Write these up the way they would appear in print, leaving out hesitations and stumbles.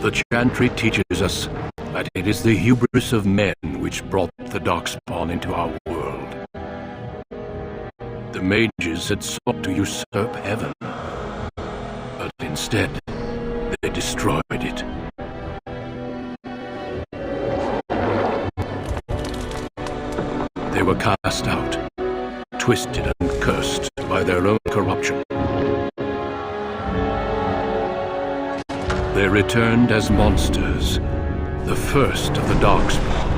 The Chantry teaches us that it is the hubris of men which brought the Darkspawn into our world. The mages had sought to usurp heaven, but instead they destroyed it. They were cast out, twisted and cursed by their own corruption. They returned as monsters, the first of the Darkspawn.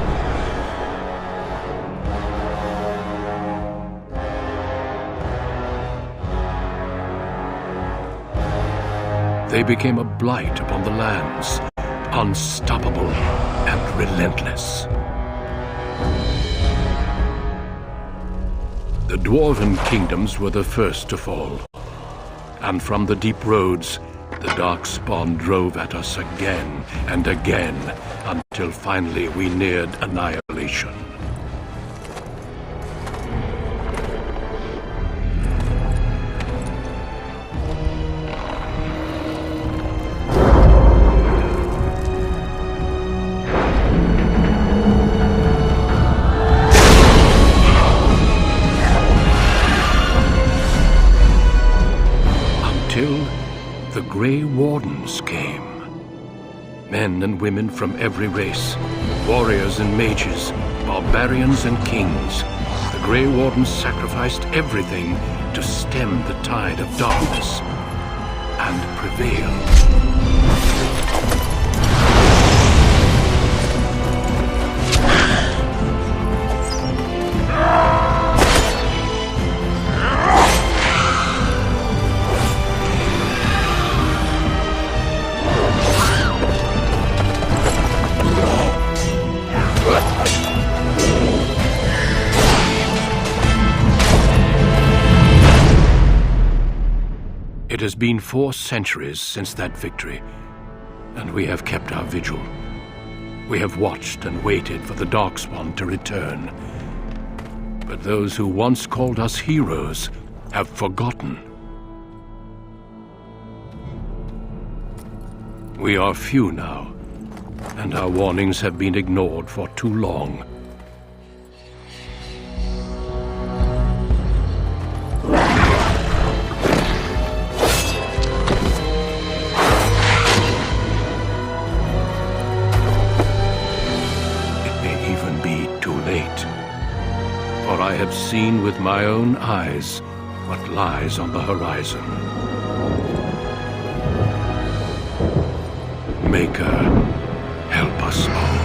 They became a blight upon the lands, unstoppable and relentless. The Dwarven kingdoms were the first to fall, and from the deep roads, the Darkspawn drove at us again and again, until finally we neared annihilation. The Grey Wardens came. Men and women from every race, warriors and mages, barbarians and kings. The Grey Wardens sacrificed everything to stem the tide of darkness and prevail. It has been 4 centuries since that victory, and we have kept our vigil. We have watched and waited for the Darkspawn to return. But those who once called us heroes have forgotten. We are few now, and our warnings have been ignored for too long. For I have seen with my own eyes what lies on the horizon. Maker, help us all.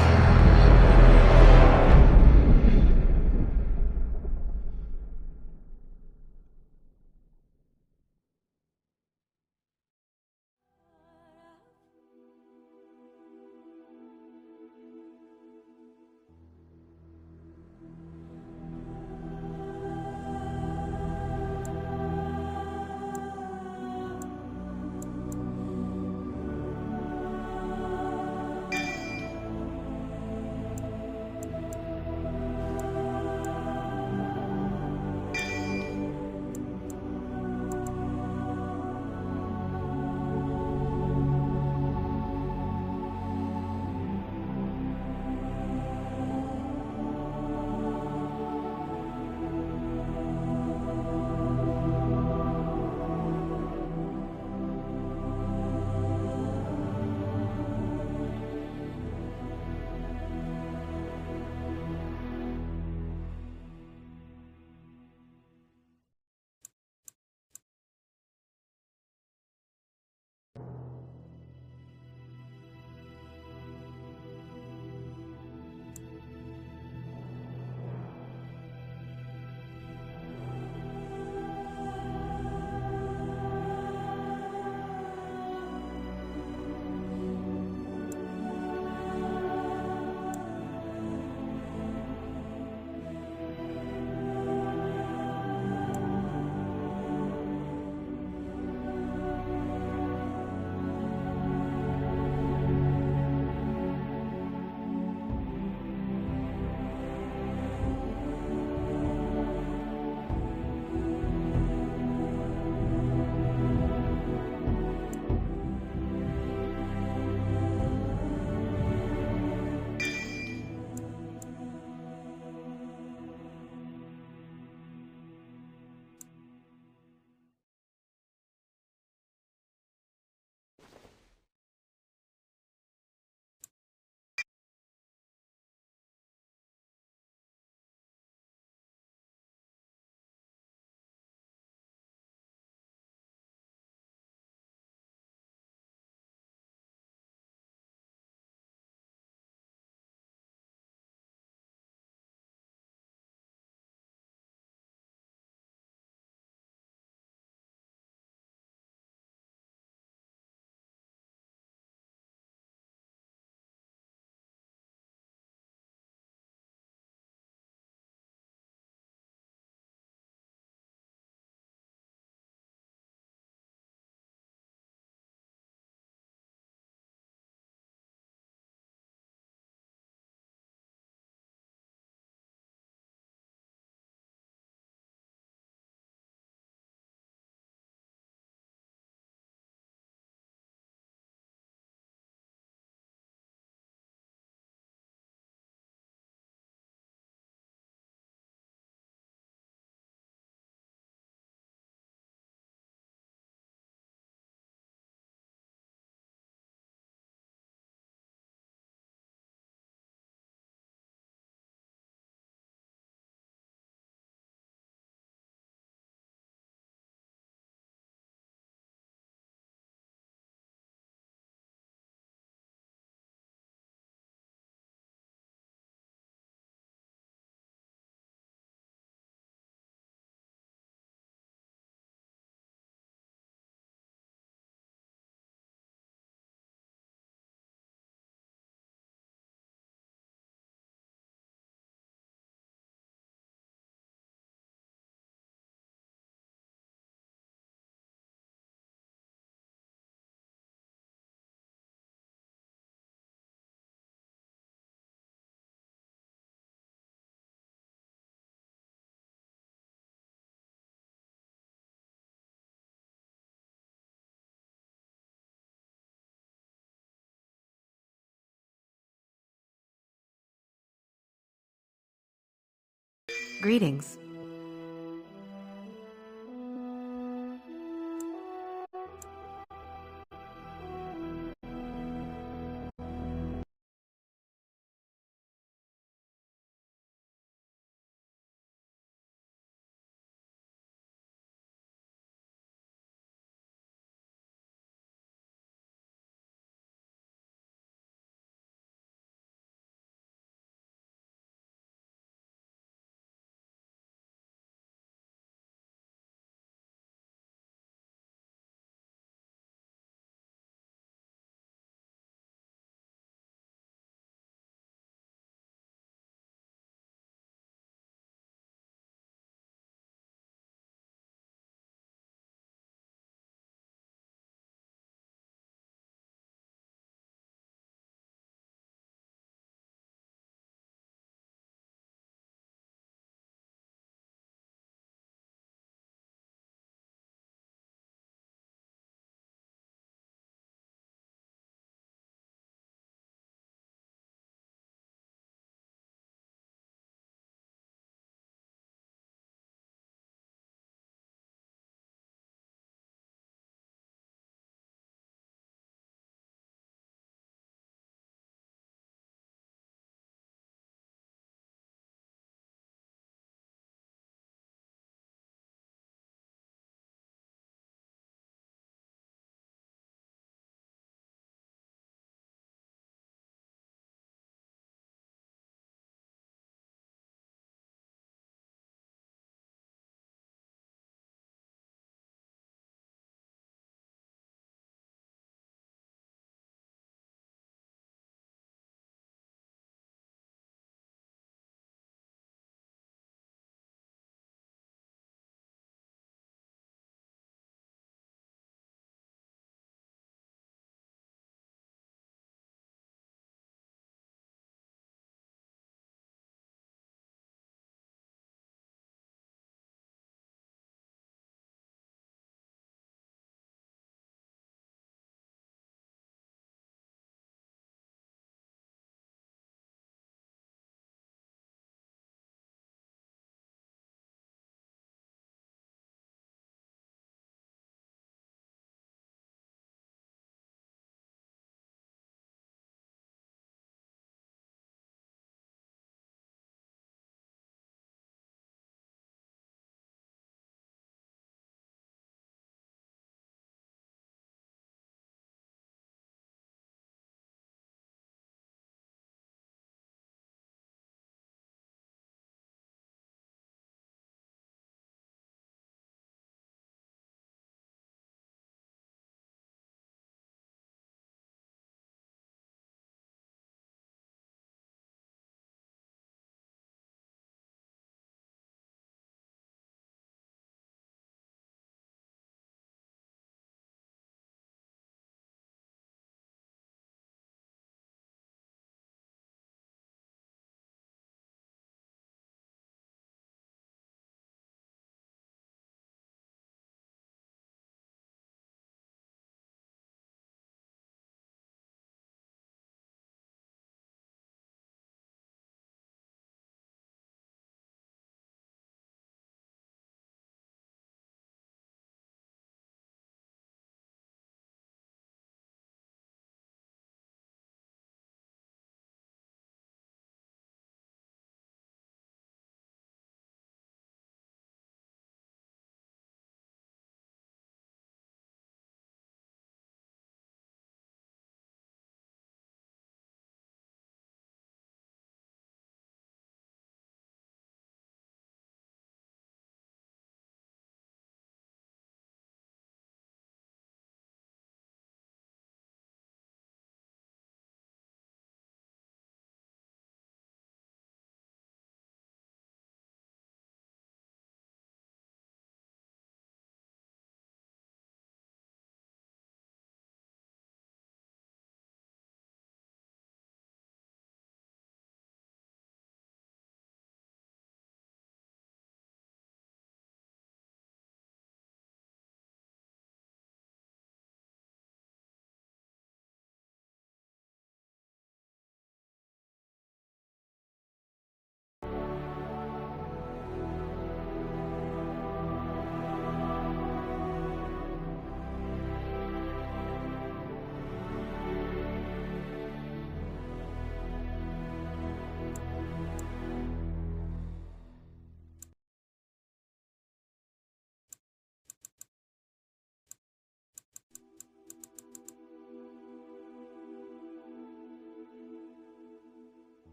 Greetings.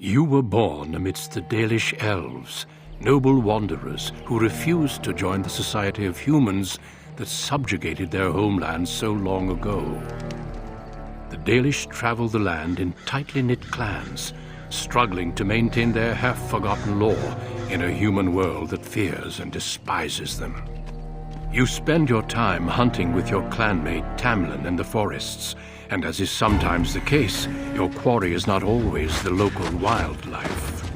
You were born amidst the Dalish elves, noble wanderers who refused to join the society of humans that subjugated their homeland so long ago. The Dalish travel the land in tightly knit clans, struggling to maintain their half-forgotten lore in a human world that fears and despises them. You spend your time hunting with your clanmate Tamlin in the forests, and as is sometimes the case, your quarry is not always the local wildlife.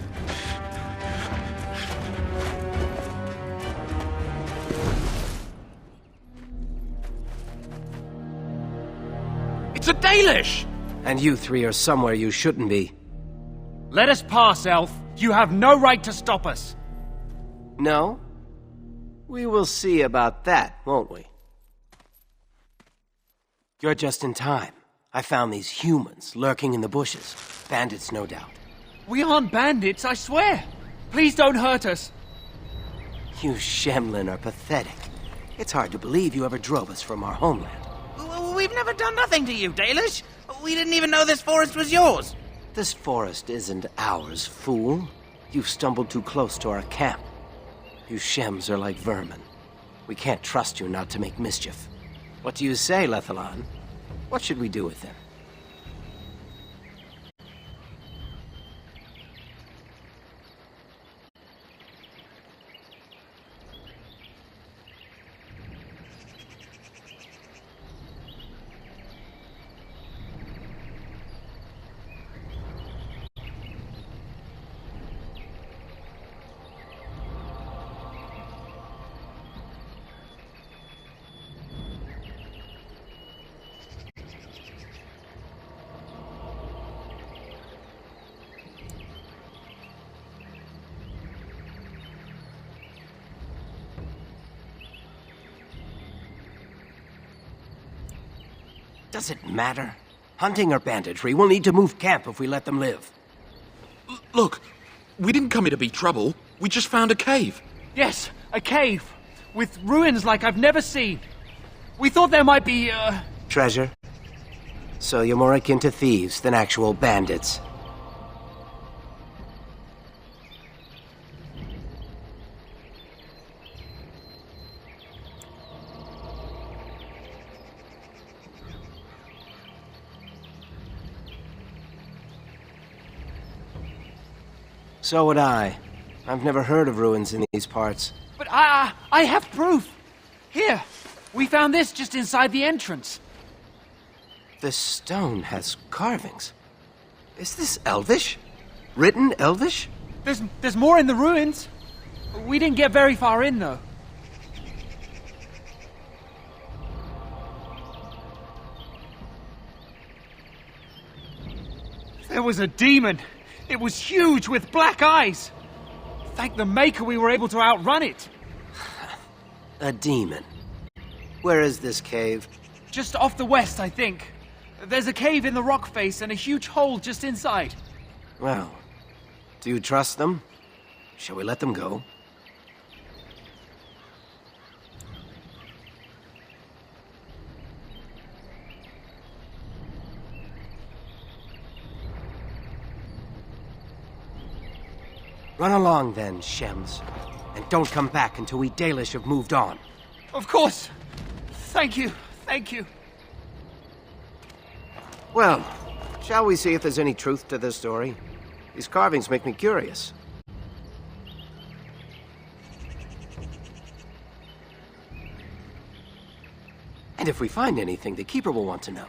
It's a Dalish! And you three are somewhere you shouldn't be. Let us pass, Elf. You have no right to stop us. No? We will see about that, won't we? You're just in time. I found these humans lurking in the bushes. Bandits, no doubt. We aren't bandits, I swear. Please don't hurt us. You Shemlin are pathetic. It's hard to believe you ever drove us from our homeland. We've never done nothing to you, Dalish. We didn't even know this forest was yours. This forest isn't ours, fool. You've stumbled too close to our camp. You Shems are like vermin. We can't trust you not to make mischief. What do you say, Lethalon? What should we do with them? Does it matter? Hunting or banditry, we'll need to move camp if we let them live. Look, we didn't come here to be trouble. We just found a cave. Yes, a cave. With ruins like I've never seen. We thought there might be, Treasure? So you're more akin to thieves than actual bandits. So would I. I've never heard of ruins in these parts. But I have proof. Here, we found this just inside the entrance. This stone has carvings. Is this Elvish? Written Elvish? There's more in the ruins. We didn't get very far in, though. There was a demon. It was huge with black eyes. Thank the Maker we were able to outrun it. A demon. Where is this cave? Just off the west, I think. There's a cave in the rock face and a huge hole just inside. Well, do you trust them? Shall we let them go? Run along then, Shems. And don't come back until we Dalish have moved on. Of course. Thank you. Thank you. Well, shall we see if there's any truth to this story? These carvings make me curious. And if we find anything, the Keeper will want to know.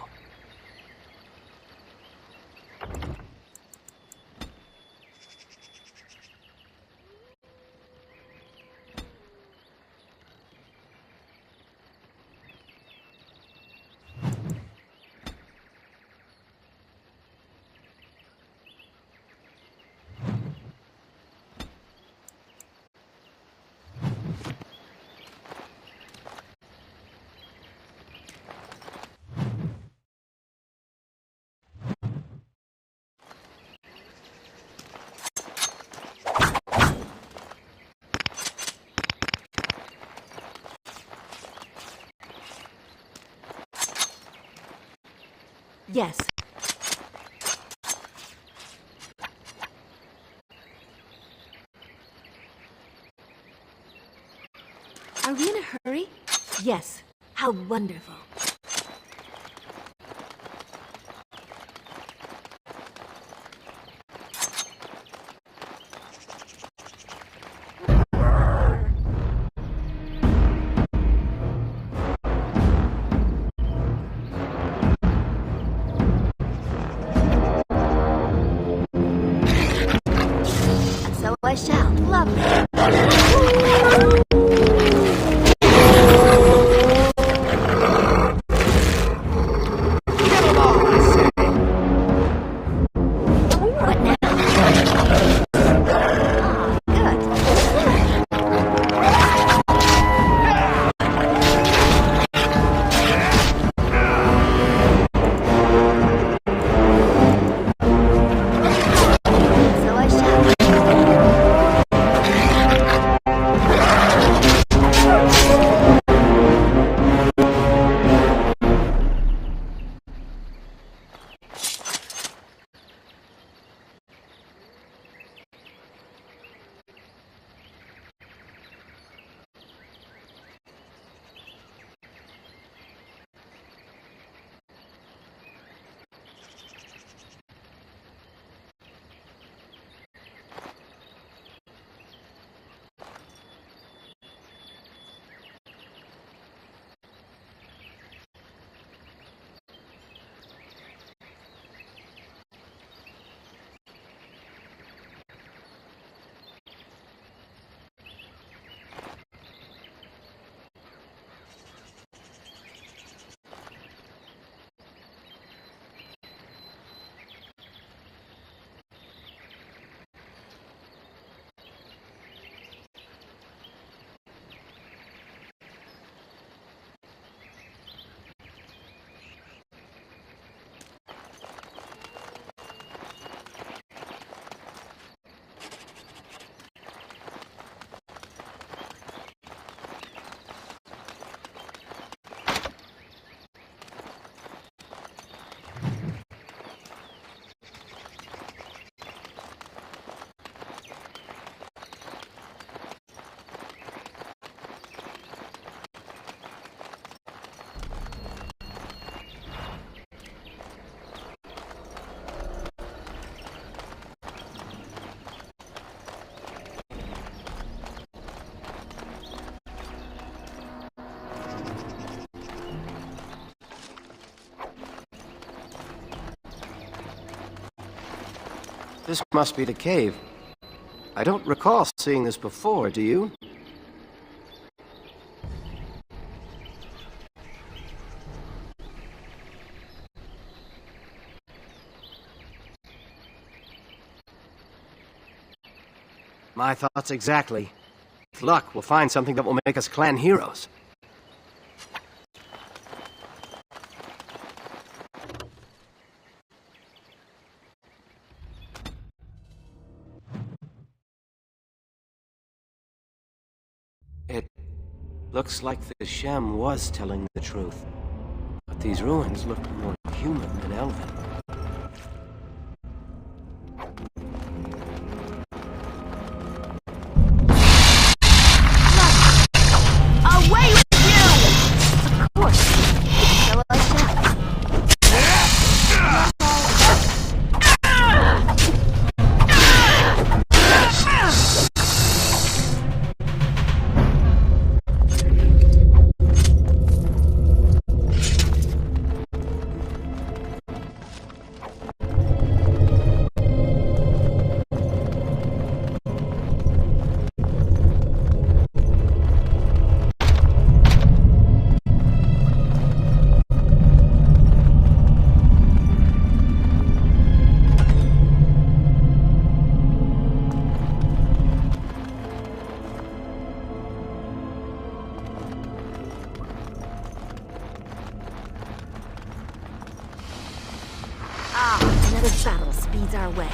Yes. Are we in a hurry? Yes. How wonderful. So I shall. Lovely. What now? So I shall. This must be the cave. I don't recall seeing this before, do you? My thoughts exactly. With luck, we'll find something that will make us clan heroes. It looks like the Shem was telling the truth. But these ruins look more human than elven. Away with you! Of course. So I shall. Another battle speeds our way.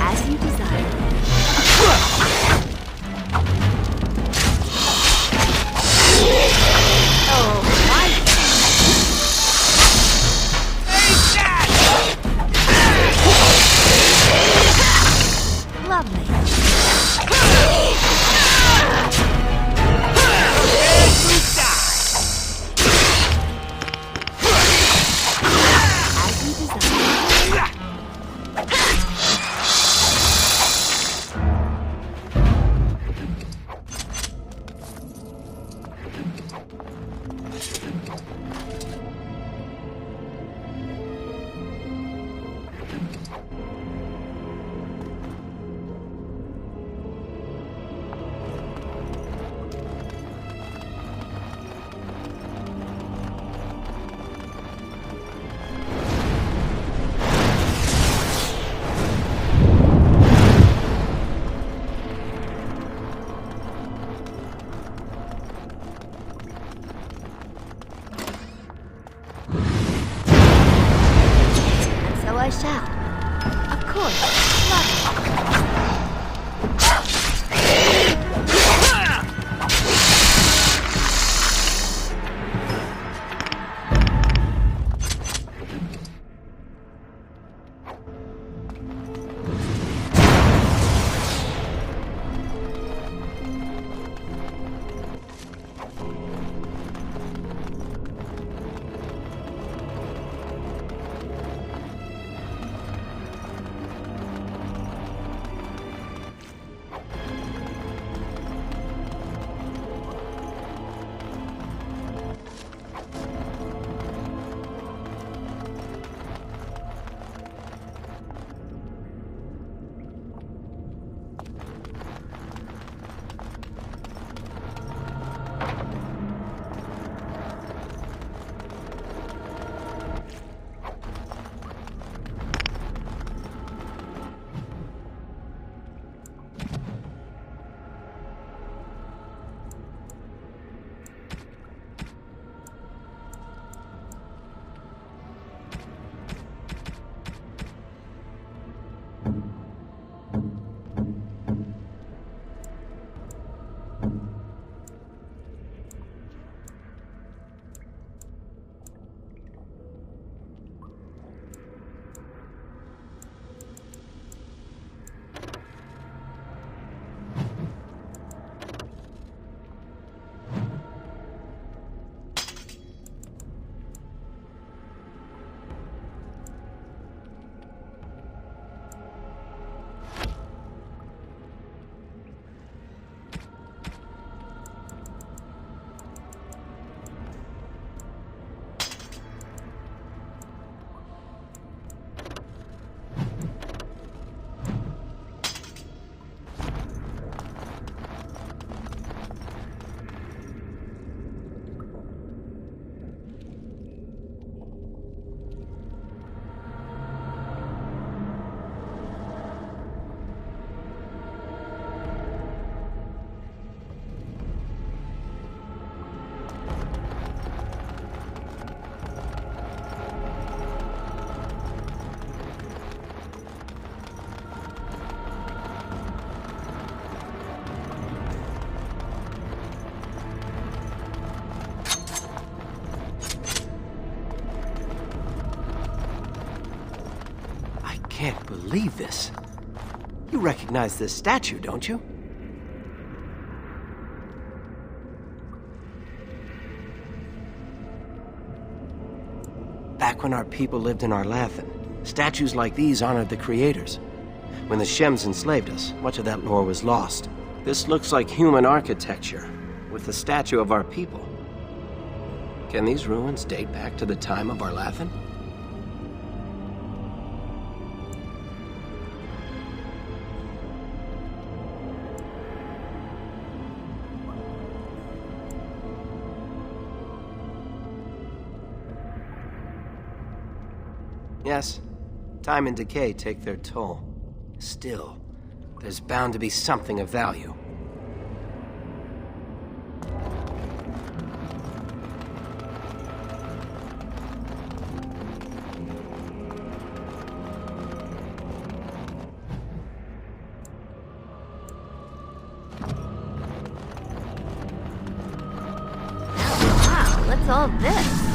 As you desire. Oh, my. Lovely. As you desire. So I shall. Of course. Lovely. Can't believe this. You recognize this statue, don't you? Back when our people lived in Arlathan, statues like these honored the creators. When the Shems enslaved us, much of that lore was lost. This looks like human architecture, with the statue of our people. Can these ruins date back to the time of Arlathan? Yes, time and decay take their toll. Still, there's bound to be something of value. What's all this?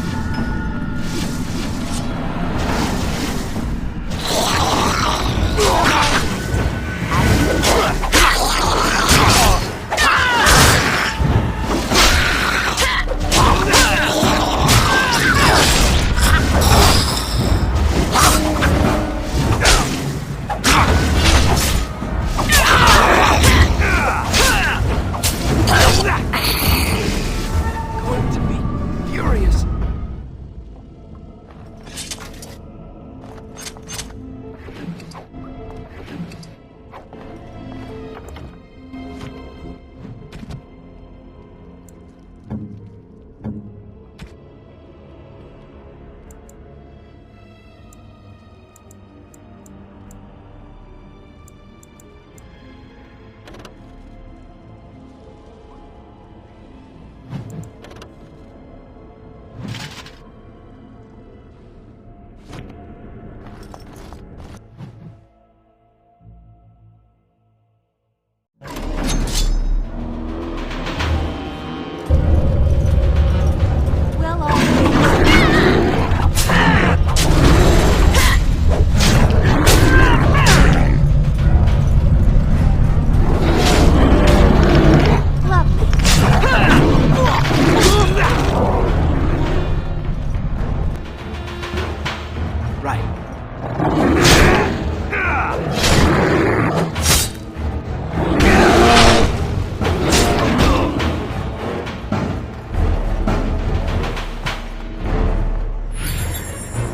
Going to be furious. Well, all lovely. Right.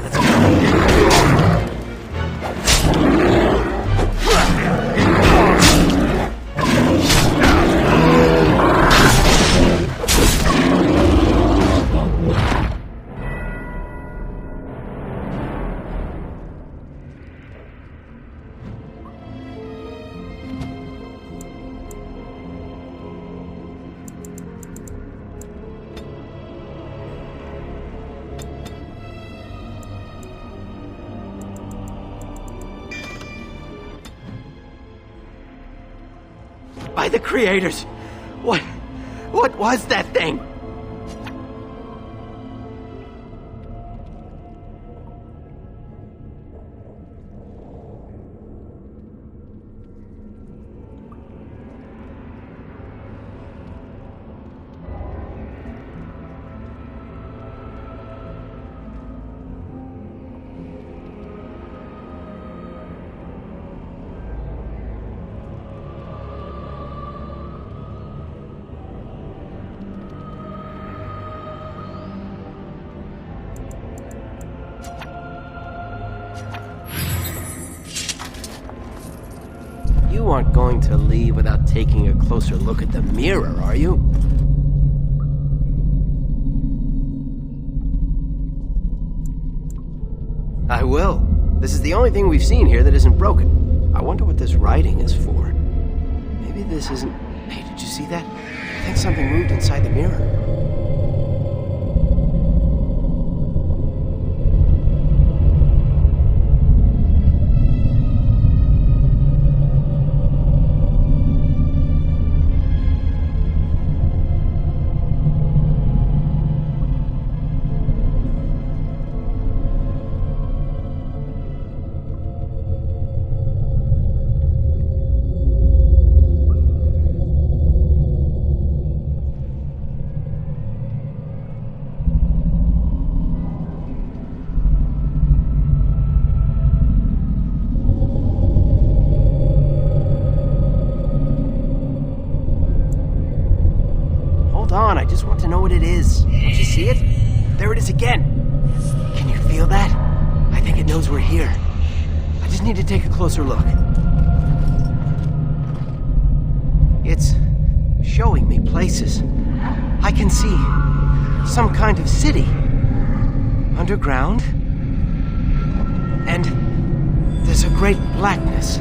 Let's go. By the creators! What was that thing? You aren't going to leave without taking a closer look at the mirror, are you? I will. This is the only thing we've seen here that isn't broken. I wonder what this writing is for. Maybe this isn't... Hey, did you see that? I think something moved inside the mirror. Hold on, I just want to know what it is. Don't you see it? There it is again. Can you feel that? I think it knows we're here. I just need to take a closer look. It's showing me places. I can see some kind of city. Underground. And there's a great blackness.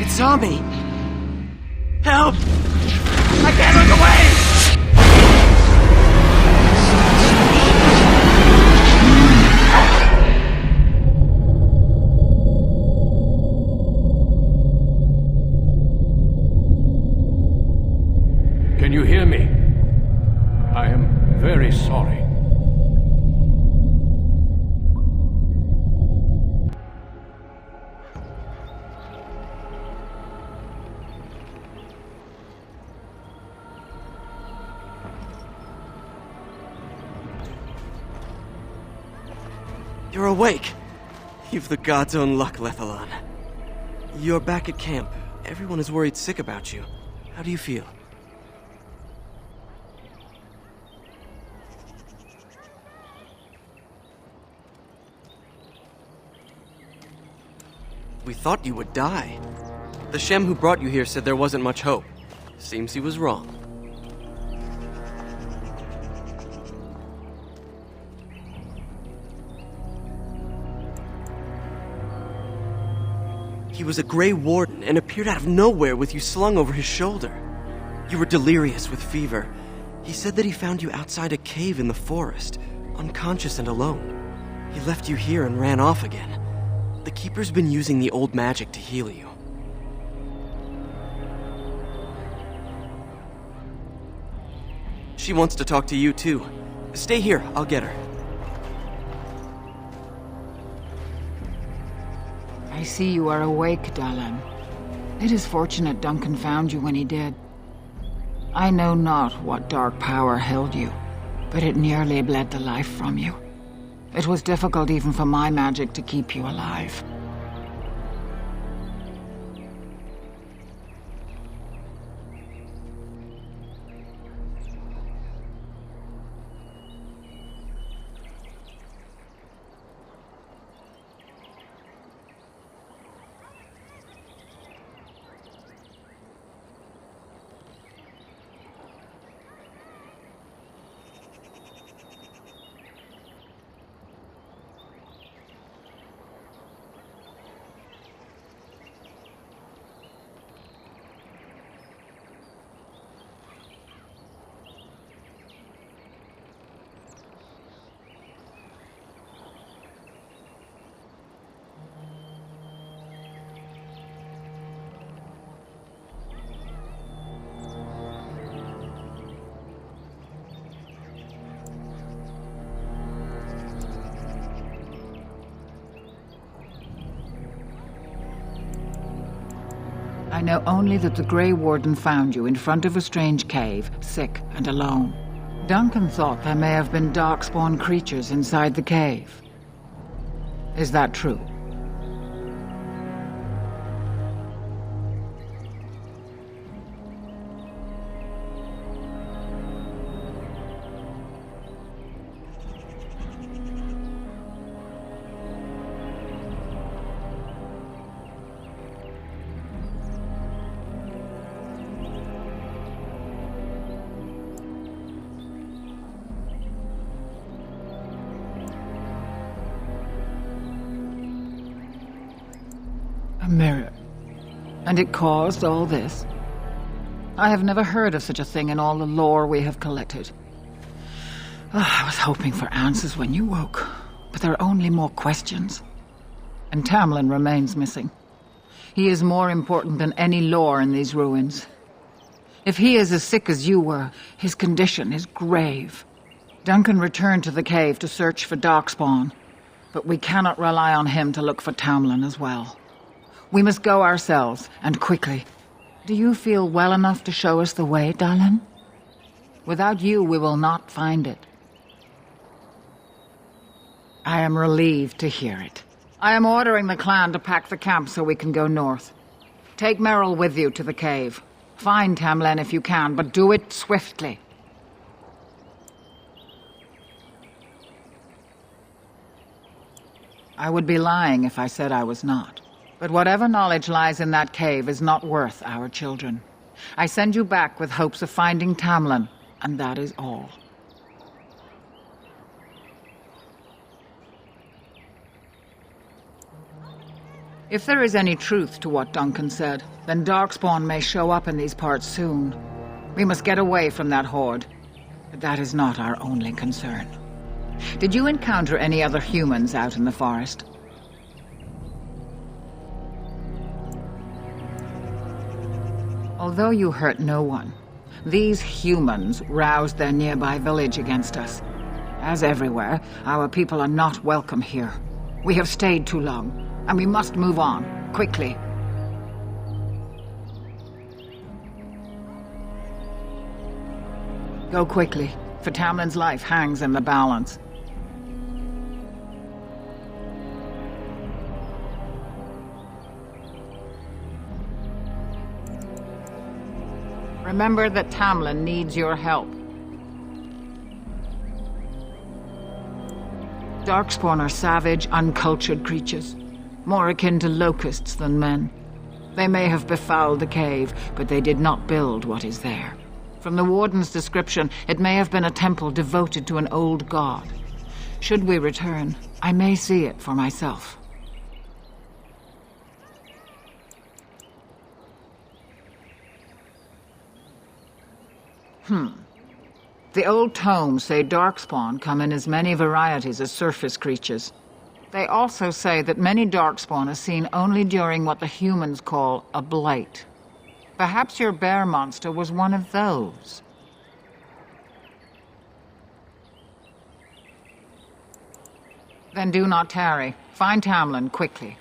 It saw me. Help! I can't look away! You're awake! You've the god's own luck, Lethalon. You're back at camp. Everyone is worried sick about you. How do you feel? We thought you would die. The Shem who brought you here said there wasn't much hope. Seems he was wrong. He was a Grey Warden and appeared out of nowhere with you slung over his shoulder. You were delirious with fever. He said that he found you outside a cave in the forest, unconscious and alone. He left you here and ran off again. The Keeper's been using the old magic to heal you. She wants to talk to you too. Stay here, I'll get her. I see you are awake, Dahlan. It is fortunate Duncan found you when he did. I know not what dark power held you, but it nearly bled the life from you. It was difficult even for my magic to keep you alive. I know only that the Grey Warden found you in front of a strange cave, sick and alone. Duncan thought there may have been darkspawn creatures inside the cave. Is that true? A mirror. And it caused all this? I have never heard of such a thing in all the lore we have collected. I was hoping for answers when you woke, but there are only more questions. And Tamlin remains missing. He is more important than any lore in these ruins. If he is as sick as you were, his condition is grave. Duncan returned to the cave to search for Darkspawn, but we cannot rely on him to look for Tamlin as well. We must go ourselves, and quickly. Do you feel well enough to show us the way, Dahlan? Without you, we will not find it. I am relieved to hear it. I am ordering the clan to pack the camp so we can go north. Take Merrill with you to the cave. Find Tamlin if you can, but do it swiftly. I would be lying if I said I was not. But whatever knowledge lies in that cave is not worth our children. I send you back with hopes of finding Tamlin, and that is all. If there is any truth to what Duncan said, then Darkspawn may show up in these parts soon. We must get away from that horde. But that is not our only concern. Did you encounter any other humans out in the forest? Although you hurt no one, these humans roused their nearby village against us. As everywhere, our people are not welcome here. We have stayed too long, and we must move on, quickly. Go quickly, for Tamlin's life hangs in the balance. Remember that Tamlin needs your help. Darkspawn are savage, uncultured creatures, more akin to locusts than men. They may have befouled the cave, but they did not build what is there. From the Warden's description, it may have been a temple devoted to an old god. Should we return, I may see it for myself. The old tomes say Darkspawn come in as many varieties as surface creatures. They also say that many Darkspawn are seen only during what the humans call a blight. Perhaps your bear monster was one of those. Then do not tarry. Find Tamlin quickly.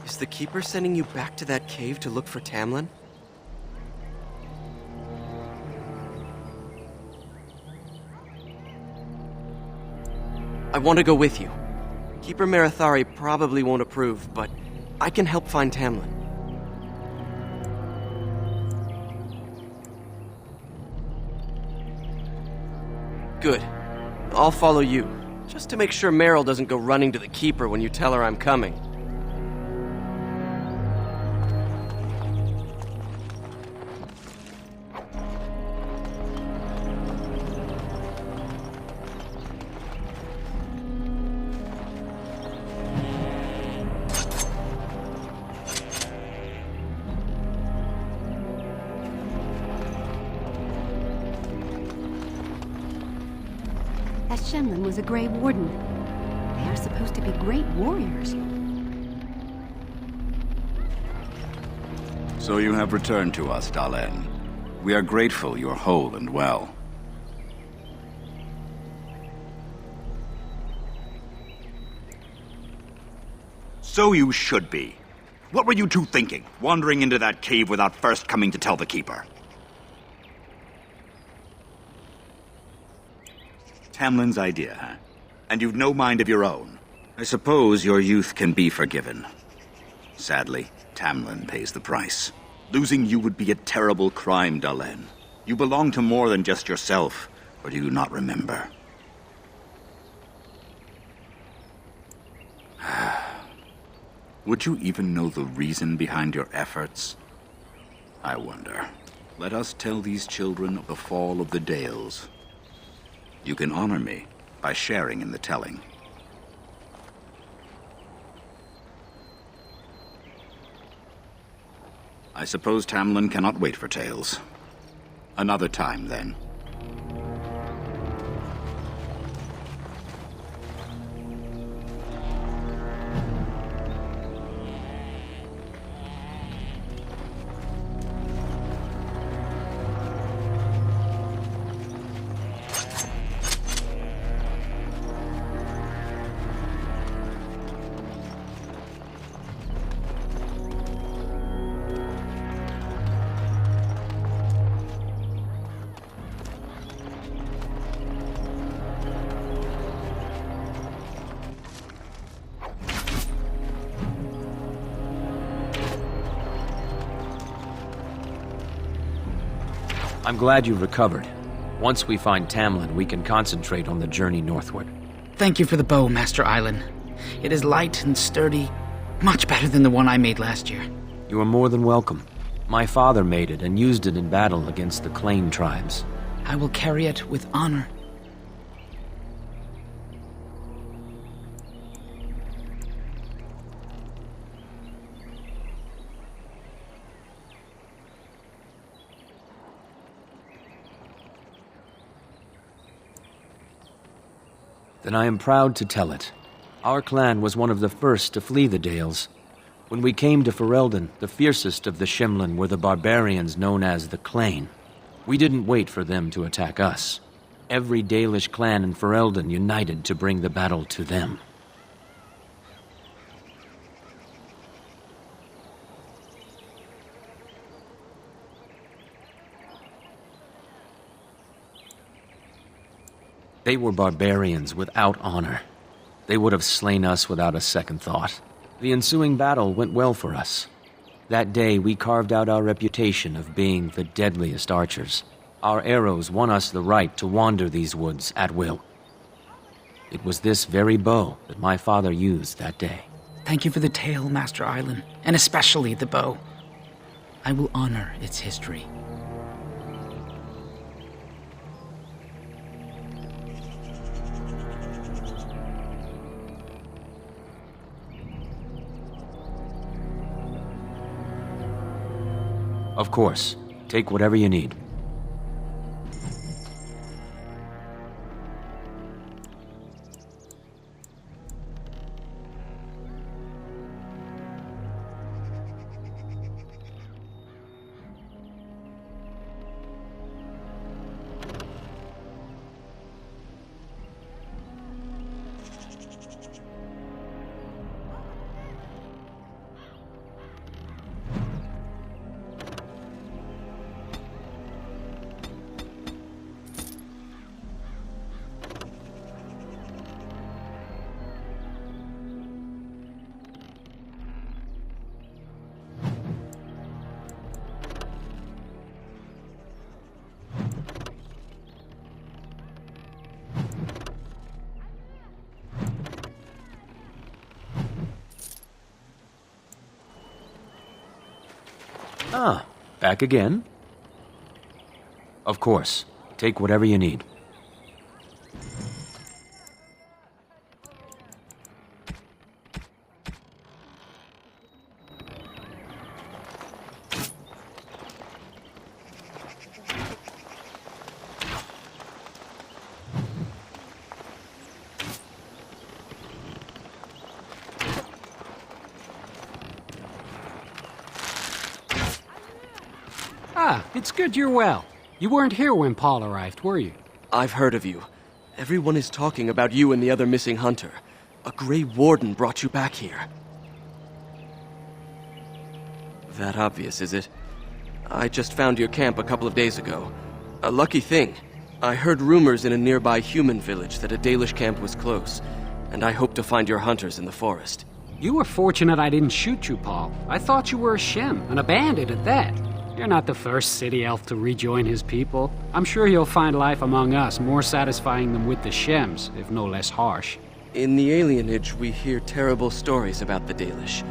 Is the Keeper sending you back to that cave to look for Tamlin? I want to go with you. Keeper Marathari probably won't approve, but I can help find Tamlin. Good. I'll follow you, just to make sure Meryl doesn't go running to the Keeper when you tell her I'm coming. That Shemlin was a Grey Warden. They are supposed to be great warriors. So you have returned to us, Dalen. We are grateful you are whole and well. So you should be. What were you two thinking, wandering into that cave without first coming to tell the Keeper? Tamlin's idea, huh? And you've no mind of your own. I suppose your youth can be forgiven. Sadly, Tamlin pays the price. Losing you would be a terrible crime, Dalen. You belong to more than just yourself, or do you not remember? Would you even know the reason behind your efforts? I wonder. Let us tell these children of the fall of the Dales. You can honor me by sharing in the telling. I suppose Tamlin cannot wait for tales. Another time, then. I'm glad you recovered. Once we find Tamlin, we can concentrate on the journey northward. Thank you for the bow, Master Island. It is light and sturdy, much better than the one I made last year. You are more than welcome. My father made it and used it in battle against the Clane tribes. I will carry it with honor. Then I am proud to tell it. Our clan was one of the first to flee the Dales. When we came to Ferelden, the fiercest of the Shemlin were the barbarians known as the Clane. We didn't wait for them to attack us. Every Dalish clan in Ferelden united to bring the battle to them. They were barbarians without honor. They would have slain us without a second thought. The ensuing battle went well for us. That day, we carved out our reputation of being the deadliest archers. Our arrows won us the right to wander these woods at will. It was this very bow that my father used that day. Thank you for the tale, Master Island, and especially the bow. I will honor its history. Of course. Take whatever you need. Ah, back again? Of course. Take whatever you need. Ah, it's good you're well. You weren't here when Paul arrived, were you? I've heard of you. Everyone is talking about you and the other missing hunter. A Grey Warden brought you back here. That obvious, is it? I just found your camp a couple of days ago. A lucky thing. I heard rumors in a nearby human village that a Dalish camp was close, and I hope to find your hunters in the forest. You were fortunate I didn't shoot you, Paul. I thought you were a Shem, and a bandit at that. You're not the first city elf to rejoin his people. I'm sure you'll find life among us more satisfying than with the Shems, if no less harsh. In the alienage, we hear terrible stories about the Dalish.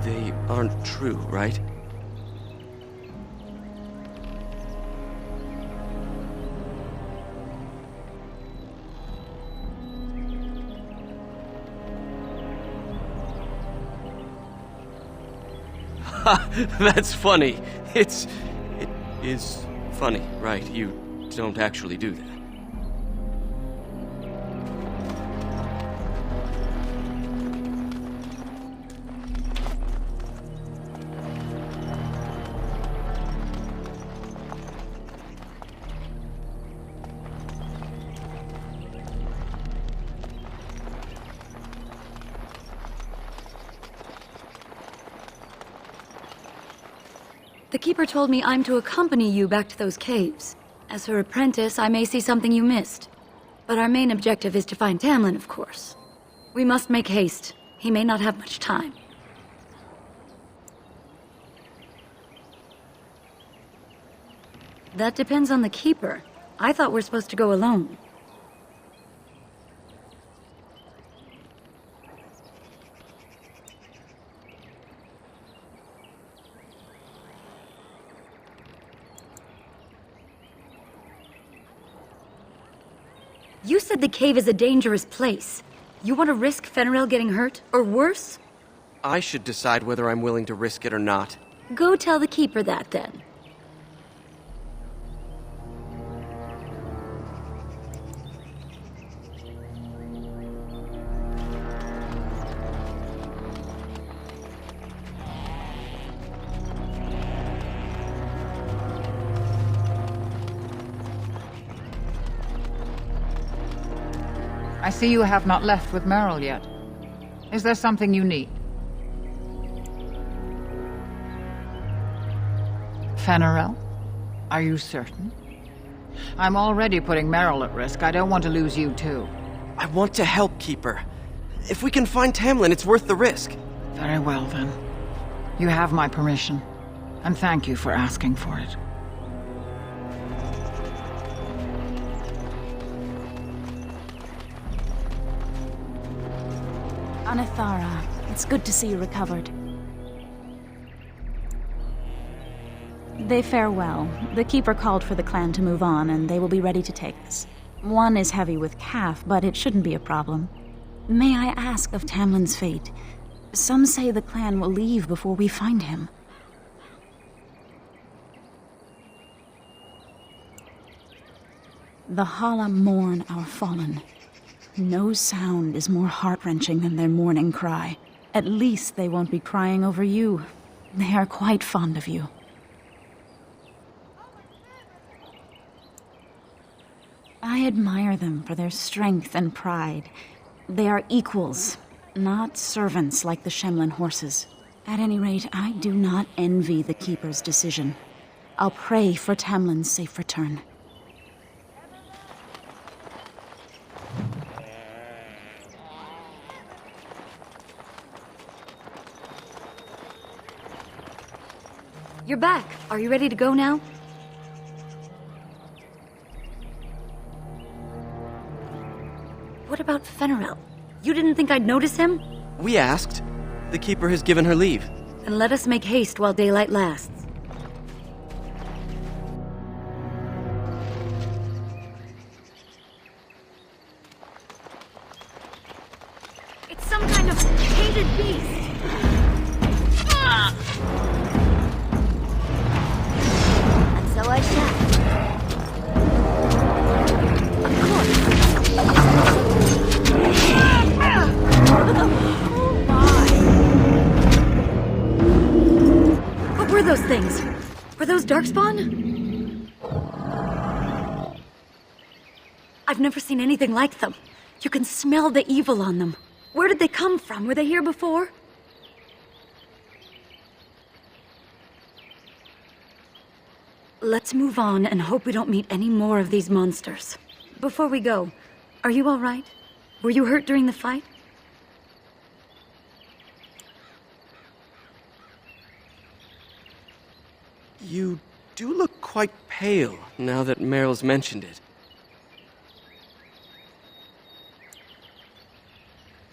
They aren't true, right? Ha! That's funny. It is funny, right? You don't actually do that. The Keeper told me I'm to accompany you back to those caves. As her apprentice, I may see something you missed. But our main objective is to find Tamlin, of course. We must make haste. He may not have much time. That depends on the Keeper. I thought we're supposed to go alone. You said the cave is a dangerous place. You want to risk Fenrir getting hurt, or worse? I should decide whether I'm willing to risk it or not. Go tell the Keeper that, then. I see you have not left with Merrill yet. Is there something you need? Fenrir? Are you certain? I'm already putting Meryl at risk. I don't want to lose you too. I want to help, Keeper. If we can find Tamlin, it's worth the risk. Very well, then. You have my permission. And thank you for asking for it. Anithara, it's good to see you recovered. They fare well. The Keeper called for the clan to move on, and they will be ready to take us. One is heavy with calf, but it shouldn't be a problem. May I ask of Tamlin's fate? Some say the clan will leave before we find him. The Hala mourn our fallen. No sound is more heart-wrenching than their mourning cry. At least they won't be crying over you. They are quite fond of you. I admire them for their strength and pride. They are equals, not servants like the Shemlin horses. At any rate, I do not envy the Keeper's decision. I'll pray for Tamlin's safe return. You're back. Are you ready to go now? What about Fenrirel? You didn't think I'd notice him? We asked. The Keeper has given her leave. Then let us make haste while daylight lasts. It's some kind of hated beast! Ah! And so I shall. Of course. Oh my! What were those things? Were those Darkspawn? I've never seen anything like them. You can smell the evil on them. Where did they come from? Were they here before? Let's move on and hope we don't meet any more of these monsters. Before we go, are you all right? Were you hurt during the fight? You do look quite pale now that Meryl's mentioned it.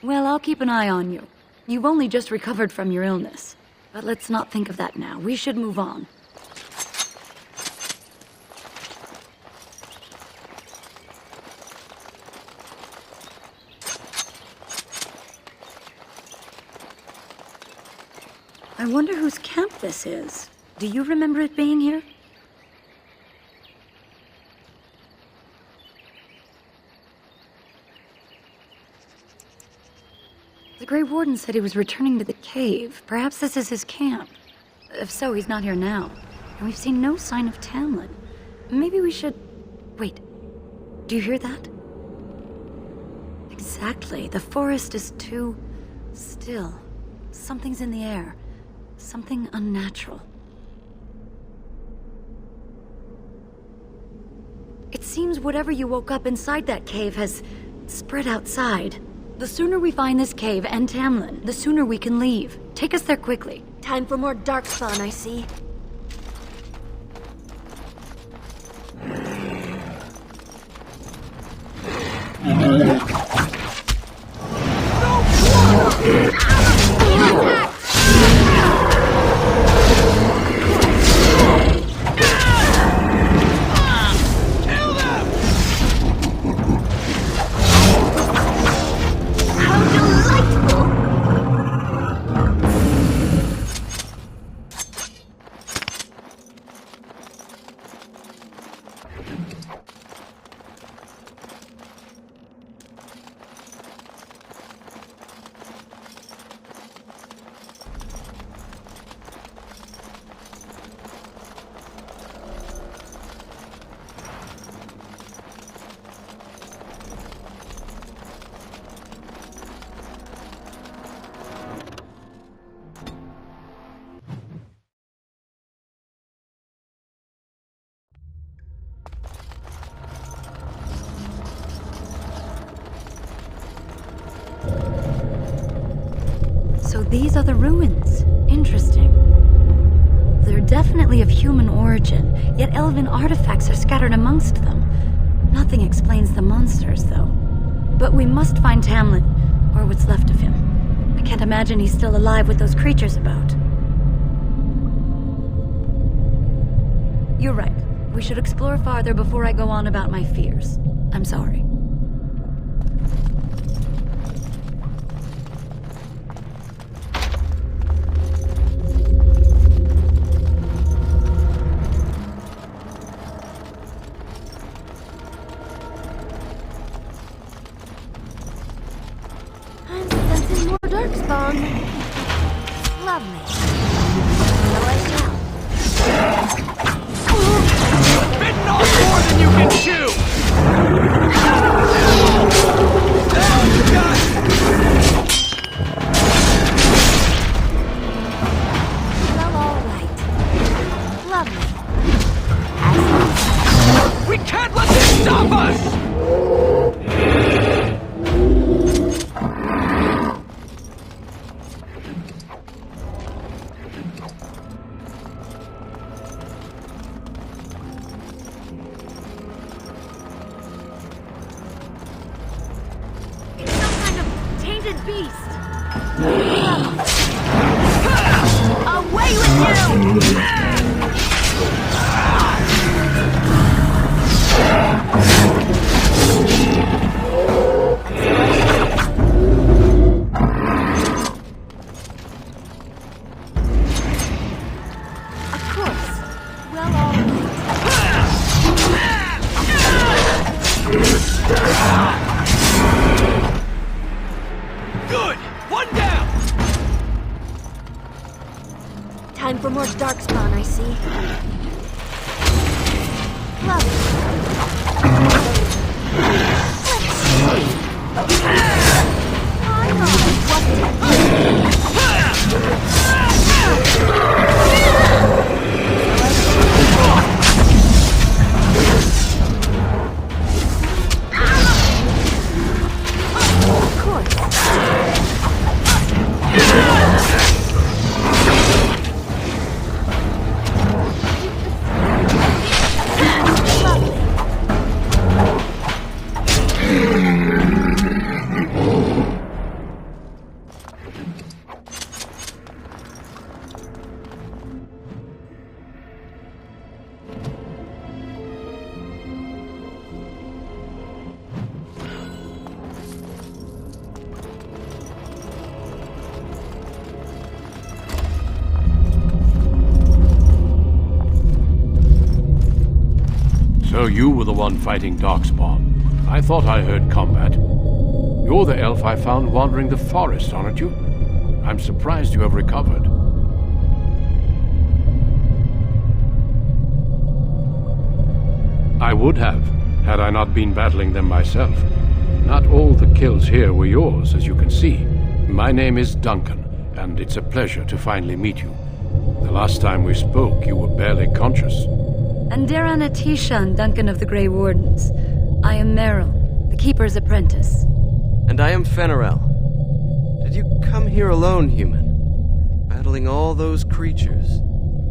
Well, I'll keep an eye on you. You've only just recovered from your illness. But let's not think of that now. We should move on. I wonder whose camp this is. Do you remember it being here? The Grey Warden said he was returning to the cave. Perhaps this is his camp. If so, he's not here now. And we've seen no sign of Tamlin. Maybe we should... Wait. Do you hear that? Exactly. The forest is too... still. Something's in the air. Something unnatural. It seems whatever you woke up inside that cave has spread outside. The sooner we find this cave and Tamlin, the sooner we can leave. Take us there quickly. Time for more Darkspawn, I see. these are the ruins. Interesting. They're definitely of human origin, yet elven artifacts are scattered amongst them. Nothing explains the monsters, though. But we must find Tamlin, or what's left of him. I can't imagine he's still alive with those creatures about. You're right. We should explore farther before I go on about my fears. I'm sorry. I'm sensing more darkspawn. Lovely. So I shall. Bitten off more than you can chew! Well, all right. Lovely. We can't let this stop us! Tainted beast! Away with you! Of course. Well, all Good! One down! Time for more darkspawn, I see. Lovely. So you were the one fighting Darkspawn. I thought I heard combat. You're the elf I found wandering the forest, aren't you? I'm surprised you have recovered. I would have, had I not been battling them myself. Not all the kills here were yours, as you can see. My name is Duncan, and it's a pleasure to finally meet you. The last time we spoke, you were barely conscious. Andera Tishan, Duncan of the Grey Wardens. I am Meryl, the Keeper's apprentice. And I am Fenarel. Did you come here alone, human? Battling all those creatures?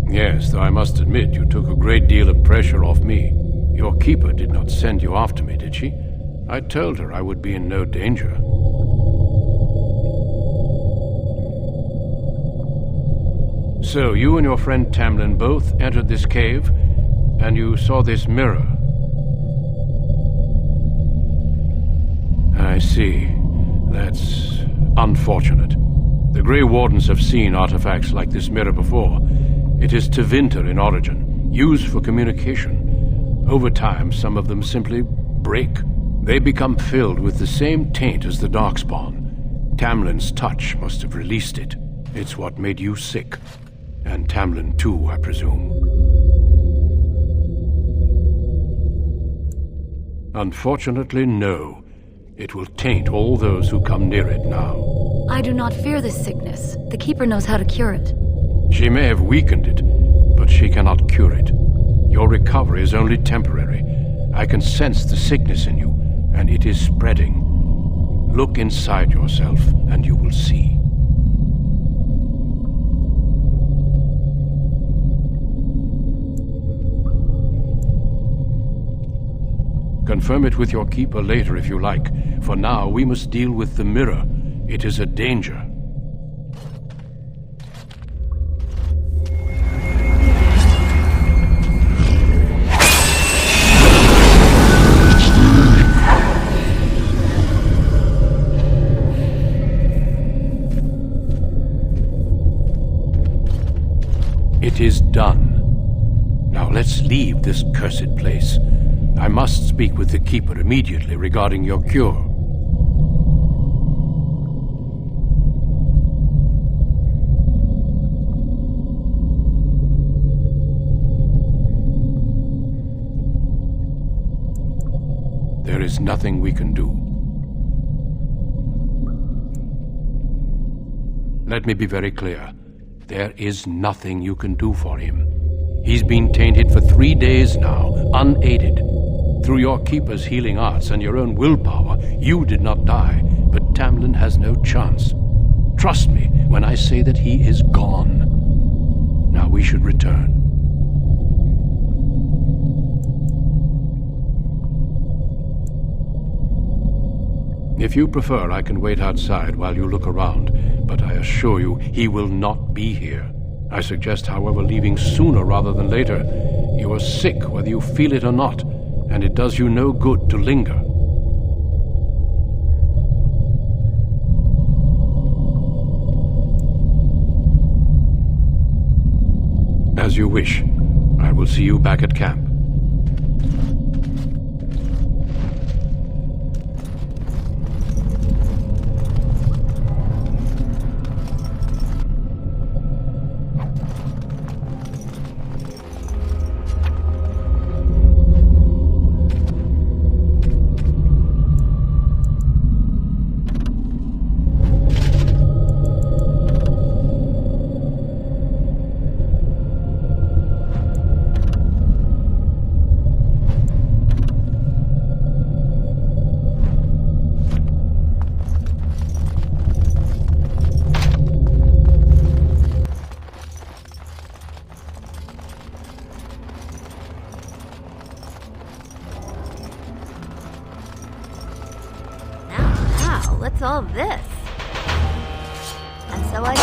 Yes, though I must admit you took a great deal of pressure off me. Your keeper did not send you after me, did she? I told her I would be in no danger. So, you and your friend Tamlin both entered this cave, and you saw this mirror. I see. That's unfortunate. The Grey Wardens have seen artifacts like this mirror before. It is Tevinter in origin, used for communication. Over time, some of them simply break. They become filled with the same taint as the Darkspawn. Tamlin's touch must have released it. It's what made you sick. And Tamlin too, I presume. Unfortunately, no. It will taint all those who come near it now. I do not fear this sickness. The Keeper knows how to cure it. She may have weakened it, but she cannot cure it. Your recovery is only temporary. I can sense the sickness in you, and it is spreading. Look inside yourself, and you will see. confirm it with your keeper later if you like. For now, we must deal with the mirror. It is a danger. It is done. Now let's leave this cursed place. I must speak with the Keeper immediately regarding your cure. There is nothing we can do. Let me be very clear. There is nothing you can do for him. He's been tainted for 3 days now, unaided. Through your Keeper's healing arts and your own willpower, you did not die, but Tamlin has no chance. Trust me when I say that he is gone. Now we should return. If you prefer, I can wait outside while you look around, but I assure you, he will not be here. I suggest, however, leaving sooner rather than later. You are sick, whether you feel it or not, and it does you no good to linger. As you wish. I will see you back at camp. What's all this? And so I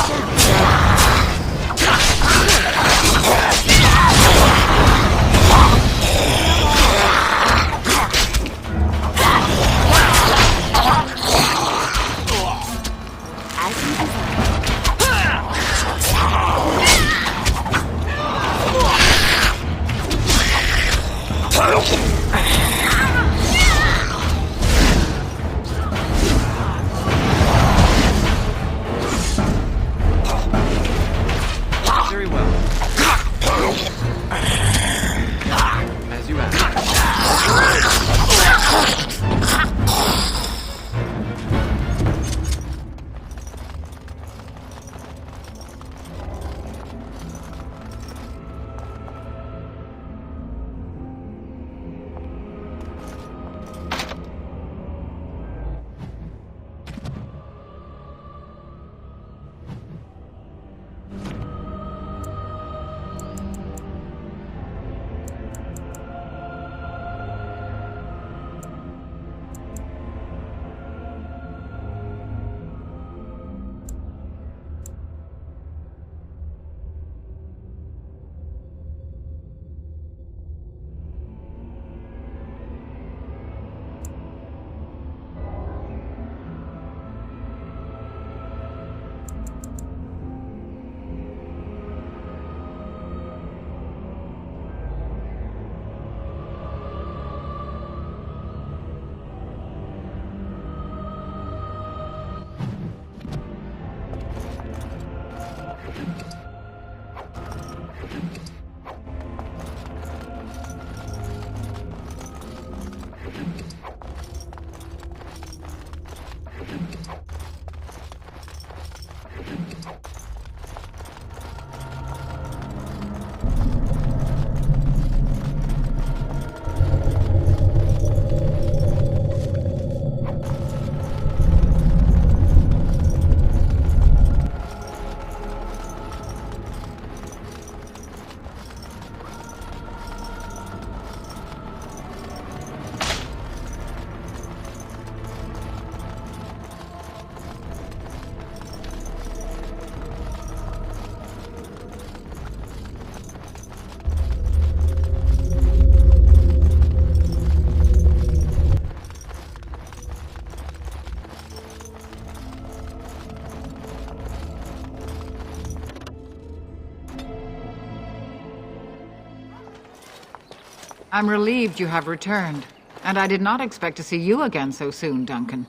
I'm relieved you have returned. And I did not expect to see you again so soon, Duncan.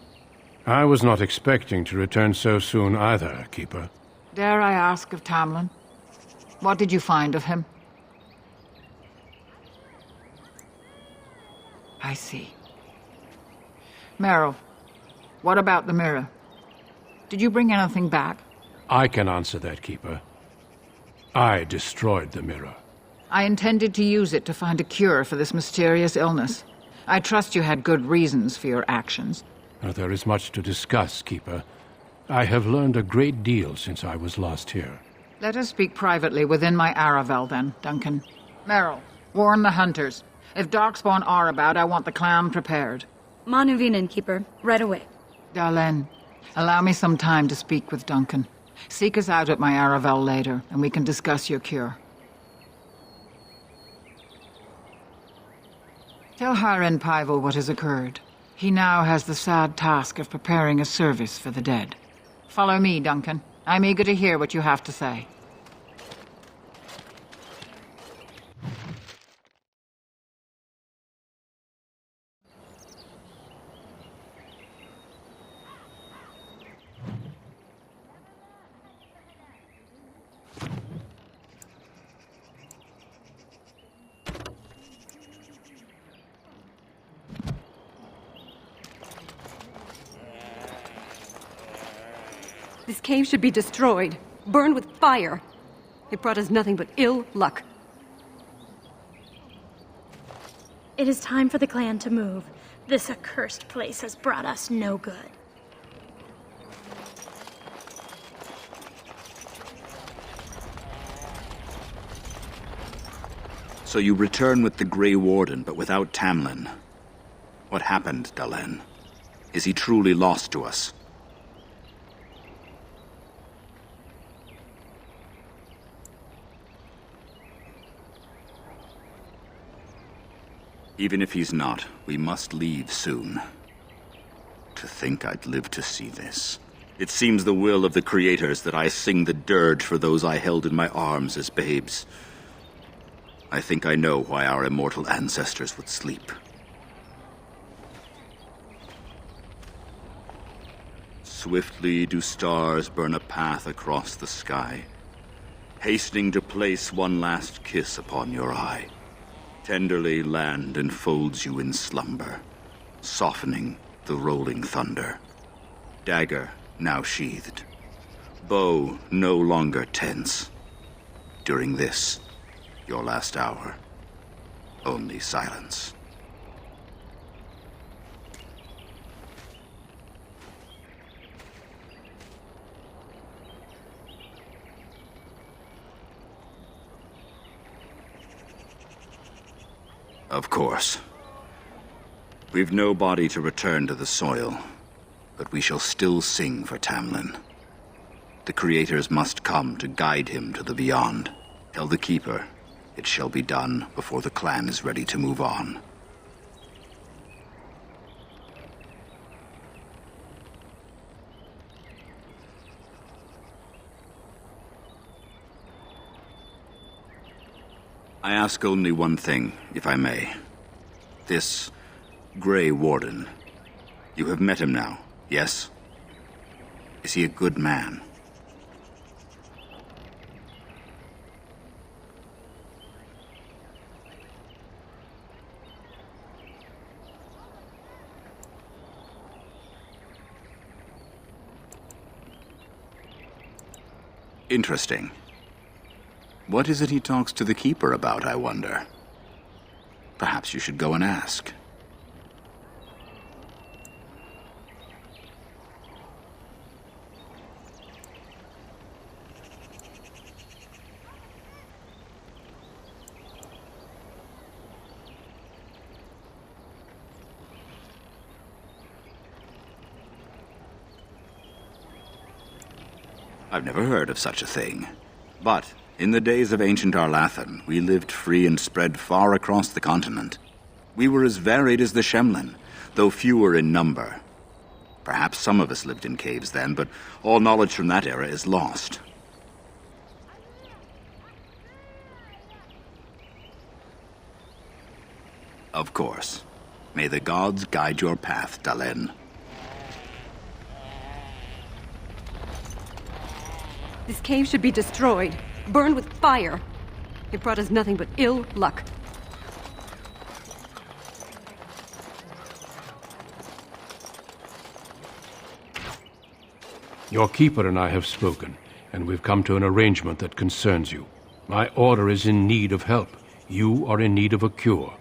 I was not expecting to return so soon either, Keeper. Dare I ask of Tamlin? What did you find of him? I see. Merrill, what about the mirror? Did you bring anything back? I can answer that, Keeper. I destroyed the mirror. I intended to use it to find a cure for this mysterious illness. I trust you had good reasons for your actions. There is much to discuss, Keeper. I have learned a great deal since I was last here. Let us speak privately within my Aravel, then, Duncan. Merrill, warn the hunters. If Darkspawn are about, I want the clan prepared. Manuvinen, Keeper. Right away. Dalen, allow me some time to speak with Duncan. Seek us out at my Aravel later, and we can discuss your cure. Tell Haren Pyvel what has occurred. He now has the sad task of preparing a service for the dead. Follow me, Duncan. I'm eager to hear what you have to say. This cave should be destroyed, burned with fire. It brought us nothing but ill luck. It is time for the clan to move. This accursed place has brought us no good. So you return with the Grey Warden, but without Tamlin. What happened, Dalen? Is he truly lost to us? Even if he's not, we must leave soon. To think I'd live to see this. It seems the will of the creators that I sing the dirge for those I held in my arms as babes. I think I know why our immortal ancestors would sleep. Swiftly do stars burn a path across the sky, hastening to place one last kiss upon your eye. Tenderly land enfolds you in slumber, softening the rolling thunder. Dagger now sheathed, bow no longer tense. During this, your last hour, only silence. Of course. We've no body to return to the soil, but we shall still sing for Tamlin. The creators must come to guide him to the beyond. Tell the Keeper, it shall be done before the clan is ready to move on. I ask only one thing, if I may. This Grey Warden. You have met him now, yes? Is he a good man? Interesting. What is it he talks to the Keeper about, I wonder? Perhaps you should go and ask. I've never heard of such a thing. But in the days of ancient Arlathan, we lived free and spread far across the continent. We were as varied as the Shemlin, though fewer in number. Perhaps some of us lived in caves then, but all knowledge from that era is lost. Of course. May the gods guide your path, Dalen. This cave should be destroyed, burned with fire. It brought us nothing but ill luck. Your keeper and I have spoken, and we've come to an arrangement that concerns you. My order is in need of help. You are in need of a cure.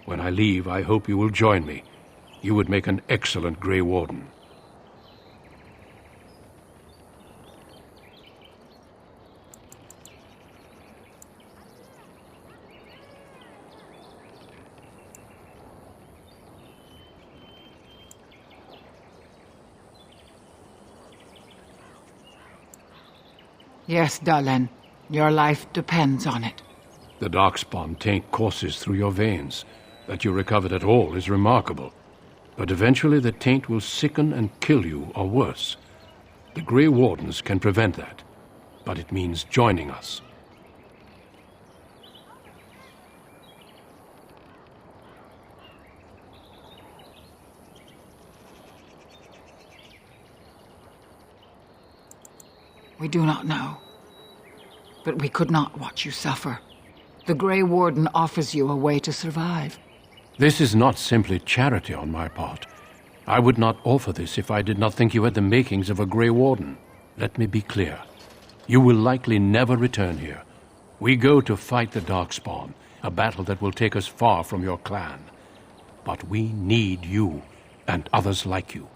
When I leave, I hope you will join me. You would make an excellent Grey Warden. Yes, Dalen. Your life depends on it. The Darkspawn taint courses through your veins. That you recovered at all is remarkable. But eventually the taint will sicken and kill you, or worse. The Grey Wardens can prevent that. But it means joining us. We do not know. But we could not watch you suffer. The Grey Warden offers you a way to survive. This is not simply charity on my part. I would not offer this if I did not think you had the makings of a Grey Warden. Let me be clear. You will likely never return here. We go to fight the Darkspawn, a battle that will take us far from your clan. But we need you, and others like you.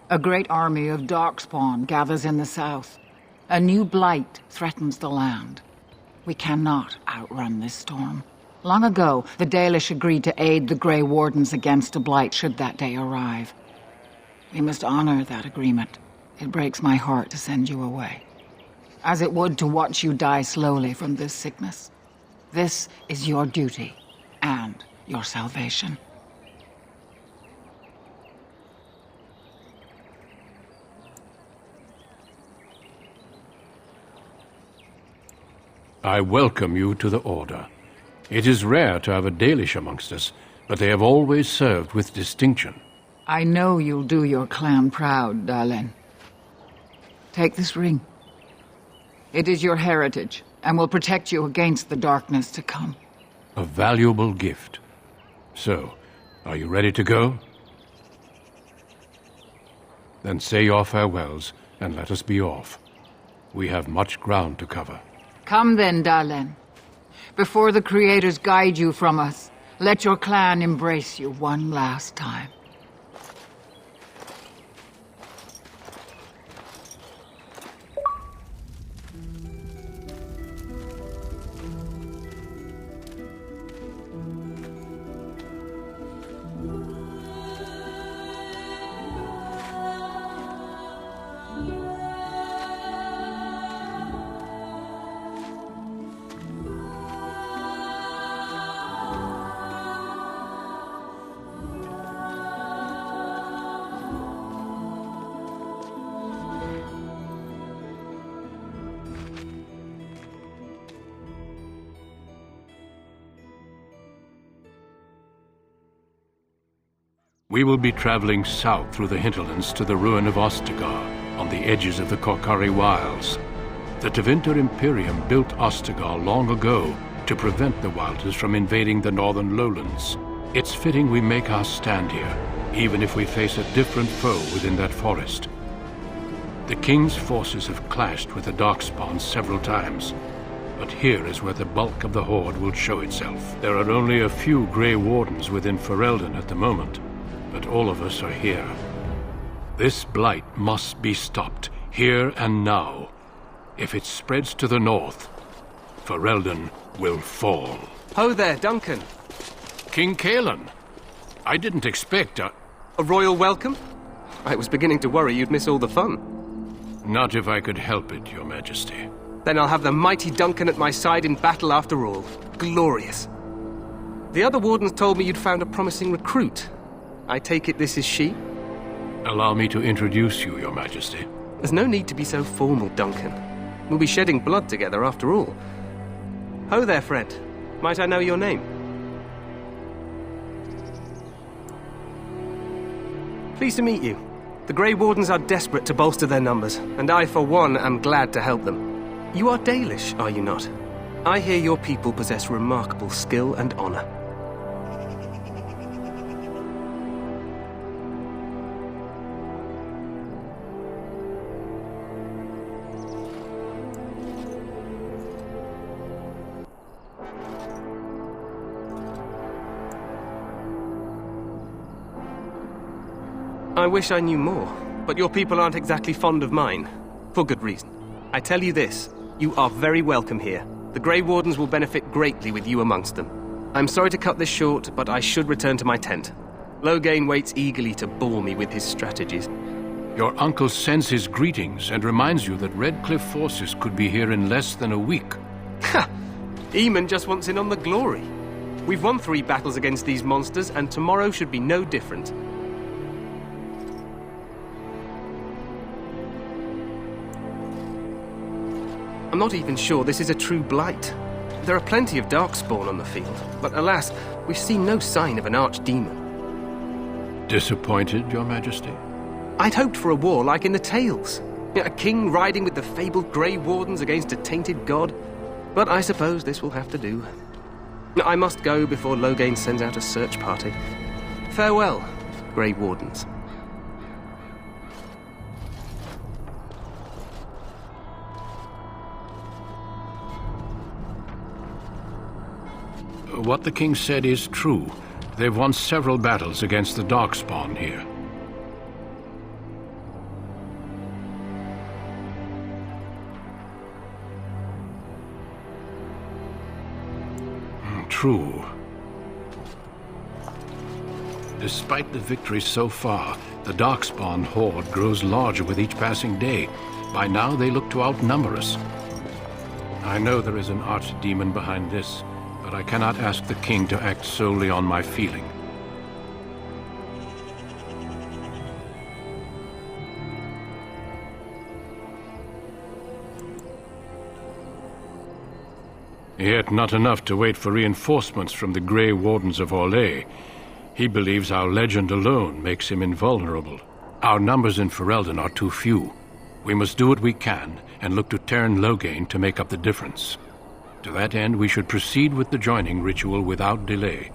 A great army of Darkspawn gathers in the south. A new blight threatens the land. We cannot outrun this storm. Long ago, the Dalish agreed to aid the Grey Wardens against a blight should that day arrive. We must honor that agreement. It breaks my heart to send you away, as it would to watch you die slowly from this sickness. This is your duty and your salvation. I welcome you to the Order. It is rare to have a Dalish amongst us, but they have always served with distinction. I know you'll do your clan proud, Dalen. Take this ring. It is your heritage, and will protect you against the darkness to come. A valuable gift. So, are you ready to go? Then say your farewells, and let us be off. We have much ground to cover. Come then, Dalen. Before the Creators guide you from us, let your clan embrace you one last time. We will be traveling south through the hinterlands to the ruin of Ostagar, on the edges of the Korcari Wilds. The Tevinter Imperium built Ostagar long ago to prevent the Wilders from invading the northern lowlands. It's fitting we make our stand here, even if we face a different foe within that forest. The King's forces have clashed with the Darkspawn several times, but here is where the bulk of the Horde will show itself. There are only a few Grey Wardens within Ferelden at the moment, but all of us are here. This blight must be stopped, here and now. If it spreads to the north, Ferelden will fall. Ho there, Duncan. King Cailan. I didn't expect a royal welcome? I was beginning to worry you'd miss all the fun. Not if I could help it, Your Majesty. Then I'll have the mighty Duncan at my side in battle after all. Glorious. The other wardens told me you'd found a promising recruit. I take it this is she? Allow me to introduce you, Your Majesty. There's no need to be so formal, Duncan. We'll be shedding blood together after all. Ho there, friend. Might I know your name? Pleased to meet you. The Grey Wardens are desperate to bolster their numbers, and I, for one, am glad to help them. You are Dalish, are you not? I hear your people possess remarkable skill and honor. I wish I knew more, but your people aren't exactly fond of mine. For good reason. I tell you this, you are very welcome here. The Grey Wardens will benefit greatly with you amongst them. I'm sorry to cut this short, but I should return to my tent. Loghain waits eagerly to bore me with his strategies. Your uncle sends his greetings and reminds you that Redcliffe forces could be here in less than a week. Ha! Eamon just wants in on the glory. We've won 3 battles against these monsters, and tomorrow should be no different. I'm not even sure this is a true blight. There are plenty of Darkspawn on the field, but alas, we've seen no sign of an archdemon. Disappointed, Your Majesty? I'd hoped for a war like in the tales. A king riding with the fabled Grey Wardens against a tainted god. But I suppose this will have to do. I must go before Loghain sends out a search party. Farewell, Grey Wardens. What the king said is true. They've won several battles against the Darkspawn here. True. Despite the victories so far, the Darkspawn horde grows larger with each passing day. By now, they look to outnumber us. I know there is an archdemon behind this, but I cannot ask the king to act solely on my feeling. Yet not enough to wait for reinforcements from the Grey Wardens of Orlais. He believes our legend alone makes him invulnerable. Our numbers in Ferelden are too few. We must do what we can and look to Teyrn Loghain to make up the difference. To that end, we should proceed with the joining ritual without delay.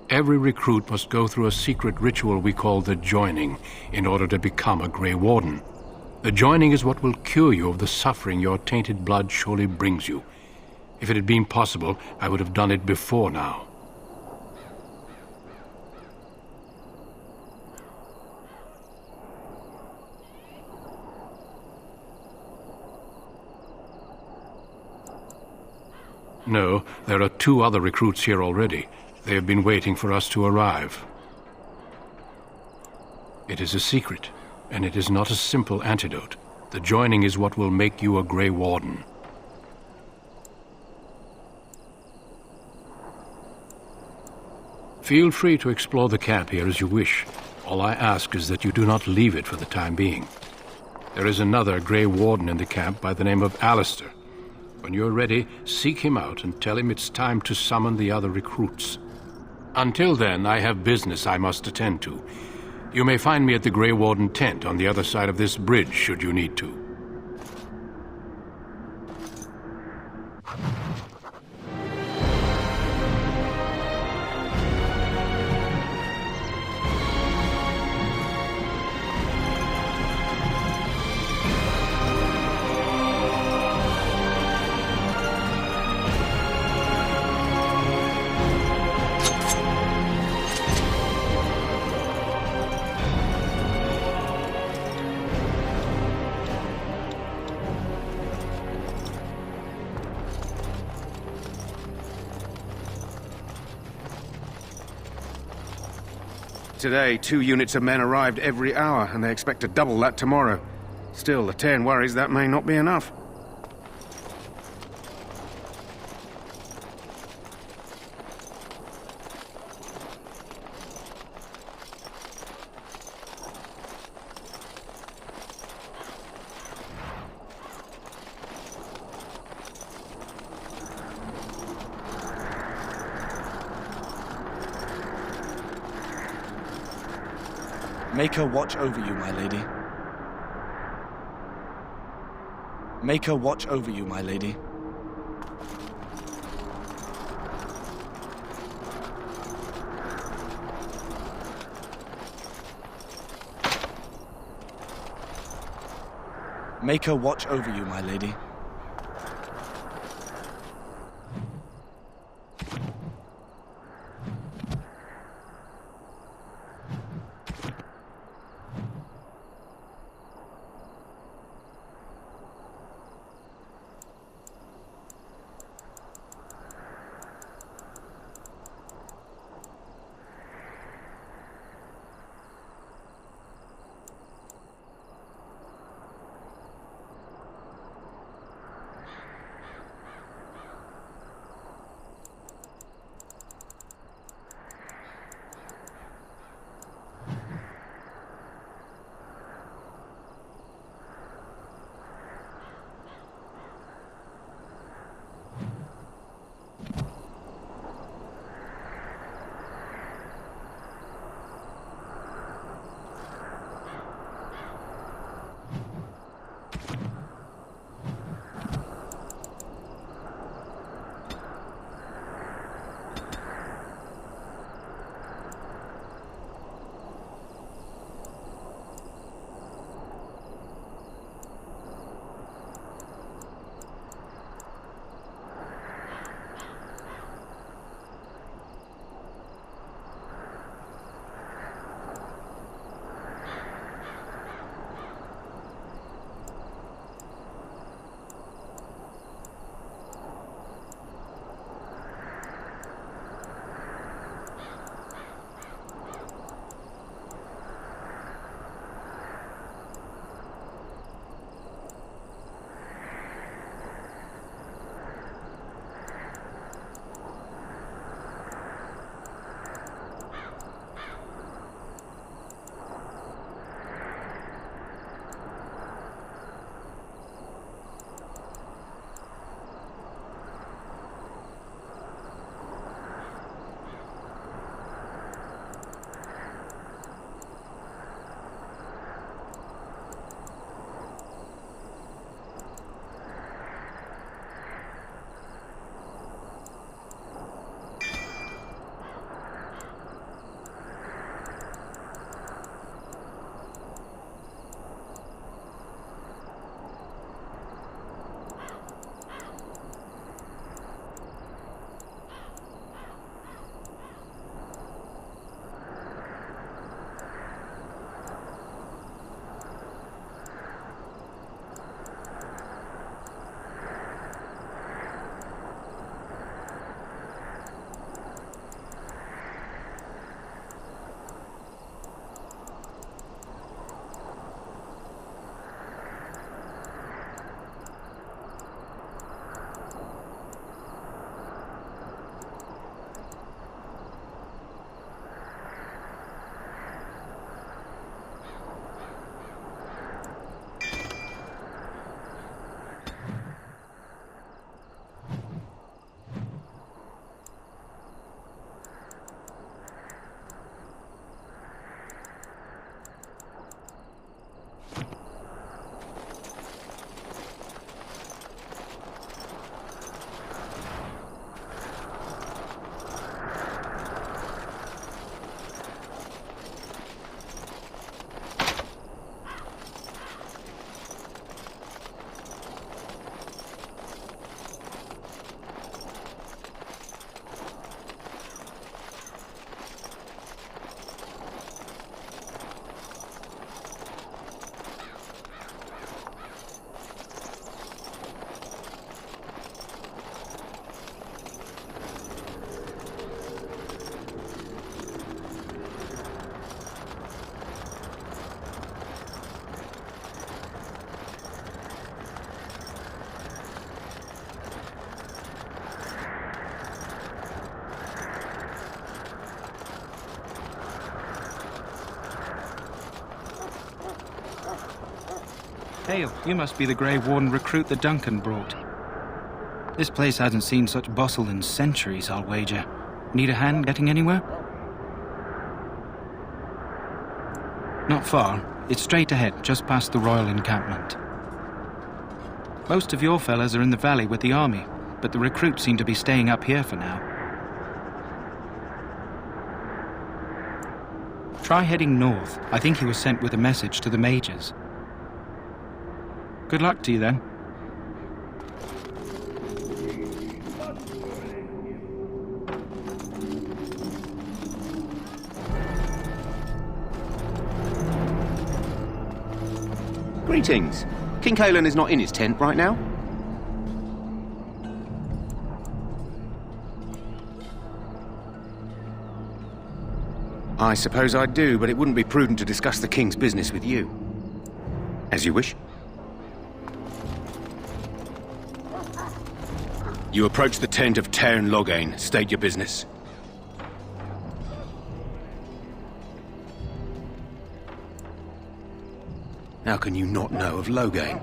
Every recruit must go through a secret ritual we call the joining in order to become a Grey Warden. The joining is what will cure you of the suffering your tainted blood surely brings you. If it had been possible, I would have done it before now. No, there are 2 other recruits here already. They have been waiting for us to arrive. It is a secret, and it is not a simple antidote. The joining is what will make you a Grey Warden. Feel free to explore the camp here as you wish. All I ask is that you do not leave it for the time being. There is another Grey Warden in the camp by the name of Alistair. When you're ready, seek him out and tell him it's time to summon the other recruits. Until then, I have business I must attend to. You may find me at the Grey Warden tent on the other side of this bridge, should you need to. Today, 2 units of men arrived every hour, and they expect to double that tomorrow. Still, the Teyrn worries that may not be enough. Maker watch over you, my lady. Maker watch over you, my lady. Maker watch over you, my lady. Hale, you must be the Grey Warden recruit that Duncan brought. This place hasn't seen such bustle in centuries, I'll wager. Need a hand getting anywhere? Not far. It's straight ahead, just past the royal encampment. Most of your fellas are in the valley with the army, but the recruits seem to be staying up here for now. Try heading north. I think he was sent with a message to the mages. Good luck to you then. Greetings. King Cailan is not in his tent right now? I suppose I do, but it wouldn't be prudent to discuss the king's business with you. As you wish. You approach the tent of Tairn Loghain. State your business. How can you not know of Loghain?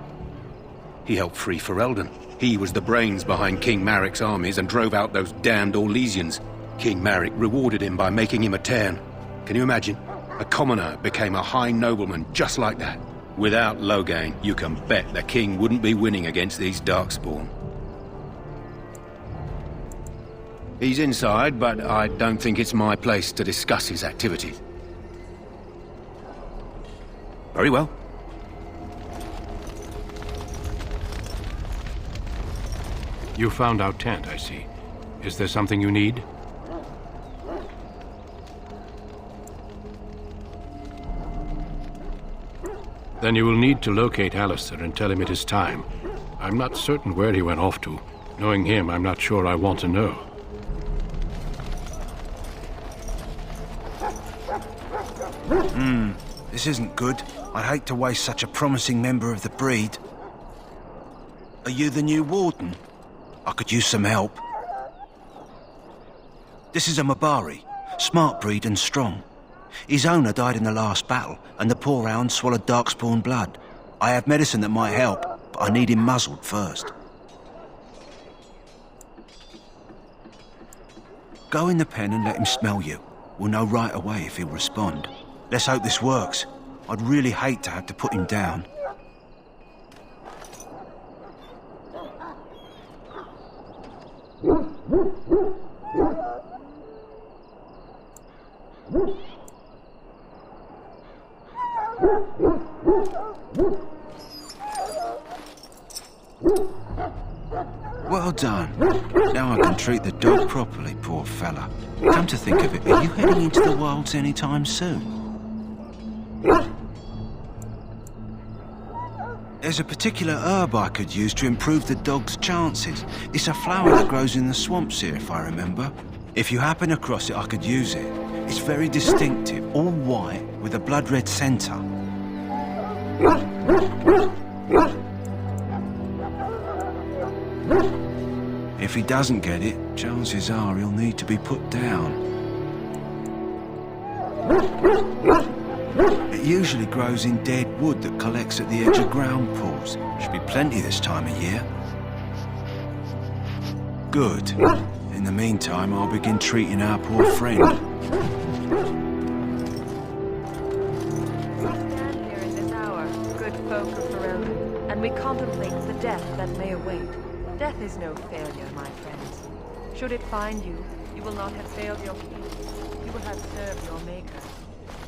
He helped free Ferelden. He was the brains behind King Maric's armies and drove out those damned Orlesians. King Maric rewarded him by making him a Tairn. Can you imagine? A commoner became a high nobleman just like that. Without Loghain, you can bet the king wouldn't be winning against these Darkspawn. He's inside, but I don't think it's my place to discuss his activities. Very well. You found our tent, I see. Is there something you need? Then you will need to locate Alistair and tell him it is time. I'm not certain where he went off to. Knowing him, I'm not sure I want to know. This isn't good. I'd hate to waste such a promising member of the breed. Are you the new warden? I could use some help. This is a Mabari, smart breed and strong. His owner died in the last battle, and the poor hound swallowed Darkspawn blood. I have medicine that might help, but I need him muzzled first. Go in the pen and let him smell you. We'll know right away if he'll respond. Let's hope this works. I'd really hate to have to put him down. Well done. Now I can treat the dog properly, poor fella. Come to think of it, are you heading into the wilds anytime soon? There's a particular herb I could use to improve the dog's chances. It's a flower that grows in the swamps here, if I remember. If you happen across it, I could use it. It's very distinctive, all white, with a blood-red centre. If he doesn't get it, chances are he'll need to be put down. It usually grows in dead wood that collects at the edge of ground pools. Should be plenty this time of year. Good. In the meantime, I'll begin treating our poor friend. We stand here in this hour, good folk of Ferelden, and we contemplate the death that may await. Death is no failure, my friends. Should it find you, you will not have failed your king. You will have served your maker.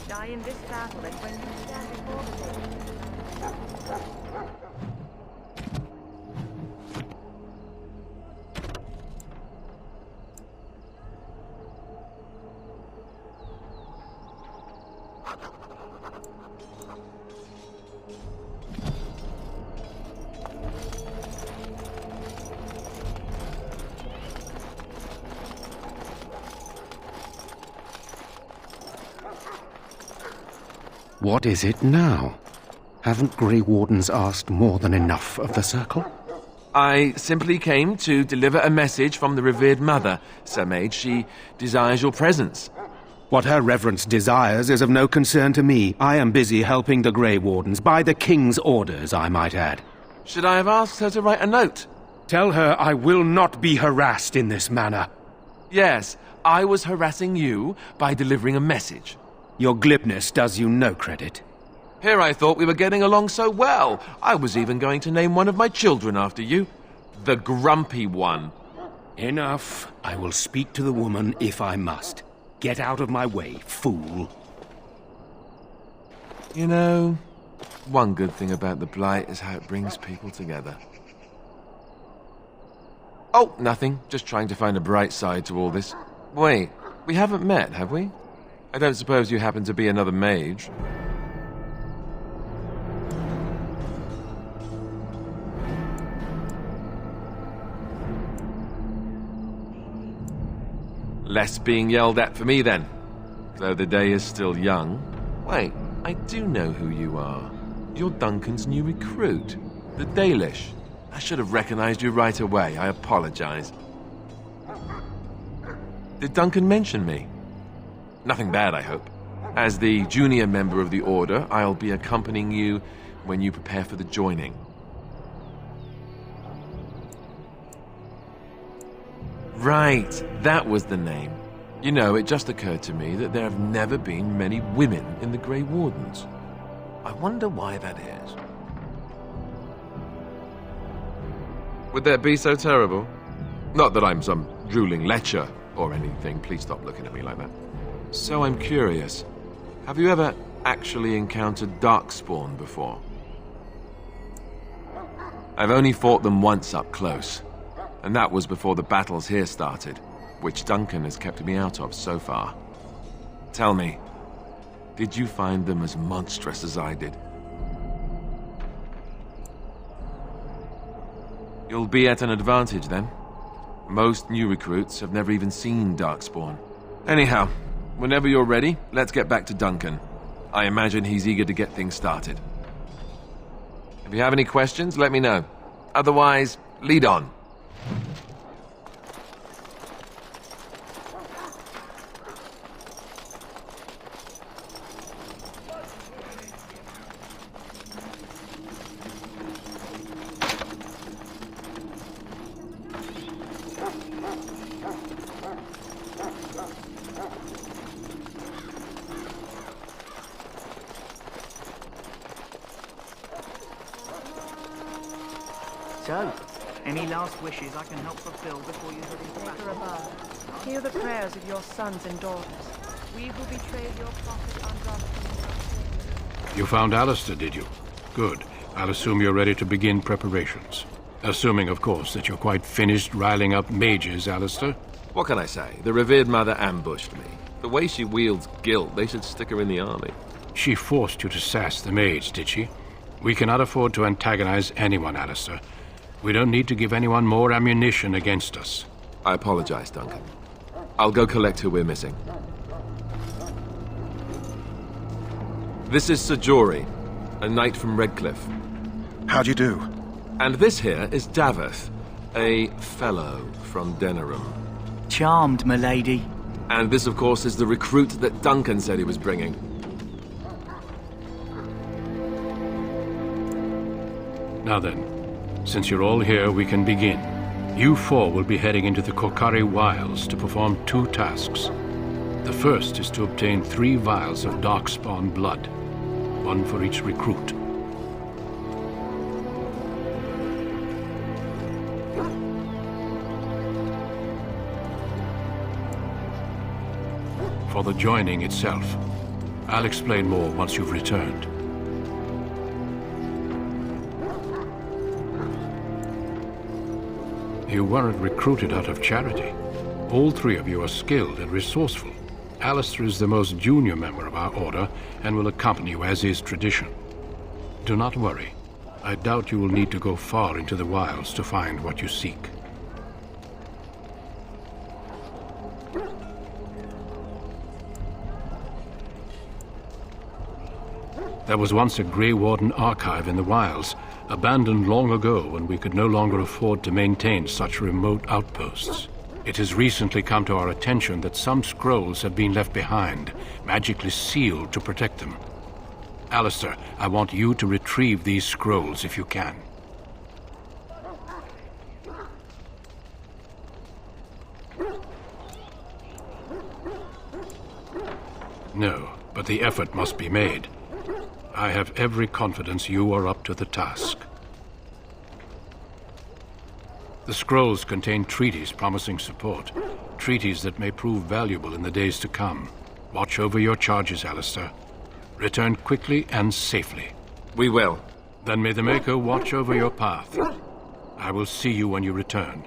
Die in this battle, and when you stand before the What is it now? Haven't Grey Wardens asked more than enough of the Circle? I simply came to deliver a message from the revered mother, Sir Mage. She desires your presence. What her reverence desires is of no concern to me. I am busy helping the Grey Wardens, by the King's orders, I might add. Should I have asked her to write a note? Tell her I will not be harassed in this manner. Yes, I was harassing you by delivering a message. Your glibness does you no credit. Here I thought we were getting along so well. I was even going to name one of my children after you. The Grumpy One. Enough. I will speak to the woman if I must. Get out of my way, fool. You know, one good thing about the Blight is how it brings people together. Oh, nothing. Just trying to find a bright side to all this. Wait, we haven't met, have we? I don't suppose you happen to be another mage? Less being yelled at for me, then. Though the day is still young. Wait, I do know who you are. You're Duncan's new recruit, the Dalish. I should have recognized you right away. I apologize. Did Duncan mention me? Nothing bad, I hope. As the junior member of the Order, I'll be accompanying you when you prepare for the joining. Right, that was the name. You know, it just occurred to me that there have never been many women in the Grey Wardens. I wonder why that is. Would that be so terrible? Not that I'm some drooling lecher or anything. Please stop looking at me like that. So I'm curious. Have you ever actually encountered Darkspawn before? I've only fought them once up close. And that was before the battles here started, which Duncan has kept me out of so far. Tell me, did you find them as monstrous as I did? You'll be at an advantage then. Most new recruits have never even seen Darkspawn. Anyhow, whenever you're ready, let's get back to Duncan. I imagine he's eager to get things started. If you have any questions, let me know. Otherwise, lead on. So, any last wishes I can help fulfill before you head into battle? Above, hear the prayers of your sons and daughters. We who betrayed your prophet Andromeda. You found Alistair, did you? Good. I'll assume you're ready to begin preparations. Assuming, of course, that you're quite finished riling up mages, Alistair. What can I say? The revered mother ambushed me. The way she wields guilt, they should stick her in the army. She forced you to sass the mage, did she? We cannot afford to antagonize anyone, Alistair. We don't need to give anyone more ammunition against us. I apologize, Duncan. I'll go collect who we're missing. This is Sir Jory, a knight from Redcliffe. How'd you do? And this here is Daveth, a fellow from Denerim. Charmed, milady. And this, of course, is the recruit that Duncan said he was bringing. Now then, since you're all here, we can begin. You four will be heading into the Korcari Wilds to perform 2 tasks. The first is to obtain 3 vials of Darkspawn blood, 1 for each recruit. For the joining itself, I'll explain more once you've returned. You weren't recruited out of charity. All 3 of you are skilled and resourceful. Alistair is the most junior member of our order and will accompany you as is tradition. Do not worry. I doubt you will need to go far into the wilds to find what you seek. There was once a Grey Warden archive in the wilds, abandoned long ago when we could no longer afford to maintain such remote outposts. It has recently come to our attention that some scrolls have been left behind, magically sealed to protect them. Alistair, I want you to retrieve these scrolls if you can. No, but the effort must be made. I have every confidence you are up to the task. The scrolls contain treaties promising support. Treaties that may prove valuable in the days to come. Watch over your charges, Alistair. Return quickly and safely. We will. Then may the Maker watch over your path. I will see you when you return.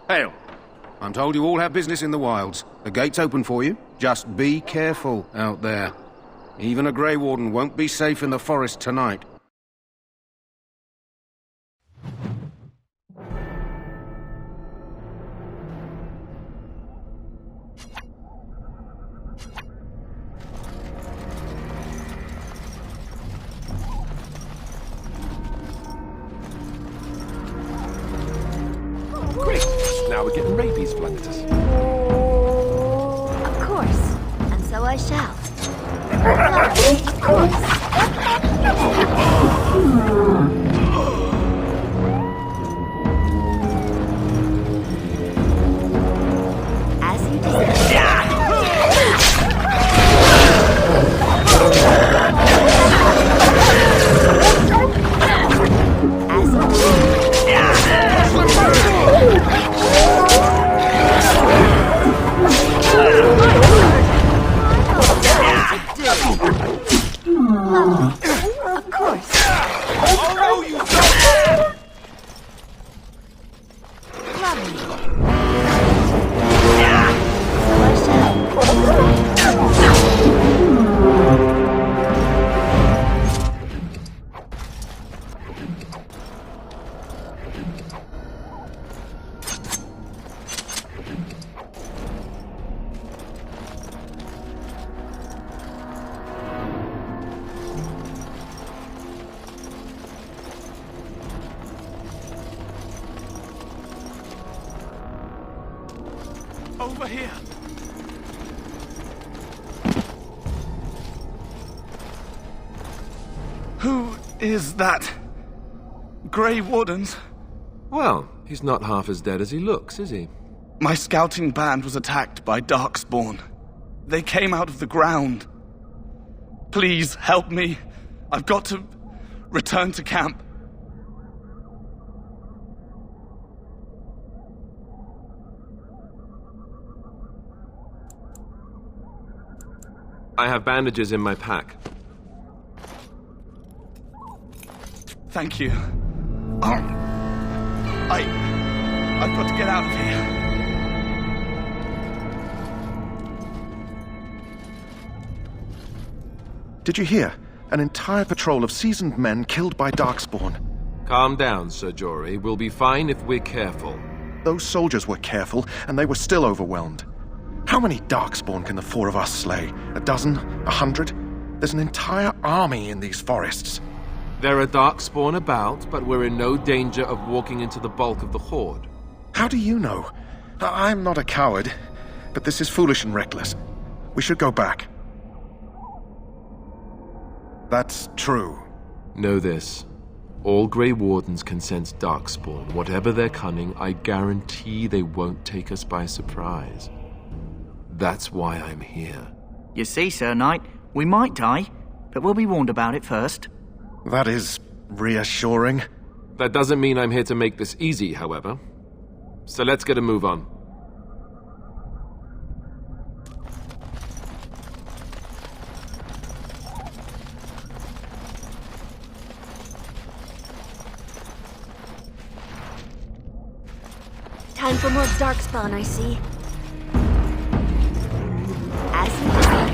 Hail. I'm told you all have business in the wilds. The gate's open for you. Just be careful out there. Even a Grey Warden won't be safe in the forest tonight. Great! Now we're getting rabies flung at us. Of course. And so I shall. Of course. As you desire. Of course. Oh no, you don't! Over here. Who is that? Grey Wardens? Well, he's not half as dead as he looks, is he? My scouting band was attacked by Darkspawn. They came out of the ground. Please help me. I've got to return to camp. I have bandages in my pack. Thank you. I've got to get out of here. Did you hear? An entire patrol of seasoned men killed by Darkspawn. Calm down, Sir Jory. We'll be fine if we're careful. Those soldiers were careful, and they were still overwhelmed. How many Darkspawn can the four of us slay? A dozen? 100? There's an entire army in these forests. There are Darkspawn about, but we're in no danger of walking into the bulk of the Horde. How do you know? I'm not a coward, but this is foolish and reckless. We should go back. That's true. Know this. All Grey Wardens can sense Darkspawn. Whatever their cunning, I guarantee they won't take us by surprise. That's why I'm here. You see, Sir Knight, we might die, but we'll be warned about it first. That is reassuring. That doesn't mean I'm here to make this easy, however. So let's get a move on. Time for more Darkspawn, I see. As you desire.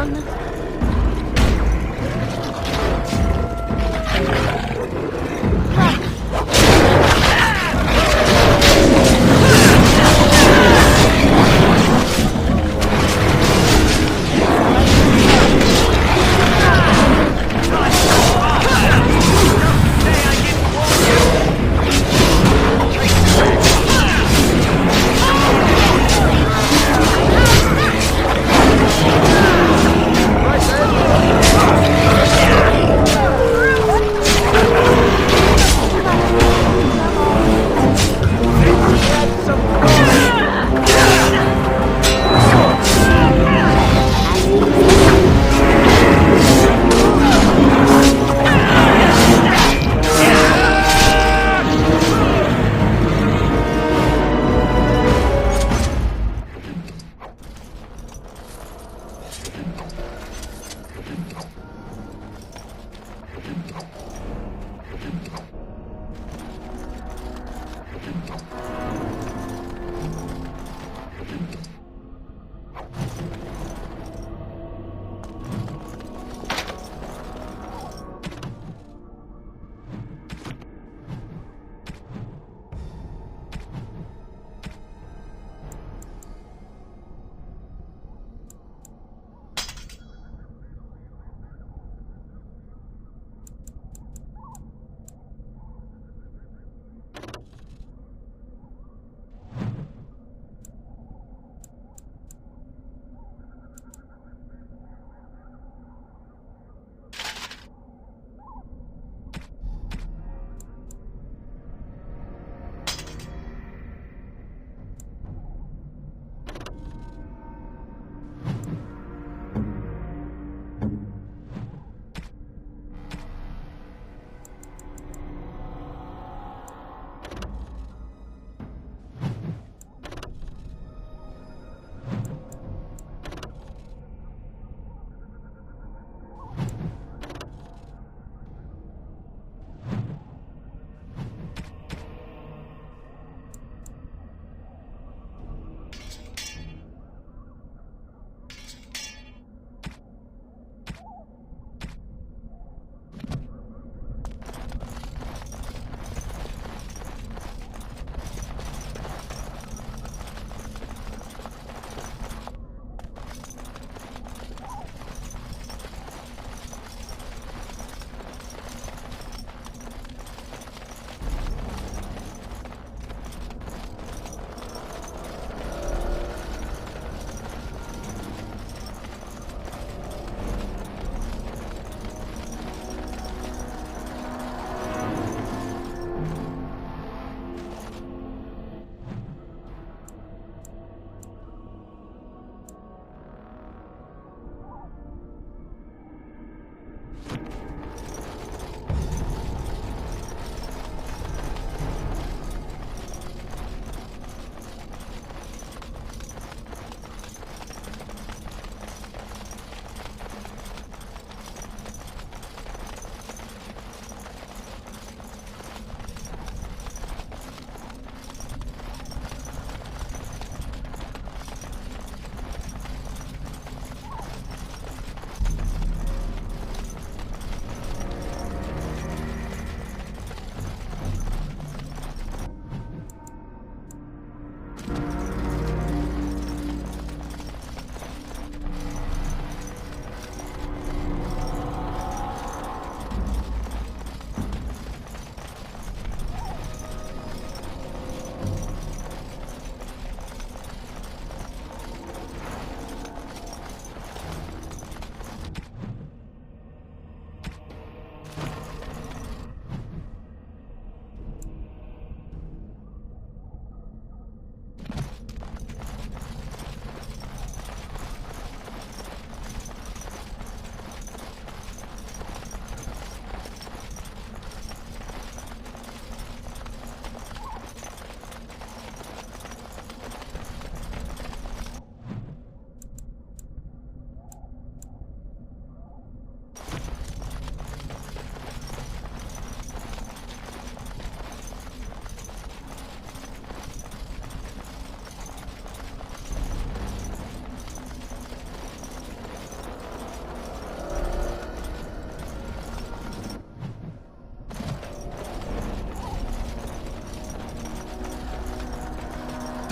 Run!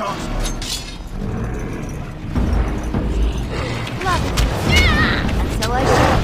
Darkspawn. And so I shall.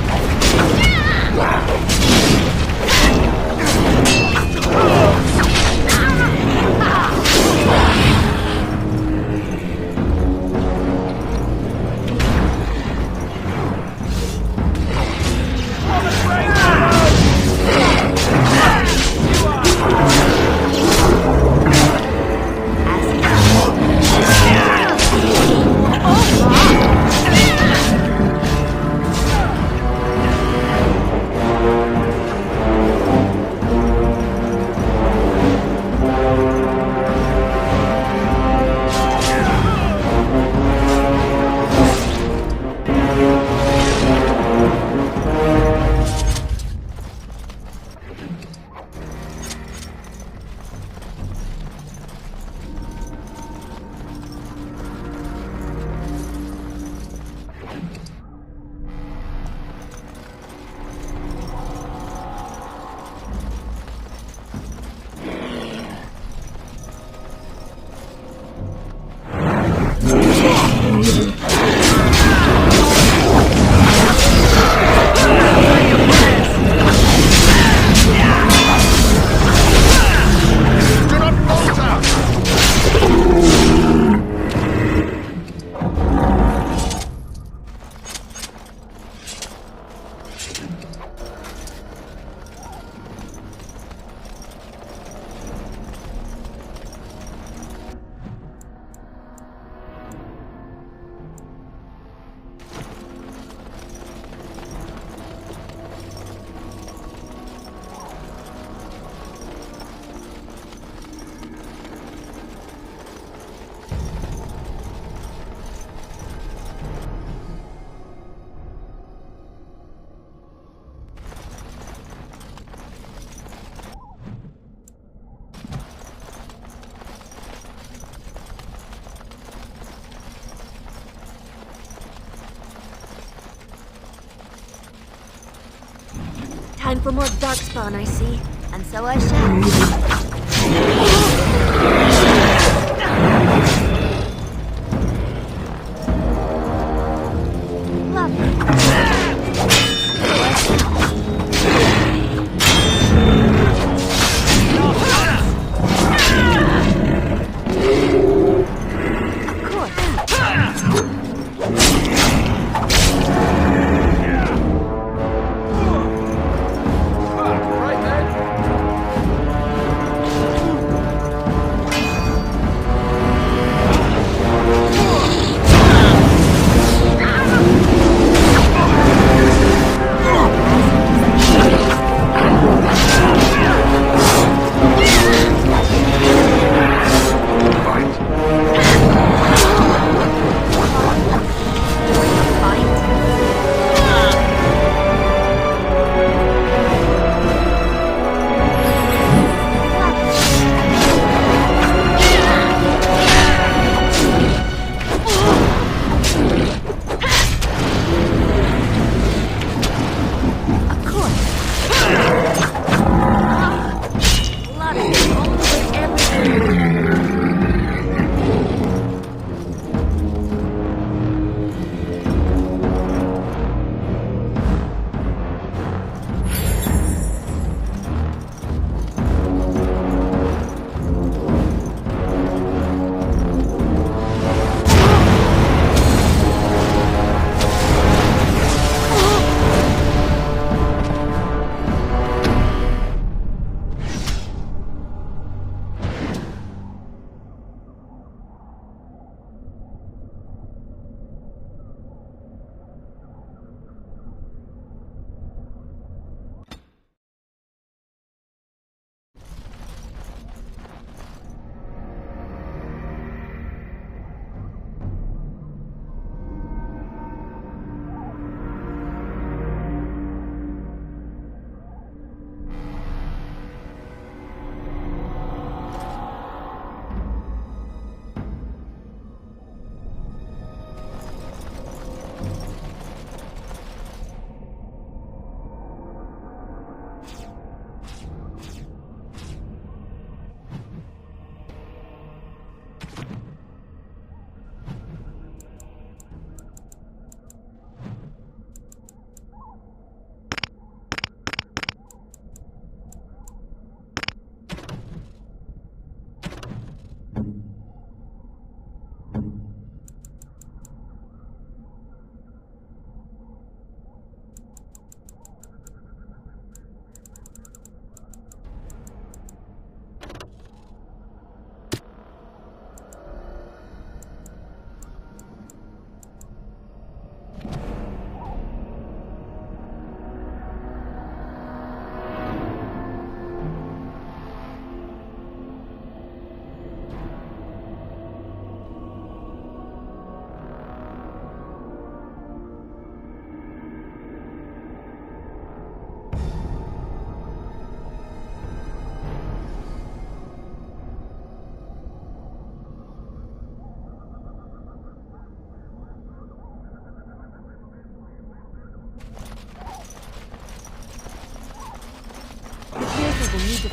Time for more Darkspawn, I see. And so I shall.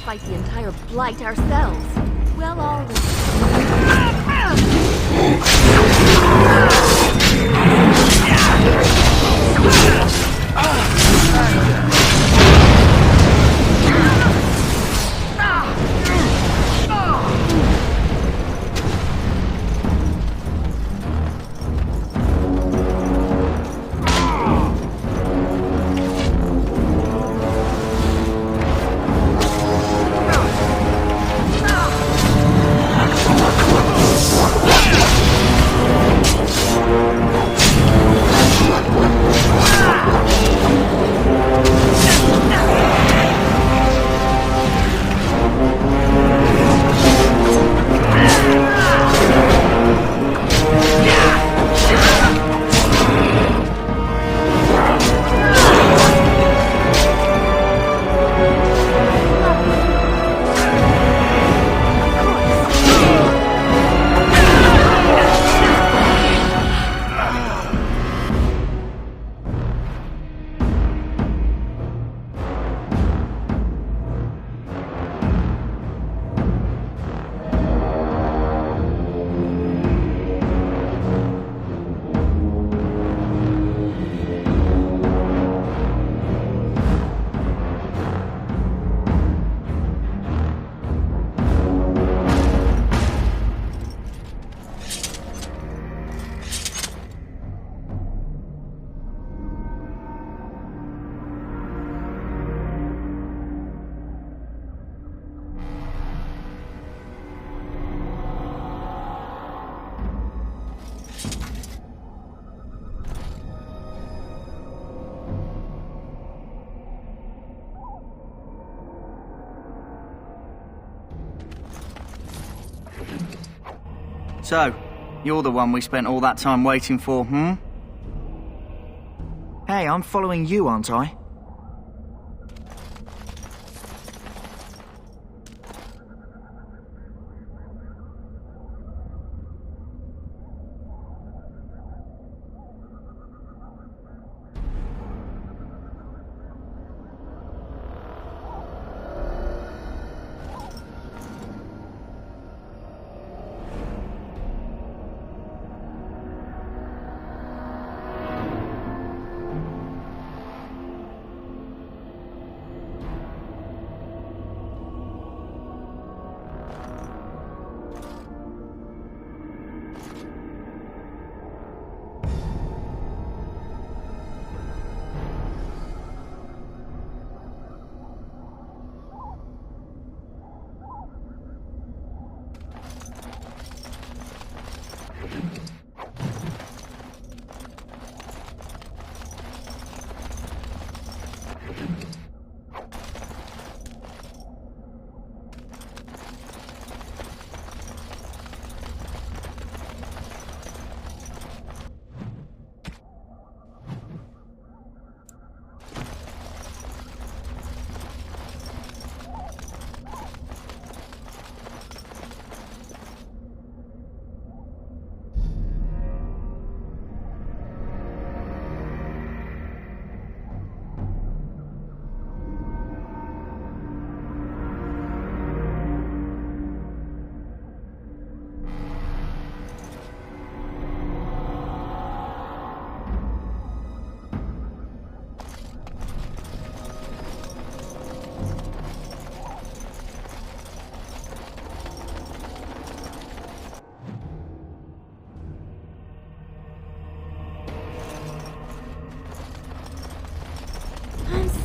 fight the entire Blight ourselves. Well, all this. So, you're the one we spent all that time waiting for, hmm? Hey, I'm following you, aren't I?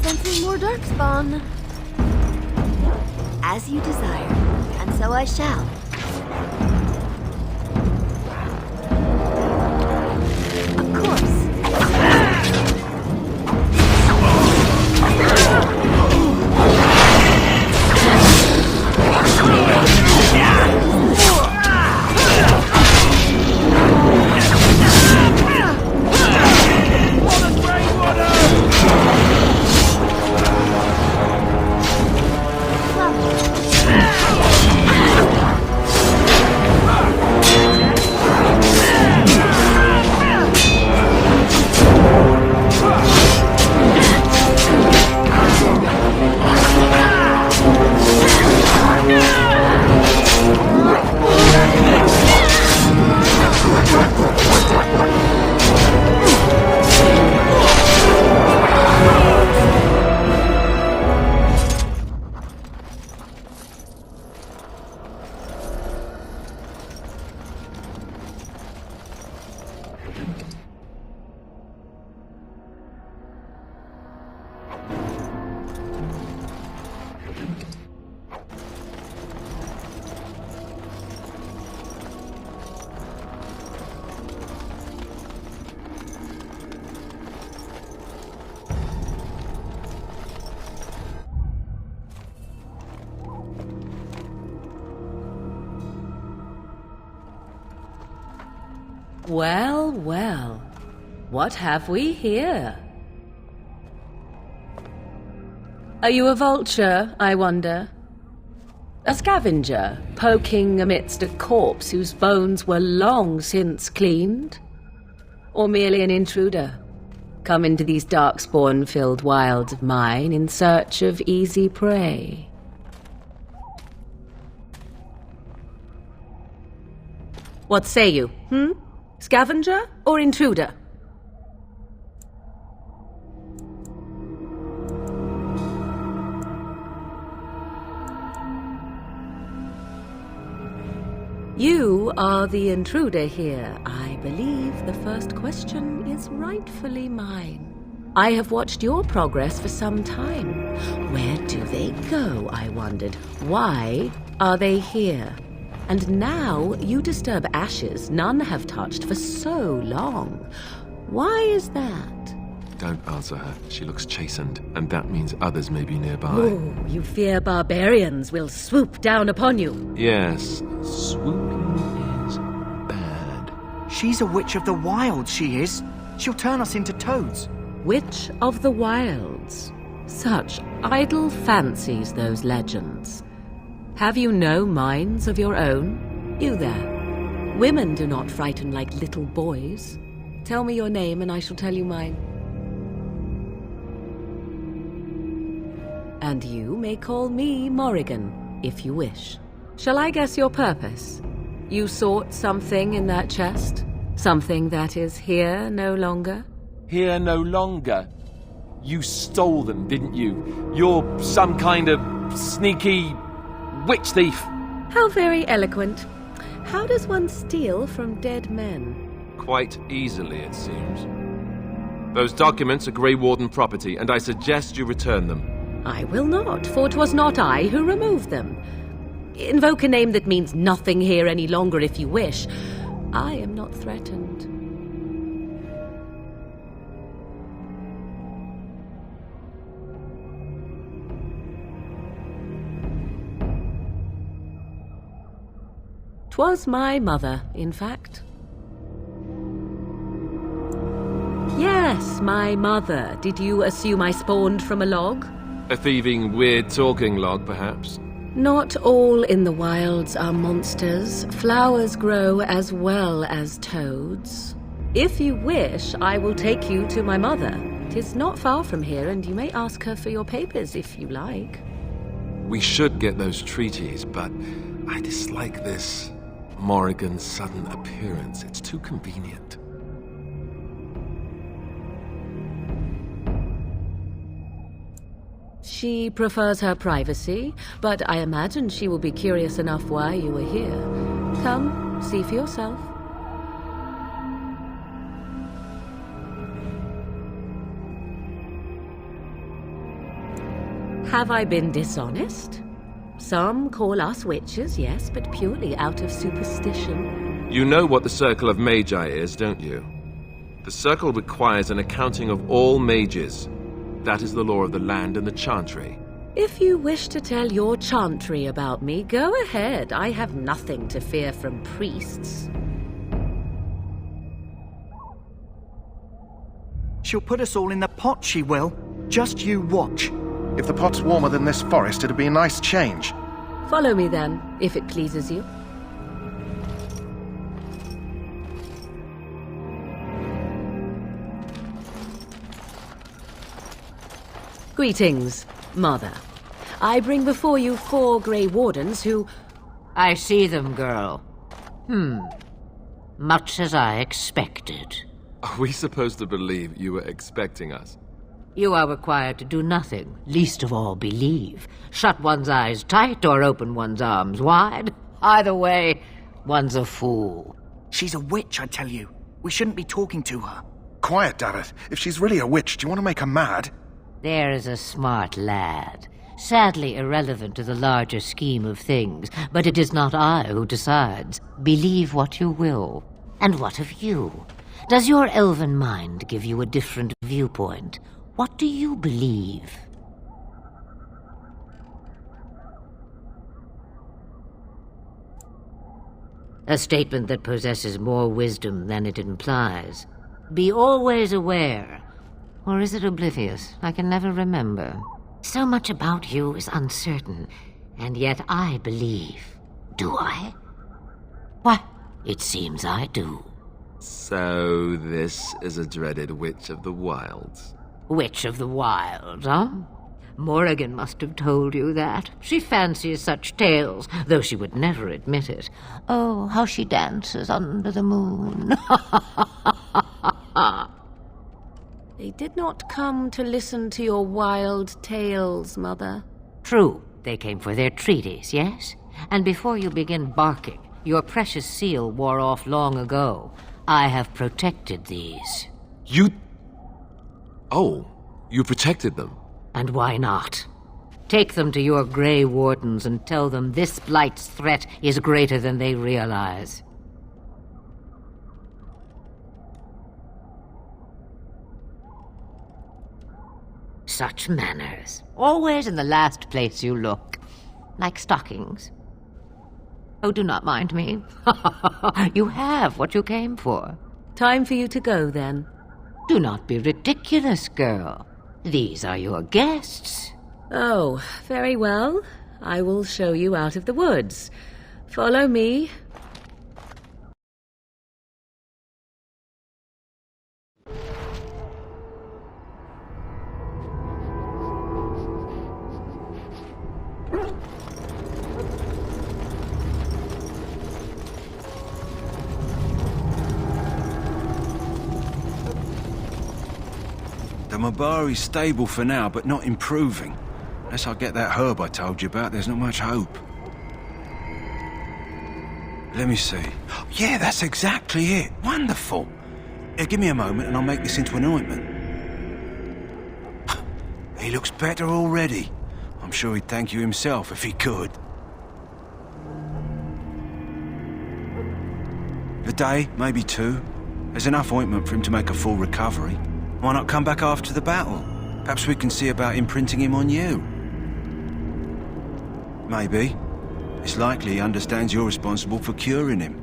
Sensing more darkspawn. As you desire, and so I shall. Of course. Well, well. What have we here? Are you a vulture, I wonder? A scavenger, poking amidst a corpse whose bones were long since cleaned? Or merely an intruder, come into these darkspawn-filled wilds of mine in search of easy prey? What say you, Scavenger or intruder? You are the intruder here. I believe the first question is rightfully mine. I have watched your progress for some time. Where do they go, I wondered? Why are they here? And now you disturb ashes none have touched for so long. Why is that? Don't answer her. She looks chastened, and that means others may be nearby. Oh, you fear barbarians will swoop down upon you. Yes, swooping is bad. She's a witch of the wilds, she is. She'll turn us into toads. Witch of the wilds. Such idle fancies, those legends. Have you no minds of your own? You there. Women do not frighten like little boys. Tell me your name and I shall tell you mine. And you may call me Morrigan, if you wish. Shall I guess your purpose? You sought something in that chest? Something that is here no longer? Here no longer? You stole them, didn't you? You're some kind of sneaky witch thief. How very eloquent. How does one steal from dead men? Quite easily, it seems. Those documents are Grey Warden property, and I suggest you return them. I will not, for 'twas not I who removed them. Invoke a name that means nothing here any longer if you wish. I am not threatened. Was my mother, in fact. Yes, my mother. Did you assume I spawned from a log? A thieving, weird-talking log, perhaps? Not all in the wilds are monsters. Flowers grow as well as toads. If you wish, I will take you to my mother. 'Tis not far from here, and you may ask her for your papers if you like. We should get those treaties, but I dislike this Morrigan's sudden appearance. It's too convenient. She prefers her privacy, but I imagine she will be curious enough why you are here. Come, see for yourself. Have I been dishonest? Some call us witches, yes, but purely out of superstition. You know what the Circle of Magi is, don't you? The Circle requires an accounting of all mages. That is the law of the land and the Chantry. If you wish to tell your chantry about me, go ahead. I have nothing to fear from priests. She'll put us all in the pot, she will. Just you watch. If the pot's warmer than this forest, it'd be a nice change. Follow me then, if it pleases you. Greetings, Mother. I bring before you 4 Grey Wardens who... I see them, girl. Much as I expected. Are we supposed to believe you were expecting us? You are required to do nothing, least of all believe. Shut one's eyes tight or open one's arms wide. Either way, one's a fool. She's a witch, I tell you. We shouldn't be talking to her. Quiet, Dareth. If she's really a witch, do you want to make her mad? There is a smart lad. Sadly irrelevant to the larger scheme of things, but it is not I who decides. Believe what you will. And what of you? Does your elven mind give you a different viewpoint? What do you believe? A statement that possesses more wisdom than it implies. Be always aware. Or is it oblivious? I can never remember. So much about you is uncertain, and yet I believe. Do I? Why, it seems I do. So this is a dreaded Witch of the Wilds. Witch of the Wilds, huh? Morrigan must have told you that. She fancies such tales, though she would never admit it. Oh, how she dances under the moon. They did not come to listen to your wild tales, Mother. True, they came for their treaties, yes? And before you begin barking, your precious seal wore off long ago. I have protected these. You... Oh, you protected them? And why not? Take them to your Grey Wardens and tell them this Blight's threat is greater than they realize. Such manners. Always in the last place you look. Like stockings. Oh, do not mind me. You have what you came for. Time for you to go, then. Do not be ridiculous, girl. These are your guests. Oh, very well. I will show you out of the woods. Follow me. The Mabari's stable for now, but not improving. Unless I get that herb I told you about, there's not much hope. Let me see. Yeah, that's exactly it. Wonderful. Yeah, give me a moment and I'll make this into an ointment. He looks better already. I'm sure he'd thank you himself if he could. A day, maybe 2. There's enough ointment for him to make a full recovery. Why not come back after the battle? Perhaps we can see about imprinting him on you. Maybe. It's likely he understands you're responsible for curing him.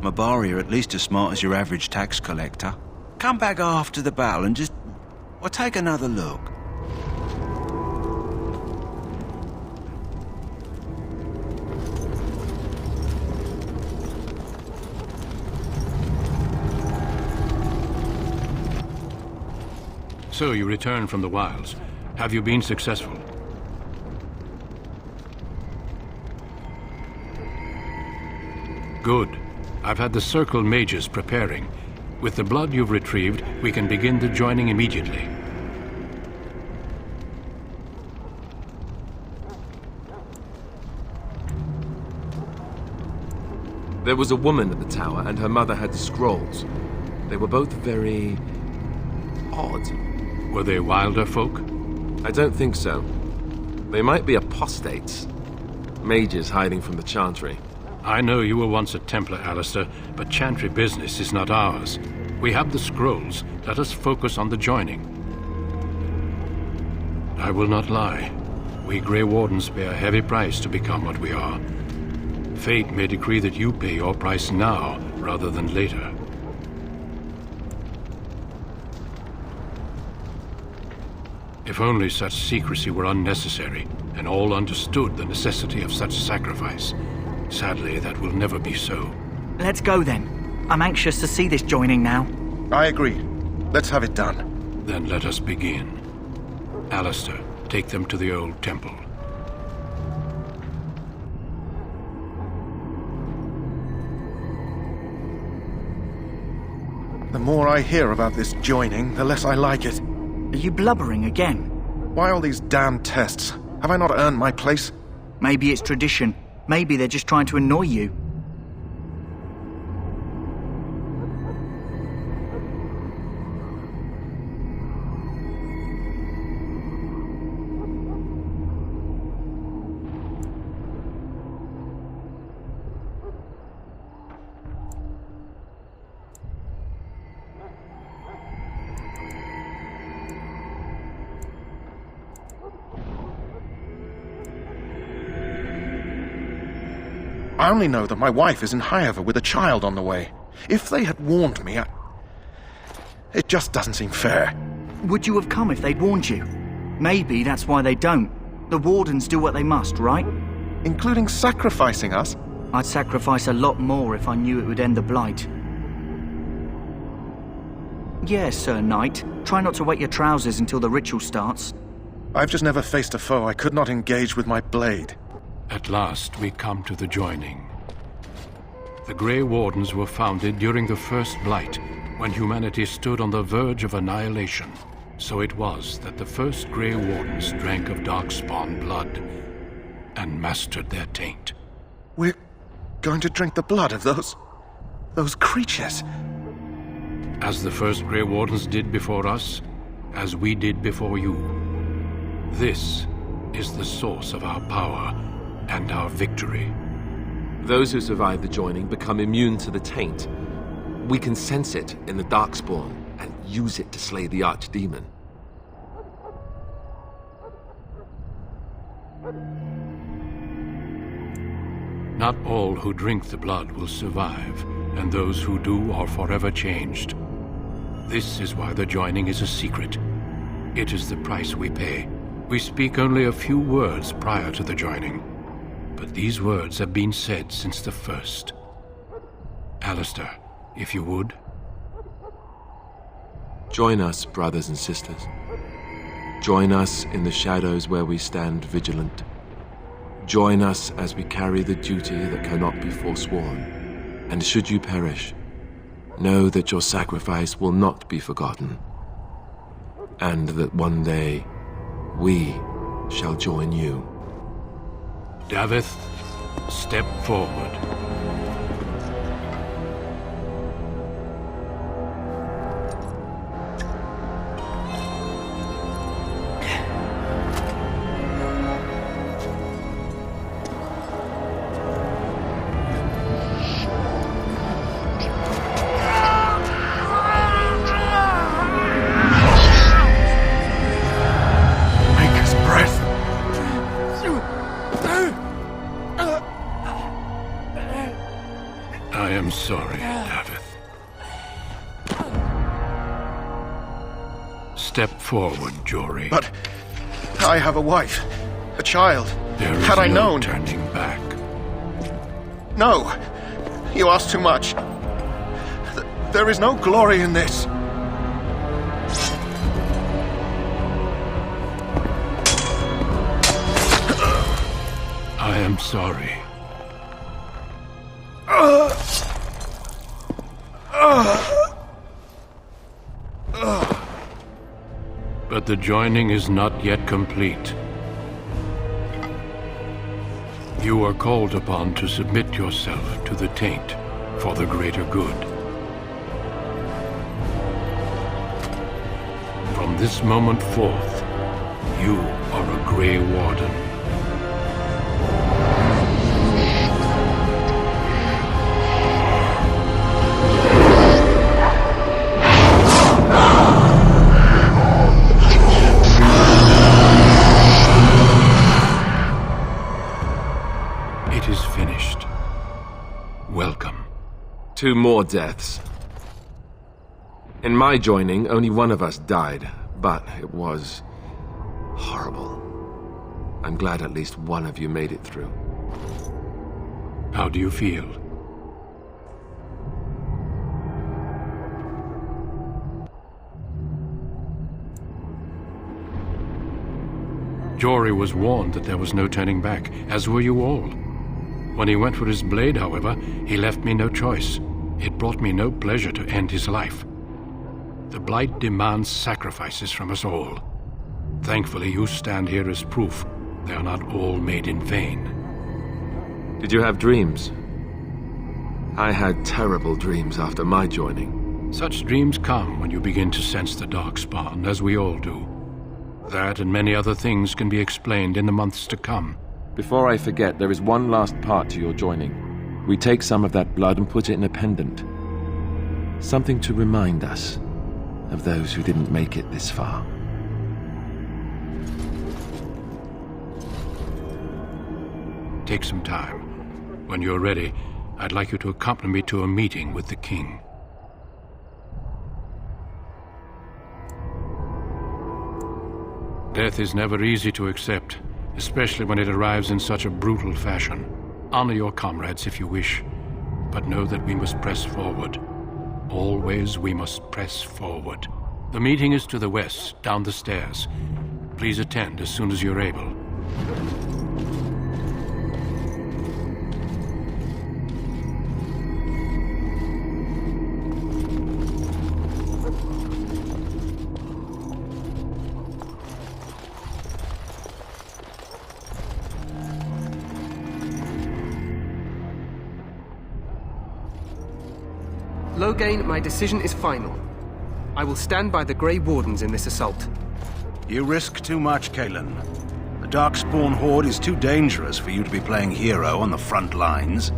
Mabari are at least as smart as your average tax collector. Come back after the battle and just... well, take another look. So you returned from the wilds. Have you been successful? Good. I've had the Circle mages preparing. With the blood you've retrieved, we can begin the joining immediately. There was a woman at the tower, and her mother had the scrolls. They were both very... odd. Were they wilder folk? I don't think so. They might be apostates. Mages hiding from the Chantry. I know you were once a Templar, Alistair, but Chantry business is not ours. We have the scrolls. Let us focus on the joining. I will not lie. We Grey Wardens pay a heavy price to become what we are. Fate may decree that you pay your price now, rather than later. If only such secrecy were unnecessary, and all understood the necessity of such sacrifice. Sadly, that will never be so. Let's go then. I'm anxious to see this joining now. I agree. Let's have it done. Then let us begin. Alistair, take them to the old temple. The more I hear about this joining, the less I like it. Are you blubbering again? Why all these damn tests? Have I not earned my place? Maybe it's tradition. Maybe they're just trying to annoy you. I only know that my wife is in Highever with a child on the way. If they had warned me, it just doesn't seem fair. Would you have come if they'd warned you? Maybe that's why they don't. The Wardens do what they must, right? Including sacrificing us? I'd sacrifice a lot more if I knew it would end the Blight. Yes, Sir Knight. Try not to wet your trousers until the ritual starts. I've just never faced a foe I could not engage with my blade. At last, we come to the joining. The Grey Wardens were founded during the First Blight, when humanity stood on the verge of annihilation. So it was that the first Grey Wardens drank of Darkspawn blood and mastered their taint. We're going to drink the blood of those creatures? As the first Grey Wardens did before us, as we did before you. This is the source of our power and our victory. Those who survive the joining become immune to the taint. We can sense it in the Darkspawn and use it to slay the Archdemon. Not all who drink the blood will survive, and those who do are forever changed. This is why the joining is a secret. It is the price we pay. We speak only a few words prior to the joining, but these words have been said since the first. Alistair, if you would. Join us, brothers and sisters. Join us in the shadows where we stand vigilant. Join us as we carry the duty that cannot be forsworn. And should you perish, know that your sacrifice will not be forgotten. And that one day, we shall join you. Davith, step forward. I am sorry, Davith. Step forward, Jory. But I have a wife, a child. There is Had I no known... turning back. No! You ask too much. There is no glory in this. I am sorry. But the joining is not yet complete. You are called upon to submit yourself to the taint for the greater good. From this moment forth, you are a Grey Warden. It is finished. Welcome. 2 more deaths. In my joining, only one of us died, but it was horrible. I'm glad at least one of you made it through. How do you feel? Jory was warned that there was no turning back, as were you all. When he went for his blade, however, he left me no choice. It brought me no pleasure to end his life. The Blight demands sacrifices from us all. Thankfully, you stand here as proof they are not all made in vain. Did you have dreams? I had terrible dreams after my joining. Such dreams come when you begin to sense the Darkspawn, as we all do. That and many other things can be explained in the months to come. Before I forget, there is one last part to your joining. We take some of that blood and put it in a pendant. Something to remind us of those who didn't make it this far. Take some time. When you're ready, I'd like you to accompany me to a meeting with the king. Death is never easy to accept, especially when it arrives in such a brutal fashion. Honor your comrades if you wish, but know that we must press forward. Always we must press forward. The meeting is to the west, down the stairs. Please attend as soon as you're able. Loghain, my decision is final. I will stand by the Grey Wardens in this assault. You risk too much, Cailan. The Darkspawn Horde is too dangerous for you to be playing hero on the front lines.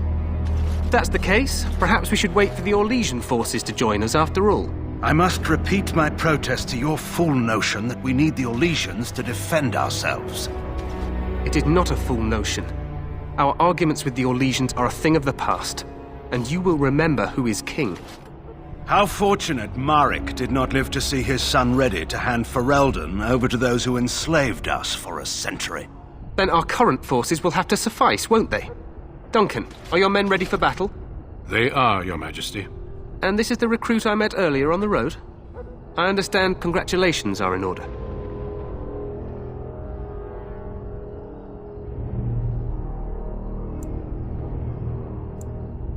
If that's the case, perhaps we should wait for the Orlesian forces to join us after all. I must repeat my protest to your fool notion that we need the Orlesians to defend ourselves. It is not a fool notion. Our arguments with the Orlesians are a thing of the past, and you will remember who is king. How fortunate Marek did not live to see his son ready to hand Ferelden over to those who enslaved us for a century. Then our current forces will have to suffice, won't they? Duncan, are your men ready for battle? They are, Your Majesty. And this is the recruit I met earlier on the road? I understand congratulations are in order.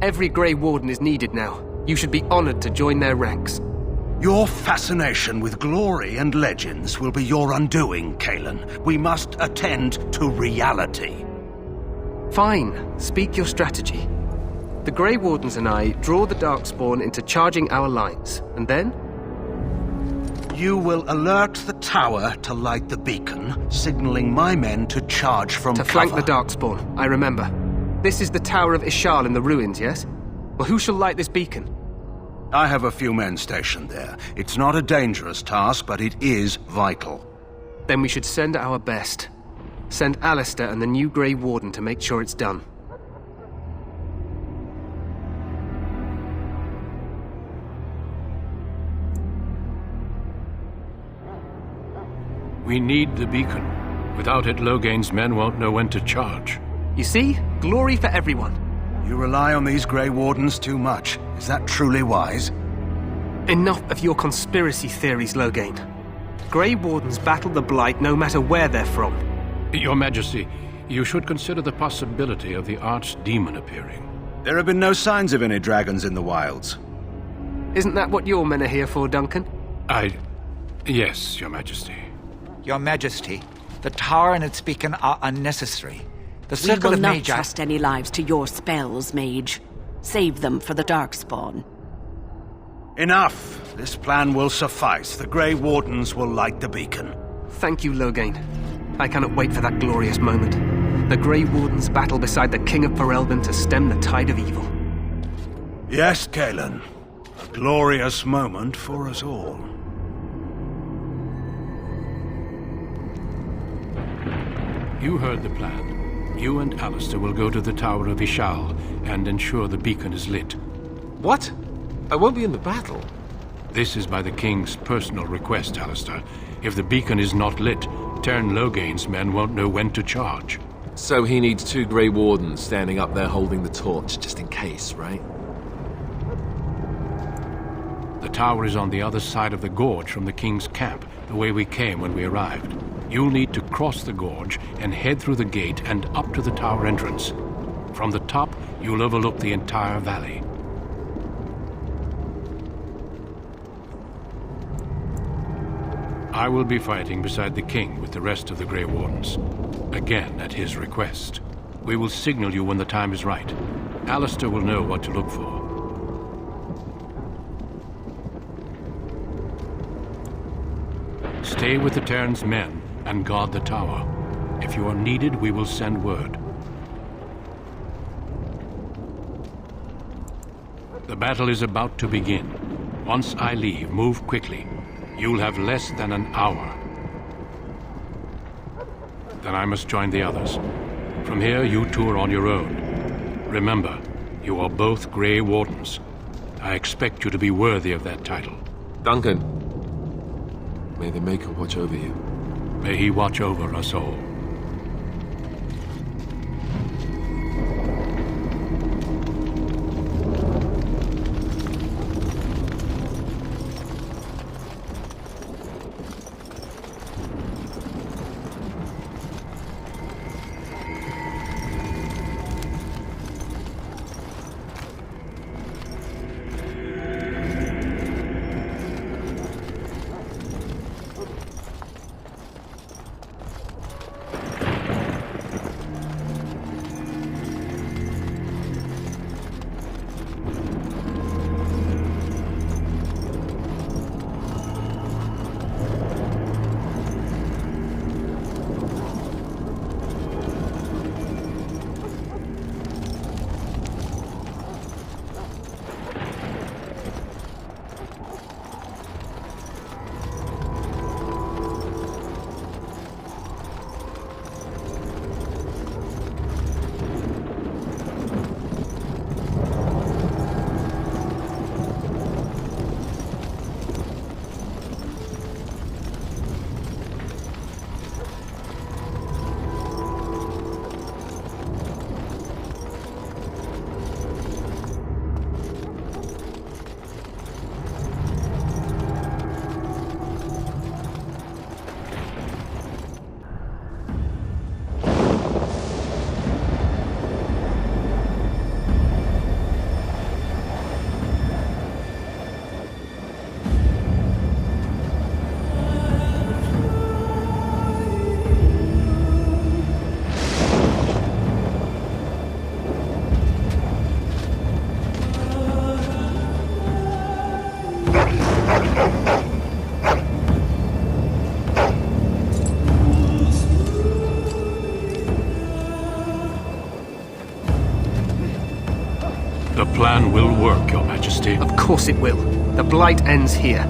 Every Grey Warden is needed now. You should be honored to join their ranks. Your fascination with glory and legends will be your undoing, Cailan. We must attend to reality. Fine. Speak your strategy. The Grey Wardens and I draw the Darkspawn into charging our lines, and then? You will alert the tower to light the beacon, signaling my men to charge from cover. To flank the Darkspawn, I remember. This is the Tower of Ishal in the ruins, yes? Well, who shall light this beacon? I have a few men stationed there. It's not a dangerous task, but it is vital. Then we should send our best. Send Alistair and the new Grey Warden to make sure it's done. We need the beacon. Without it, Loghain's men won't know when to charge. You see? Glory for everyone. You rely on these Grey Wardens too much. Is that truly wise? Enough of your conspiracy theories, Loghain. Grey Wardens battle the Blight no matter where they're from. Your Majesty, you should consider the possibility of the Archdemon appearing. There have been no signs of any dragons in the wilds. Isn't that what your men are here for, Duncan? Yes, Your Majesty. Your Majesty, the tower and its beacon are unnecessary. The circle we of will not Magi... trust any lives to your spells, mage. Save them for the Darkspawn. Enough! This plan will suffice. The Grey Wardens will light the beacon. Thank you, Loghain. I cannot wait for that glorious moment. The Grey Wardens battle beside the King of Ferelden to stem the tide of evil. Yes, Cailan. A glorious moment for us all. You heard the plan. You and Alistair will go to the Tower of Ishal and ensure the beacon is lit. What? I won't be in the battle. This is by the King's personal request, Alistair. If the beacon is not lit, Teyrn Loghain's men won't know when to charge. So he needs 2 Grey Wardens standing up there holding the torch, just in case, right? The tower is on the other side of the gorge from the King's camp, the way we came when we arrived. You'll need to cross the gorge and head through the gate and up to the tower entrance. From the top, you'll overlook the entire valley. I will be fighting beside the King with the rest of the Grey Wardens. Again, at his request. We will signal you when the time is right. Alistair will know what to look for. Stay with the Teyrn's men and guard the tower. If you are needed, we will send word. The battle is about to begin. Once I leave, move quickly. You'll have less than an hour. Then I must join the others. From here, you two are on your own. Remember, you are both Grey Wardens. I expect you to be worthy of that title. Duncan, may the Maker watch over you. May he watch over us all. The plan will work, Your Majesty. Of course it will. The Blight ends here.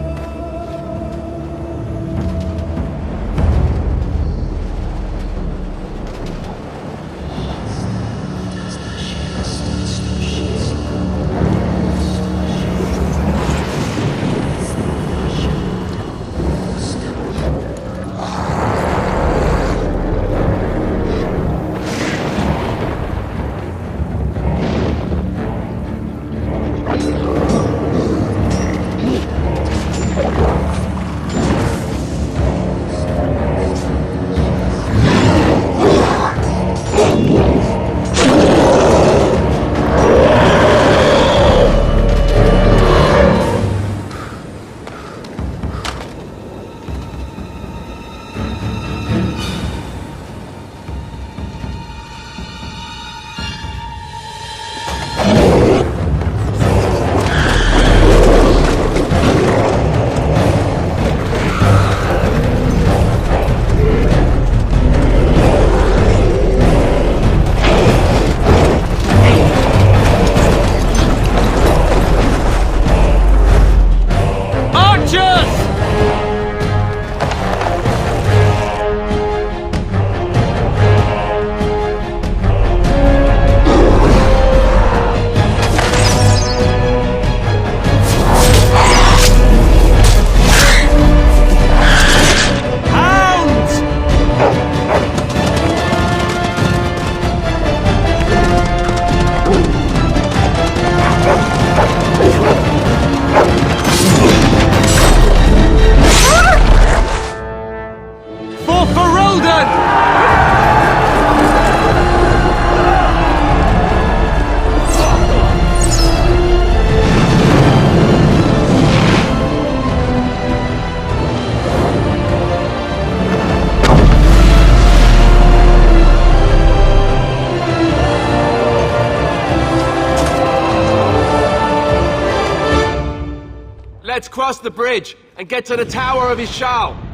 Let's cross the bridge and get to the Tower of Ishal.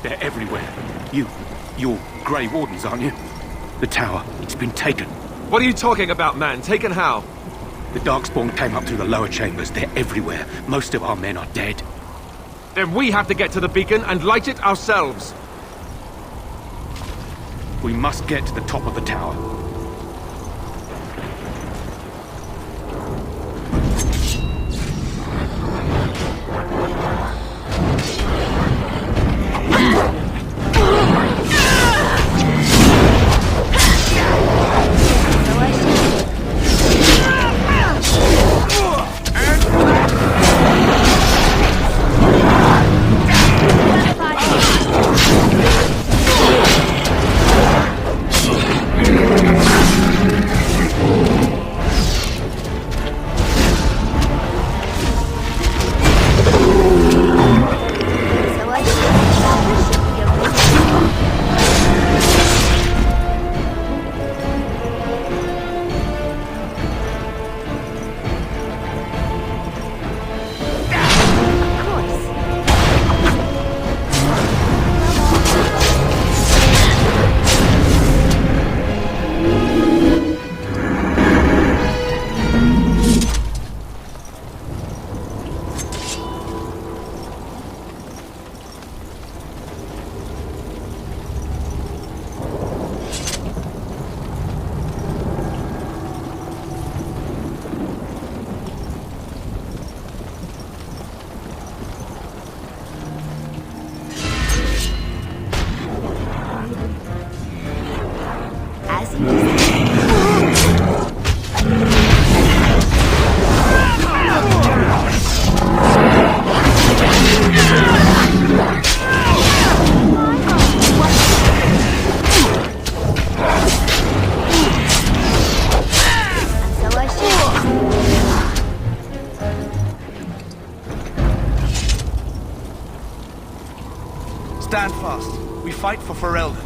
They're everywhere. You're Grey Wardens, aren't you? The tower, it's been taken. What are you talking about, man? Taken how? The Darkspawn came up through the lower chambers. They're everywhere. Most of our men are dead. Then we have to get to the beacon and light it ourselves. We must get to the top of the tower. Stand fast. We fight for Ferelden.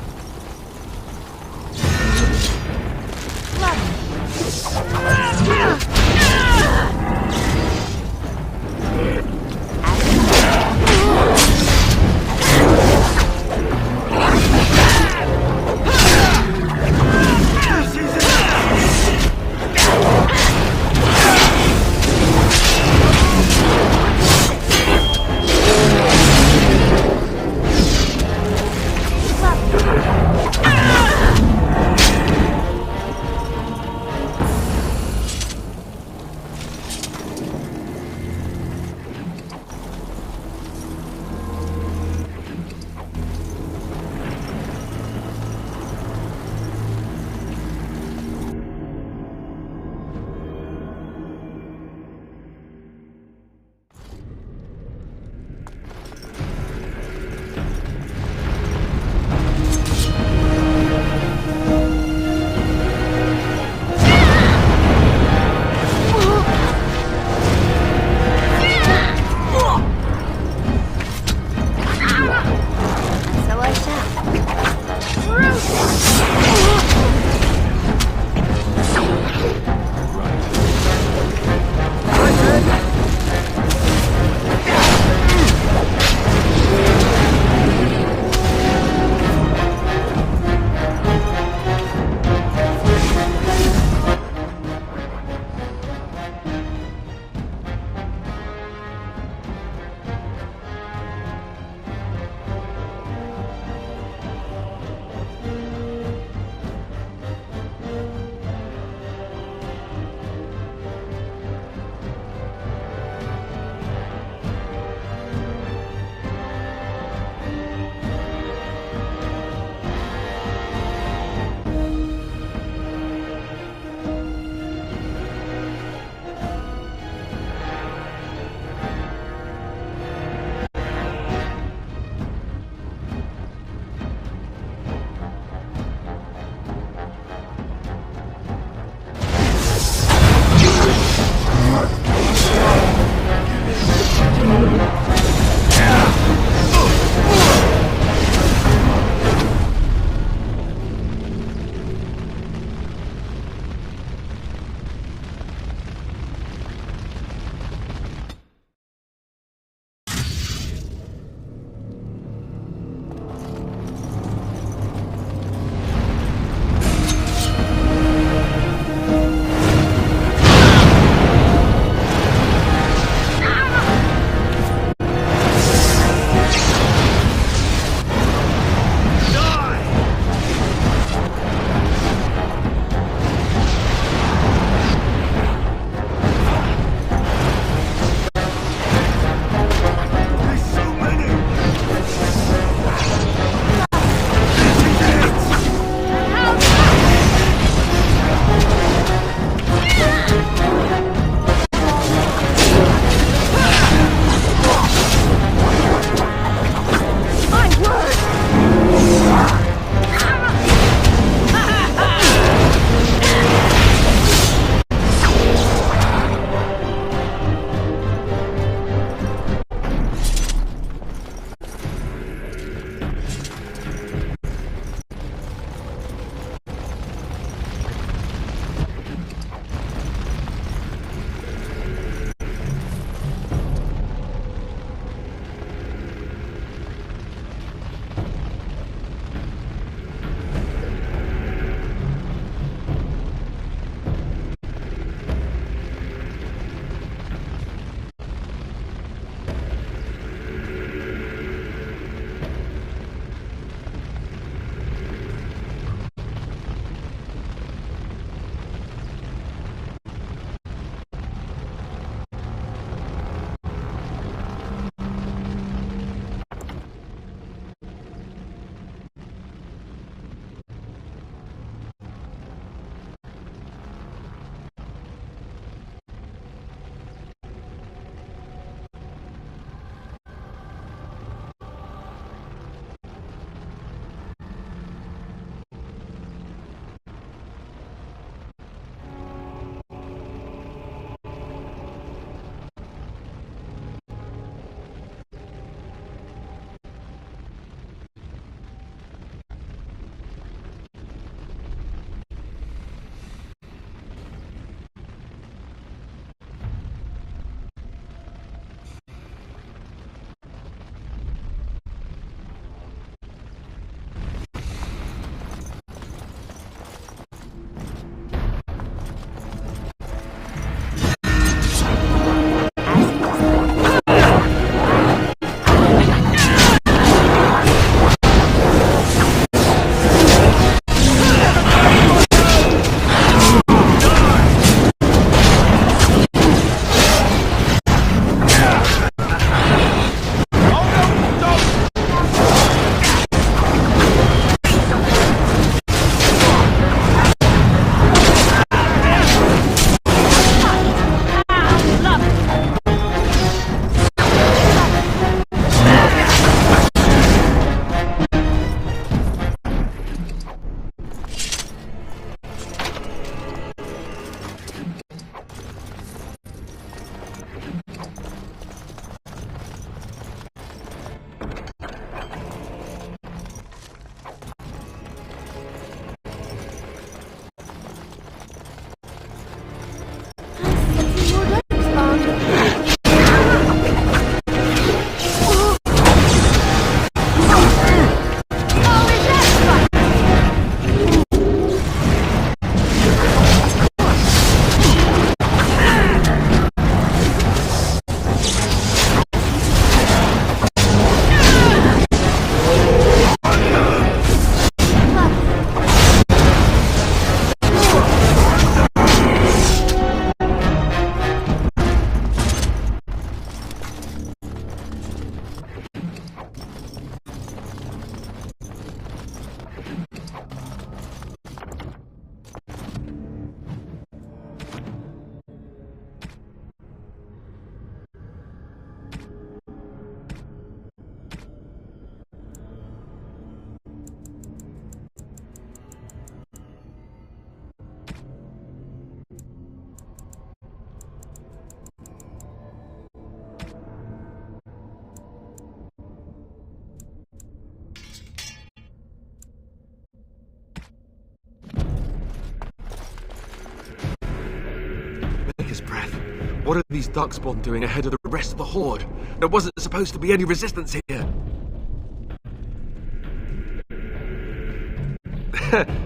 What are these Darkspawn doing ahead of the rest of the Horde? There wasn't supposed to be any resistance here.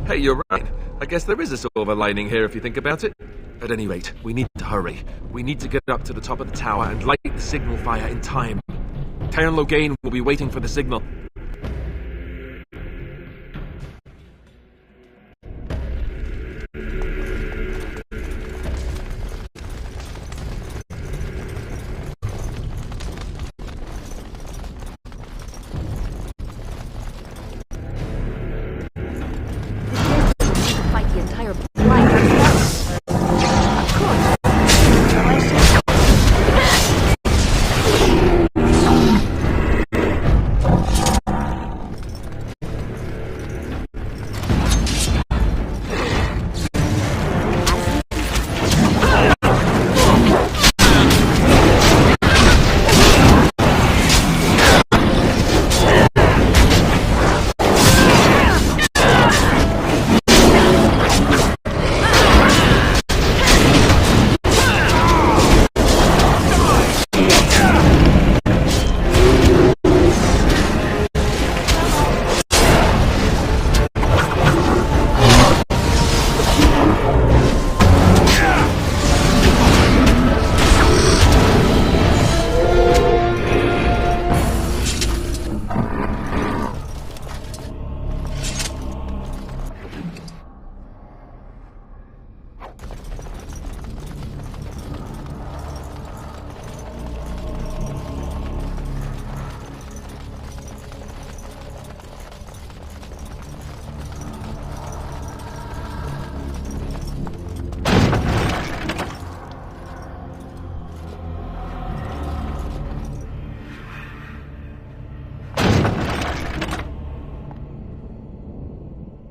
Hey, you're right. I guess there is a silver lining here if you think about it. At any rate, we need to hurry. We need to get up to the top of the tower and light the signal fire in time. Teyrn Loghain will be waiting for the signal. Fight the entire blind. Of course. So I shall.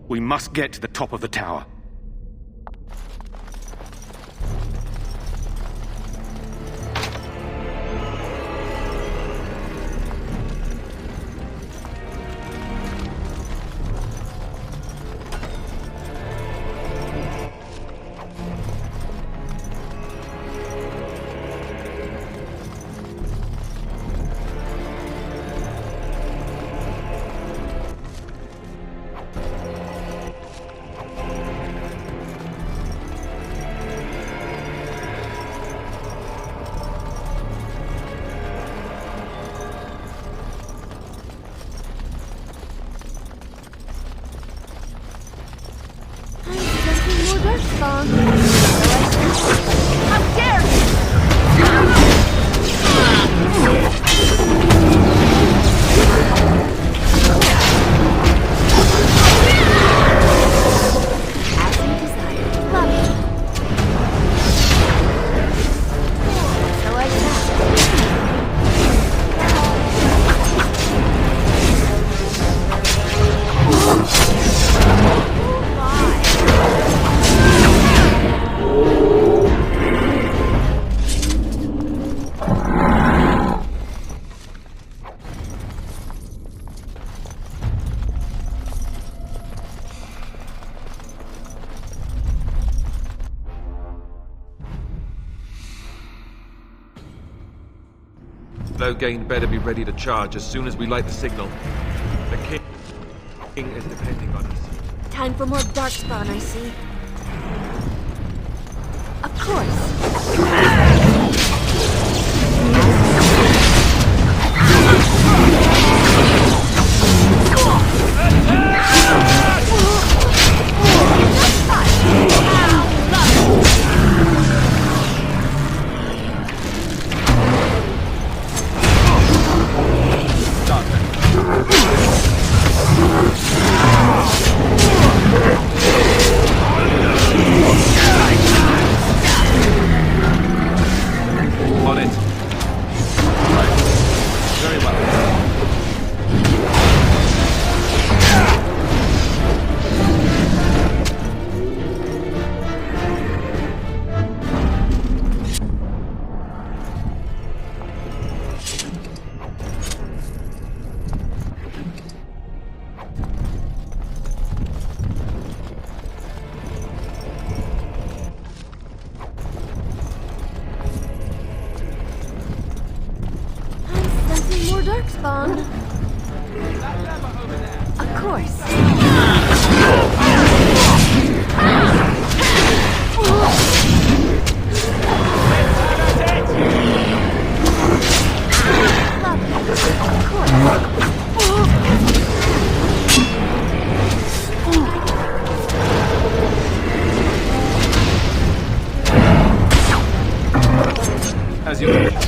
We must get to the top of the tower. How dare you! Loghain better be ready to charge as soon as we light the signal. The king is depending on us. Time for more Darkspawn, I see. Of course. Darkspawn. Of course. As you wish.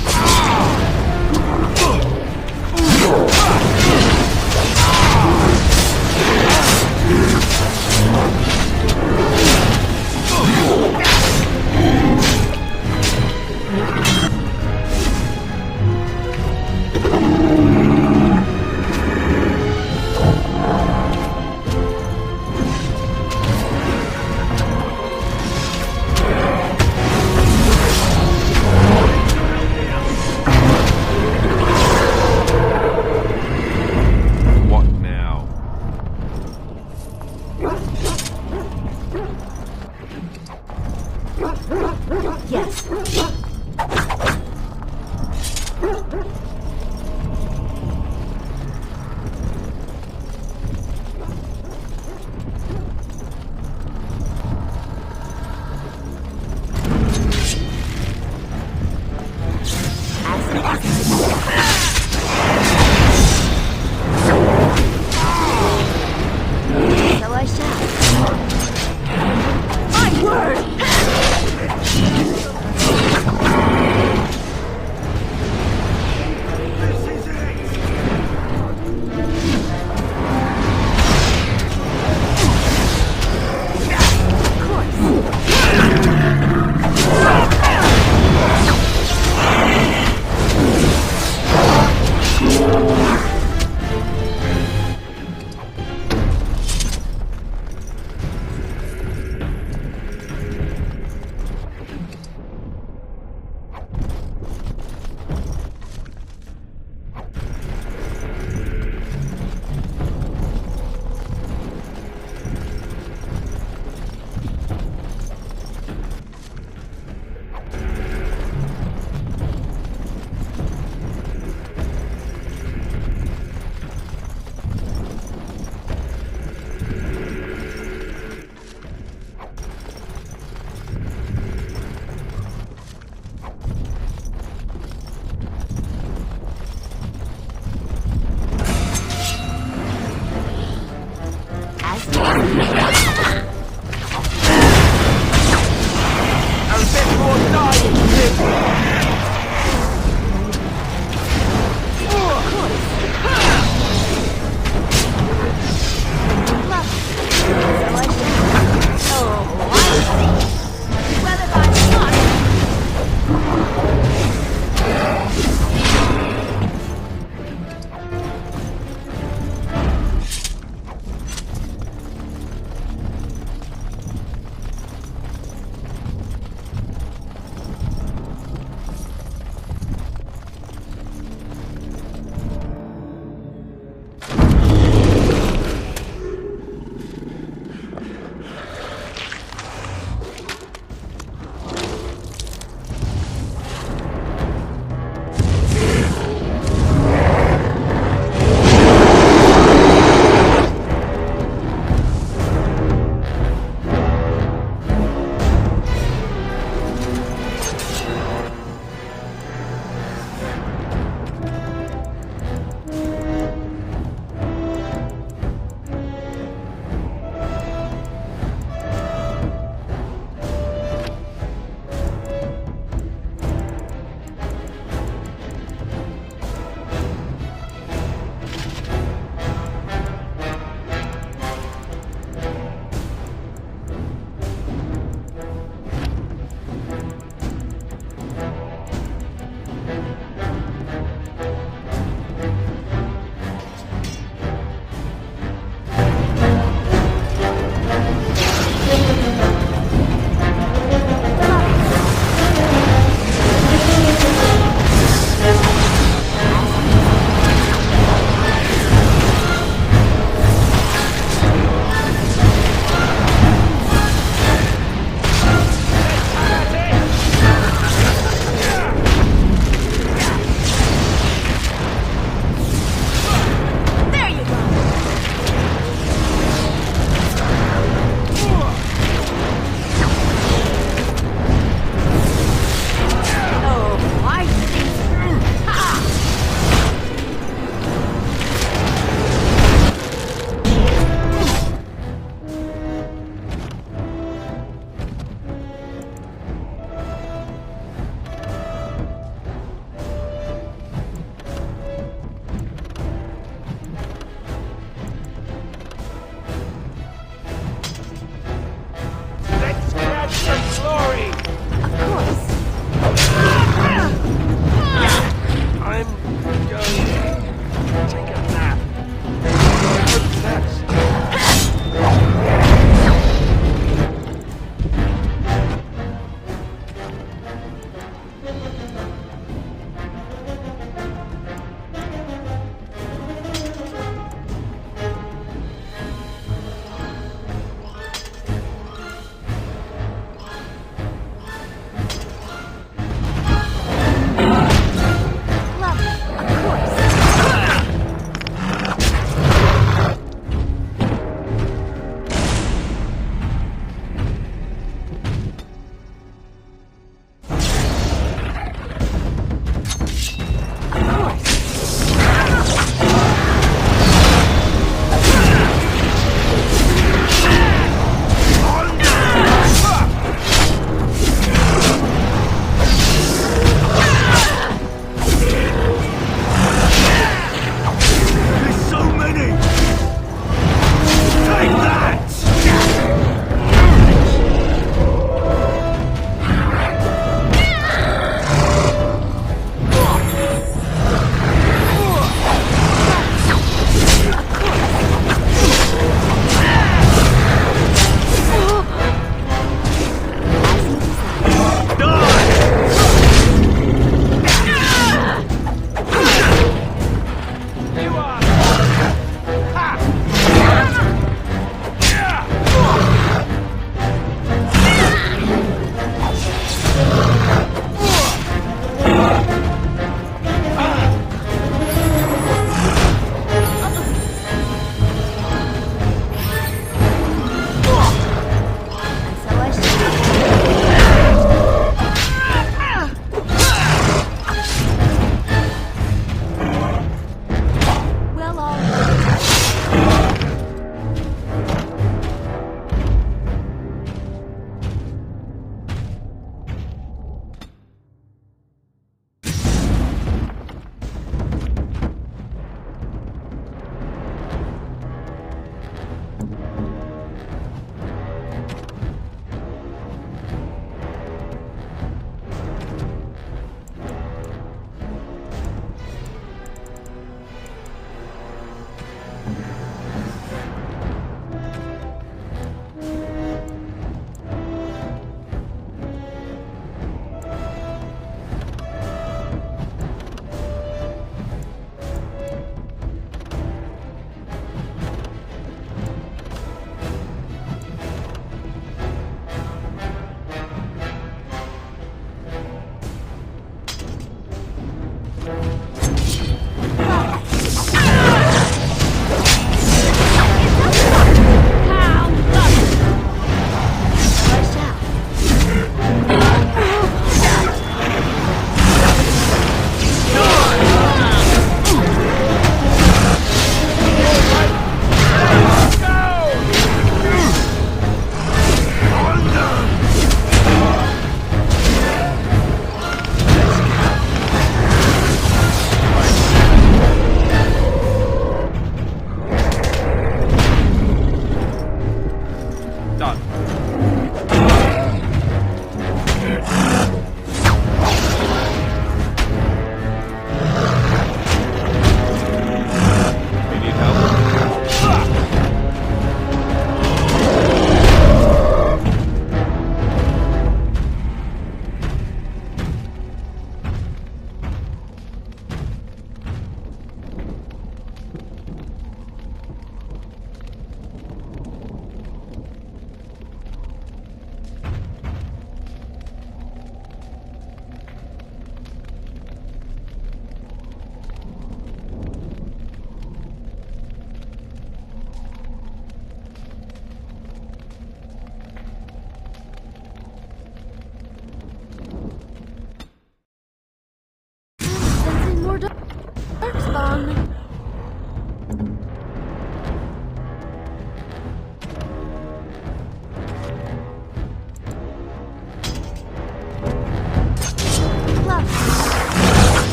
Darkspawn.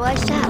so I shall.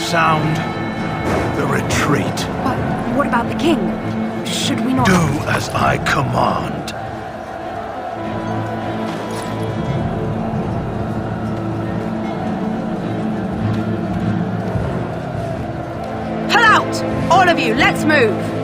Sound the retreat. But what about the king? Should we not... Do as I command. Pull out! All of you, let's move!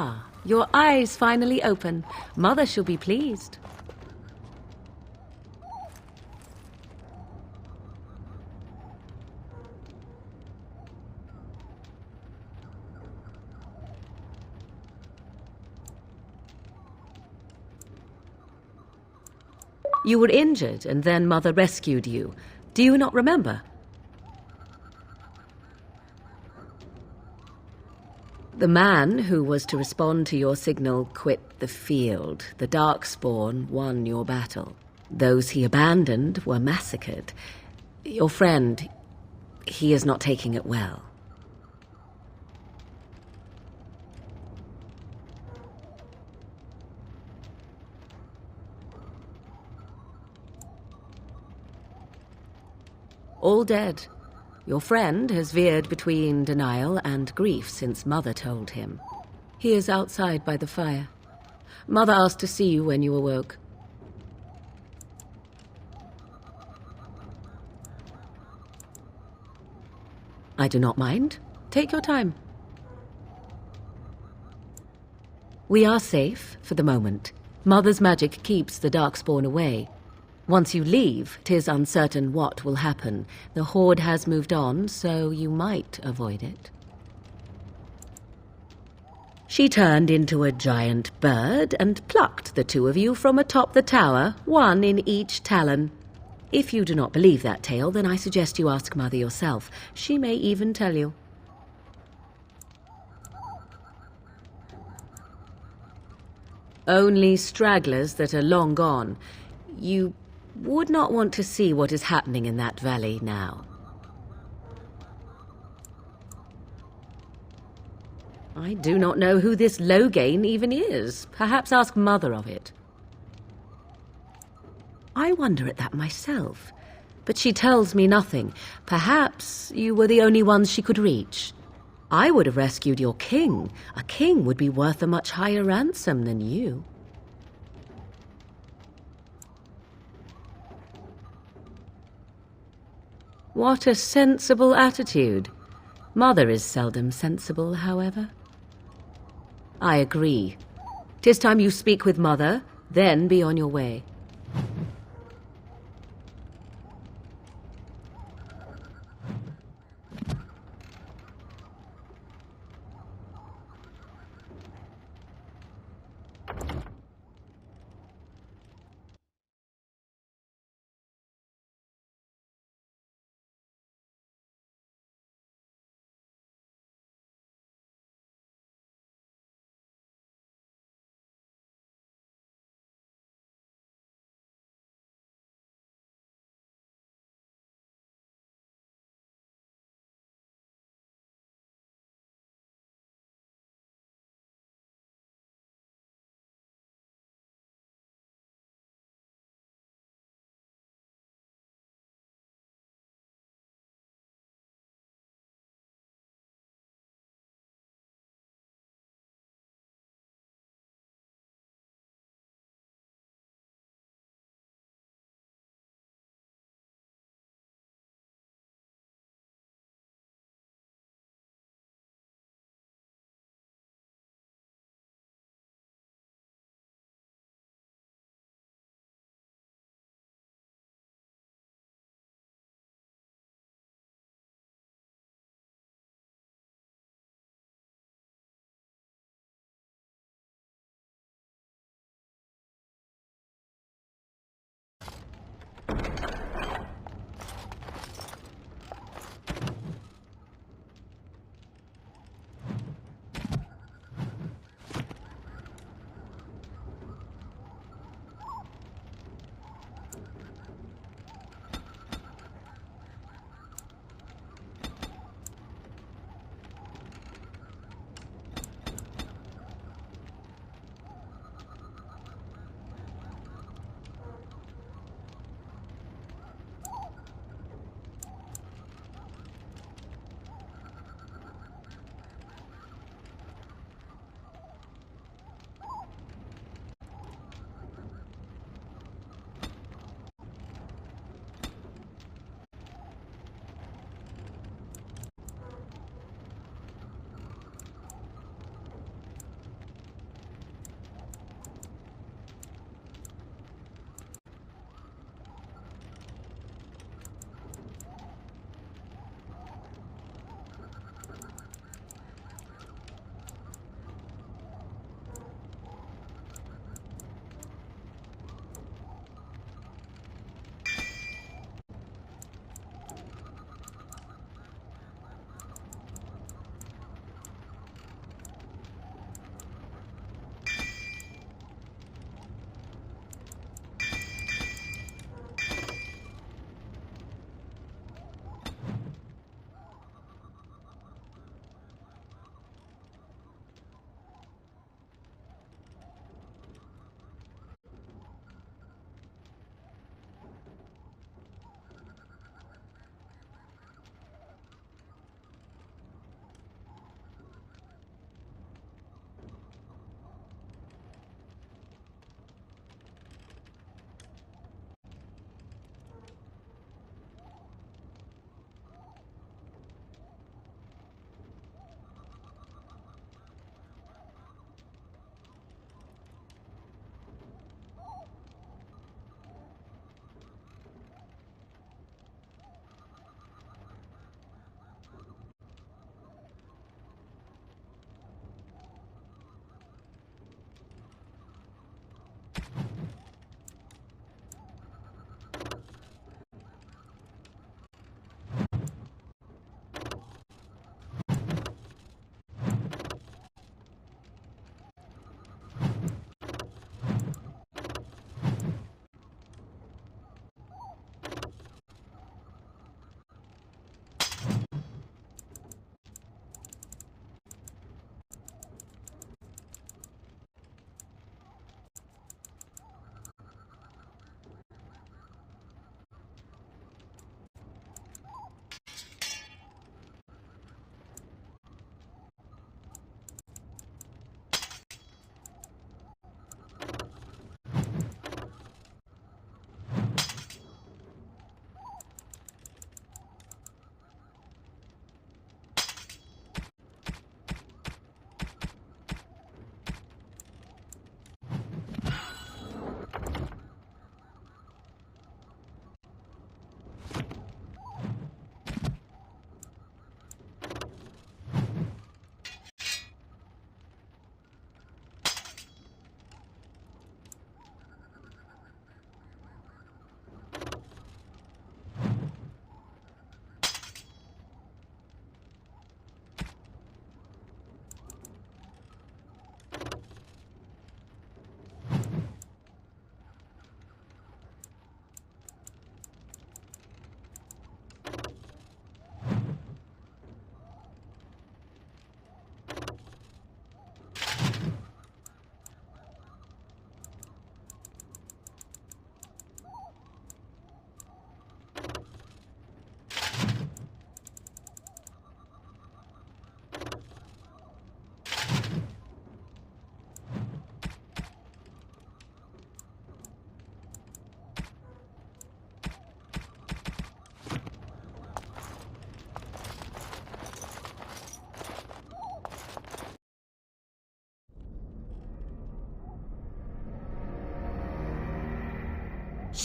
Ah, your eyes finally open. Mother shall be pleased. You were injured, and then Mother rescued you. Do you not remember? The man who was to respond to your signal quit the field. The Darkspawn won your battle. Those he abandoned were massacred. Your friend, he is not taking it well. All dead. Your friend has veered between denial and grief since Mother told him. He is outside by the fire. Mother asked to see you when you awoke. I do not mind. Take your time. We are safe for the moment. Mother's magic keeps the Darkspawn away. Once you leave, 'tis uncertain what will happen. The Horde has moved on, so you might avoid it. She turned into a giant bird and plucked the two of you from atop the tower, one in each talon. If you do not believe that tale, then I suggest you ask Mother yourself. She may even tell you. Only stragglers that are long gone. You would not want to see what is happening in that valley now. I do not know who this Loghain even is. Perhaps ask Mother of it. I wonder at that myself, but she tells me nothing. Perhaps you were the only ones she could reach. I would have rescued your king. A king would be worth a much higher ransom than you. What a sensible attitude. Mother is seldom sensible, however. I agree. 'Tis time you speak with Mother, then be on your way.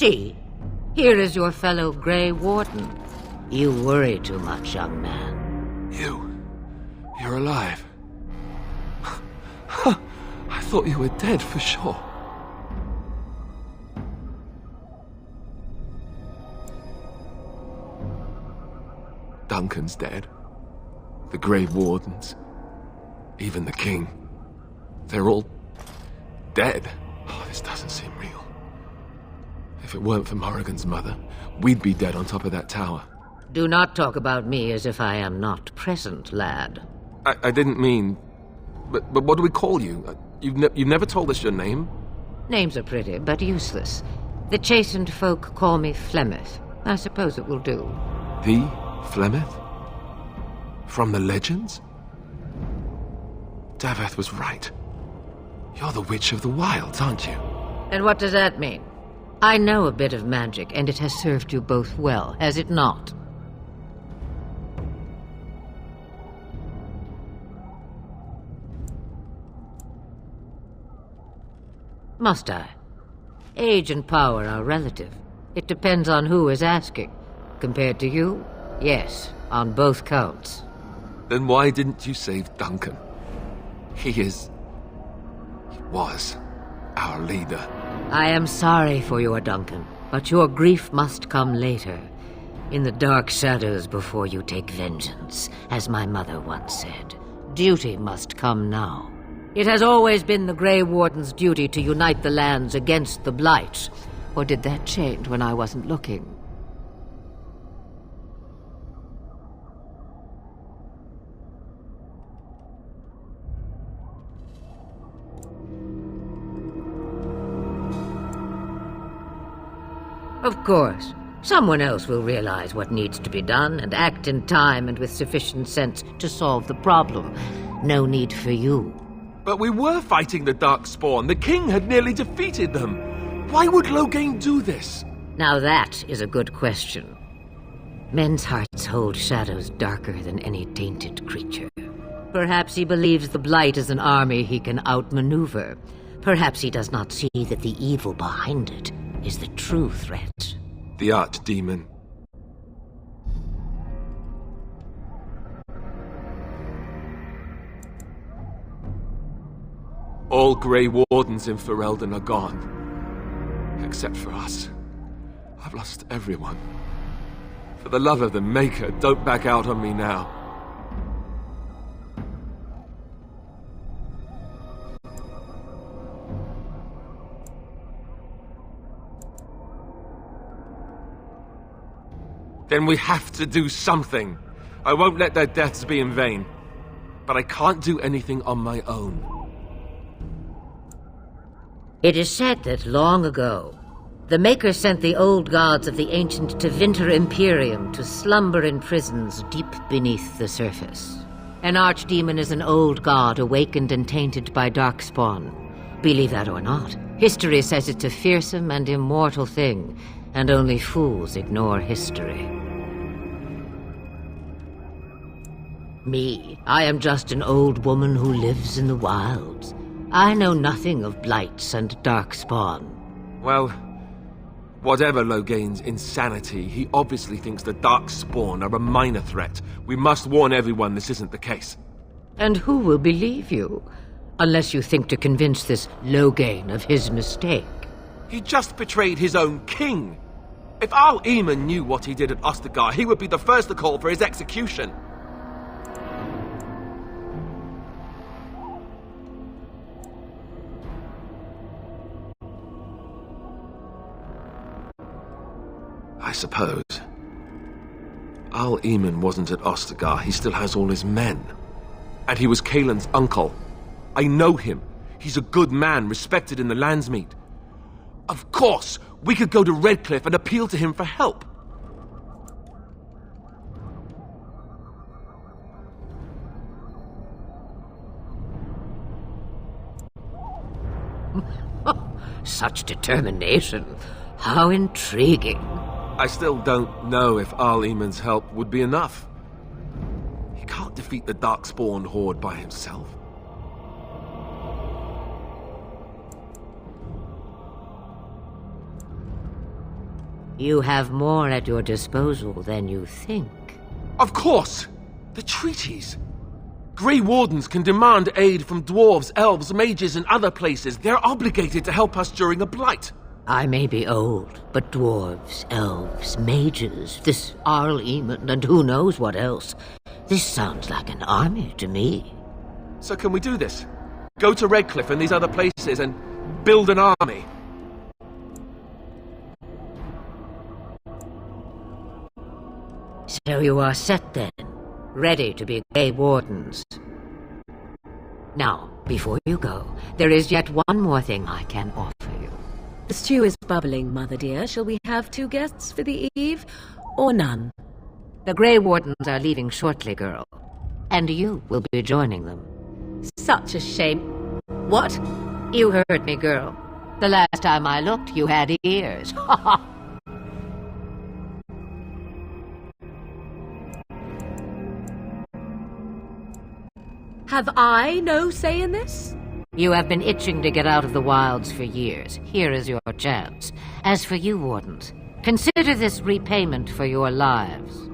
See, here is your fellow Grey Warden. You worry too much, young man. You're alive. I thought you were dead for sure. Duncan's dead. The Grey Wardens. Even the King. They're all dead. Oh, this doesn't seem real. If it weren't for Morrigan's mother, we'd be dead on top of that tower. Do not talk about me as if I am not present, lad. I didn't mean... But what do we call you? You've never told us your name? Names are pretty, but useless. The chastened folk call me Flemeth. I suppose it will do. The Flemeth? From the legends? Daveth was right. You're the Witch of the Wilds, aren't you? And what does that mean? I know a bit of magic, and it has served you both well, has it not? Must I? Age and power are relative. It depends on who is asking. Compared to you, yes, on both counts. Then why didn't you save Duncan? He was our leader. I am sorry for your Duncan, but your grief must come later. In the dark shadows before you take vengeance, as my mother once said. Duty must come now. It has always been the Grey Warden's duty to unite the lands against the Blight. Or did that change when I wasn't looking? Of course. Someone else will realize what needs to be done and act in time and with sufficient sense to solve the problem. No need for you. But we were fighting the Darkspawn. The King had nearly defeated them. Why would Loghain do this? Now that is a good question. Men's hearts hold shadows darker than any tainted creature. Perhaps he believes the Blight is an army he can outmaneuver. Perhaps he does not see that the evil behind it is the true threat. The Archdemon. All Grey Wardens in Ferelden are gone. Except for us. I've lost everyone. For the love of the Maker, don't back out on me now. Then we have to do something. I won't let their deaths be in vain. But I can't do anything on my own. It is said that long ago, the Maker sent the old gods of the ancient Tevinter Imperium to slumber in prisons deep beneath the surface. An archdemon is an old god awakened and tainted by Darkspawn. Believe that or not, history says it's a fearsome and immortal thing, and only fools ignore history. Me, I am just an old woman who lives in the wilds. I know nothing of blights and Darkspawn. Well, whatever Loghain's insanity, he obviously thinks the Darkspawn are a minor threat. We must warn everyone this isn't the case. And who will believe you? Unless you think to convince this Loghain of his mistake. He just betrayed his own king. If Arl Eamon knew what he did at Ostagar, he would be the first to call for his execution. I suppose. Arl Eamon wasn't at Ostagar. He still has all his men. And he was Cailan's uncle. I know him. He's a good man, respected in the Landsmeet. Of course, we could go to Redcliffe and appeal to him for help. Such determination. How intriguing. I still don't know if Arl Eamon's help would be enough. He can't defeat the Darkspawn horde by himself. You have more at your disposal than you think. Of course! The treaties! Grey Wardens can demand aid from dwarves, elves, mages, and other places. They're obligated to help us during a blight. I may be old, but dwarves, elves, mages, this Arl Eamon, and who knows what else. This sounds like an army to me. So can we do this? Go to Redcliffe and these other places and build an army? So you are set then, ready to be Grey Wardens. Now, before you go, there is yet one more thing I can offer you. The stew is bubbling, Mother dear. Shall we have 2 guests for the eve, or none? The Grey Wardens are leaving shortly, girl. And you will be joining them. Such a shame. What? You heard me, girl. The last time I looked, you had ears. Ha ha! Have I no say in this? You have been itching to get out of the wilds for years. Here is your chance. As for you, Wardens, consider this repayment for your lives.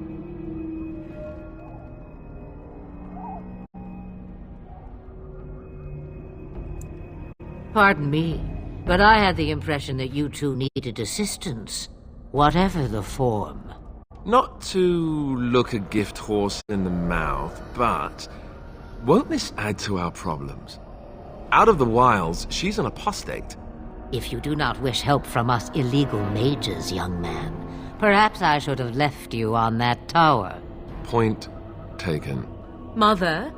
Pardon me, but I had the impression that you two needed assistance, whatever the form. Not to look a gift horse in the mouth, but won't this add to our problems? Out of the wilds, she's an apostate. If you do not wish help from us illegal mages, young man, perhaps I should have left you on that tower. Point taken. Mother,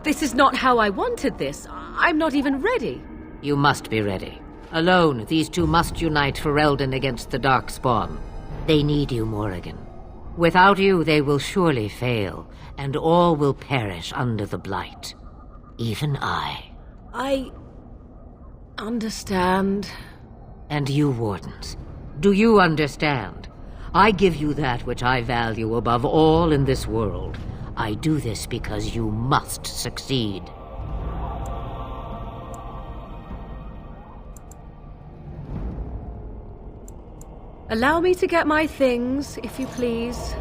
this is not how I wanted this. I'm not even ready. You must be ready. Alone, these two must unite Ferelden against the Darkspawn. They need you, Morrigan. Without you, they will surely fail, and all will perish under the Blight. Even I. I understand. And you, Wardens, do you understand? I give you that which I value above all in this world. I do this because you must succeed. Allow me to get my things, if you please.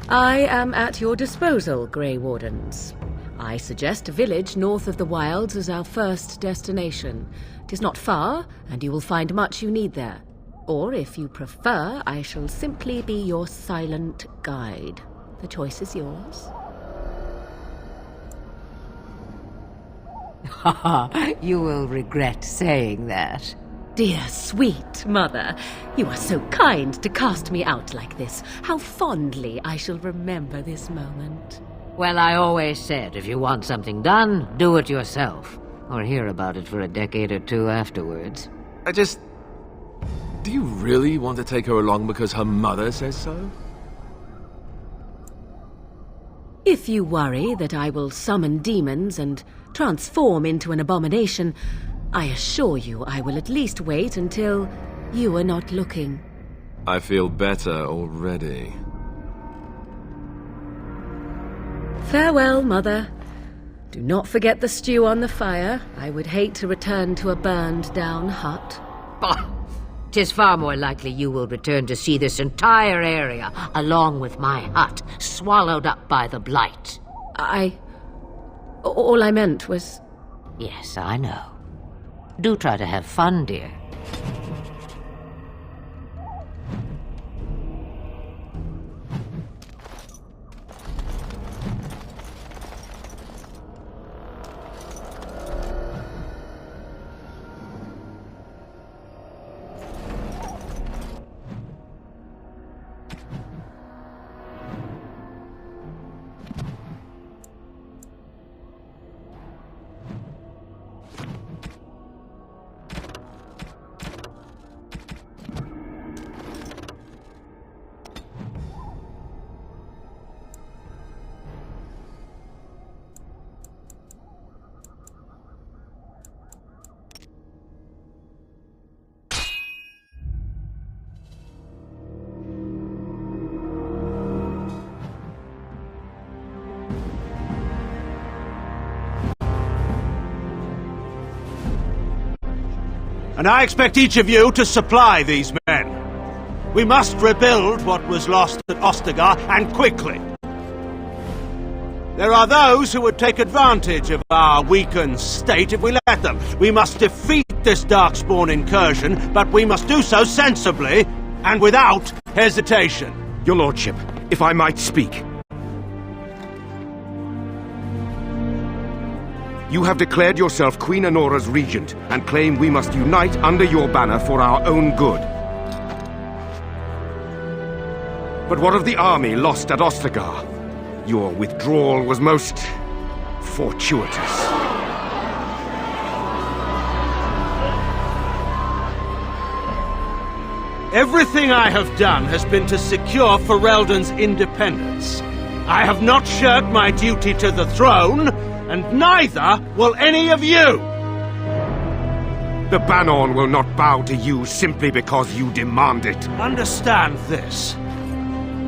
I am at your disposal, Grey Wardens. I suggest a village north of the wilds as our first destination. It is not far, and you will find much you need there. Or, if you prefer, I shall simply be your silent guide. The choice is yours. Haha, you will regret saying that. Dear, sweet mother, you are so kind to cast me out like this. How fondly I shall remember this moment. Well, I always said, if you want something done, do it yourself. Or hear about it for a decade or two afterwards. Do you really want to take her along because her mother says so? If you worry that I will summon demons and transform into an abomination, I assure you I will at least wait until you are not looking. I feel better already. Farewell, Mother. Do not forget the stew on the fire. I would hate to return to a burned-down hut. Bah! 'Tis far more likely you will return to see this entire area, along with my hut, swallowed up by the Blight. All I meant was... Yes, I know. Do try to have fun, dear. And I expect each of you to supply these men. We must rebuild what was lost at Ostagar, and quickly. There are those who would take advantage of our weakened state if we let them. We must defeat this Darkspawn incursion, but we must do so sensibly and without hesitation. Your Lordship, if I might speak. You have declared yourself Queen Anora's regent, and claim we must unite under your banner for our own good. But what of the army lost at Ostagar? Your withdrawal was most fortuitous. Everything I have done has been to secure Ferelden's independence. I have not shirked my duty to the throne, and neither will any of you! The Bannorn will not bow to you simply because you demand it. Understand this.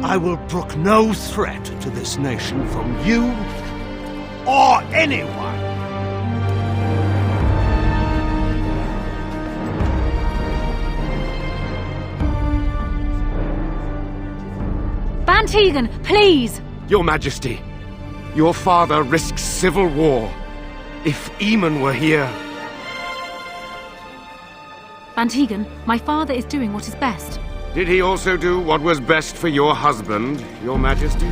I will brook no threat to this nation from you or anyone. Bann Teagan, please! Your Majesty, your father risks civil war. If Eamon were here... Bann Teagan, my father is doing what is best. Did he also do what was best for your husband, Your Majesty?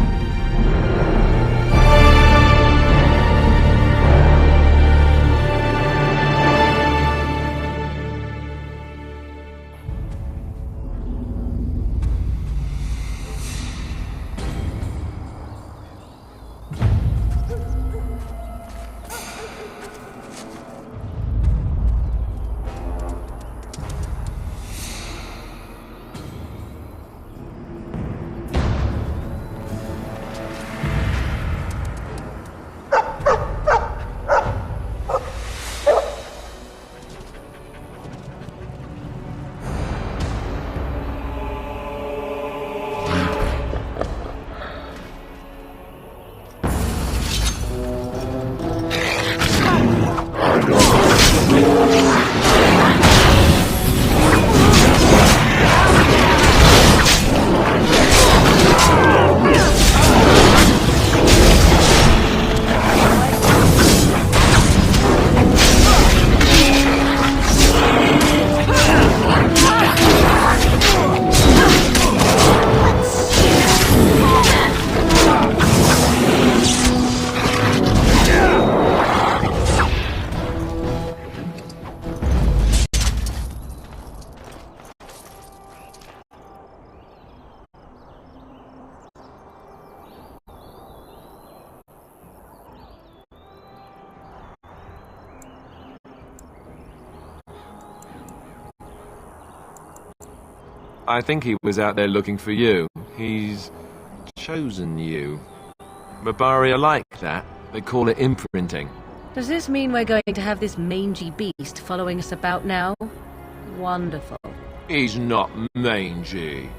I think he was out there looking for you. He's chosen you. Barbari are like that. They call it imprinting. Does this mean we're going to have this mangy beast following us about now? Wonderful. He's not mangy.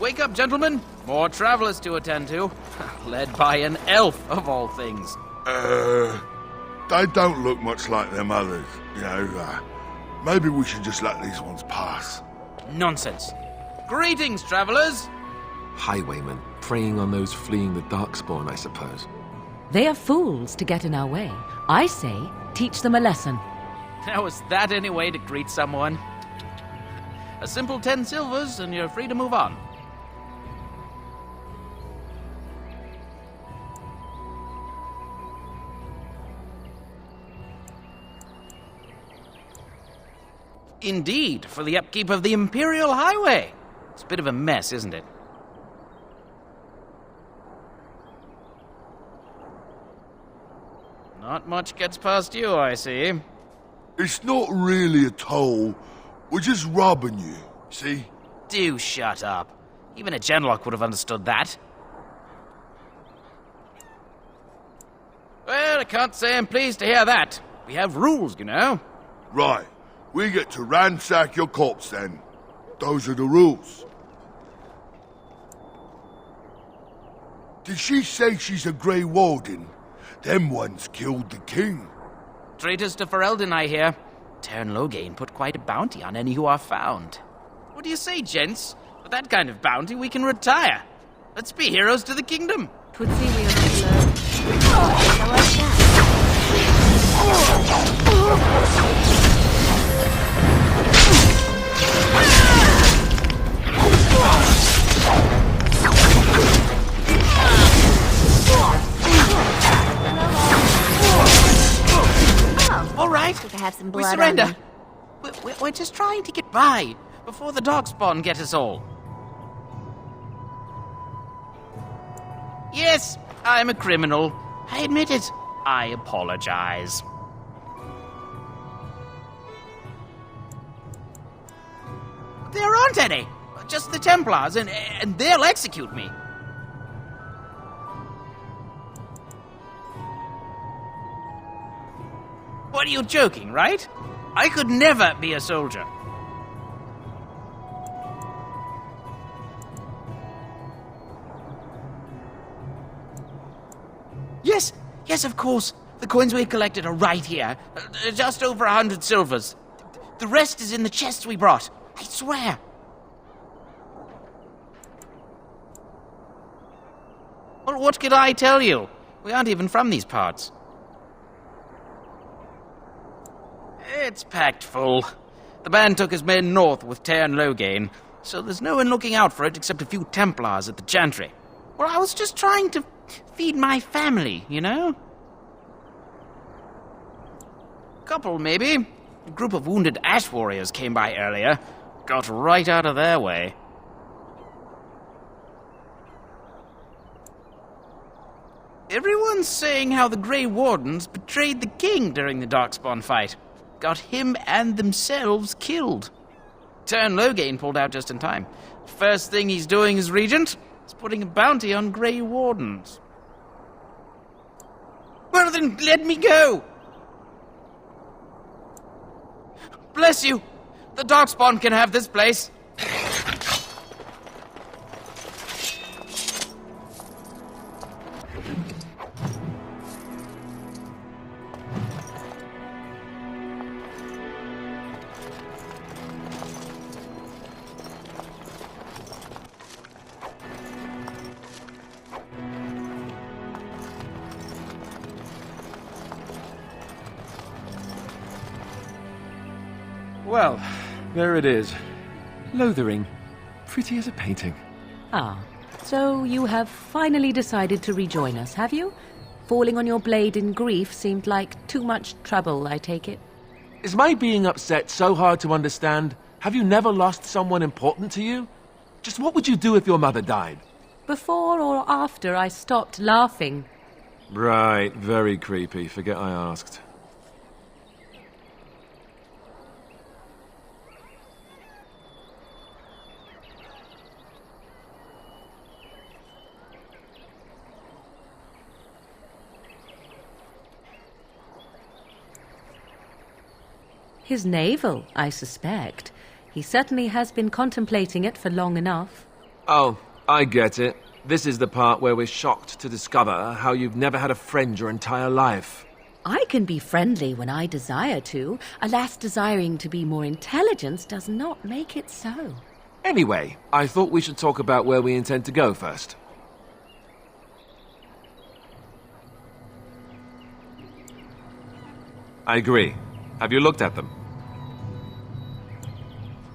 Wake up, gentlemen. More travelers to attend to. Led by an elf, of all things. They don't look much like them others, you know. Maybe we should just let these ones pass. Nonsense. Greetings, travelers. Highwaymen, preying on those fleeing the Darkspawn, I suppose. They are fools to get in our way. I say, teach them a lesson. Now, is that any way to greet someone? A simple 10 silvers, and you're free to move on. Indeed, for the upkeep of the Imperial Highway. It's a bit of a mess, isn't it? Not much gets past you, I see. It's not really a toll. We're just robbing you, see? Do shut up. Even a Genlock would have understood that. Well, I can't say I'm pleased to hear that. We have rules, you know. Right. We get to ransack your corpse, then. Those are the rules. Did she say she's a Grey Warden? Them ones killed the king. Traitors to Ferelden, I hear. Teyrn Loghain put quite a bounty on any who are found. What do you say, gents? With that kind of bounty, we can retire. Let's be heroes to the kingdom. 'Twould seem we are not alone. So I All right, I have some we blood surrender. on me. We're just trying to get by before the Darkspawn get us all. Yes, I'm a criminal. I admit it. I apologize. There aren't any. Just the Templars, and they'll execute me. What, are you joking, right? I could never be a soldier. Yes, of course. The coins we collected are right here. Just over 100 silvers. The rest is in the chests we brought. I swear. Well, what could I tell you? We aren't even from these parts. It's packed full. The band took his men north with Teyrn Loghain, so there's no one looking out for it except a few Templars at the Chantry. Well, I was just trying to feed my family, you know? Couple, maybe. A group of wounded Ash warriors came by earlier. Got right out of their way. Everyone's saying how the Grey Wardens betrayed the king during the Darkspawn fight. Got him and themselves killed. Teyrn Loghain pulled out just in time. First thing he's doing as regent is putting a bounty on Grey Wardens. Well then, let me go! Bless you! The Darkspawn can have this place. Well, there it is. Lothering. Pretty as a painting. Ah, so you have finally decided to rejoin us, have you? Falling on your blade in grief seemed like too much trouble, I take it. Is my being upset so hard to understand? Have you never lost someone important to you? Just what would you do if your mother died? Before or after I stopped laughing. Right, very creepy. Forget I asked. His navel, I suspect. He certainly has been contemplating it for long enough. Oh, I get it. This is the part where we're shocked to discover how you've never had a friend your entire life. I can be friendly when I desire to. Alas, desiring to be more intelligent does not make it so. Anyway, I thought we should talk about where we intend to go first. I agree. Have you looked at them?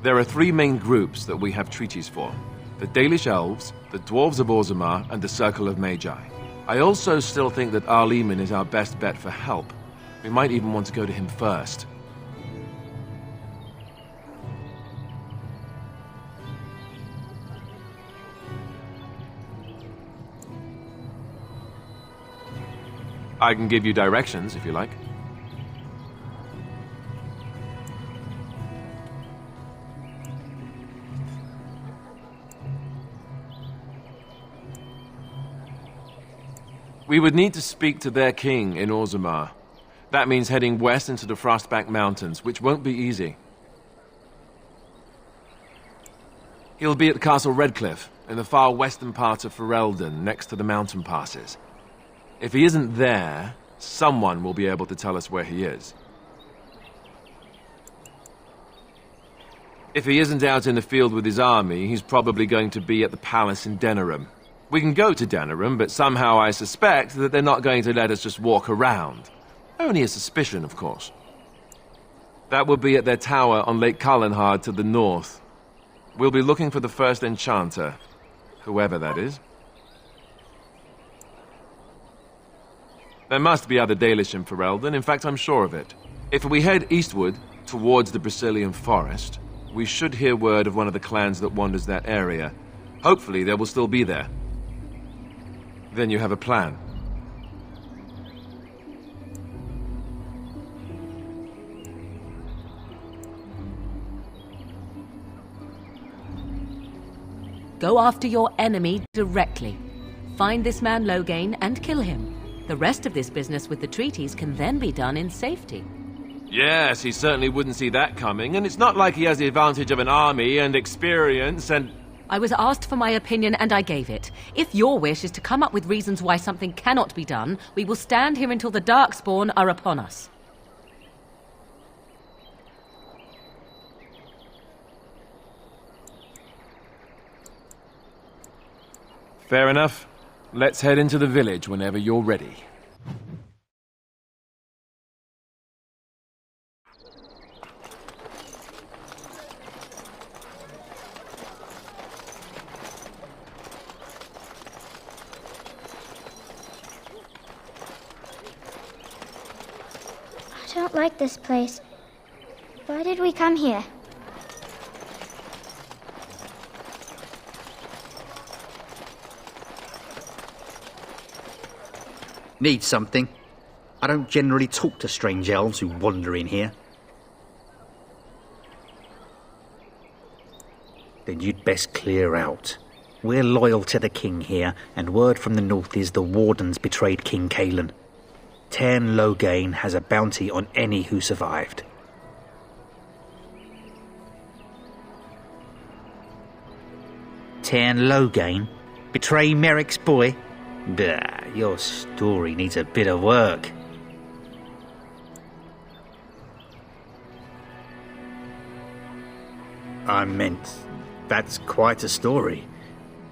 There are 3 main groups that we have treaties for. The Dalish Elves, the Dwarves of Orzammar, and the Circle of Magi. I also still think that Arleman is our best bet for help. We might even want to go to him first. I can give you directions, if you like. We would need to speak to their king in Orzammar. That means heading west into the Frostback Mountains, which won't be easy. He'll be at Castle Redcliffe, in the far western part of Ferelden, next to the mountain passes. If he isn't there, someone will be able to tell us where he is. If he isn't out in the field with his army, he's probably going to be at the palace in Denerim. We can go to Denerim, but somehow I suspect that they're not going to let us just walk around. Only a suspicion, of course. That will be at their tower on Lake Kallenhard to the north. We'll be looking for the first enchanter, whoever that is. There must be other Dalish in Ferelden, in fact I'm sure of it. If we head eastward, towards the Brisilian Forest, we should hear word of one of the clans that wanders that area. Hopefully they will still be there. Then you have a plan. Go after your enemy directly. Find this man Loghain and kill him. The rest of this business with the treaties can then be done in safety. Yes, he certainly wouldn't see that coming, and it's not like he has the advantage of an army and experience and... I was asked for my opinion and I gave it. If your wish is to come up with reasons why something cannot be done, we will stand here until the Darkspawn are upon us. Fair enough. Let's head into the village whenever you're ready. I don't like this place. Why did we come here? Need something? I don't generally talk to strange elves who wander in here. Then you'd best clear out. We're loyal to the king here, and word from the north is the Wardens betrayed King Cailan. Tairn Loghain has a bounty on any who survived. Tairn Loghain? Betray Merrick's boy? Bah, your story needs a bit of work. I meant, that's quite a story.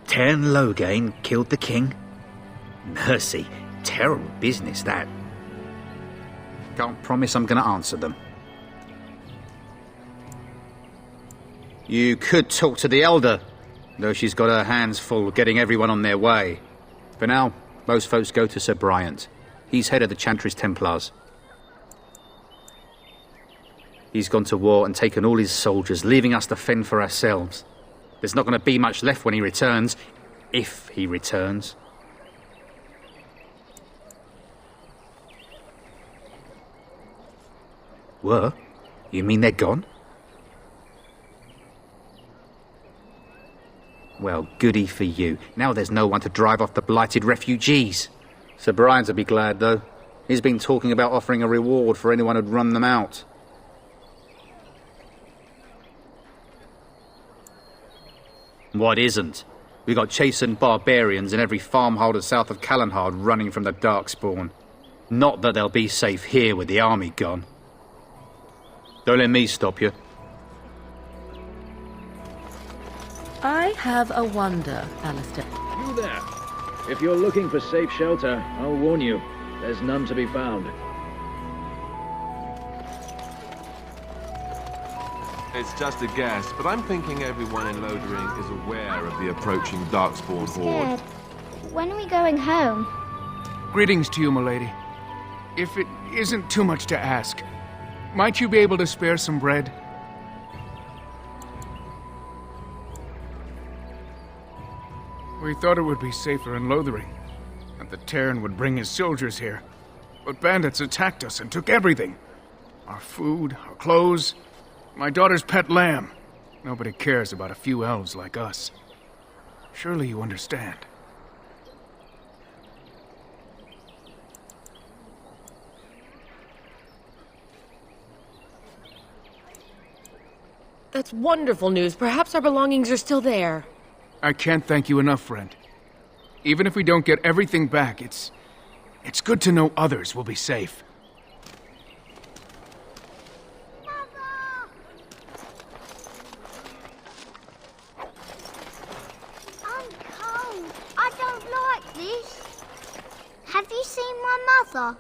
Tairn Loghain killed the king? Mercy, terrible business, that. Can't promise I'm going to answer them. You could talk to the Elder, though she's got her hands full getting everyone on their way. For now, most folks go to Sir Bryant. He's head of the Chantry's Templars. He's gone to war and taken all his soldiers, leaving us to fend for ourselves. There's not going to be much left when he returns, if he returns. Were? You mean they're gone? Well, goody for you. Now there's no one to drive off the blighted refugees. Sir Bryant will be glad, though. He's been talking about offering a reward for anyone who'd run them out. What isn't? We got chastened barbarians in every farmholder south of Callanhard running from the Darkspawn. Not that they'll be safe here with the army gone. Don't let me stop you. I have a wonder, Alistair. You there. If you're looking for safe shelter, I'll warn you, there's none to be found. It's just a guess, but I'm thinking everyone in Lodering is aware of the approaching Darkspawn horde. When are we going home? Greetings to you, milady. If it isn't too much to ask, might you be able to spare some bread? We thought it would be safer in Lothering, that the Terran would bring his soldiers here. But bandits attacked us and took everything. Our food, our clothes, my daughter's pet lamb. Nobody cares about a few elves like us. Surely you understand. That's wonderful news. Perhaps our belongings are still there. I can't thank you enough, friend. Even if we don't get everything back, it's good to know others will be safe. I'm cold. I don't like this. Have you seen my mother?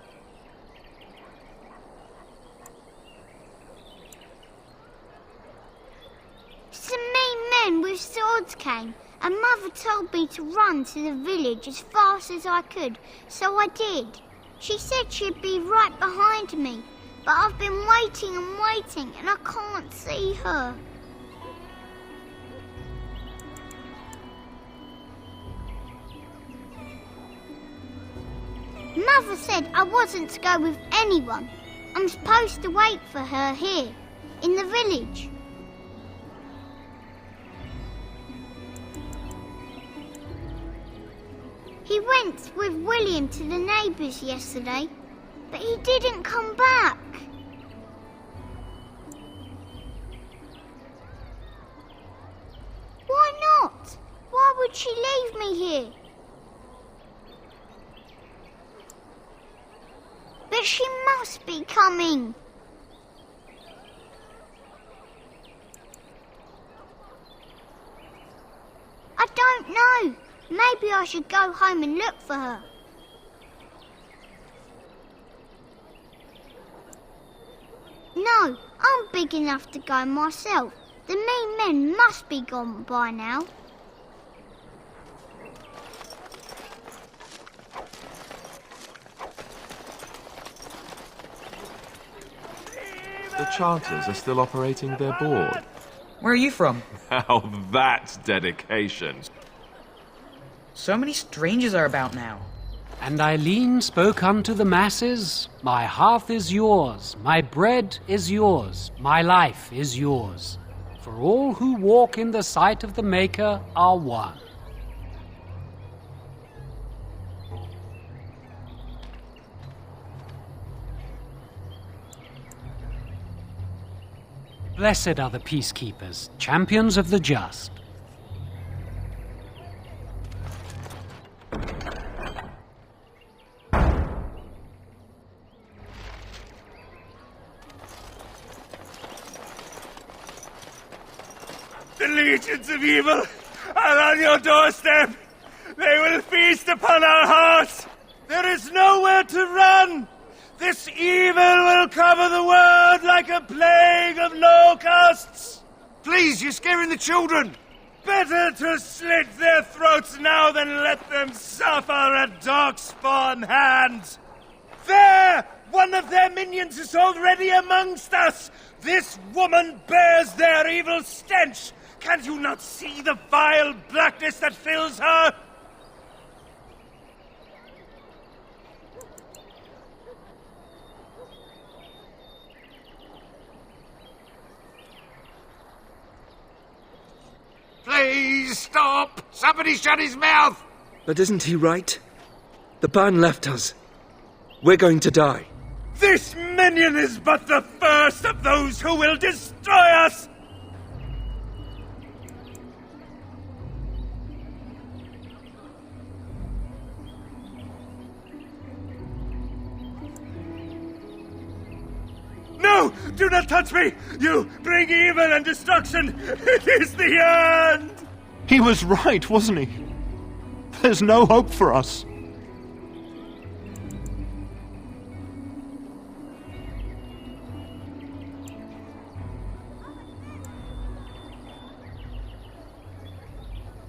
Some mean men with swords came, and Mother told me to run to the village as fast as I could, so I did. She said she'd be right behind me, but I've been waiting and waiting, and I can't see her. Mother said I wasn't to go with anyone. I'm supposed to wait for her here, in the village. He went with William to the neighbours yesterday, but he didn't come back. Why not? Why would she leave me here? But she must be coming. I don't know. Maybe I should go home and look for her. No, I'm big enough to go myself. The mean men must be gone by now. The Charters are still operating their board. Where are you from? Now that's dedication. So many strangers are about now. And Eileen spoke unto the masses, My hearth is yours, my bread is yours, my life is yours. For all who walk in the sight of the Maker are one. Blessed are the peacekeepers, champions of the just. The legions of evil are on your doorstep. They will feast upon our hearts. There is nowhere to run. This evil will cover the world like a plague of locusts. Please, you're scaring the children. Better to slit their throats now than let them suffer at Darkspawn hands. There! One of their minions is already amongst us. This woman bears their evil stench. Can't you not see the vile blackness that fills her? Please stop! Somebody shut his mouth! But isn't he right? The ban left us. We're going to die. This minion is but the first of those who will destroy us! No! Do not touch me! You bring evil and destruction! It is the end! He was right, wasn't he? There's no hope for us.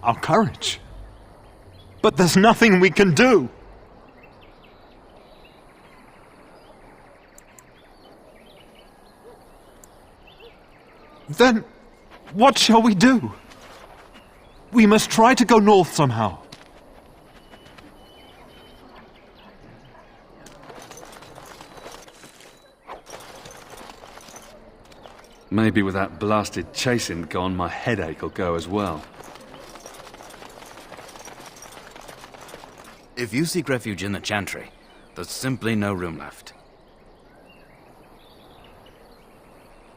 Our courage. But there's nothing we can do. Then, what shall we do? We must try to go north somehow. Maybe with that blasted chasing gone, my headache will go as well. If you seek refuge in the Chantry, there's simply no room left.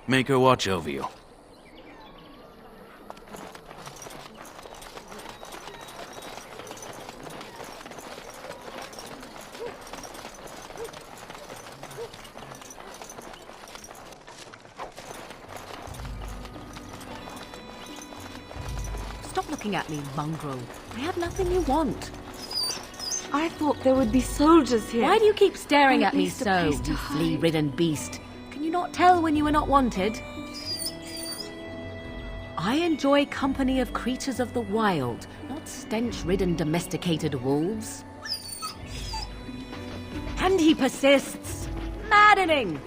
Make her watch over you. Stop looking at me, mongrel. I have nothing you want. I thought there would be soldiers here. Why do you keep staring at me least a so, place to you hide. flea-ridden beast? Can you not tell when you are not wanted? I enjoy company of creatures of the wild, not stench-ridden domesticated wolves. And he persists. Maddening!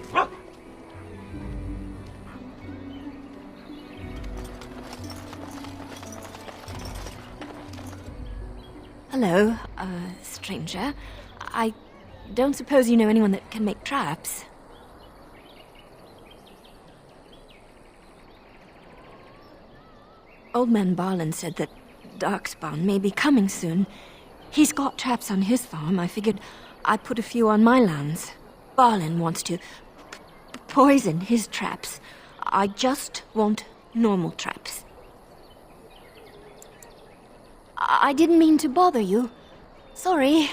Hello, stranger. I don't suppose you know anyone that can make traps? Old man Barlin said that Darkspawn may be coming soon. He's got traps on his farm. I figured I'd put a few on my lands. Barlin wants to poison his traps. I just want normal traps. I didn't mean to bother you. Sorry.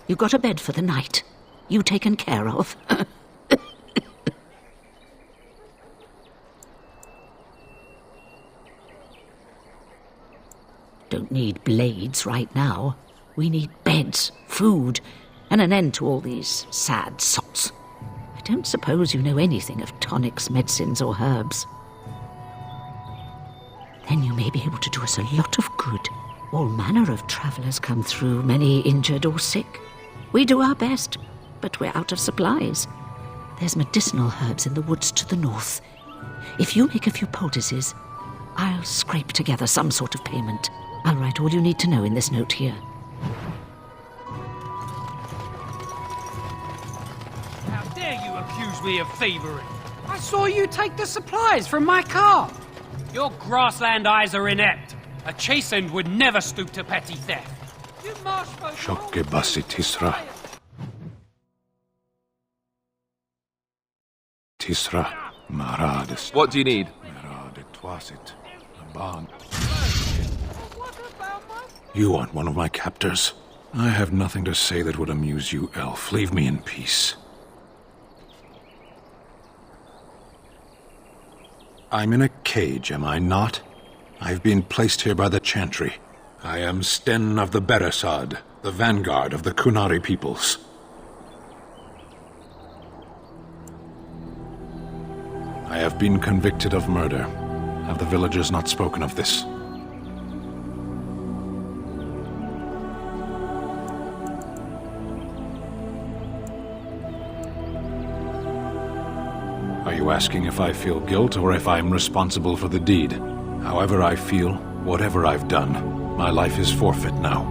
You got a bed for the night. You taken care of. Don't need blades right now. We need beds, food, and an end to all these sad sots. I don't suppose you know anything of tonics, medicines, or herbs. Then you may be able to do us a lot of good. All manner of travellers come through, many injured or sick. We do our best, but we're out of supplies. There's medicinal herbs in the woods to the north. If you make a few poultices, I'll scrape together some sort of payment. I'll write all you need to know in this note here. How dare you accuse me of thievery? I saw you take the supplies from my car. Your grassland eyes are inept. A chastened would never stoop to petty theft. You marshfolk... Shokke basi Tisra. Tisra, Marades. What do you need? Marade Twasit, Aban. You want one of my captors? I have nothing to say that would amuse you, elf. Leave me in peace. I'm in a cage, am I not? I've been placed here by the Chantry. I am Sten of the Beresad, the vanguard of the Kunari peoples. I have been convicted of murder. Have the villagers not spoken of this? Are you asking if I feel guilt or if I'm responsible for the deed? However I feel, whatever I've done, my life is forfeit now.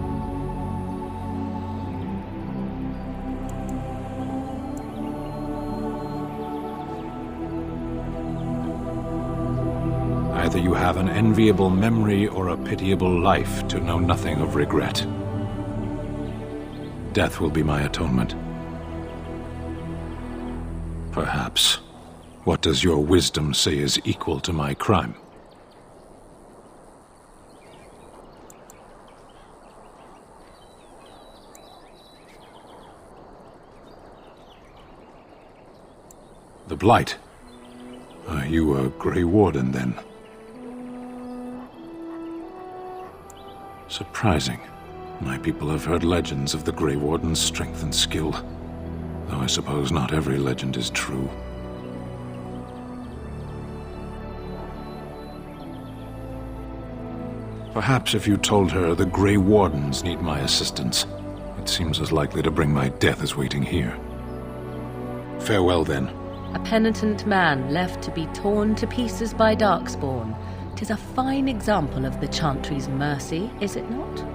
Either you have an enviable memory or a pitiable life to know nothing of regret. Death will be my atonement. Perhaps. What does your wisdom say is equal to my crime? The Blight. Are you a Grey Warden, then? Surprising. My people have heard legends of the Grey Warden's strength and skill, though I suppose not every legend is true. Perhaps if you told her the Grey Wardens need my assistance, it seems as likely to bring my death as waiting here. Farewell, then. A penitent man left to be torn to pieces by Darkspawn. 'Tis a fine example of the Chantry's mercy, is it not?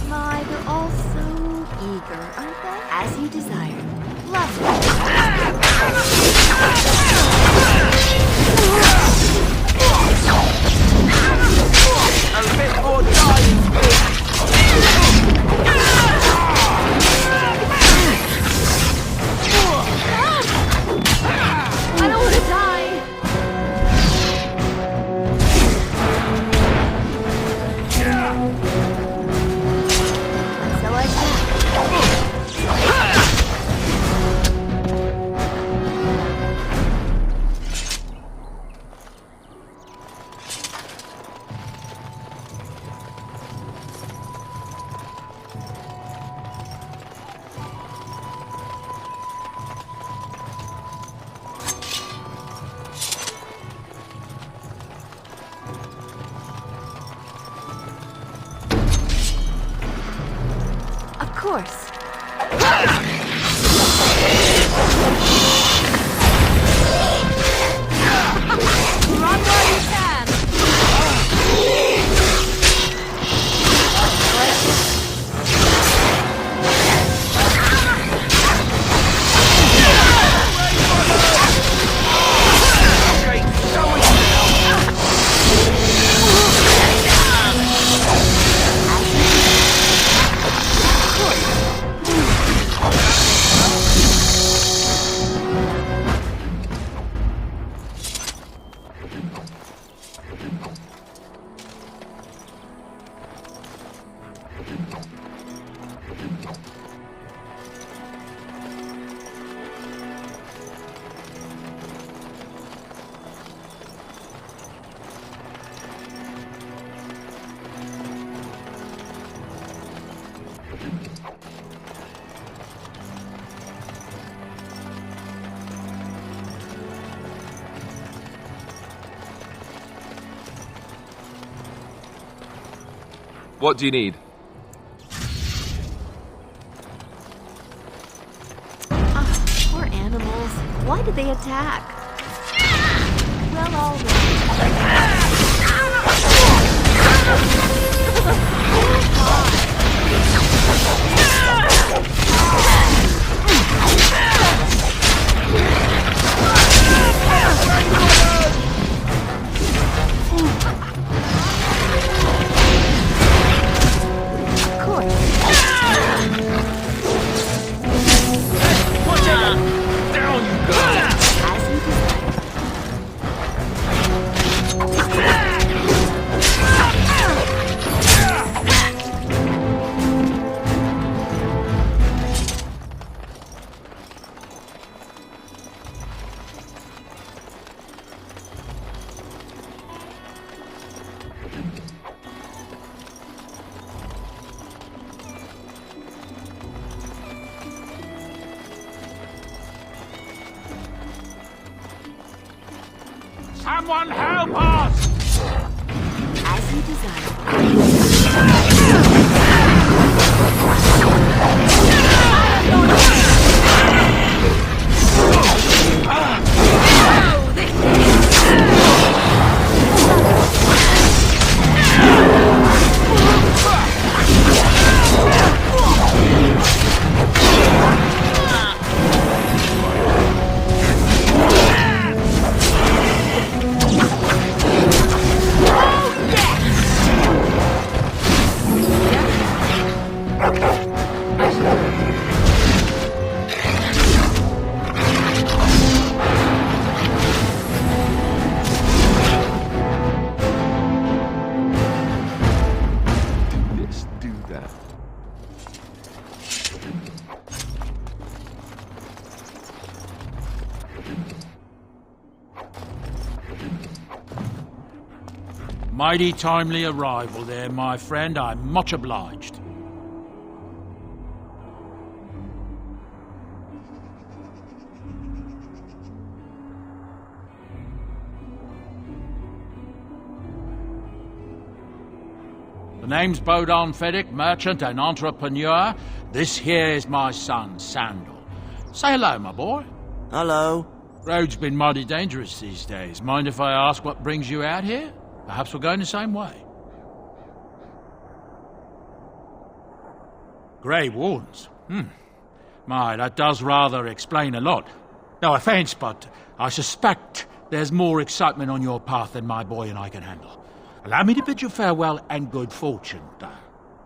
My, they're all so eager, aren't they? As you desire. A bit more dying. I don't want to die. So I Of course. Run while you can. What do you need? Poor animals. Why did they attack? Well, all Someone help us! As you desire. Mighty timely arrival there, my friend. I'm much obliged. The name's Bodon Feddick, merchant and entrepreneur. This here is my son, Sandal. Say hello, my boy. Hello. Road's been mighty dangerous these days. Mind if I ask what brings you out here? Perhaps we're going the same way. Grey Wardens? My, that does rather explain a lot. No offence, but I suspect there's more excitement on your path than my boy and I can handle. Allow me to bid you farewell and good fortune, though.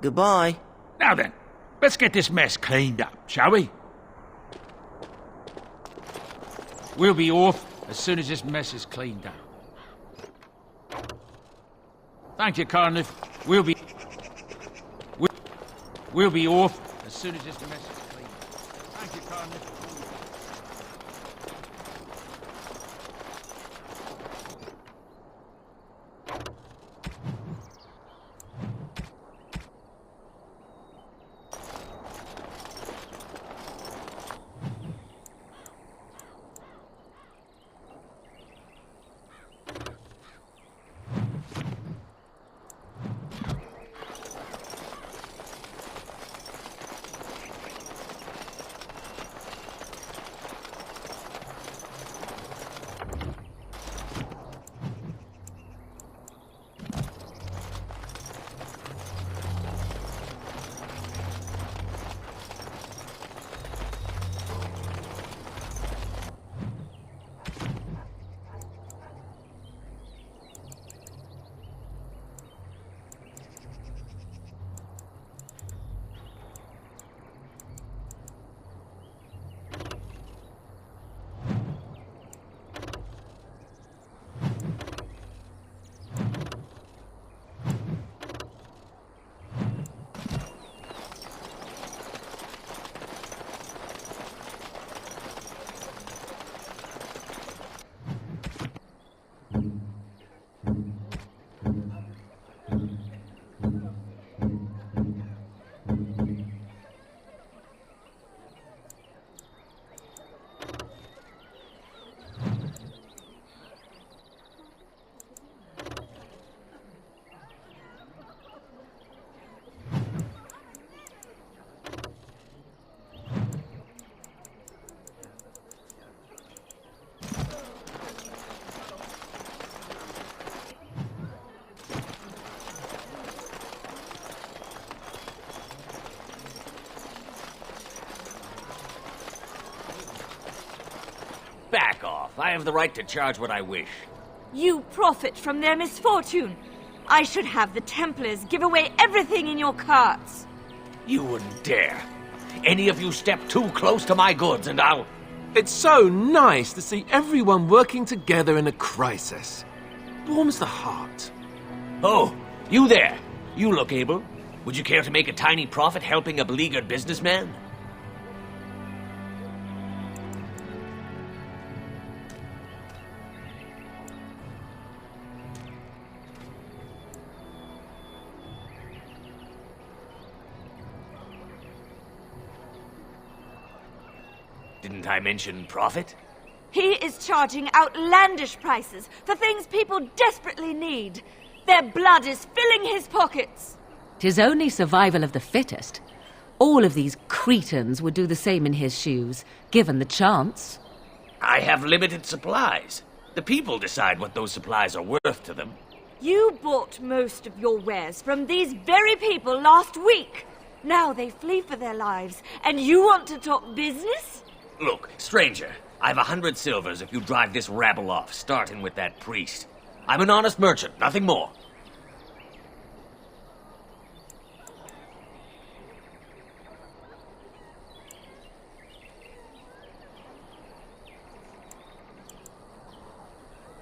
Goodbye. Now then, let's get this mess cleaned up, shall we? We'll be off as soon as this mess is cleaned up. Thank you, Carniff. We'll be off as soon as this mess is cleaned. Thank you, Carniff. Back off. I have the right to charge what I wish. You profit from their misfortune. I should have the Templars give away everything in your carts. You wouldn't dare. Any of you step too close to my goods and I'll... It's so nice to see everyone working together in a crisis. Warms the heart. Oh, you there. You look able. Would you care to make a tiny profit helping a beleaguered businessman? Didn't I mention profit? He is charging outlandish prices for things people desperately need. Their blood is filling his pockets. 'Tis only survival of the fittest. All of these cretins would do the same in his shoes, given the chance. I have limited supplies. The people decide what those supplies are worth to them. You bought most of your wares from these very people last week. Now they flee for their lives, and you want to talk business? Look, stranger, I've 100 silvers if you drive this rabble off, starting with that priest. I'm an honest merchant, nothing more.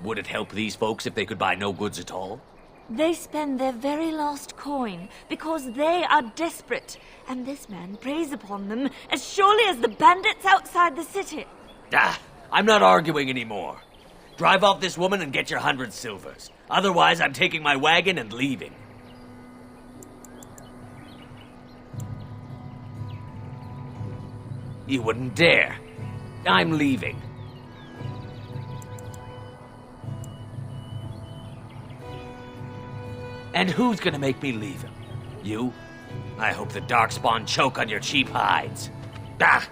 Would it help these folks if they could buy no goods at all? They spend their very last coin because they are desperate, and this man preys upon them as surely as the bandits outside the city. Ah, I'm not arguing anymore. Drive off this woman and get your 100 silvers. Otherwise, I'm taking my wagon and leaving. You wouldn't dare. I'm leaving. And who's gonna make me leave him? You? I hope the Darkspawn choke on your cheap hides. Ah!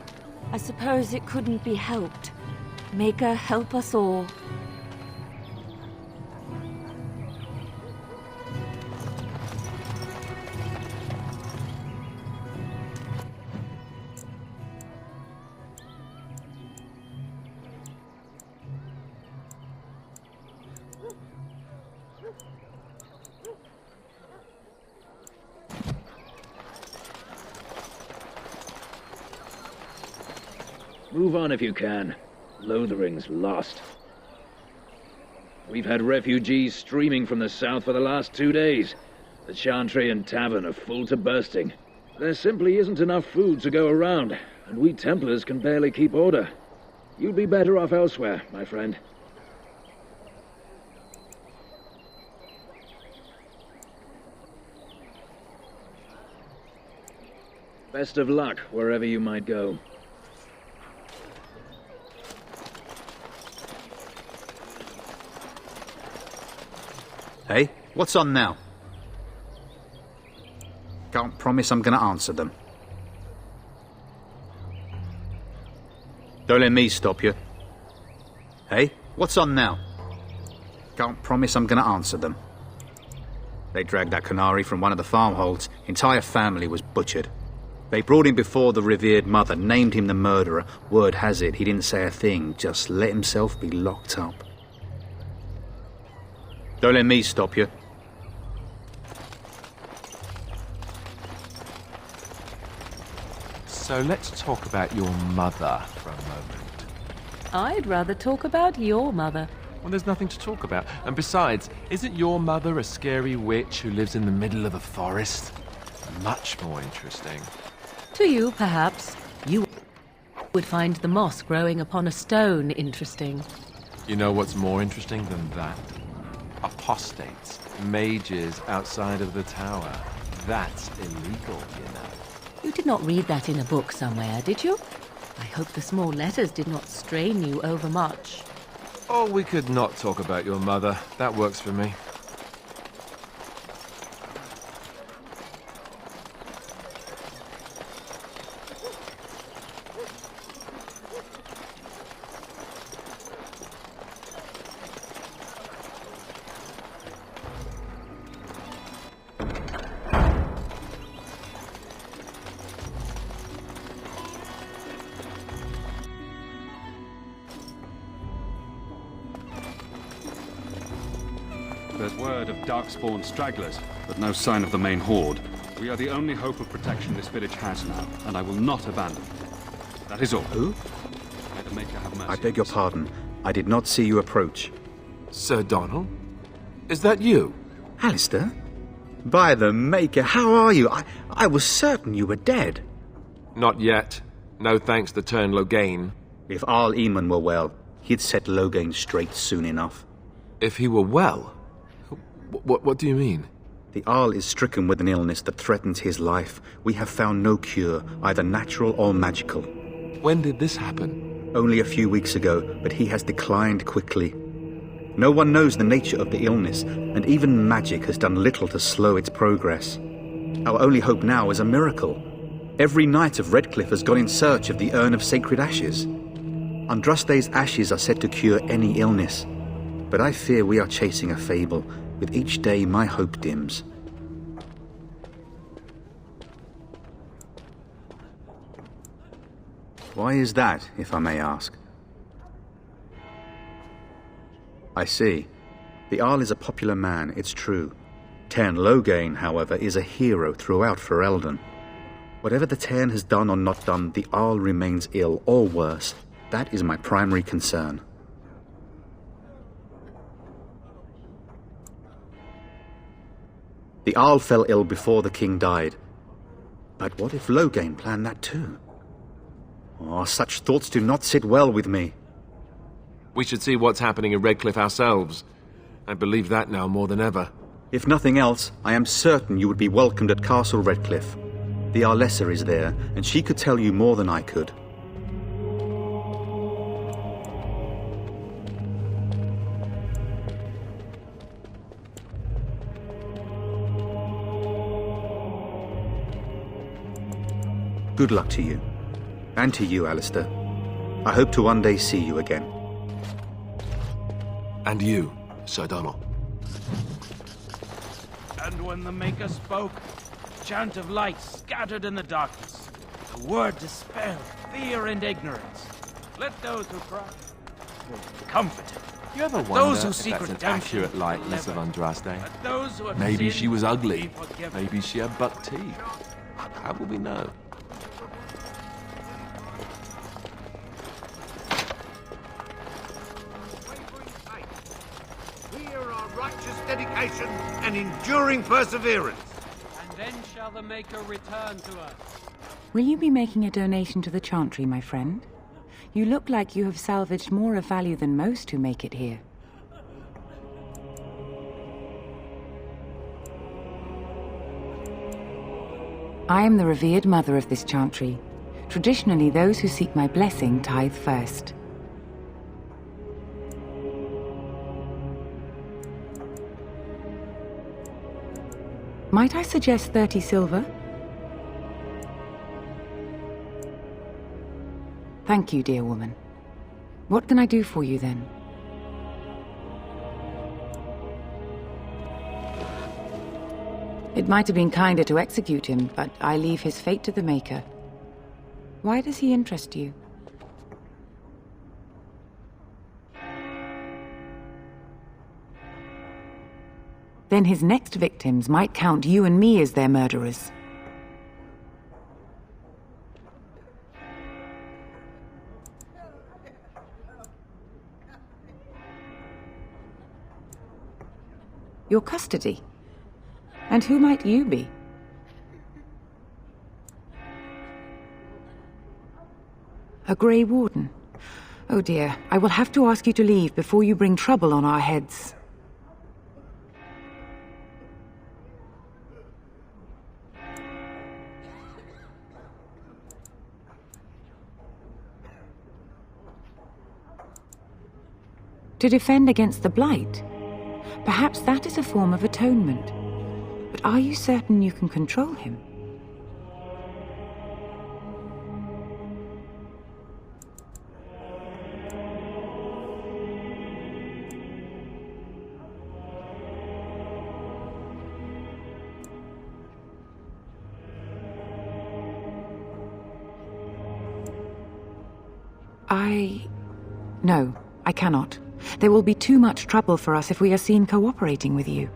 I suppose it couldn't be helped. Maker, help us all. Move on if you can. Lothering's lost. We've had refugees streaming from the south for the last 2 days. The Chantry and Tavern are full to bursting. There simply isn't enough food to go around, and we Templars can barely keep order. You'd be better off elsewhere, my friend. Best of luck wherever you might go. Hey, what's on now? Can't promise I'm gonna answer them. Don't let me stop you. Hey, what's on now? Can't promise I'm gonna answer them. They dragged that Canary from one of the farmholds. Entire family was butchered. They brought him before the revered mother, named him the murderer. Word has it, he didn't say a thing, just let himself be locked up. Don't let me stop you. So let's talk about your mother for a moment. I'd rather talk about your mother. Well, there's nothing to talk about. And besides, isn't your mother a scary witch who lives in the middle of a forest? Much more interesting. To you, perhaps. You would find the moss growing upon a stone interesting. You know what's more interesting than that? Apostates, mages outside of the tower. That's illegal, you know. You did not read that in a book somewhere, did you? I hope the small letters did not strain you overmuch. Oh, we could not talk about your mother. That works for me. There's word of Darkspawn stragglers, but no sign of the main horde. We are the only hope of protection this village has now, and I will not abandon it. That is all. Who? May the Maker have mercy. I beg your pardon. I did not see you approach. Sir Donald? Is that you? Alistair? By the Maker, how are you? I was certain you were dead. Not yet. No thanks to Turn Loghain. If Arl Eamon were well, he'd set Loghain straight soon enough. If he were well? What do you mean? The Arl is stricken with an illness that threatens his life. We have found no cure, either natural or magical. When did this happen? only a few weeks ago, but he has declined quickly. No one knows the nature of the illness, and even magic has done little to slow its progress. Our only hope now is a miracle. Every knight of Redcliffe has gone in search of the Urn of Sacred Ashes. Andraste's ashes are said to cure any illness, but I fear we are chasing a fable. With each day, my hope dims. Why is that, if I may ask? I see. The Jarl is a popular man, it's true. Teyrn Loghain, however, is a hero throughout Ferelden. Whatever the Teyrn has done or not done, the Jarl remains ill, or worse. That is my primary concern. The Jarl fell ill before the king died. But what if Loghain planned that too? Oh, such thoughts do not sit well with me. We should see what's happening in Redcliffe ourselves. I believe that now more than ever. If nothing else, I am certain you would be welcomed at Castle Redcliffe. The Arlessa is there, and she could tell you more than I could. Good luck to you. And to you, Alistair. I hope to one day see you again. And you, Sir Donald. And when the Maker spoke, a chant of light scattered in the darkness. The word dispelled fear and ignorance. Let those who cry be comforted. You ever Let wonder those who if seek that's an redemption accurate likeness of delivered. Andraste? Let those who have Maybe sinned she was ugly. be forgiven. Maybe she had buck teeth. How will we know? Righteous dedication and enduring perseverance. And then shall the Maker return to us. Will you be making a donation to the Chantry, my friend? You look like you have salvaged more of value than most who make it here. I am the revered mother of this Chantry. Traditionally, those who seek my blessing tithe first. Might I suggest 30 silver? Thank you, dear woman. What can I do for you, then? It might have been kinder to execute him, but I leave his fate to the Maker. Why does he interest you? Then his next victims might count you and me as their murderers. Your custody? And who might you be? A Grey Warden? Oh dear, I will have to ask you to leave before you bring trouble on our heads. To defend against the Blight? Perhaps that is a form of atonement. But are you certain you can control him? No, I cannot. There will be too much trouble for us if we are seen cooperating with you.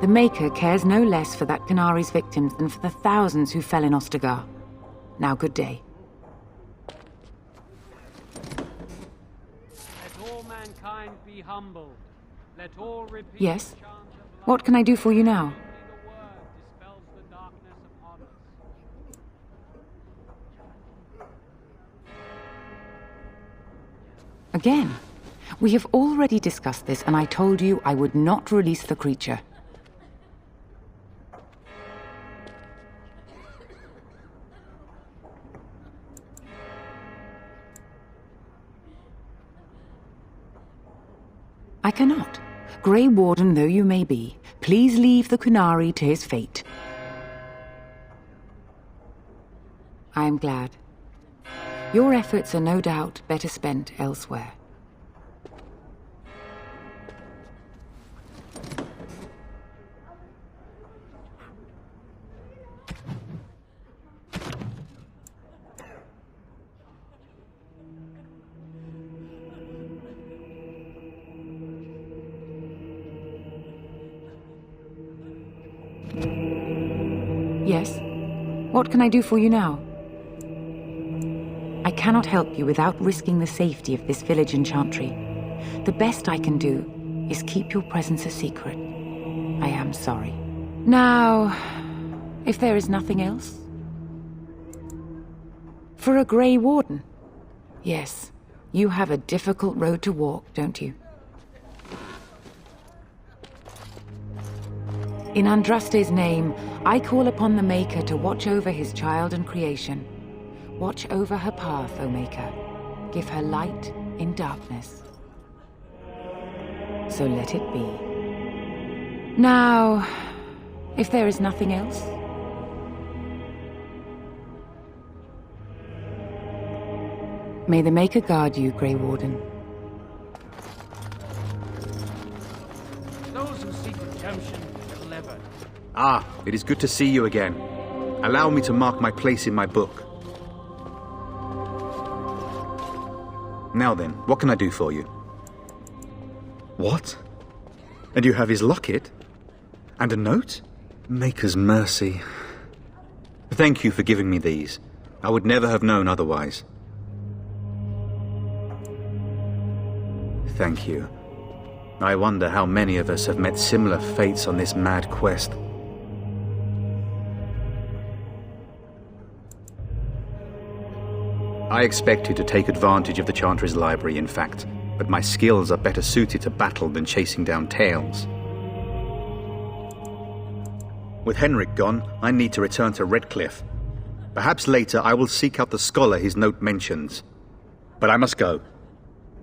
The Maker cares no less for that Qunari's victims than for the thousands who fell in Ostagar. Now, good day. Let all mankind be humbled. Let all repeat. Yes? What can I do for you now? Again, we have already discussed this, and I told you I would not release the creature. I cannot. Grey Warden though you may be, please leave the Qunari to his fate. I am glad. Your efforts are no doubt better spent elsewhere. Yes? What can I do for you now? I cannot help you without risking the safety of this village in Chantry. The best I can do is keep your presence a secret. I am sorry. Now, if there is nothing else? For a Grey Warden? Yes, you have a difficult road to walk, don't you? In Andraste's name, I call upon the Maker to watch over his child and creation. Watch over her path, O Maker. Give her light in darkness. So let it be. Now, if there is nothing else? May the Maker guard you, Grey Warden. Those who seek redemption are levered. Ah, it is good to see you again. Allow me to mark my place in my book. Now then, what can I do for you? What? And you have his locket? And a note? Maker's mercy. Thank you for giving me these. I would never have known otherwise. Thank you. I wonder how many of us have met similar fates on this mad quest. I expected to take advantage of the Chantry's library, in fact, but my skills are better suited to battle than chasing down tales. With Henrik gone, I need to return to Redcliffe. Perhaps later I will seek out the scholar his note mentions. But I must go.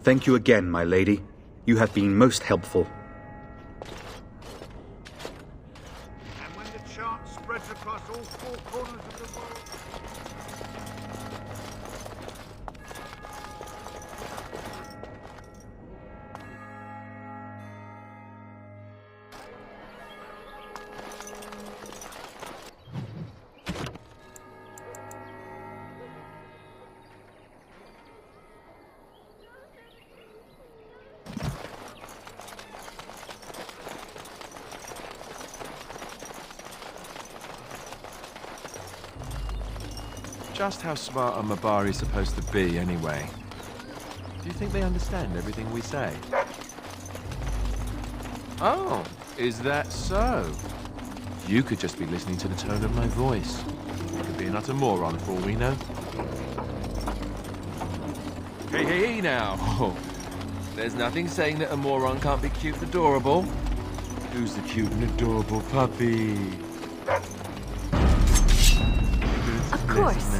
Thank you again, my lady. You have been most helpful. And when the chant spreads across all four corners of the world... Just how smart are Mabari supposed to be, anyway? Do you think they understand everything we say? Oh, is that so? You could just be listening to the tone of my voice. You could be an utter moron for all we know. Hey, now! There's nothing saying that a moron can't be cute and adorable. Who's the cute and adorable puppy? Of course.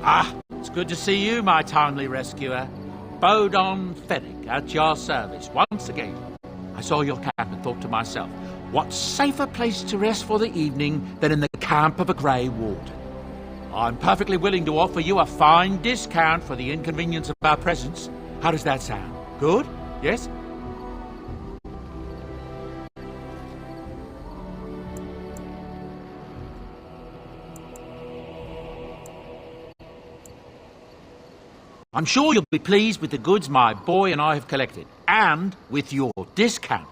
Ah, it's good to see you, my timely rescuer. Bodon Fennick, at your service, once again. I saw your camp and thought to myself, what safer place to rest for the evening than in the camp of a Grey Warden? I'm perfectly willing to offer you a fine discount for the inconvenience of our presence. How does that sound? Good? Yes? I'm sure you'll be pleased with the goods my boy and I have collected, and with your discount.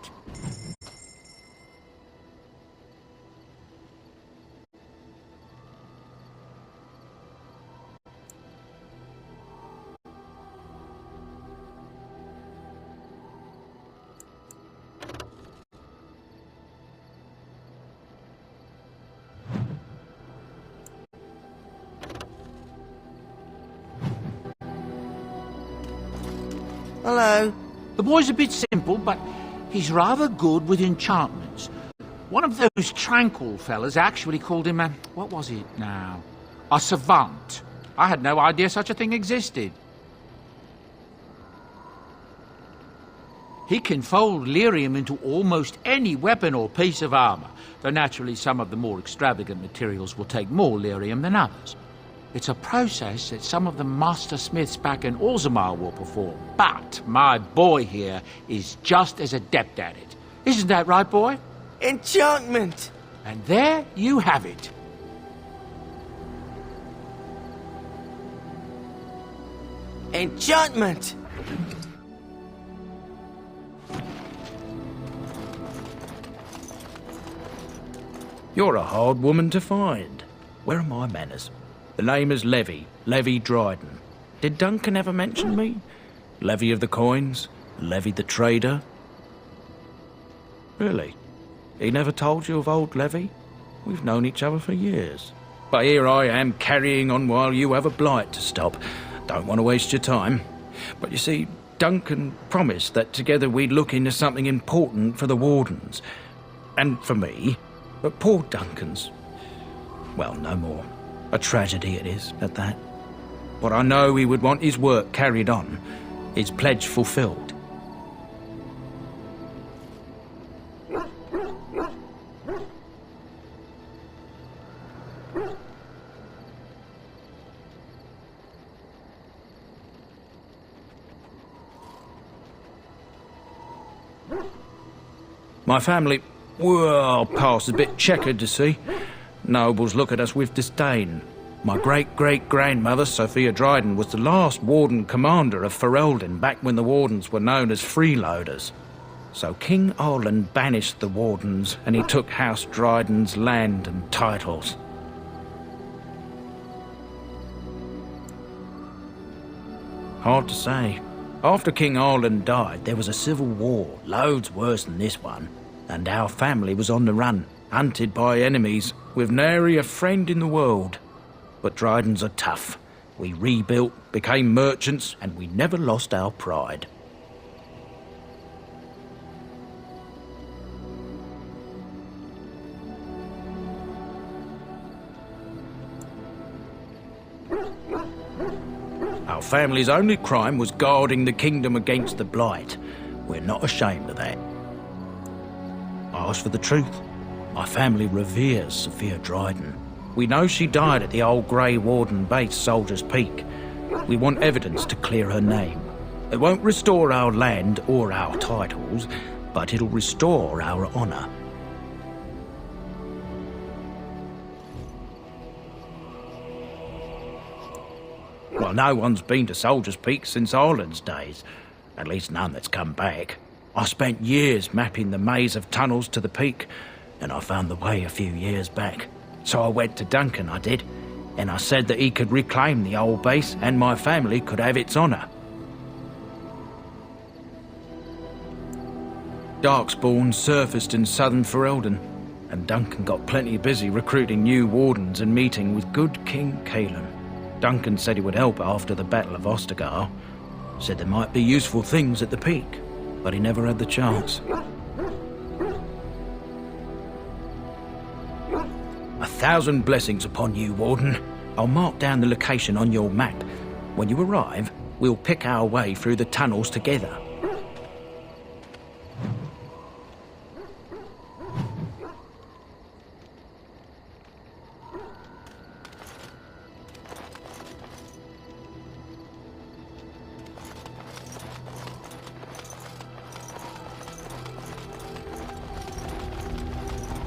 Hello. The boy's a bit simple, but he's rather good with enchantments. One of those tranquil fellas actually called him what was it now? A savant. I had no idea such a thing existed. He can fold lyrium into almost any weapon or piece of armor, though naturally some of the more extravagant materials will take more lyrium than others. It's a process that some of the master smiths back in Orzammar will perform, but my boy here is just as adept at it. Isn't that right, boy? Enchantment! And there you have it. Enchantment! You're a hard woman to find. Where are my manners? The name is Levy Dryden. Did Duncan ever mention me? Levy of the coins? Levy the trader? Really? He never told you of old Levy? We've known each other for years. But here I am carrying on while you have a blight to stop. Don't want to waste your time. But you see, Duncan promised that together we'd look into something important for the Wardens. And for me. But poor Duncan's... well, no more. A tragedy it is, at that. But I know he would want his work carried on, his pledge fulfilled. My family, well, past a bit checkered to see. Nobles look at us with disdain. My great-great-grandmother, Sophia Dryden, was the last Warden Commander of Ferelden back when the Wardens were known as freeloaders. So King Arland banished the Wardens and he took House Dryden's land and titles. Hard to say. After King Arland died, there was a civil war, loads worse than this one, and our family was on the run, hunted by enemies, with nary a friend in the world. But Drydens are tough. We rebuilt, became merchants, and we never lost our pride. Our family's only crime was guarding the kingdom against the blight. We're not ashamed of that. I ask for the truth. My family reveres Sophia Dryden. We know she died at the old Grey Warden base, Soldier's Peak. We want evidence to clear her name. It won't restore our land or our titles, but it'll restore our honour. Well, no one's been to Soldier's Peak since Arland's days. At least none that's come back. I spent years mapping the maze of tunnels to the peak, and I found the way a few years back. So I went to Duncan, I did, and I said that he could reclaim the old base and my family could have its honour. Darkspawn surfaced in southern Ferelden, and Duncan got plenty busy recruiting new wardens and meeting with good King Cailan. Duncan said he would help after the Battle of Ostagar. Said there might be useful things at the peak, but he never had the chance. 1,000 blessings upon you, Warden. I'll mark down the location on your map. When you arrive, we'll pick our way through the tunnels together.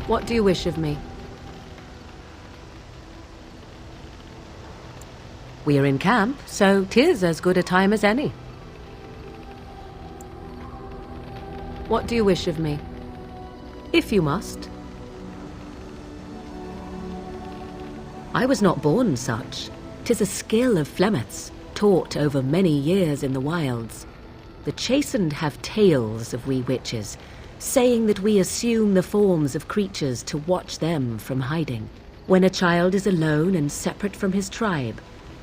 What do you wish of me? We're in camp, so 'tis as good a time as any. What do you wish of me? If you must. I was not born such. 'Tis a skill of Flemeth's, taught over many years in the wilds. The chastened have tales of we witches, saying that we assume the forms of creatures to watch them from hiding. When a child is alone and separate from his tribe,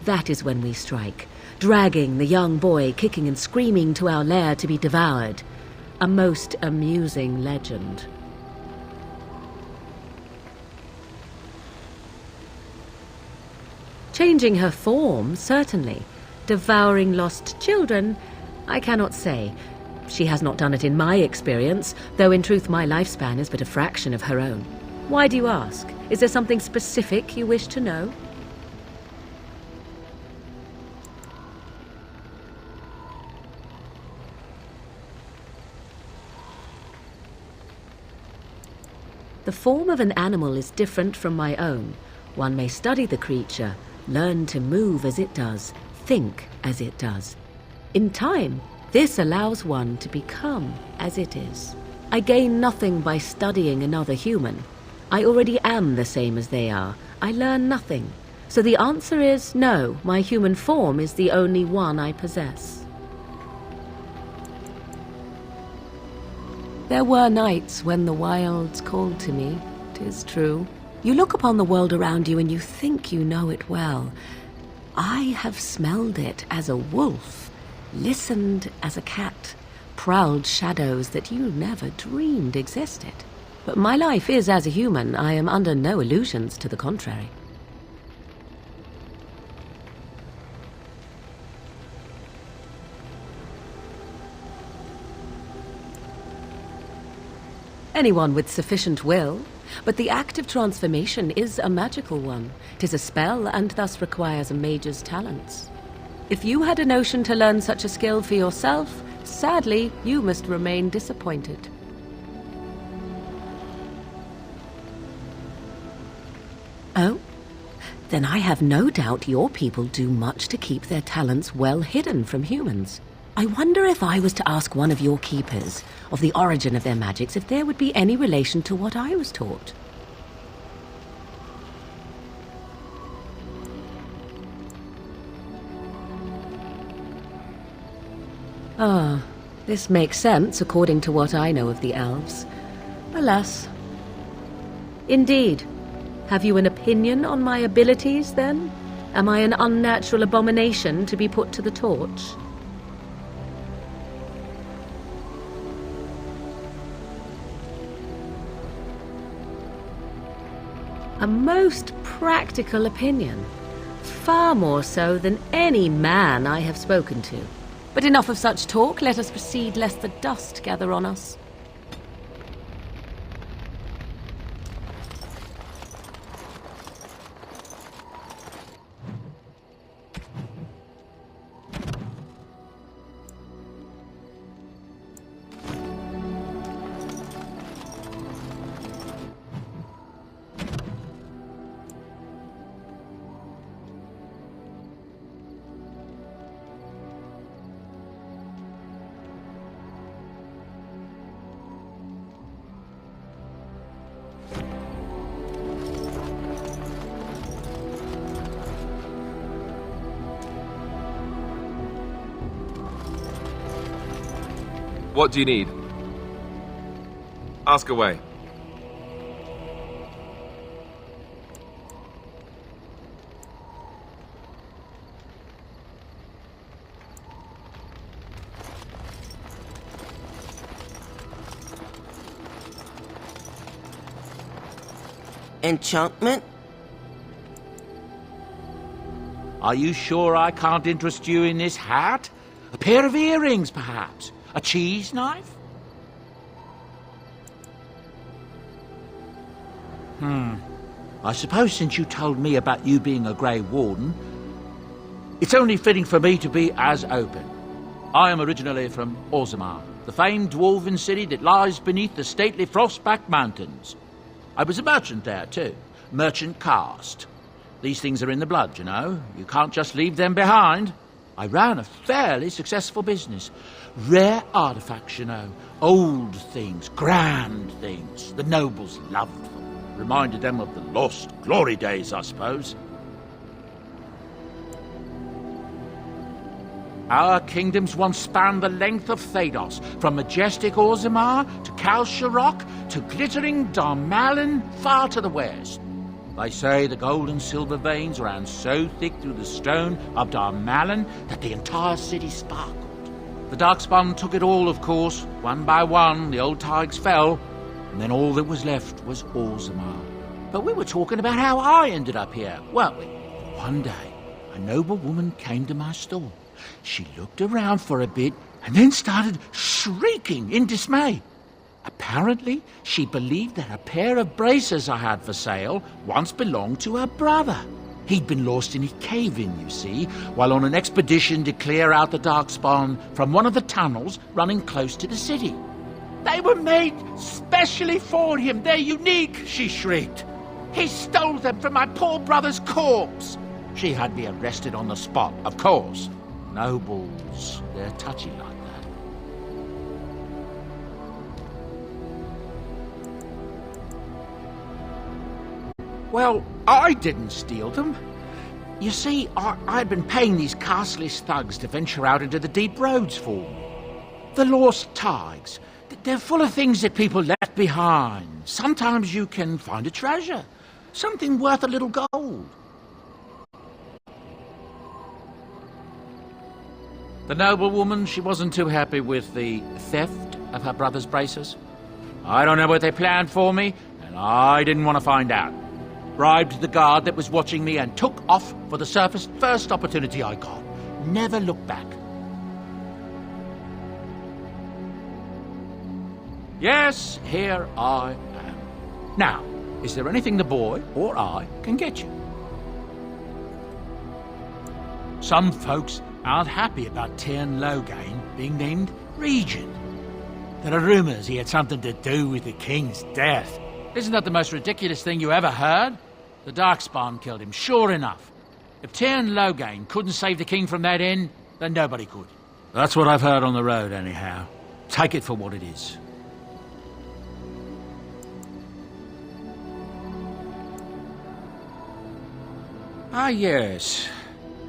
that is when we strike, dragging the young boy kicking and screaming to our lair to be devoured. A most amusing legend. Changing her form, certainly. Devouring lost children, I cannot say. She has not done it in my experience, though in truth my lifespan is but a fraction of her own. Why do you ask? Is there something specific you wish to know? The form of an animal is different from my own. One may study the creature, learn to move as it does, think as it does. In time, this allows one to become as it is. I gain nothing by studying another human. I already am the same as they are. I learn nothing. So the answer is no, my human form is the only one I possess. There were nights when the wilds called to me, 'tis true. You look upon the world around you and you think you know it well. I have smelled it as a wolf, listened as a cat, prowled shadows that you never dreamed existed. But my life is as a human. I am under no illusions to the contrary. Anyone with sufficient will, but the act of transformation is a magical one. 'Tis a spell and thus requires a mage's talents. If you had a notion to learn such a skill for yourself, sadly, you must remain disappointed. Oh? Then I have no doubt your people do much to keep their talents well hidden from humans. I wonder if I was to ask one of your keepers of the origin of their magics, if there would be any relation to what I was taught. Ah, this makes sense according to what I know of the elves. Alas. Indeed. Have you an opinion on my abilities, then? Am I an unnatural abomination to be put to the torch? A most practical opinion. Far more so than any man I have spoken to. But enough of such talk. Let us proceed, lest the dust gather on us. What do you need? Ask away. Enchantment? Are you sure I can't interest you in this hat? A pair of earrings, perhaps? A cheese knife? I suppose since you told me about you being a Grey Warden, it's only fitting for me to be as open. I am originally from Orzammar, the famed dwarven city that lies beneath the stately Frostback Mountains. I was a merchant there, too. Merchant caste. These things are in the blood, you know. You can't just leave them behind. I ran a fairly successful business. Rare artifacts, you know. Old things, grand things. The nobles loved them. Reminded them of the lost glory days, I suppose. Our kingdoms once spanned the length of Thados, from majestic Orzammar to Kal Sharok to glittering Darmalin far to the west. They say the gold and silver veins ran so thick through the stone of Darmalin that the entire city sparkled. The Darkspawn took it all, of course. One by one, the old Tigers fell, and then all that was left was Orzammar. But we were talking about how I ended up here, weren't we? One day, a noble woman came to my store. She looked around for a bit and then started shrieking in dismay. Apparently, she believed that a pair of braces I had for sale once belonged to her brother. He'd been lost in a cave-in, you see, while on an expedition to clear out the Darkspawn from one of the tunnels running close to the city. They were made specially for him. They're unique, she shrieked. He stole them from my poor brother's corpse. She had me arrested on the spot, of course. Nobles, they're touchy like that. Well, I didn't steal them. You see, I'd been paying these castless thugs to venture out into the deep roads for me. The Lost Tigers. They're full of things that people left behind. Sometimes you can find a treasure. Something worth a little gold. The noblewoman, she wasn't too happy with the theft of her brother's braces. I don't know what they planned for me, and I didn't want to find out. Bribed the guard that was watching me and took off for the surface first opportunity I got. Never looked back. Yes, here I am. Now, is there anything the boy or I can get you? Some folks aren't happy about Tyrn Loghain being named regent. There are rumors he had something to do with the king's death. Isn't that the most ridiculous thing you ever heard? The Darkspawn killed him, sure enough. If Tyrn Loghain couldn't save the king from that inn, then nobody could. That's what I've heard on the road, anyhow. Take it for what it is. Ah, yes.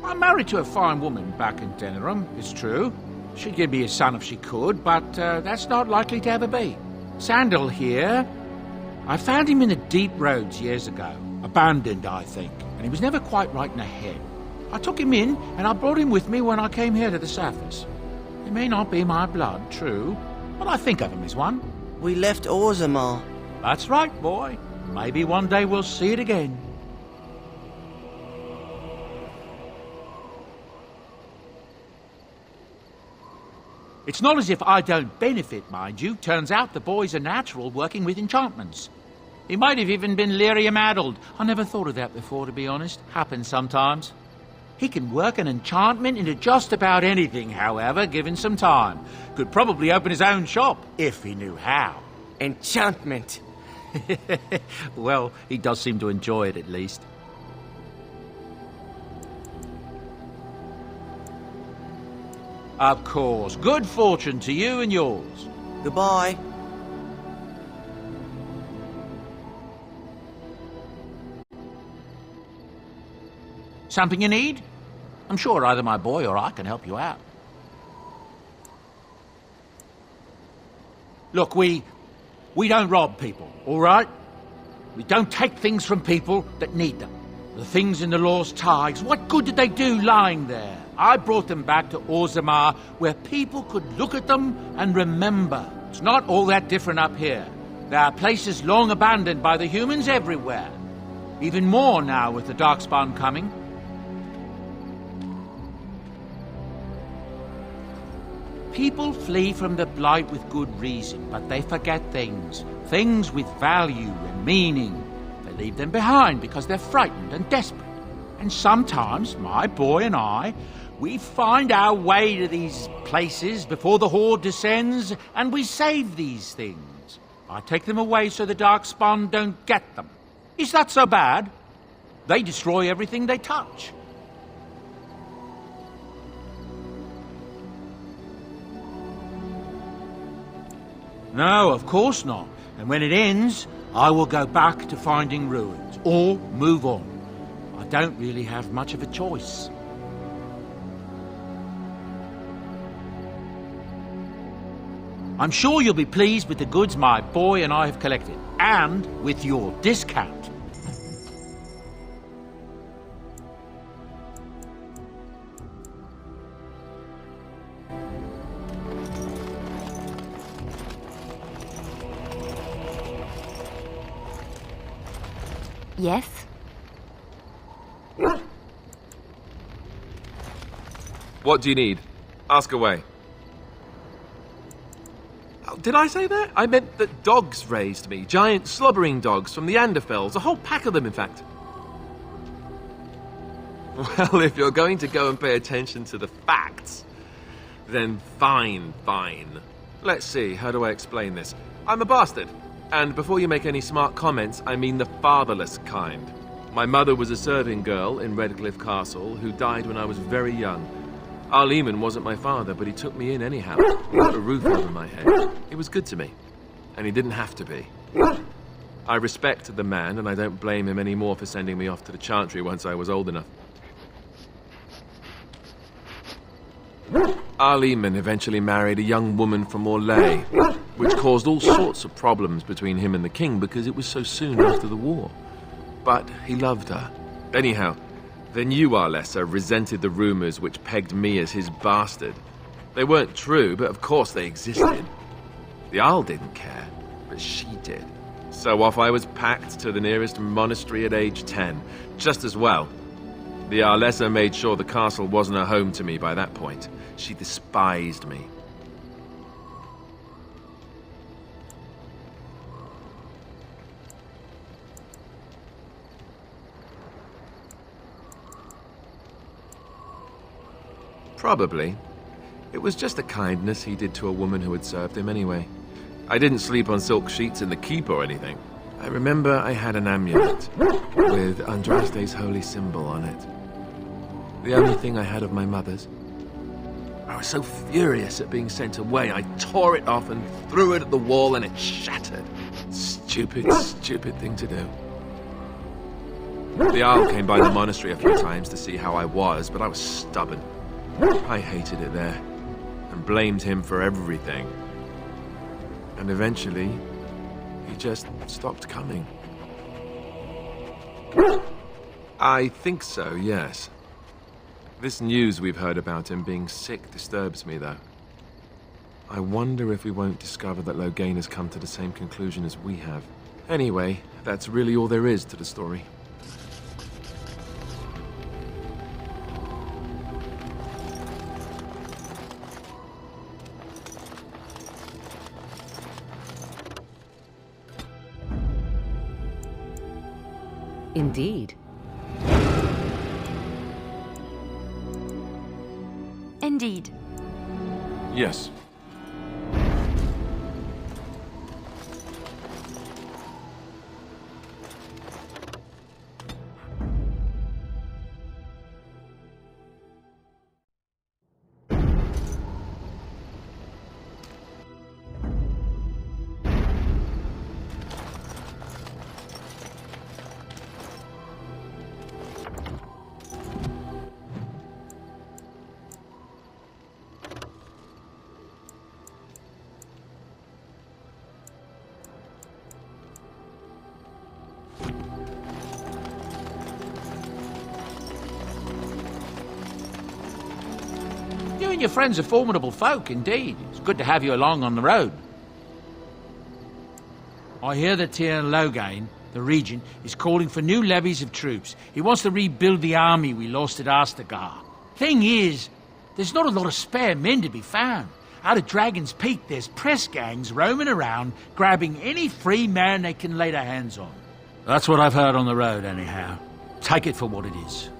I'm married to a fine woman back in Denerim, it's true. She'd give me a son if she could, but that's not likely to ever be. Sandal here. I found him in the deep roads years ago. Abandoned, I think, and he was never quite right in the head. I took him in, and I brought him with me when I came here to the surface. He may not be my blood, true, but I think of him as one. We left Orzammar. That's right, boy. Maybe one day we'll see it again. It's not as if I don't benefit, mind you. Turns out the boy's a natural working with enchantments. He might have even been lyrium-addled. I never thought of that before, to be honest. Happens sometimes. He can work an enchantment into just about anything, however, given some time. Could probably open his own shop, if he knew how. Enchantment. Well, he does seem to enjoy it, at least. Of course. Good fortune to you and yours. Goodbye. Something you need? I'm sure either my boy or I can help you out. Look, we don't rob people, all right? We don't take things from people that need them. The things in the Lost Tigers, what good did they do lying there? I brought them back to Orzammar, where people could look at them and remember. It's not all that different up here. There are places long abandoned by the humans everywhere. Even more now with the Darkspawn coming. People flee from the Blight with good reason, but they forget things. Things with value and meaning. They leave them behind because they're frightened and desperate. And sometimes, my boy and I, we find our way to these places before the Horde descends, and we save these things. I take them away so the Darkspawn don't get them. Is that so bad? They destroy everything they touch. No, of course not. And when it ends, I will go back to finding ruins, or move on. I don't really have much of a choice. I'm sure you'll be pleased with the goods my boy and I have collected, and with your discount. Yes? What do you need? Ask away. Oh, did I say that? I meant that dogs raised me. Giant slobbering dogs from the Anderfells. A whole pack of them, in fact. Well, if you're going to go and pay attention to the facts, then fine. Let's see, how do I explain this? I'm a bastard. And before you make any smart comments, I mean the fatherless kind. My mother was a serving girl in Redcliffe Castle who died when I was very young. Arleman wasn't my father, but he took me in anyhow. He put a roof over my head. He was good to me, and he didn't have to be. I respect the man, and I don't blame him anymore for sending me off to the Chantry once I was old enough. Arleman eventually married a young woman from Orlais, which caused all sorts of problems between him and the king because it was so soon after the war. But he loved her. Anyhow, then you, Arlessa, resented the rumors which pegged me as his bastard. They weren't true, but of course they existed. The Arl didn't care, but she did. So off I was packed to the nearest monastery at age 10, just as well. The Arlessa made sure the castle wasn't a home to me by that point. She despised me. Probably. It was just a kindness he did to a woman who had served him anyway. I didn't sleep on silk sheets in the keep or anything. I remember I had an amulet with Andraste's holy symbol on it. The only thing I had of my mother's. I was so furious at being sent away, I tore it off and threw it at the wall and it shattered. Stupid thing to do. The Arl came by the monastery a few times to see how I was, but I was stubborn. I hated it there, and blamed him for everything. And eventually, he just stopped coming. I think so, yes. This news we've heard about him being sick disturbs me, though. I wonder if we won't discover that Loghain has come to the same conclusion as we have. Anyway, that's really all there is to the story. Indeed. Indeed. Yes. You and your friends are formidable folk, indeed. It's good to have you along on the road. I hear that Tir Loghain, the regent, is calling for new levies of troops. He wants to rebuild the army we lost at Astagar. Thing is, there's not a lot of spare men to be found, Out of Dragon's Peak, there's press gangs roaming around, grabbing any free man they can lay their hands on. That's what I've heard on the road, anyhow. Take it for what it is.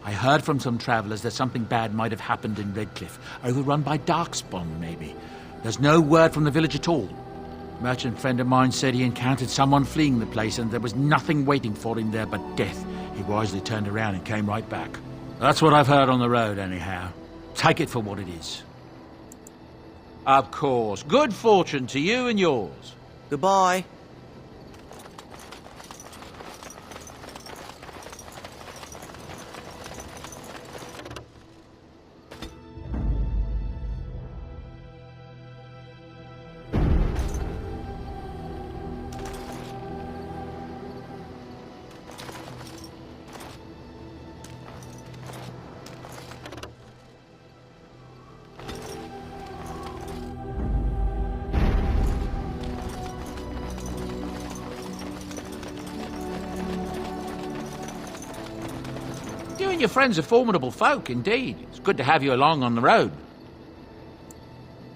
I heard from some travelers that something bad might have happened in Redcliffe, overrun by Darkspawn, maybe. There's no word from the village at all. A merchant friend of mine said he encountered someone fleeing the place and there was nothing waiting for him there but death. He wisely turned around and came right back. That's what I've heard on the road, anyhow. Take it for what it is. Of course. Good fortune to you and yours. Goodbye. You and your friends are formidable folk, indeed. It's good to have you along on the road.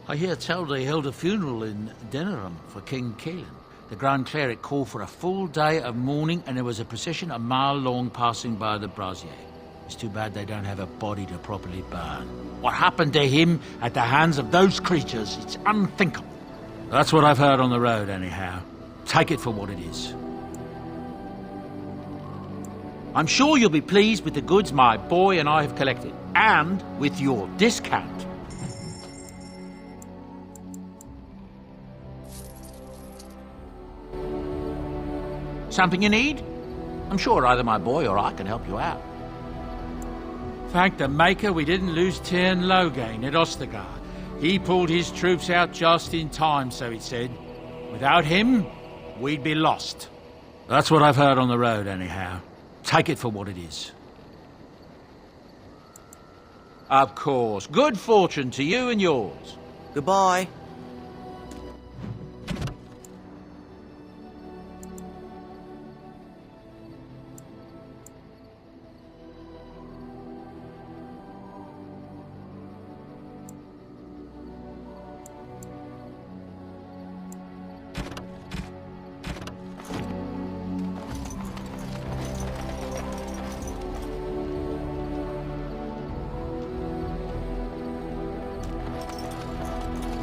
I hear tell they held a funeral in Denerim for King Caelan. The Grand Cleric called for a full day of mourning, and there was a procession a mile long passing by the brazier. It's too bad they don't have a body to properly burn. What happened to him at the hands of those creatures, it's unthinkable. That's what I've heard on the road, anyhow. Take it for what it is. I'm sure you'll be pleased with the goods my boy and I have collected, and with your discount. Something you need? I'm sure either my boy or I can help you out. Thank the Maker we didn't lose Tyrn Loghain at Ostagar. He pulled his troops out just in time, so it said. Without him, we'd be lost. That's what I've heard on the road, anyhow. Take it for what it is. Of course. Good fortune to you and yours. Goodbye.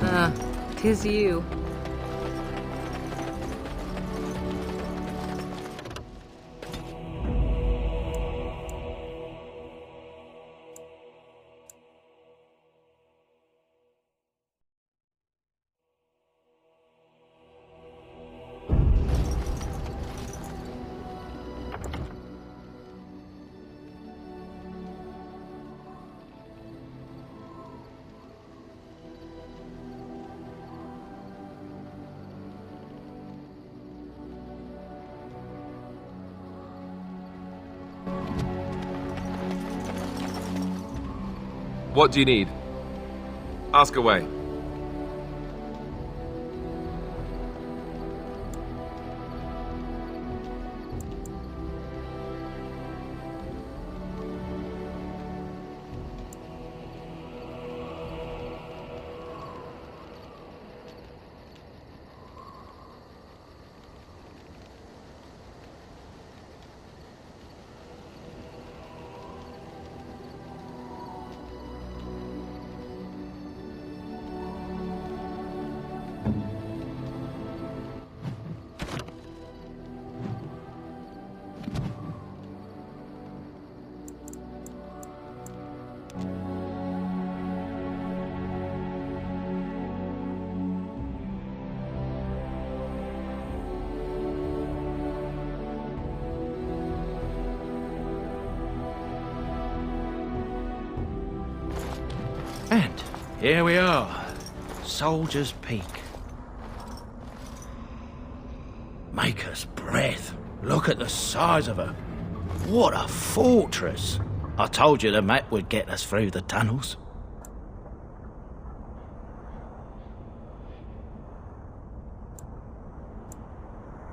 Ah, 'tis you. What do you need? Ask away. And here we are, Soldier's Peak. Maker's breath. Look at the size of her. What a fortress. I told you the map would get us through the tunnels.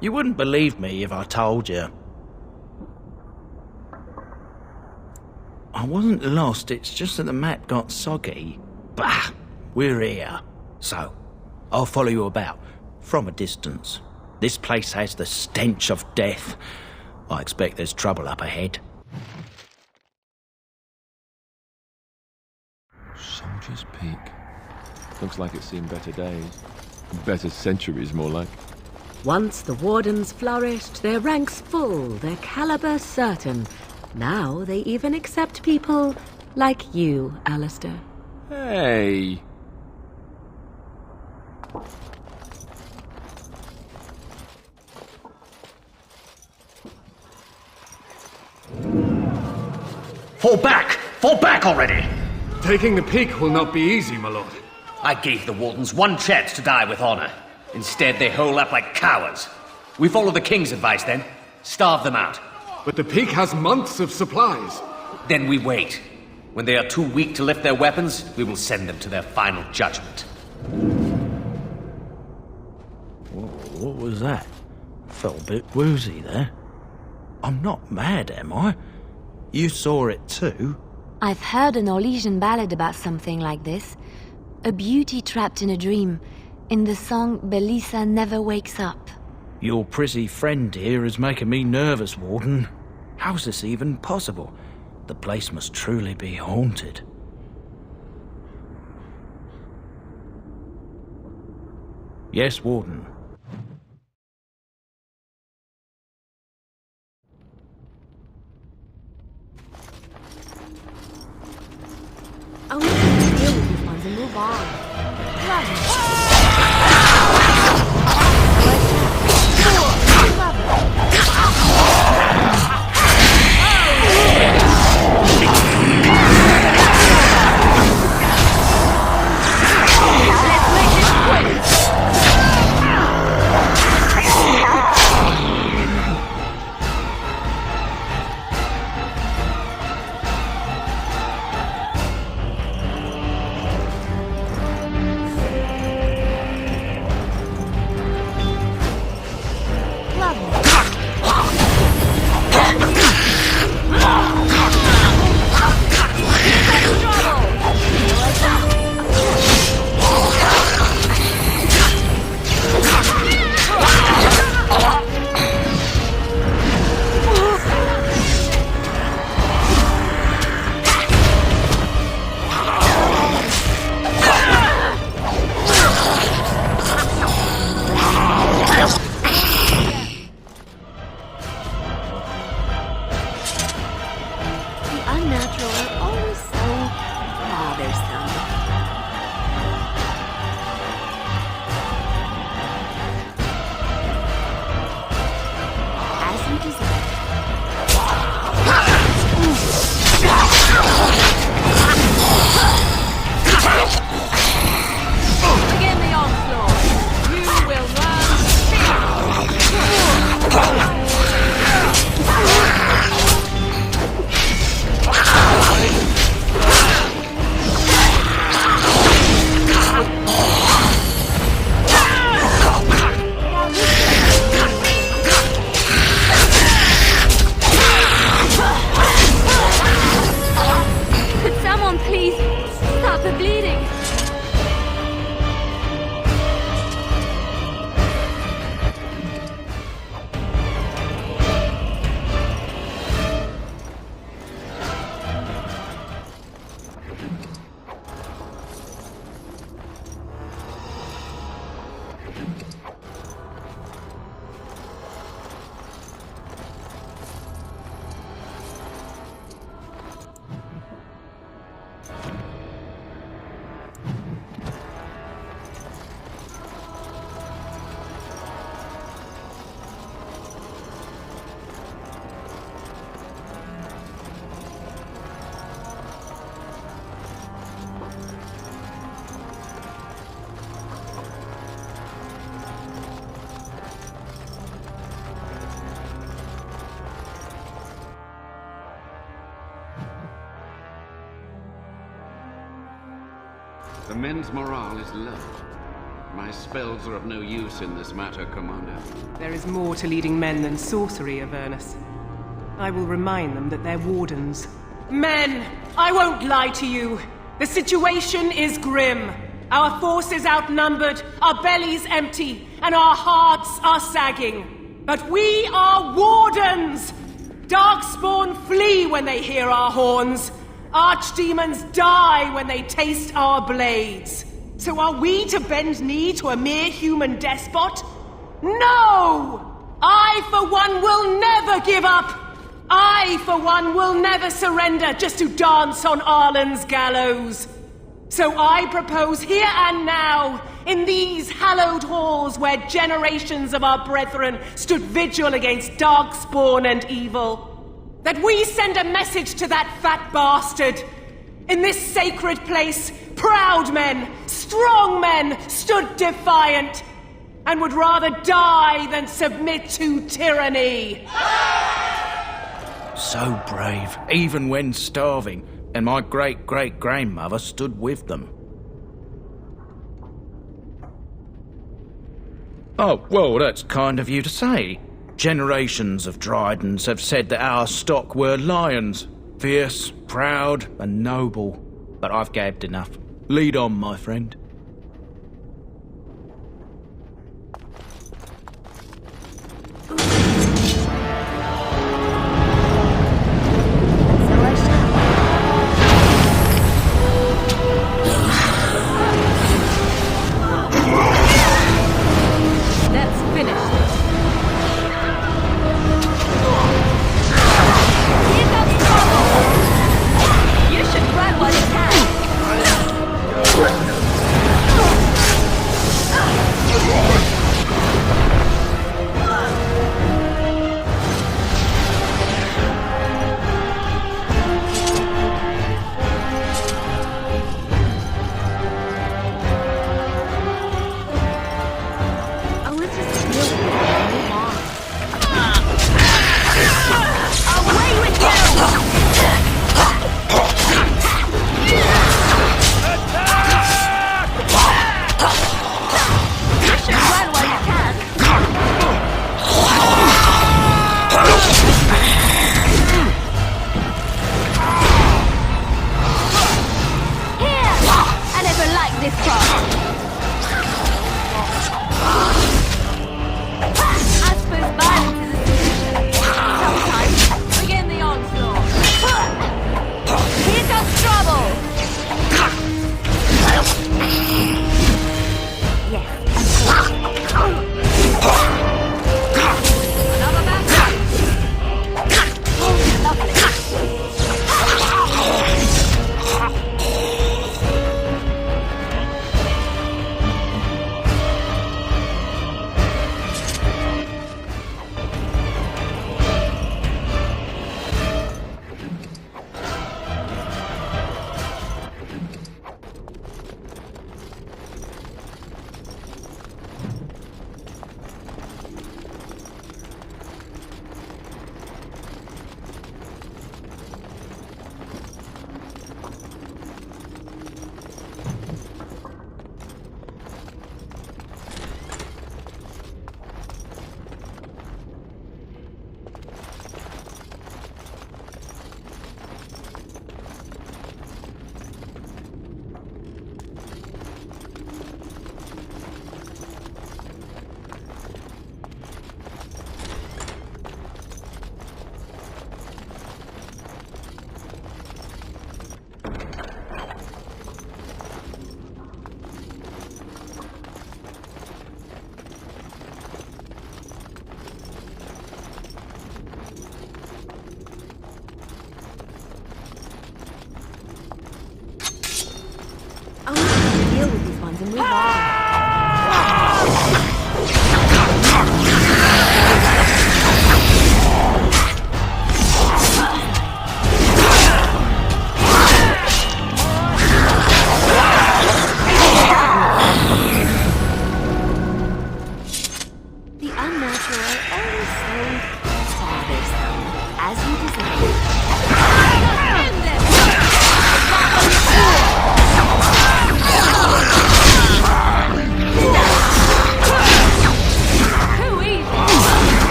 You wouldn't believe me if I told you. I wasn't lost, it's just that the map got soggy. Bah! We're here. So, I'll follow you about, from a distance. This place has the stench of death. I expect there's trouble up ahead. Soldier's Peak. Looks like it's seen better days. Better centuries, more like. Once the Wardens flourished, their ranks full, their caliber certain. Now they even accept people like you, Alistair. Hey! Fall back! Fall back already! Taking the peak will not be easy, my lord. I gave the Wardens one chance to die with honor. Instead, they hole up like cowards. We follow the King's advice, then. Starve them out. But the peak has months of supplies. Then we wait. When they are too weak to lift their weapons, we will send them to their final judgment. What was that? Felt a bit woozy there. I'm not mad, am I? You saw it too? I've heard an Orlesian ballad about something like this. A beauty trapped in a dream. In the song, Belisa never wakes up. Your pretty friend here is making me nervous, Warden. How's this even possible? The place must truly be haunted. Yes, Warden. Only deal with these ones and move on. Run. The men's morale is low. My spells are of no use in this matter, Commander. There is more to leading men than sorcery, Avernus. I will remind them that they're wardens, Men, I won't lie to you. The situation is grim. Our forces outnumbered, our bellies empty, and our hearts are sagging. But we are wardens! Darkspawn flee when they hear our horns. Archdemons die when they taste our blades. So are we to bend knee to a mere human despot? No! I, for one, will never give up! I, for one, will never surrender just to dance on Arlen's gallows. So I propose here and now, in these hallowed halls where generations of our brethren stood vigil against darkspawn and evil, that we send a message to that fat bastard. In this sacred place, proud men, strong men stood defiant, and would rather die than submit to tyranny. So brave, even when starving, and my great-great-grandmother stood with them. Oh, well, that's kind of you to say. Generations of Drydens have said that our stock were lions, fierce, proud, and noble. But I've gabbed enough. Lead on, my friend.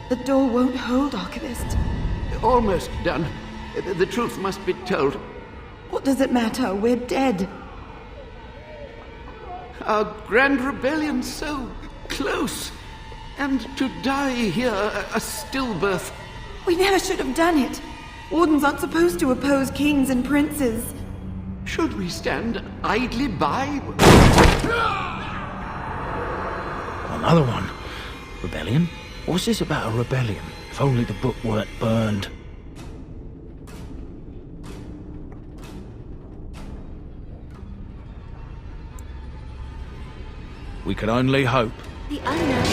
The door won't hold, Archivist. Almost done. The truth must be told. What does it matter? We're dead. Our grand rebellion so close. And to die here, a stillbirth. We never should have done it. Wardens aren't supposed to oppose kings and princes. Should we stand idly by? Another one. Rebellion? What's this about a rebellion? If only the book weren't burned. We can only hope. The unknown.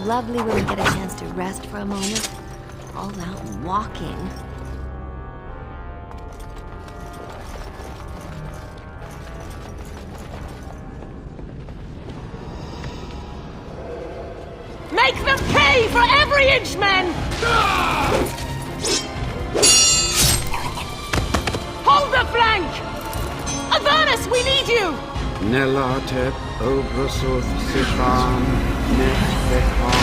Lovely when we get a chance to rest for a moment. All out walking. Make them pay for every inch, men! Hold the flank! Avernus, we need you! Nelatep Obrasoth Sifan Nefekon.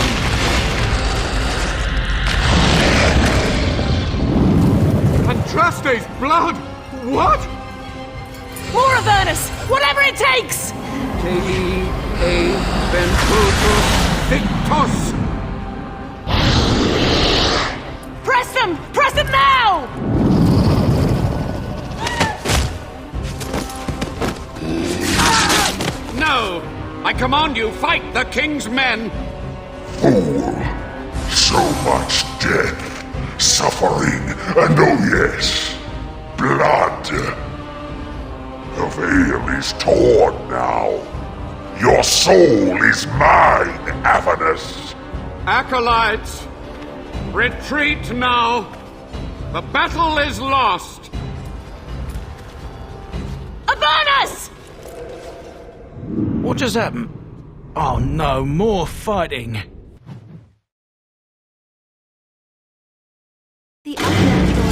Andraste's blood! What? More Avernus! Whatever it takes! Tei E Ventotus Victus! Press them! Press them now! No! I command you, fight the king's men! Fool! So much death, suffering, and oh yes, blood. The veil is torn now. Your soul is mine, Avernus. Acolytes, retreat now! The battle is lost! Avernus! What just happened? Oh no, more fighting. The unnatural.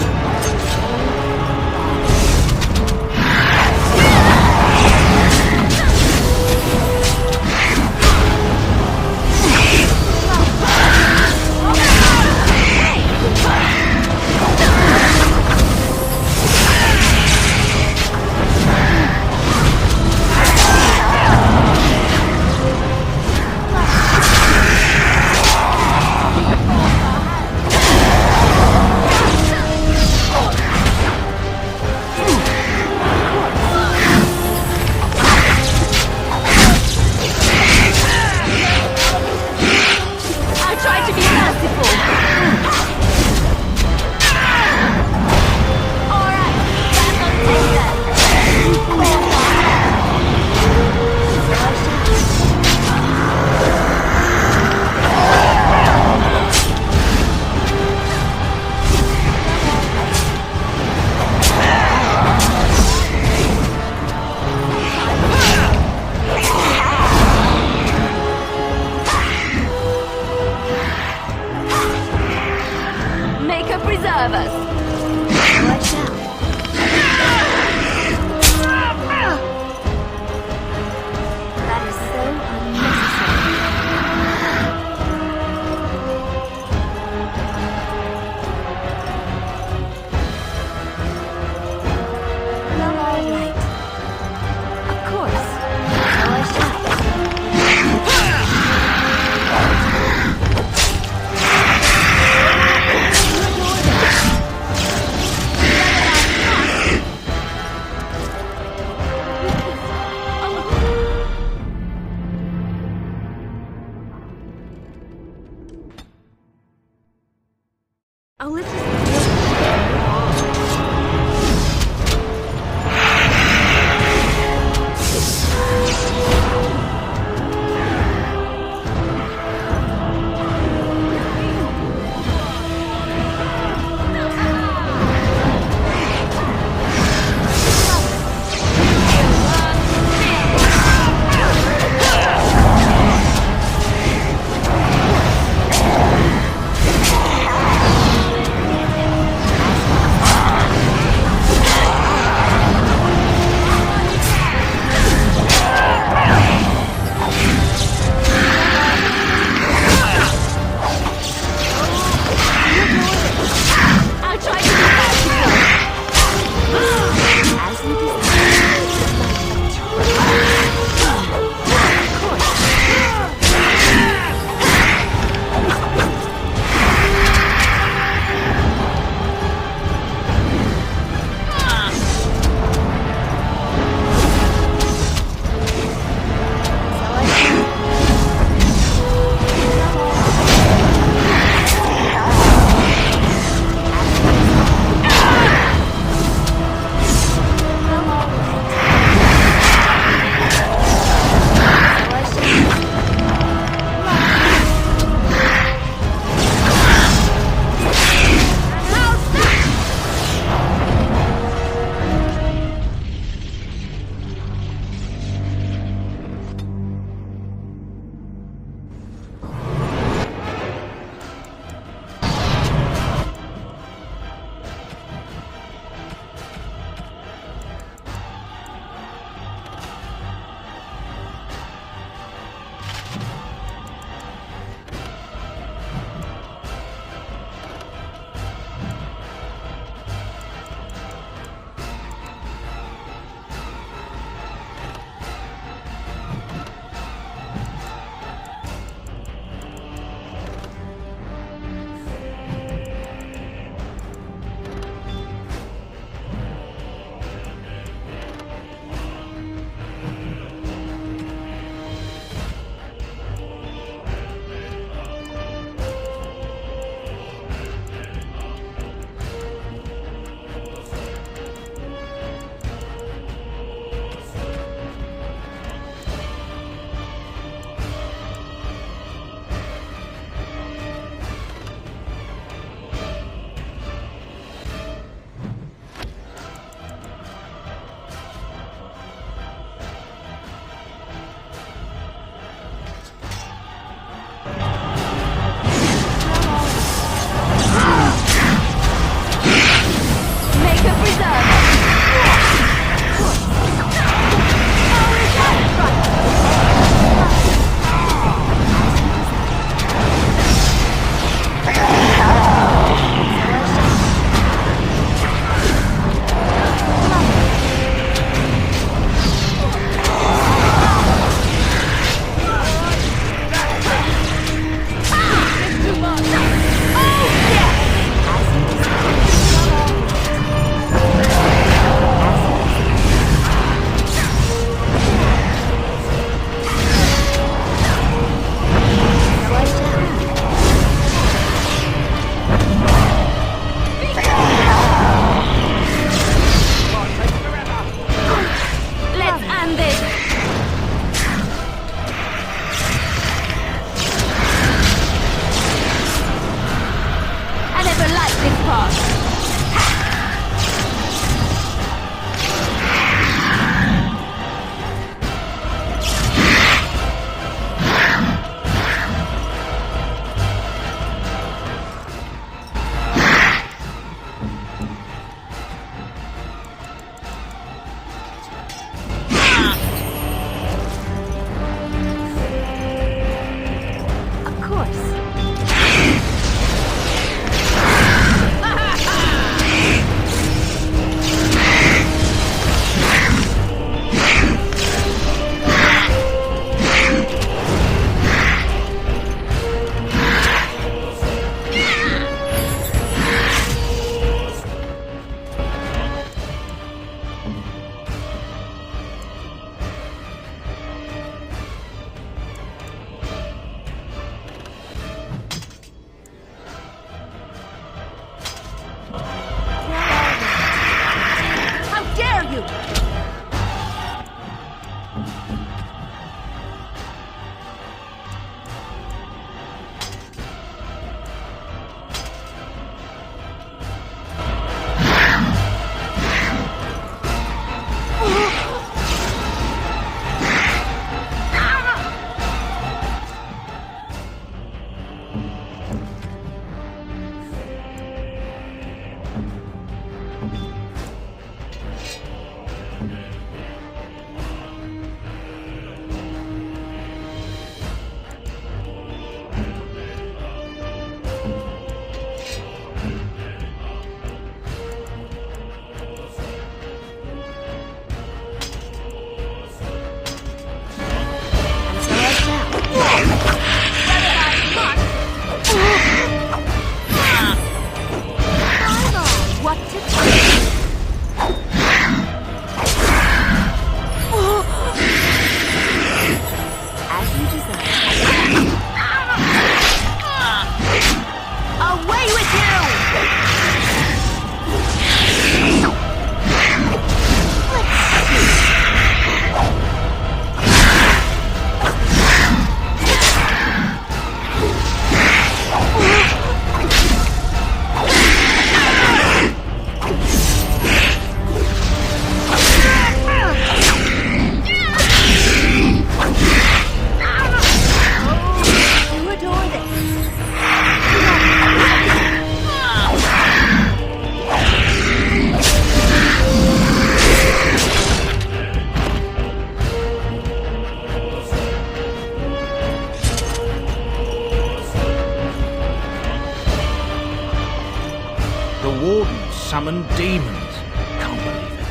summon demons. Can't believe it.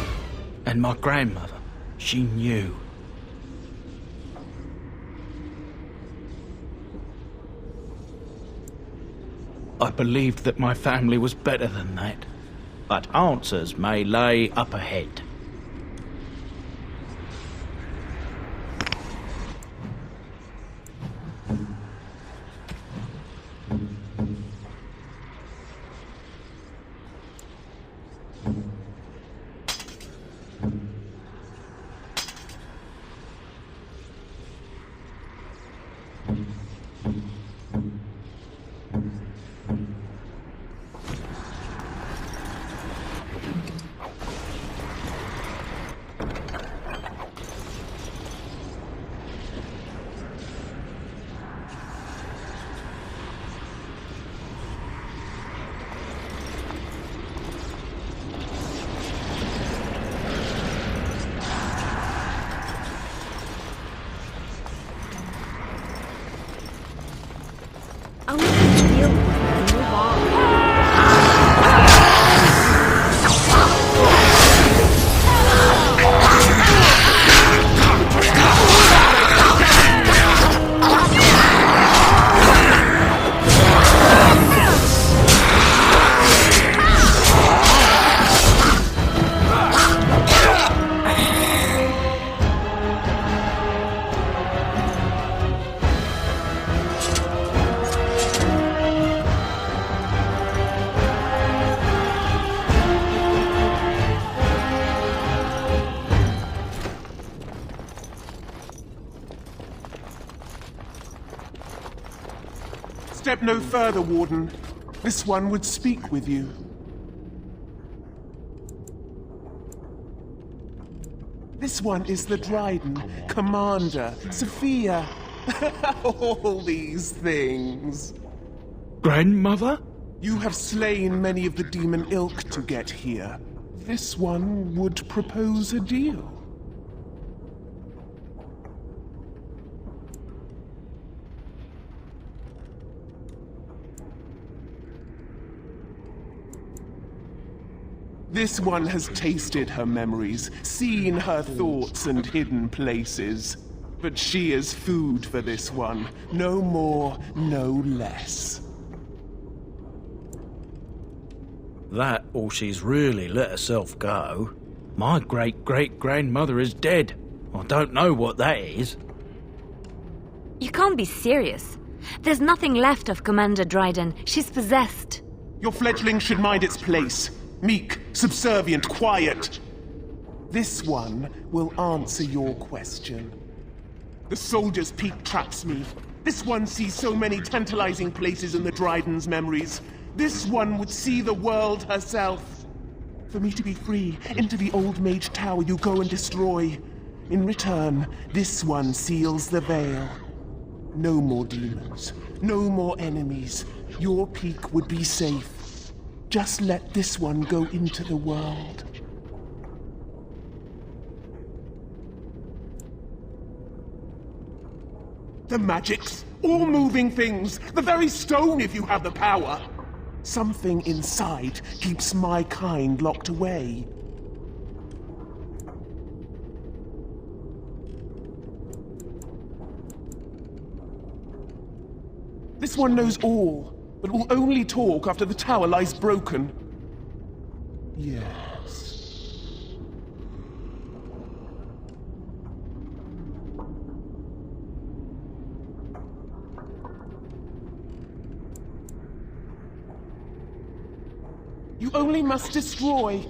And my grandmother, she knew. I believed that my family was better than that. But answers may lay up ahead. Step no further, Warden. This one would speak with you. This one is the Dryden, Commander, Sophia. All these things. Grandmother? You have slain many of the demon ilk to get here. This one would propose a deal. This one has tasted her memories, seen her thoughts and hidden places. But she is food for this one. No more, no less. That, or she's really let herself go. My great-great-grandmother is dead. I don't know what that is. You can't be serious. There's nothing left of Commander Dryden. She's possessed. Your fledgling should mind its place. Meek, subservient, quiet. This one will answer your question. The Soldier's Peak traps me. This one sees so many tantalizing places in the Dryden's memories. This one would see the world herself. For me to be free, into the Old Mage Tower you go and destroy. In return, this one seals the veil. No more demons, no more enemies. Your peak would be safe. Just let this one go into the world. The magics, all moving things, the very stone if you have the power. Something inside keeps my kind locked away. This one knows all, but will only talk after the tower lies broken. Yes. You only must destroy.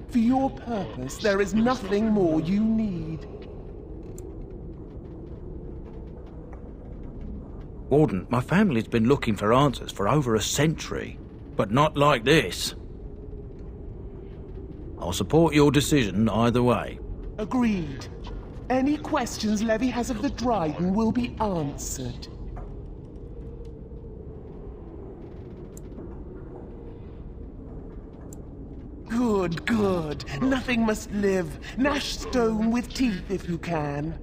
For your purpose, there is nothing more you need. Warden, my family's been looking for answers for over a century, but not like this. I'll support your decision either way. Agreed. Any questions Levy has of the Dryden will be answered. Good, good. Nothing must live. Gnash stone with teeth if you can.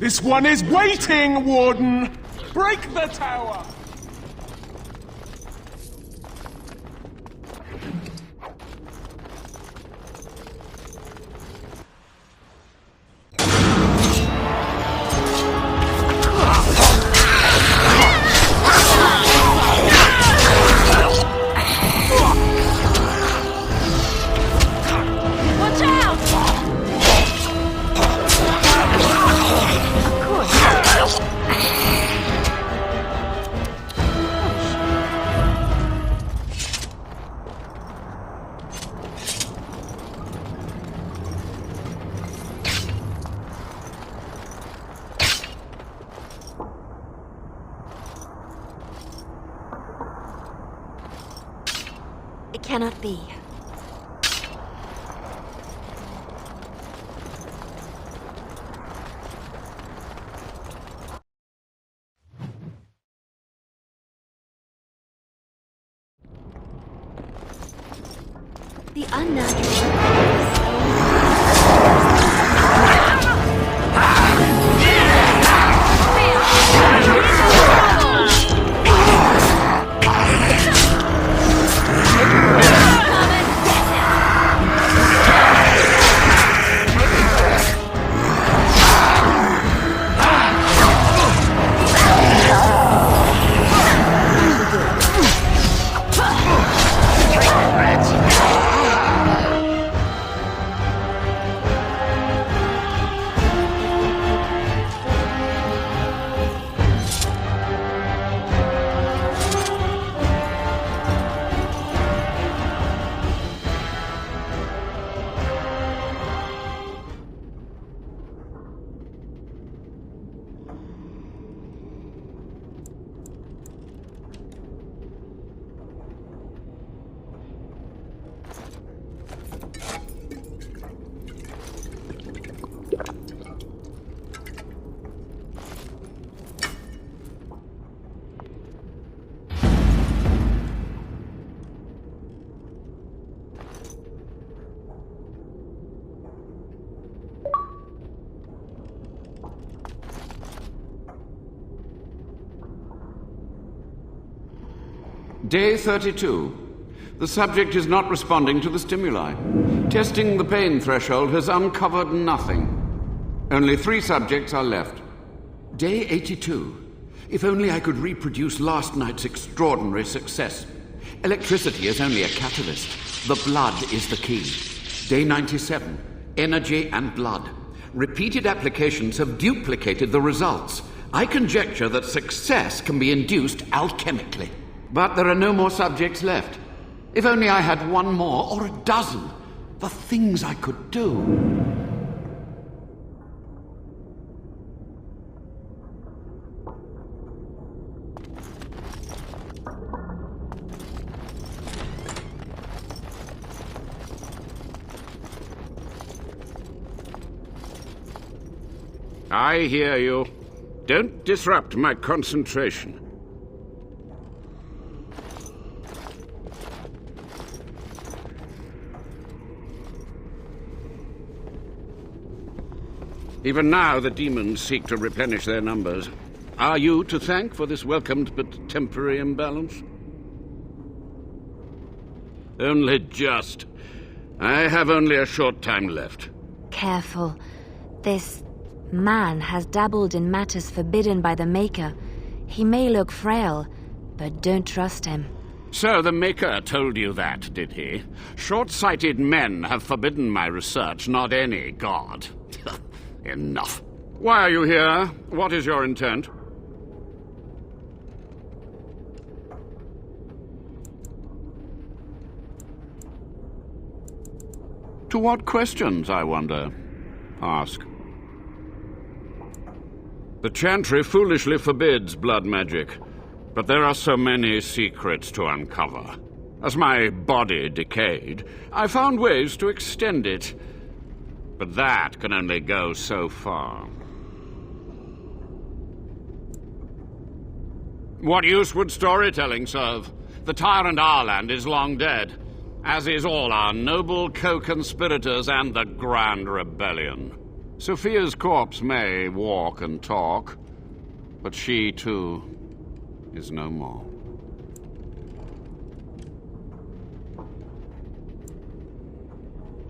This one is waiting, Warden! Break the tower! It cannot be. The unnatural. Day 32. The subject is not responding to the stimuli. Testing the pain threshold has uncovered nothing. Only 3 subjects are left. Day 82. If only I could reproduce last night's extraordinary success. Electricity is only a catalyst. The blood is the key. Day 97. Energy and blood. Repeated applications have duplicated the results. I conjecture that success can be induced alchemically. But there are no more subjects left. If only I had 1 more, or a dozen. The things I could do. I hear you. Don't disrupt my concentration. Even now, the demons seek to replenish their numbers. Are you to thank for this welcomed but temporary imbalance? Only just. I have only a short time left. Careful. This man has dabbled in matters forbidden by the Maker. He may look frail, but don't trust him. So the Maker told you that, did he? Short-sighted men have forbidden my research, not any god. Enough. Why are you here? What is your intent? To what questions, I wonder? Ask. The Chantry foolishly forbids blood magic, but there are so many secrets to uncover. As my body decayed, I found ways to extend it. But that can only go so far. What use would storytelling serve? The tyrant Arland is long dead, as is all our noble co-conspirators and the Grand Rebellion. Sophia's corpse may walk and talk, but she, too, is no more.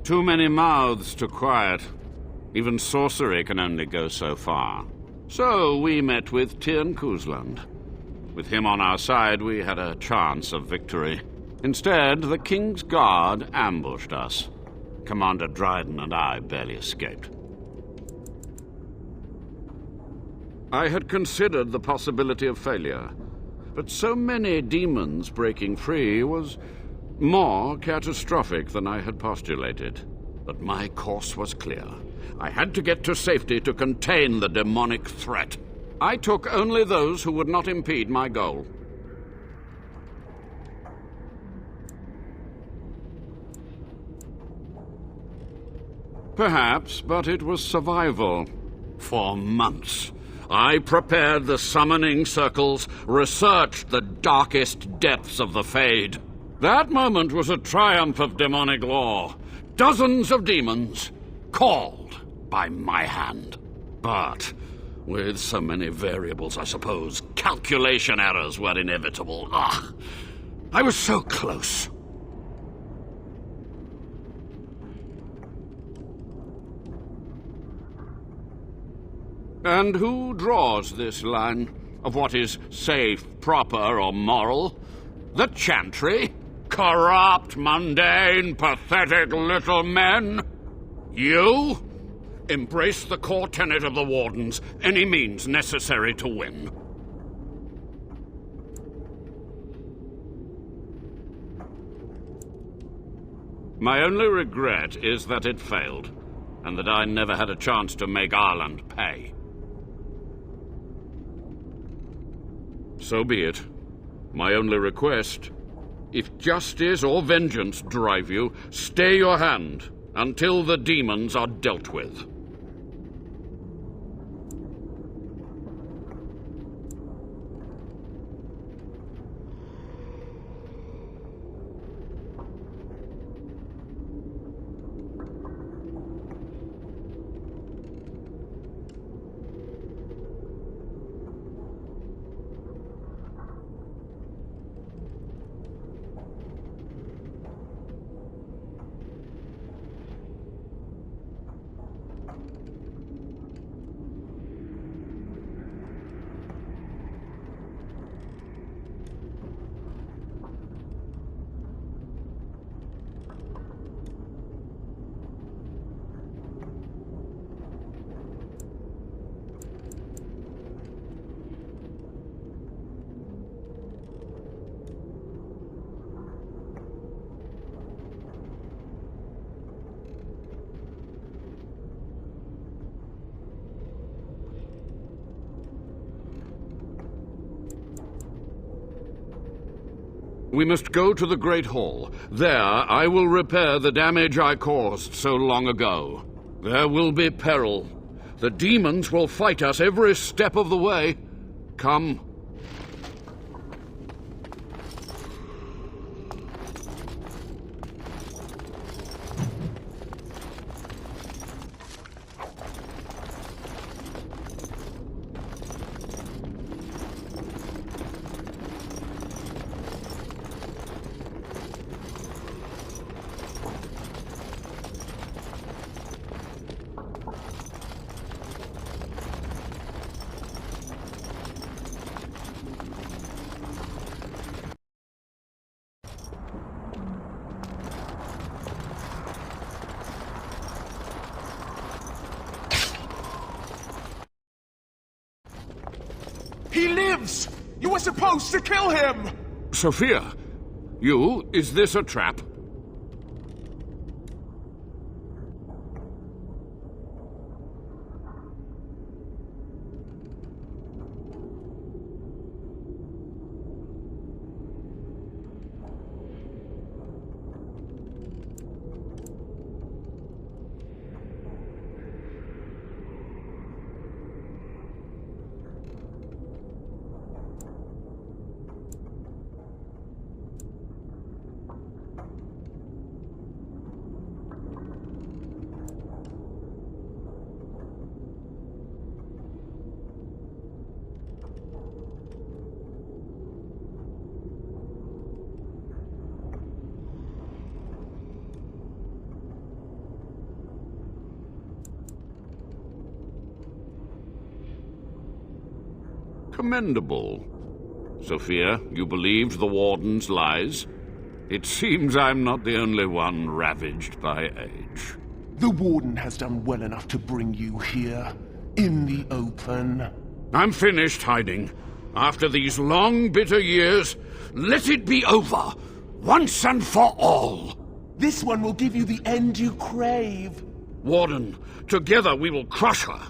Too many mouths to quiet. Even sorcery can only go so far. So we met with Tirn Kuzland. With him on our side, we had a chance of victory. Instead, the King's Guard ambushed us. Commander Dryden and I barely escaped. I had considered the possibility of failure, but so many demons breaking free was more catastrophic than I had postulated. But my course was clear. I had to get to safety to contain the demonic threat. I took only those who would not impede my goal. perhaps, but it was survival. For months, I prepared the summoning circles, researched the darkest depths of the Fade. That moment was a triumph of demonic law. Dozens of demons, called by my hand. But with so many variables, I suppose, calculation errors were inevitable. I was so close. And who draws this line of what is safe, proper, or moral? The Chantry? Corrupt, mundane, pathetic little men? You? Embrace the core tenet of the Wardens, any means necessary to win. My only regret is that it failed, and that I never had a chance to make Ireland pay. So be it. My only request, if justice or vengeance drive you, stay your hand until the demons are dealt with. We must go to the Great Hall. There, I will repair the damage I caused so long ago. There will be peril. The demons will fight us every step of the way. Come. He lives! You were supposed to kill him! Sophia, is this a trap? Commendable. Sophia, you believed the Warden's lies? It seems I'm not the only one ravaged by age. The Warden has done well enough to bring you here, in the open. I'm finished hiding. After these long, bitter years, let it be over, once and for all. This one will give you the end you crave. Warden, together we will crush her.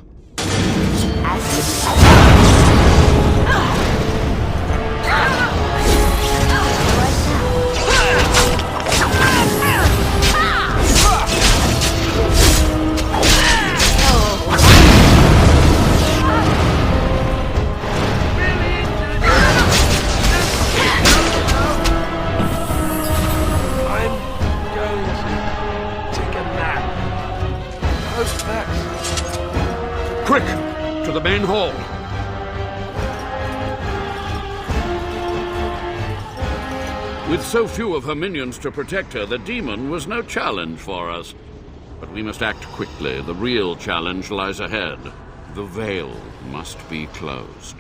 hall. With so few of her minions to protect her, the demon was no challenge for us. But we must act quickly. The real challenge lies ahead. The veil must be closed.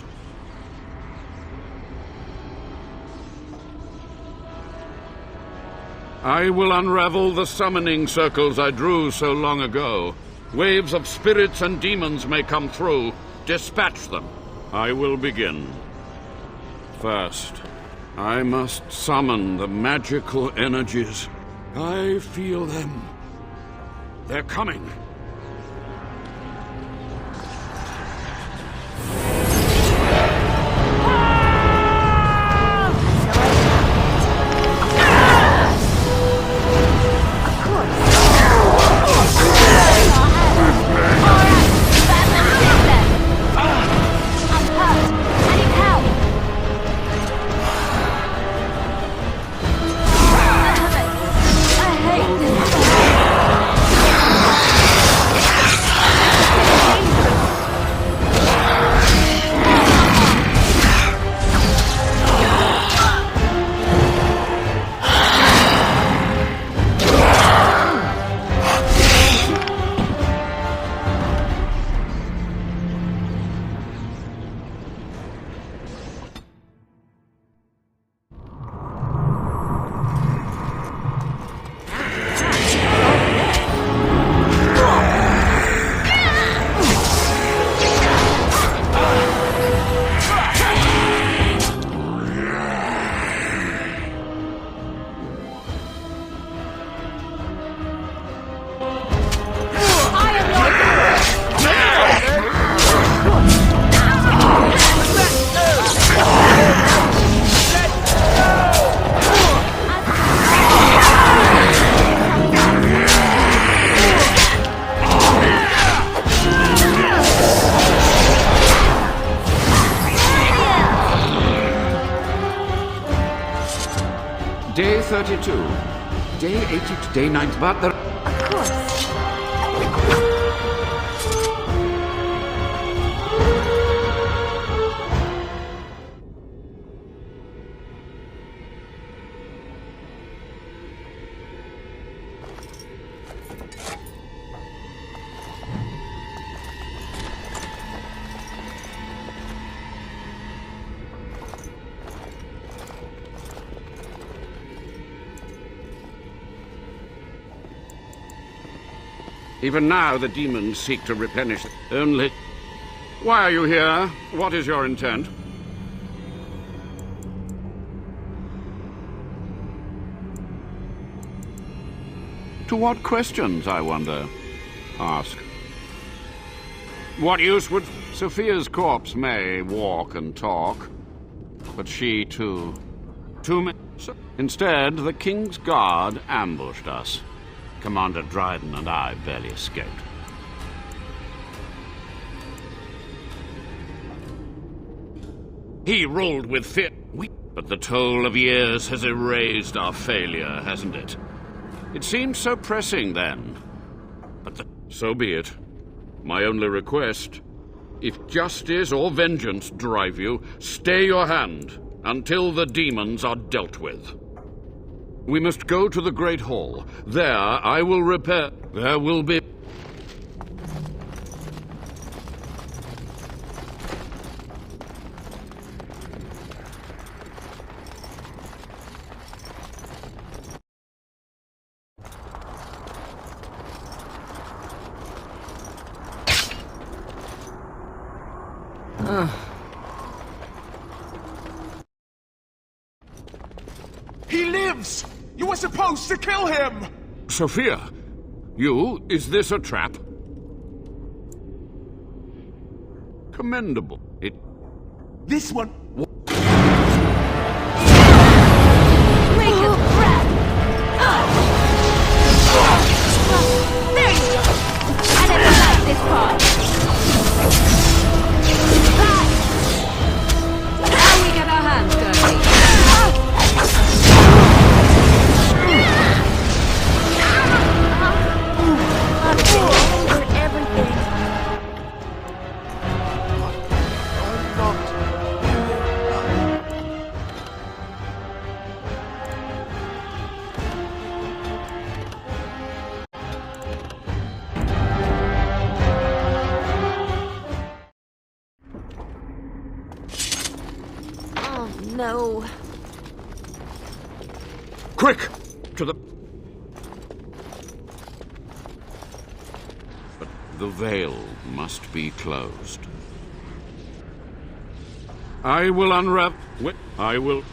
I will unravel the summoning circles I drew so long ago. Waves of spirits and demons may come through. Dispatch them. I will begin. First, I must summon the magical energies. I feel them. They're coming. Day 32. Day 82. Day 90. But the... Of course. Even now, the demons seek to replenish only... Why are you here? What is your intent? To what questions, I wonder? Ask. What use would... Sophia's corpse may walk and talk, but she, too... Instead, the King's Guard ambushed us. Commander Dryden and I barely escaped. He ruled with fear. But the toll of years has erased our failure, hasn't it? It seemed so pressing then. But so be it. My only request, if justice or vengeance drive you, stay your hand until the demons are dealt with. We must go to the Great Hall. There, I will repair... There will be... He lives! You were supposed to kill him! Sophia, you? Is this a trap? Commendable. This one... Make his breath! There you go! I never liked this part! Now we get our hands dirty! No. Quick! To the... But the veil must be closed. I will unwrap... I will...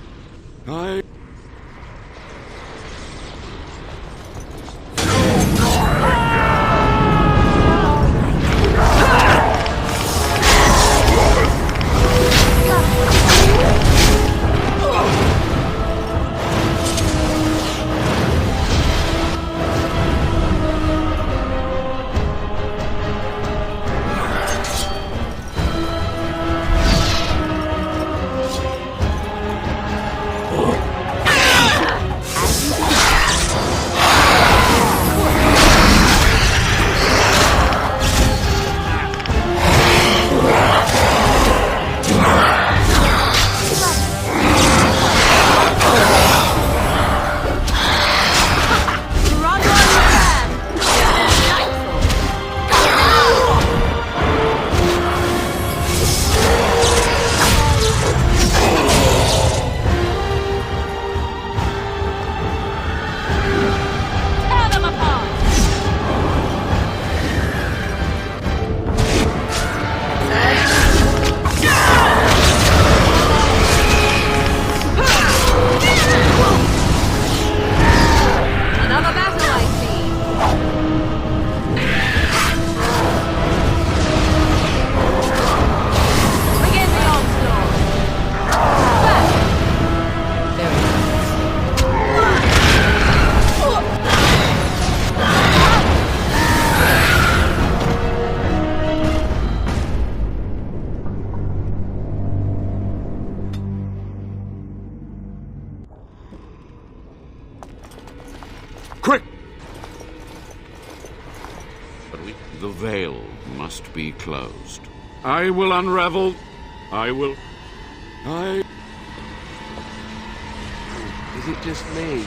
The veil must be closed. I will unravel... I will... Is it just me?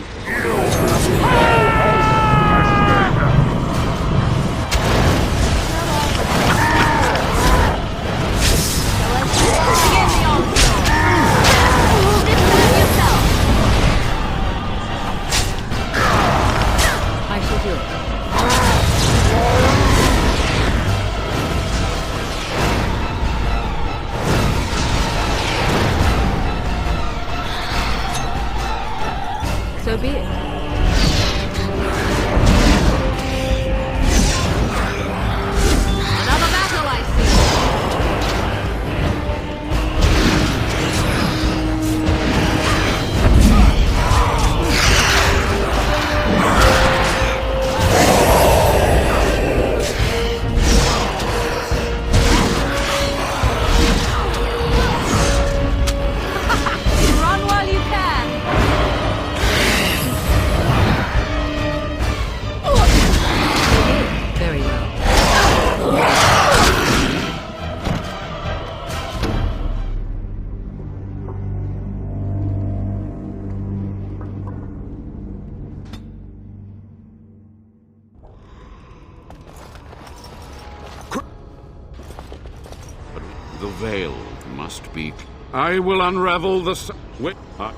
I shall do it. So be it. Another battle, I Run while you can. Very well. The veil must be... I will unravel the... Wait, I...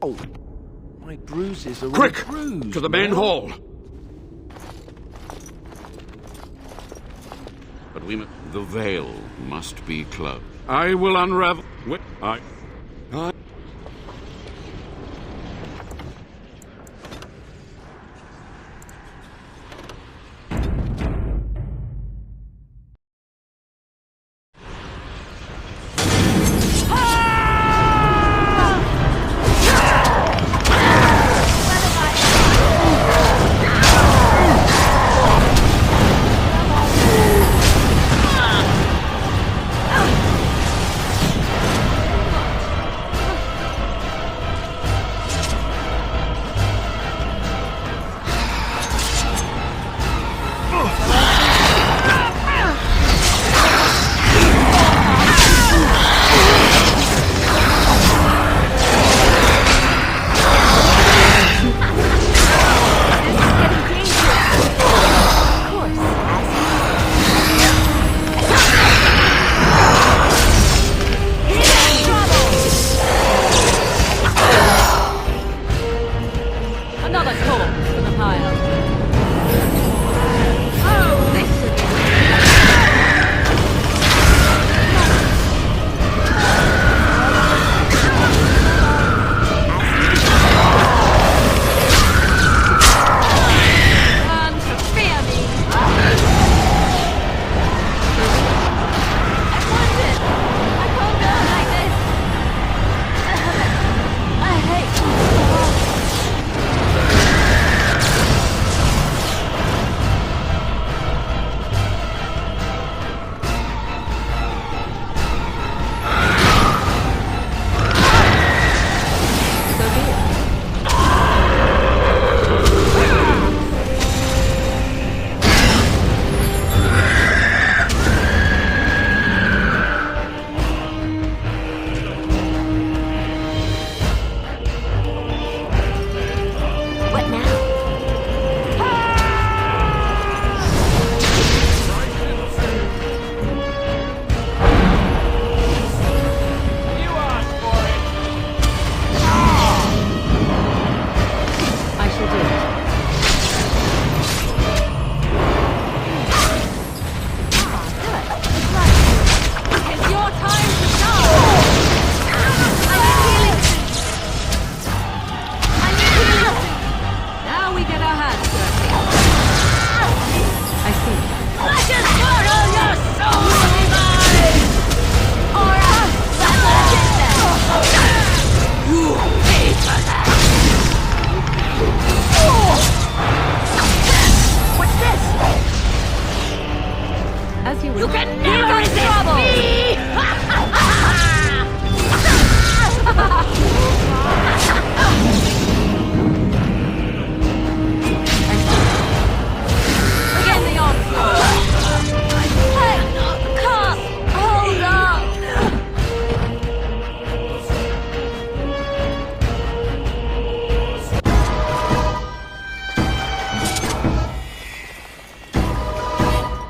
Oh, my bruises are Quick! all bruised, To the main now. hall! But the veil must be closed. I will unravel... Wait, I...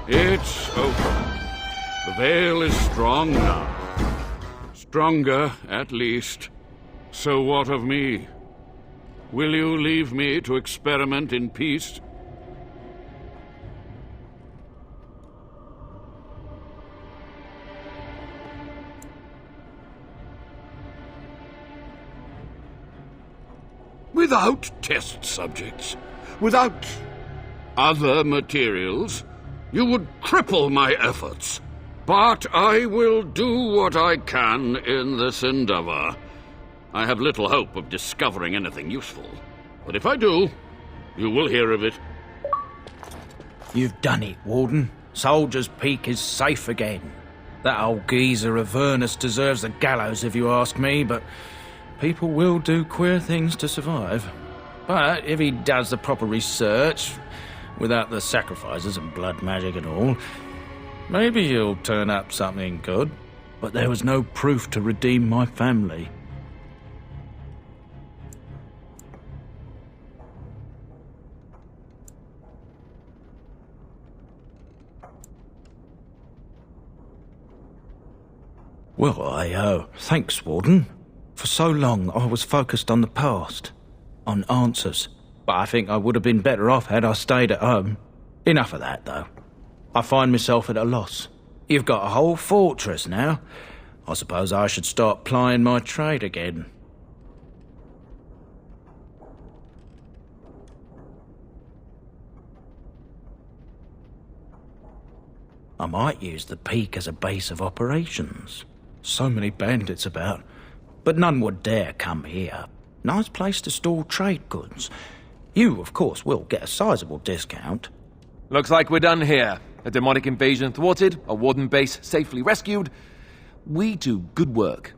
It's over. The veil is strong now. Stronger, at least. So what of me? Will you leave me to experiment in peace? Without test subjects, without other materials, you would cripple my efforts. But I will do what I can in this endeavor. I have little hope of discovering anything useful. But if I do, you will hear of it. You've done it, Warden. Soldier's Peak is safe again. That old geezer Avernus deserves the gallows if you ask me, but people will do queer things to survive. But if he does the proper research, without the sacrifices and blood magic and all, maybe he'll turn up something good. But there was no proof to redeem my family. Well, thanks, Warden, for For so long, I was focused on the past, on answers. But I think I would have been better off had I stayed at home. Enough of that, though. I find myself at a loss. You've got a whole fortress now. I suppose I should start plying my trade again. I might use the peak as a base of operations. So many bandits about, but none would dare come here. Nice place to store trade goods. You, of course, will get a sizable discount. Looks like we're done here. A demonic invasion thwarted, a warden base safely rescued. We do good work.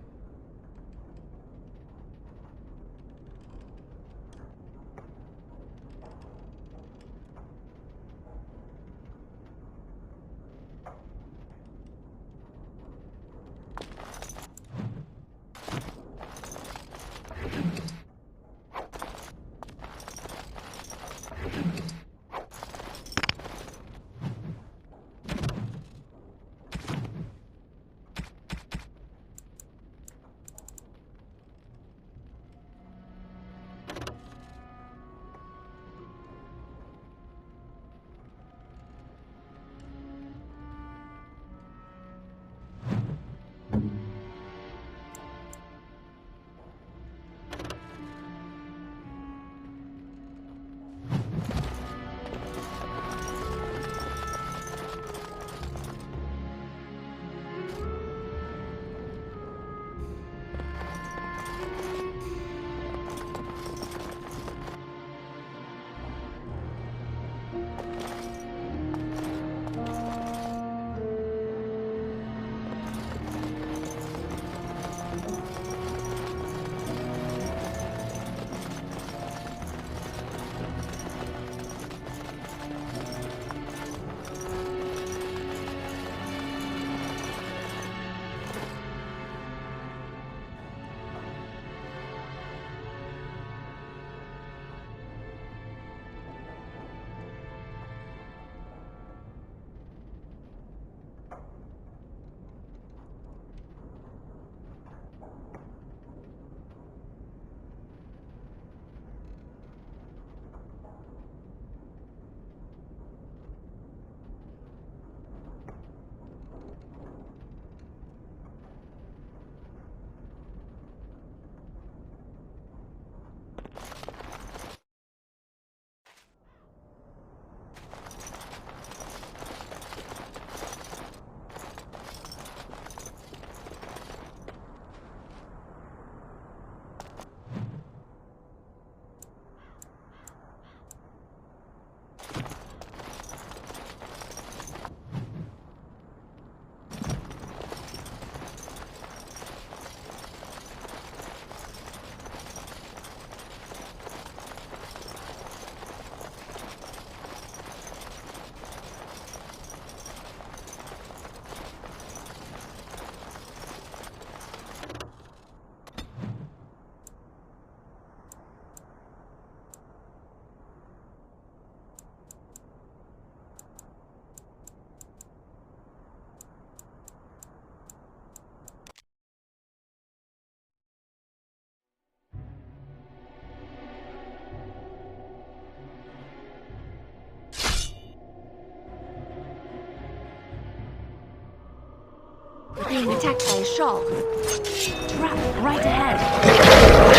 We're being attacked by a shoal. Trap right ahead.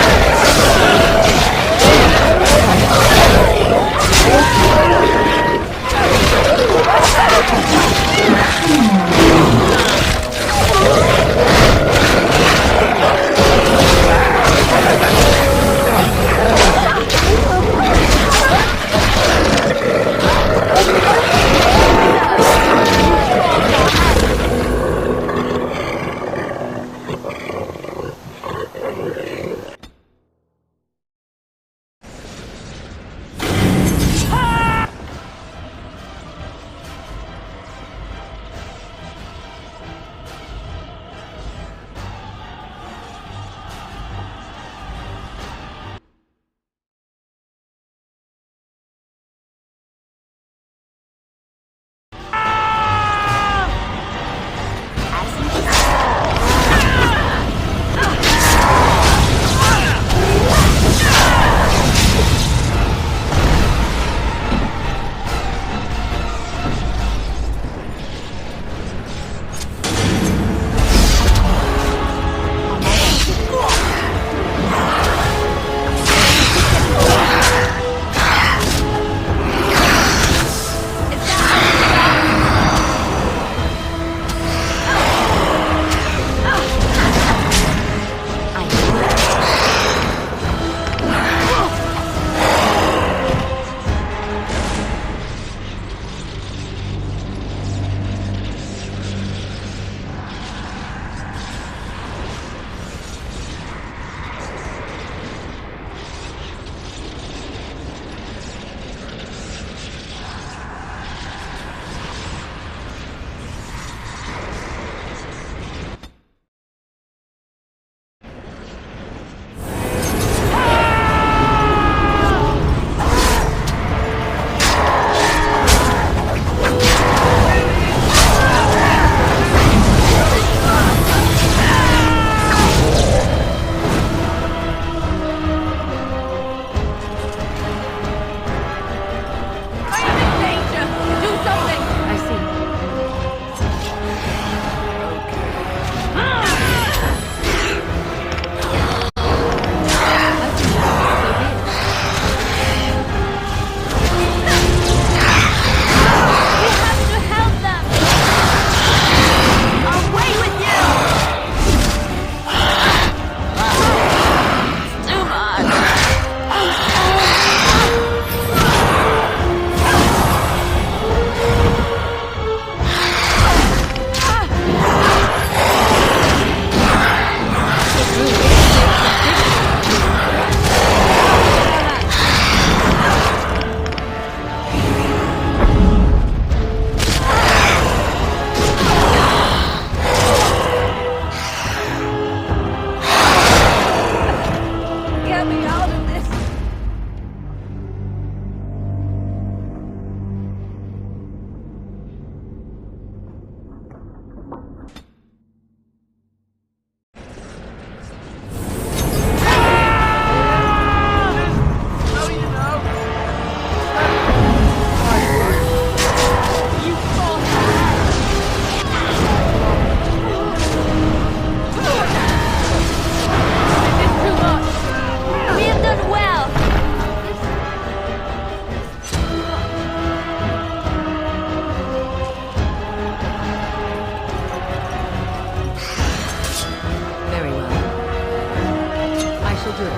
shall do it.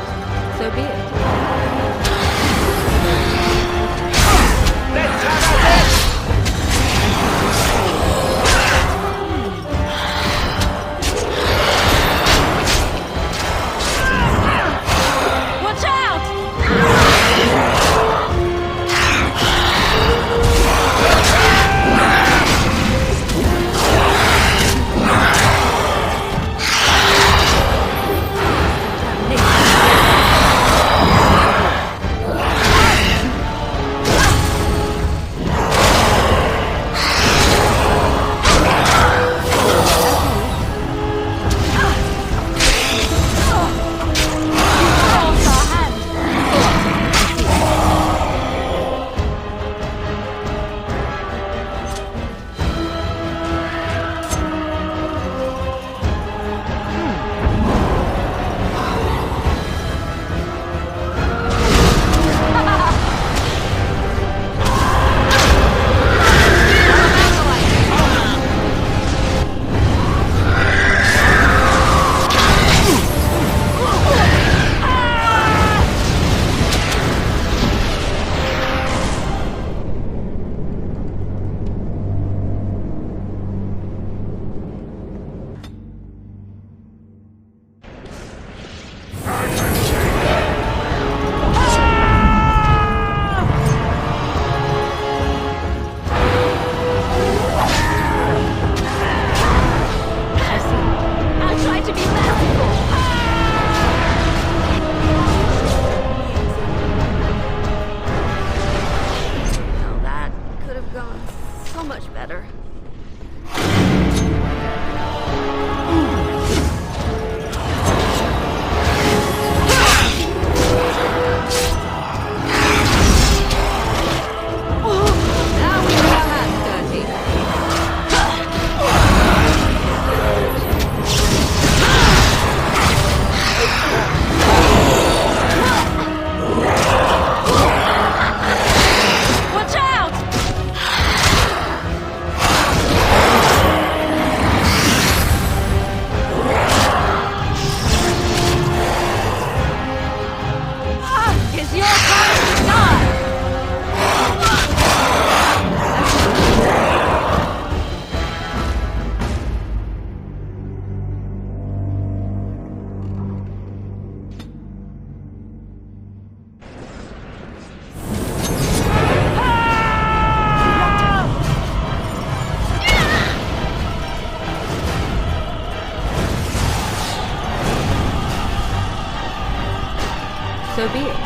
So be it. Let's have at it! Watch out! So be it.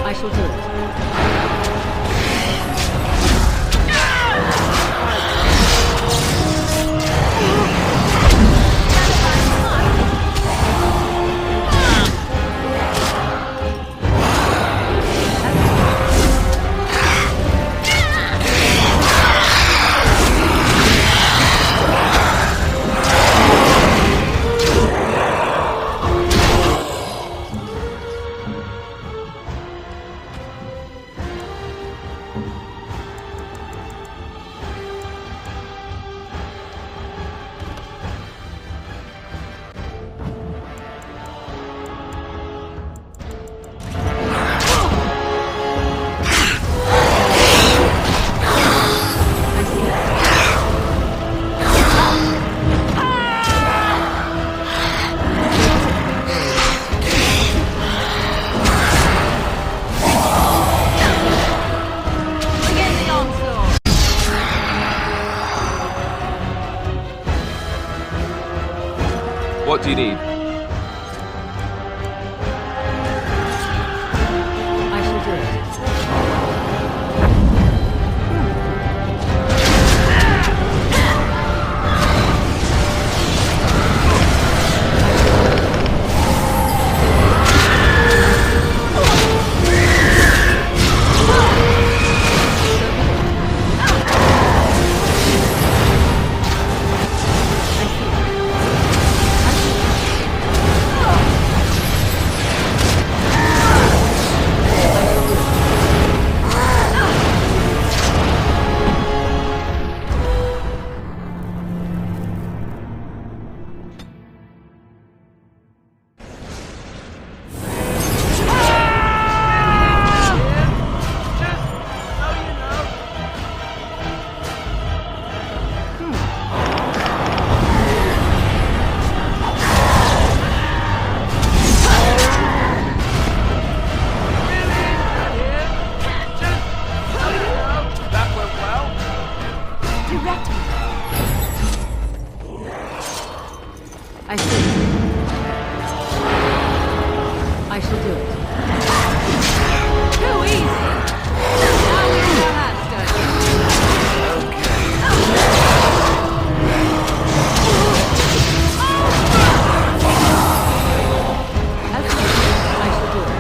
I shall do it. What do you need? I shall do it. I see. I shall do it. Too easy! Now we know that's I shall do it.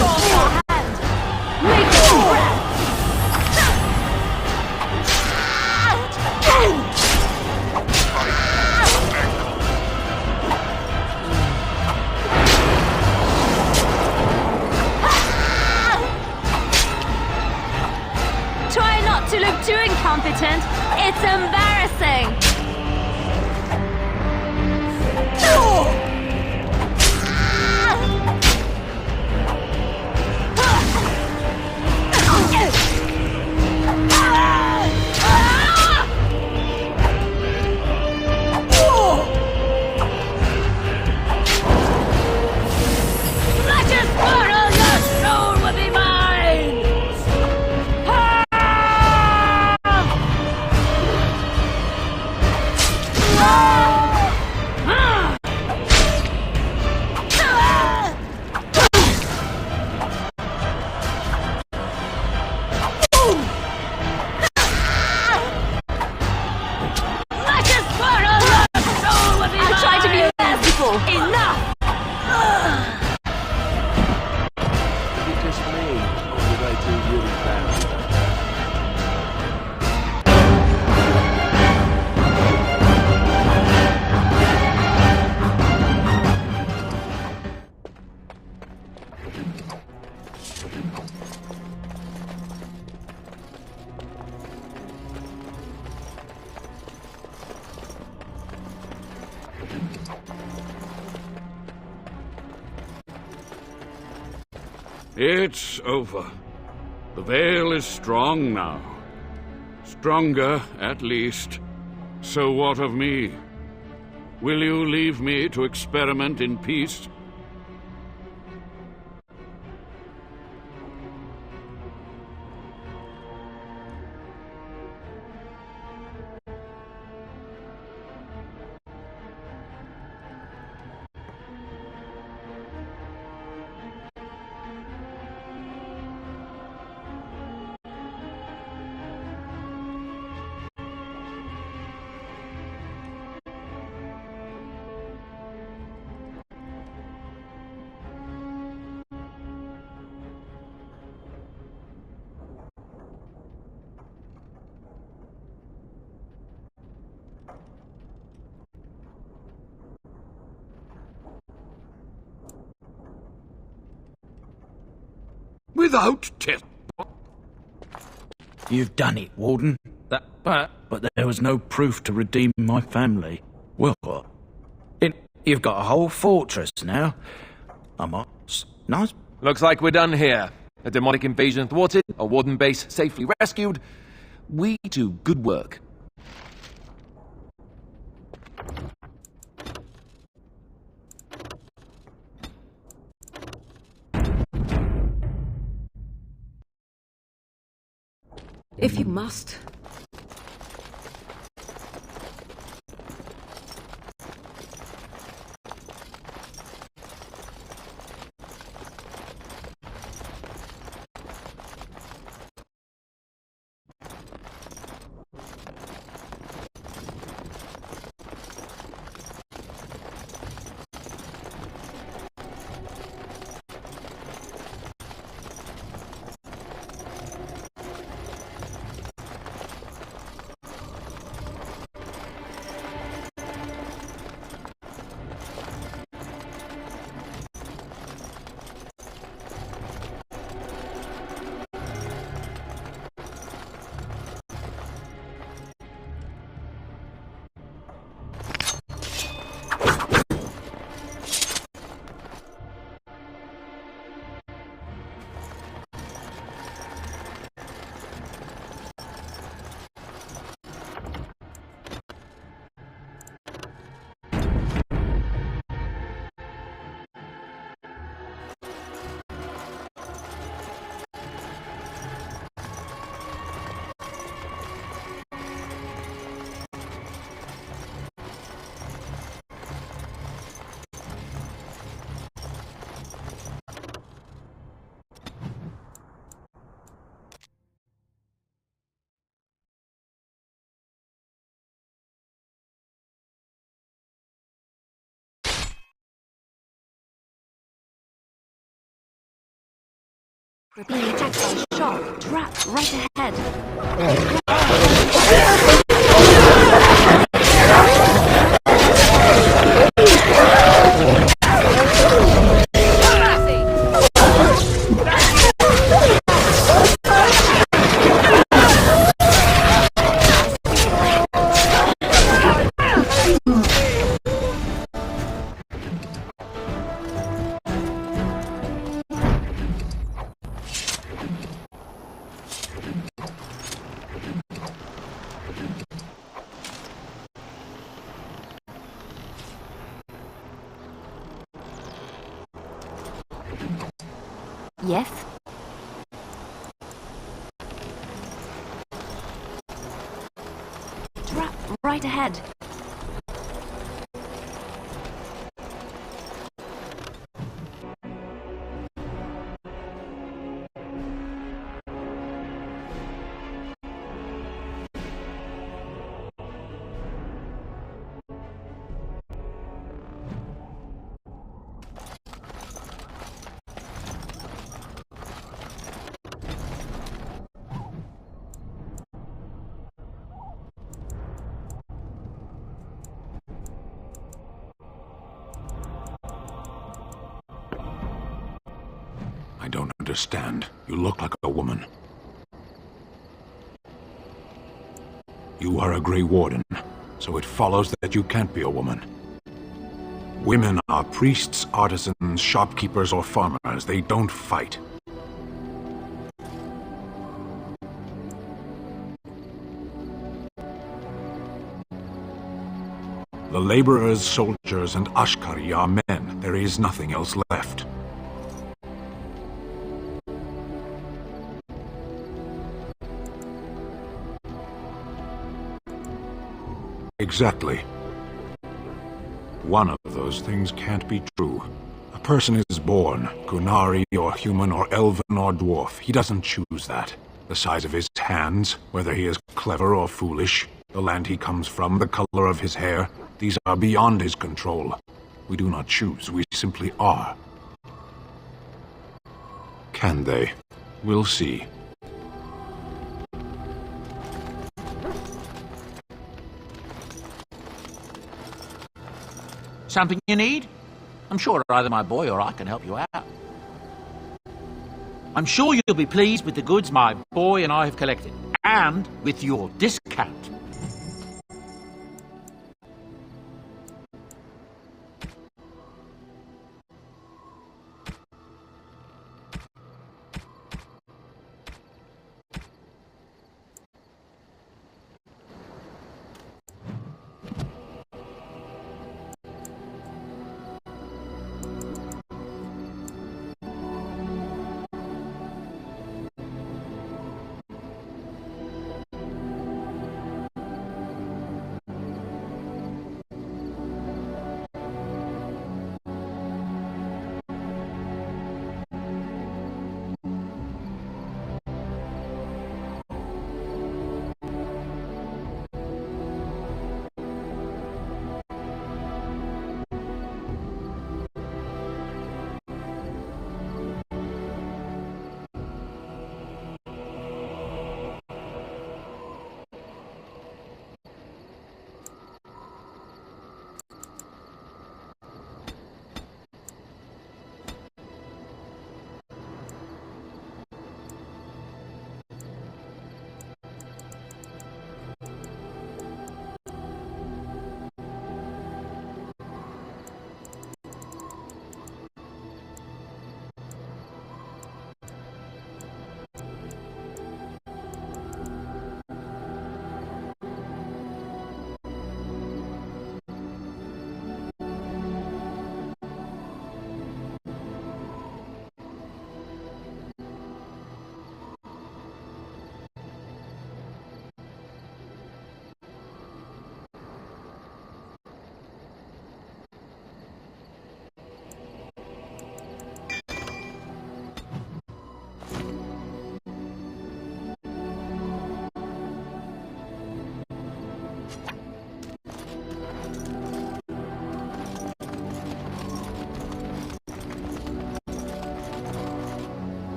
force your hand! Make it breath! Try not to look too incompetent. It's embarrassing. It's over. The veil is strong now. Stronger, at least. So what of me? Will you leave me to experiment in peace? Without test. You've done it, Warden. But there was no proof to redeem my family. Well, what? You've got a whole fortress now. Nice. Looks like we're done here. A demonic invasion thwarted, a Warden base safely rescued. We do good work. If you must. We're being attacked by a shark. Trap right ahead. Yes? Trap right ahead. I don't understand. You look like a woman. You are a Grey Warden, so it follows that you can't be a woman. Women are priests, artisans, shopkeepers, or farmers. They don't fight. The laborers, soldiers, and Ashkari are men. There is nothing else left. Exactly. One of those things can't be true. A person is born, Qunari or human or elven or dwarf. He doesn't choose that. The size of his hands, whether he is clever or foolish, the land he comes from, the color of his hair, these are beyond his control. We do not choose, we simply are. Can they? We'll see. Something you need? I'm sure either my boy or I can help you out. I'm sure you'll be pleased with the goods my boy and I have collected, and with your discount.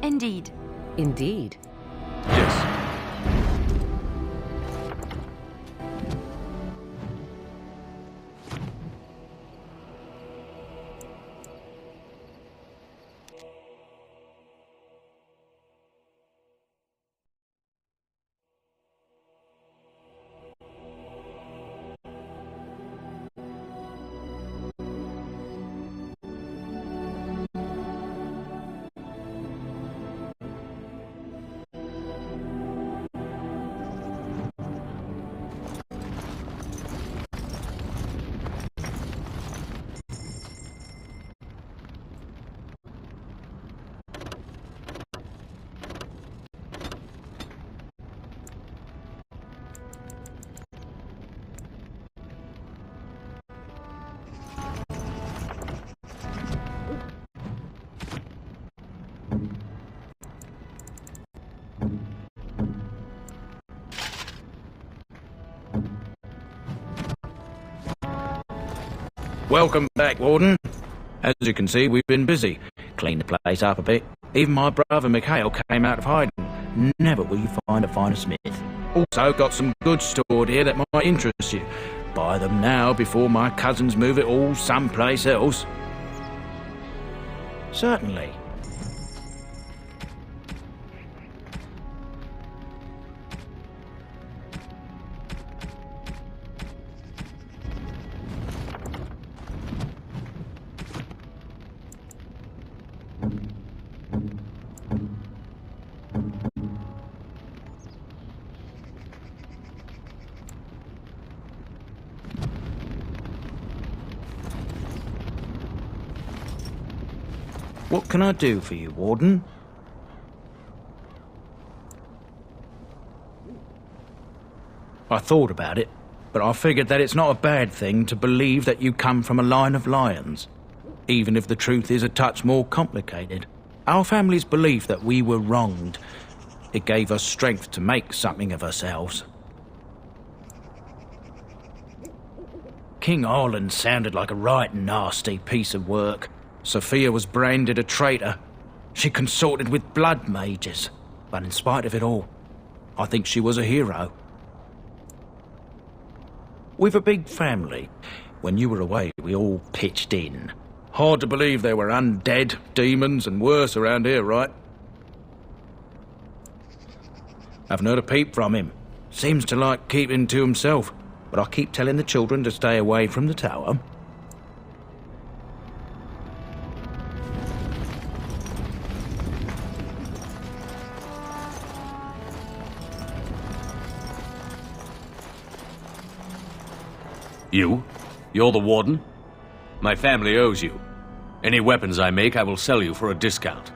Indeed. Indeed. Yes. Welcome back, Warden. As you can see, we've been busy. Cleaned the place up a bit. Even my brother Mikhail came out of hiding. Never will you find a finer smith. Also got some goods stored here that might interest you. Buy them now before my cousins move it all someplace else. Certainly. What can I do for you, Warden? I thought about it, but I figured that it's not a bad thing to believe that you come from a line of lions, even if the truth is a touch more complicated. Our family's belief that we were wronged, it gave us strength to make something of ourselves. King Arland sounded like a right nasty piece of work. Sophia was branded a traitor. She consorted with blood mages. But in spite of it all, I think she was a hero. We've a big family. When you were away, we all pitched in. Hard to believe there were undead, demons, and worse around here, right? Haven't heard a peep from him. Seems to like keeping to himself. But I keep telling the children to stay away from the tower. You? You're the warden? My family owes you. Any weapons I make, I will sell you for a discount.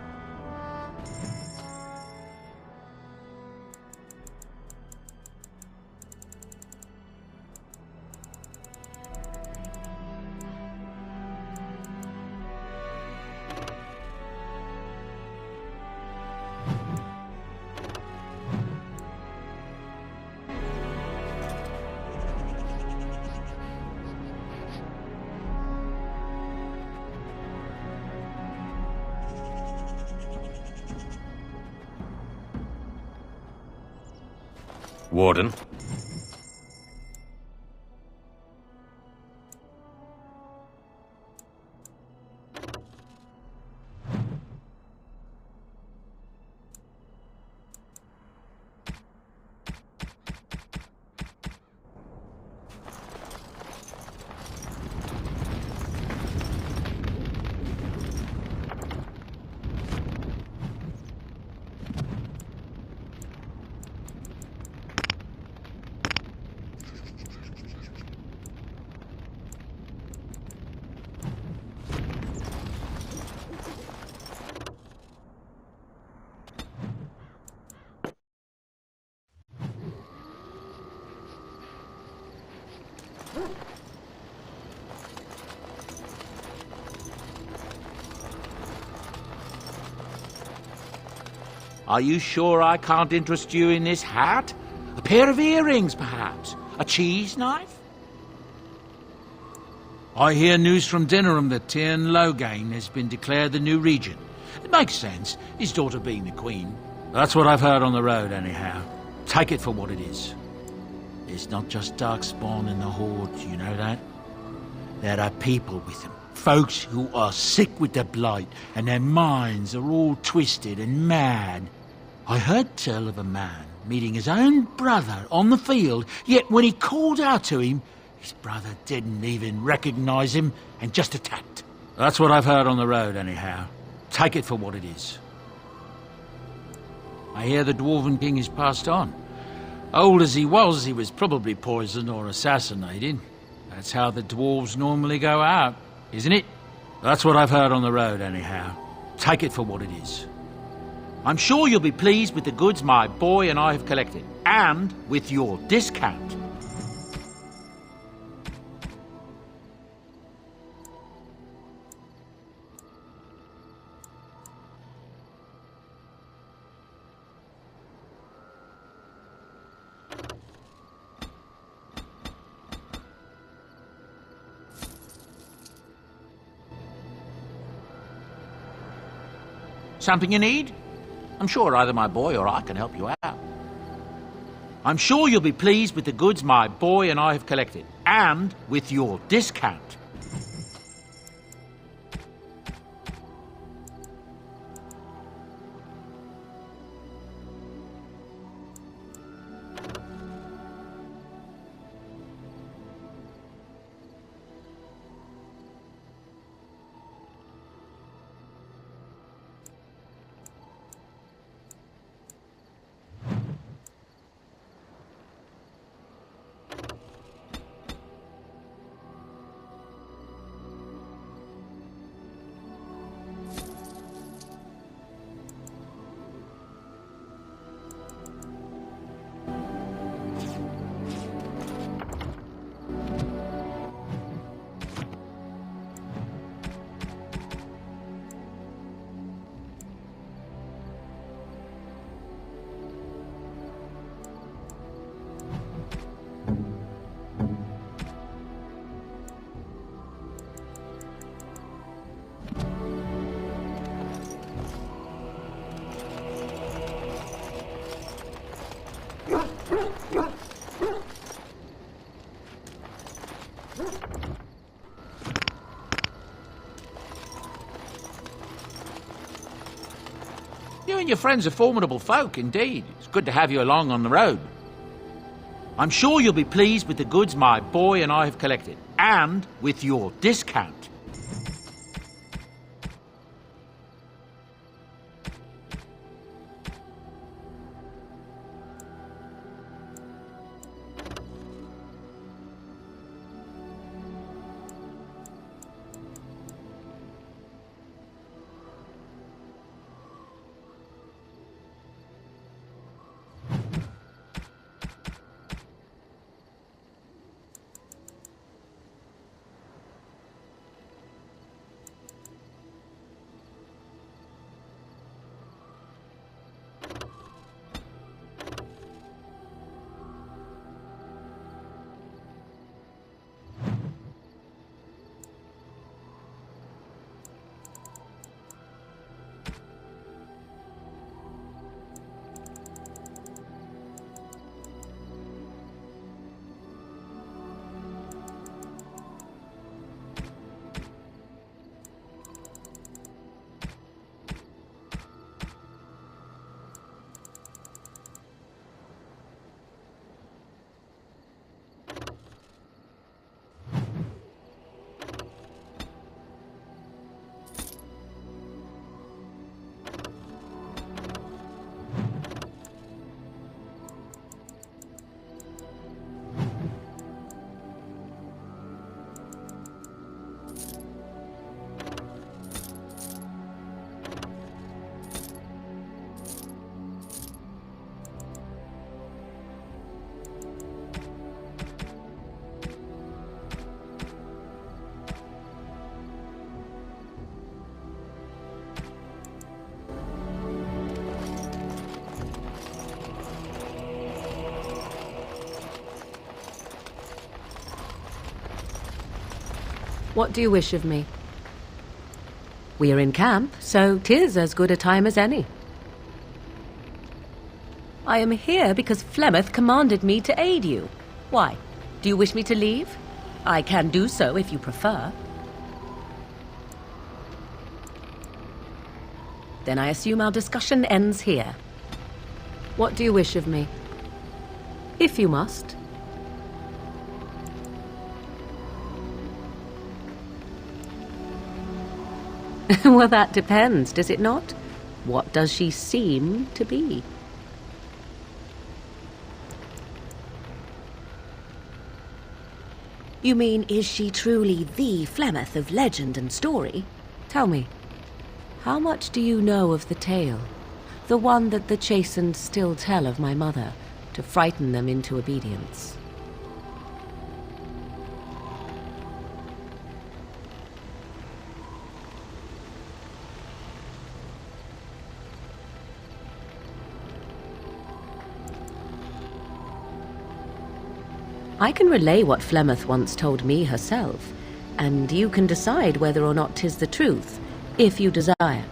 Warden? Are you sure I can't interest you in this hat? A pair of earrings, perhaps? A cheese knife? I hear news from Dinnerham that Tyrn Loghain has been declared the new regent. It makes sense, his daughter being the queen. That's what I've heard on the road, anyhow. Take it for what it is. It's not just Darkspawn in the Horde, you know that? There are people with them. Folks who are sick with the blight, and their minds are all twisted and mad. I heard tell of a man meeting his own brother on the field, yet when he called out to him, his brother didn't even recognize him and just attacked. That's what I've heard on the road, anyhow. Take it for what it is. I hear the Dwarven King has passed on. Old as he was probably poisoned or assassinated. That's how the dwarves normally go out, isn't it? That's what I've heard on the road, anyhow. Take it for what it is. I'm sure you'll be pleased with the goods my boy and I have collected, and with your discount. Something you need? I'm sure either my boy or I can help you out. I'm sure you'll be pleased with the goods my boy and I have collected, and with your discount. You and your friends are formidable folk, indeed. It's good to have you along on the road. I'm sure you'll be pleased with the goods my boy and I have collected, and with your discount. What do you wish of me? We are in camp, so 'tis as good a time as any. I am here because Flemeth commanded me to aid you. Why? Do you wish me to leave? I can do so if you prefer. Then I assume our discussion ends here. What do you wish of me? If you must. Well, that depends, does it not? What does she seem to be? You mean, is she truly the Flemeth of legend and story? Tell me, how much do you know of the tale? The one that the chastened still tell of my mother, to frighten them into obedience. I can relay what Flemeth once told me herself, and you can decide whether or not 'tis the truth, if you desire.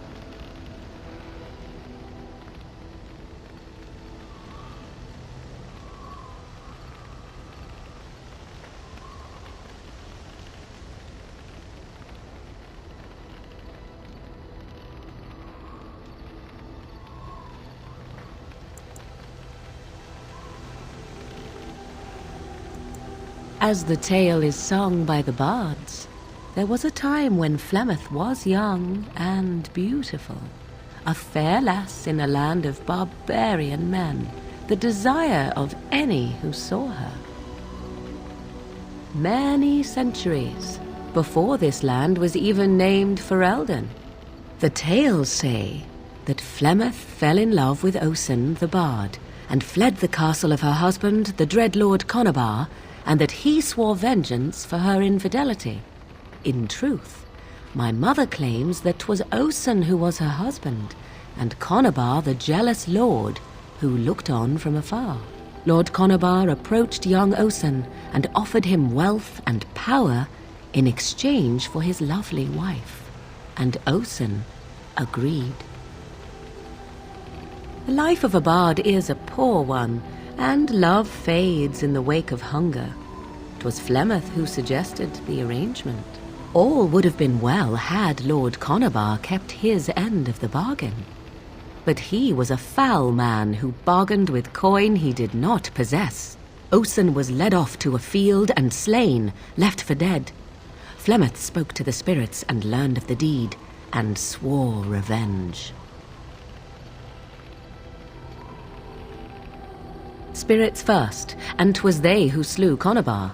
As the tale is sung by the bards, there was a time when Flemeth was young and beautiful, a fair lass in a land of barbarian men, the desire of any who saw her. Many centuries before this land was even named Ferelden. The tales say that Flemeth fell in love with Osen the bard, and fled the castle of her husband, the dread Lord Conabar, and that he swore vengeance for her infidelity. In truth, my mother claims that 'twas Osen who was her husband, and Conabar the jealous lord who looked on from afar. Lord Conabar approached young Osen and offered him wealth and power in exchange for his lovely wife, and Osen agreed. The life of a bard is a poor one, and love fades in the wake of hunger. 'Twas Flemeth who suggested the arrangement. All would have been well had Lord Conabar kept his end of the bargain. But he was a foul man who bargained with coin he did not possess. Osen was led off to a field and slain, left for dead. Flemeth spoke to the spirits and learned of the deed, and swore revenge. Spirits first, and 'twas they who slew Conabar.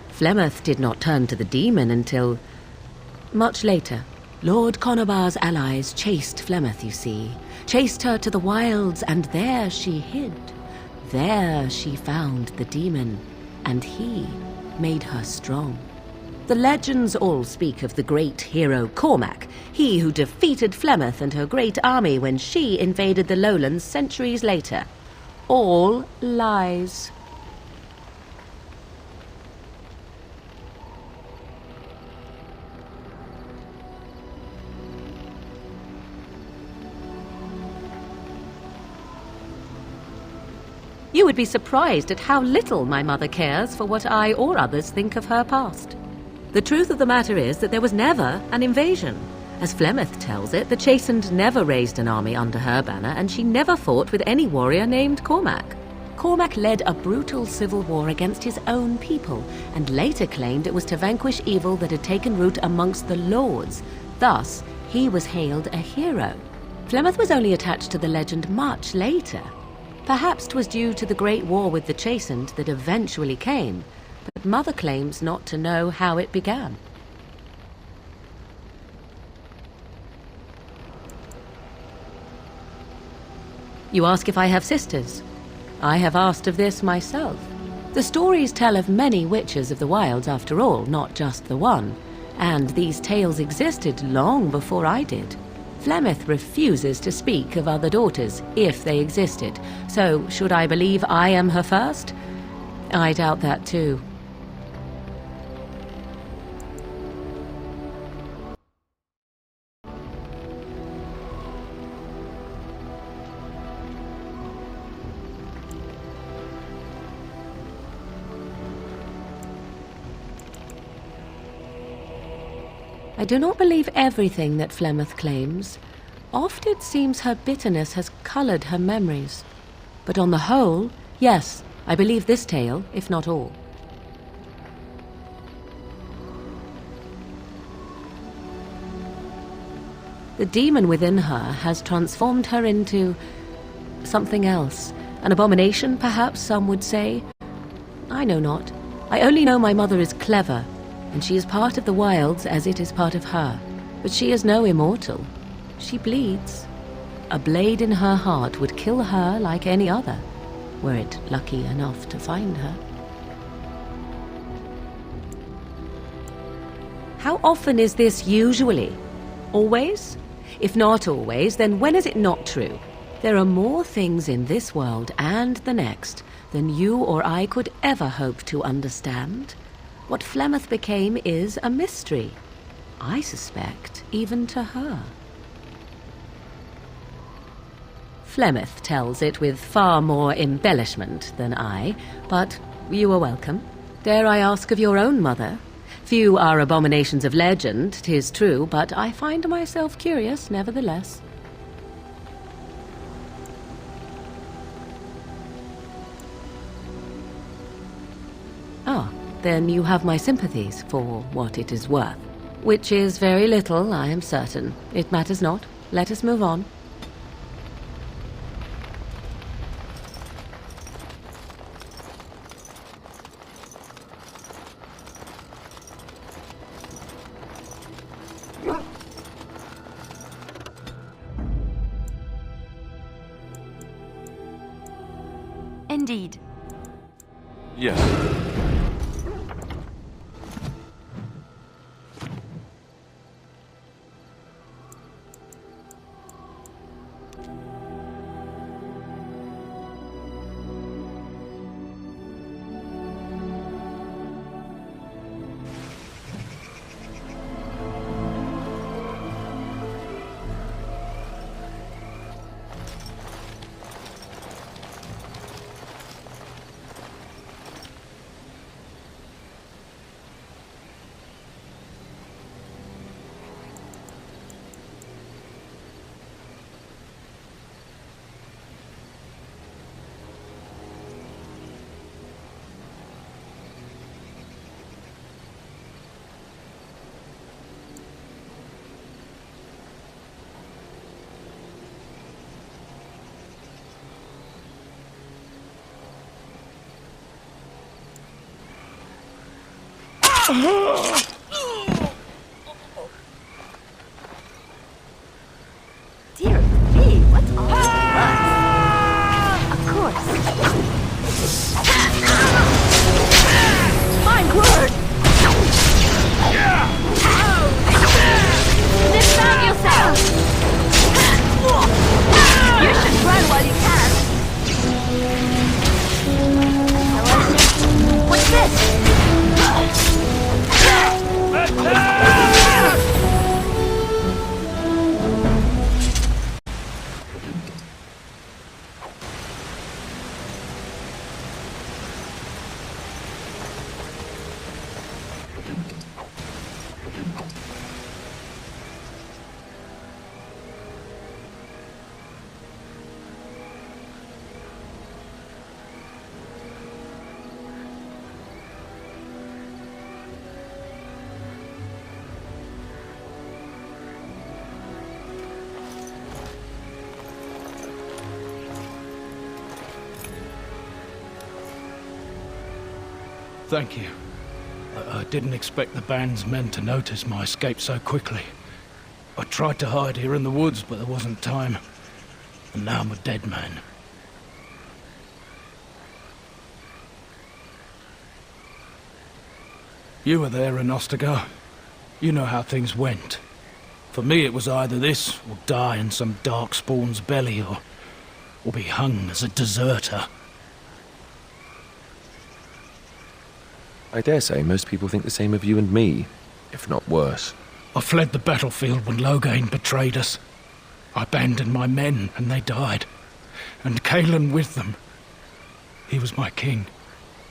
Flemeth did not turn to the demon until much later. Lord Conabar's allies chased Flemeth, you see, chased her to the wilds, and there she hid. There she found the demon, and he made her strong. The legends all speak of the great hero Cormac, he who defeated Flemeth and her great army when she invaded the lowlands centuries later. All lies. You would be surprised at how little my mother cares for what I or others think of her past. The truth of the matter is that there was never an invasion. As Flemeth tells it, the Chastened never raised an army under her banner, and she never fought with any warrior named Cormac. Cormac led a brutal civil war against his own people, and later claimed it was to vanquish evil that had taken root amongst the lords. Thus, he was hailed a hero. Flemeth was only attached to the legend much later. Perhaps 'twas due to the great war with the Chastened that eventually came, but Mother claims not to know how it began. You ask if I have sisters. I have asked of this myself. The stories tell of many witches of the wilds after all, not just the one, and these tales existed long before I did. Flemeth refuses to speak of other daughters, if they existed, so should I believe I am her first? I doubt that too. I do not believe everything that Flemeth claims. Oft it seems her bitterness has colored her memories. But on the whole, yes, I believe this tale, if not all. The demon within her has transformed her into something else. An abomination, perhaps some would say. I know not. I only know my mother is clever, and she is part of the wilds as it is part of her. But she is no immortal. She bleeds. A blade in her heart would kill her like any other, were it lucky enough to find her. How often is this usually? Always? If not always, then when is it not true? There are more things in this world and the next than you or I could ever hope to understand. What Flemeth became is a mystery. I suspect, even to her. Flemeth tells it with far more embellishment than I, but you are welcome. Dare I ask of your own mother? Few are abominations of legend, 'tis true, but I find myself curious nevertheless. Ah, then you have my sympathies for what it is worth. Which is very little, I am certain. It matters not. Let us move on. Indeed. Yes. Dear me, what's all this fuss? Of course. My word! Defend yourself! You should run while you can. What's this? Thank you. I didn't expect the band's men to notice my escape so quickly. I tried to hide here in the woods, but there wasn't time. And now I'm a dead man. You were there in Ostagar. You know how things went. For me, it was either this, or die in some darkspawn's belly, or be hung as a deserter. I dare say most people think the same of you and me, if not worse. I fled the battlefield when Loghain betrayed us. I abandoned my men, and they died. And Cailan with them. He was my king,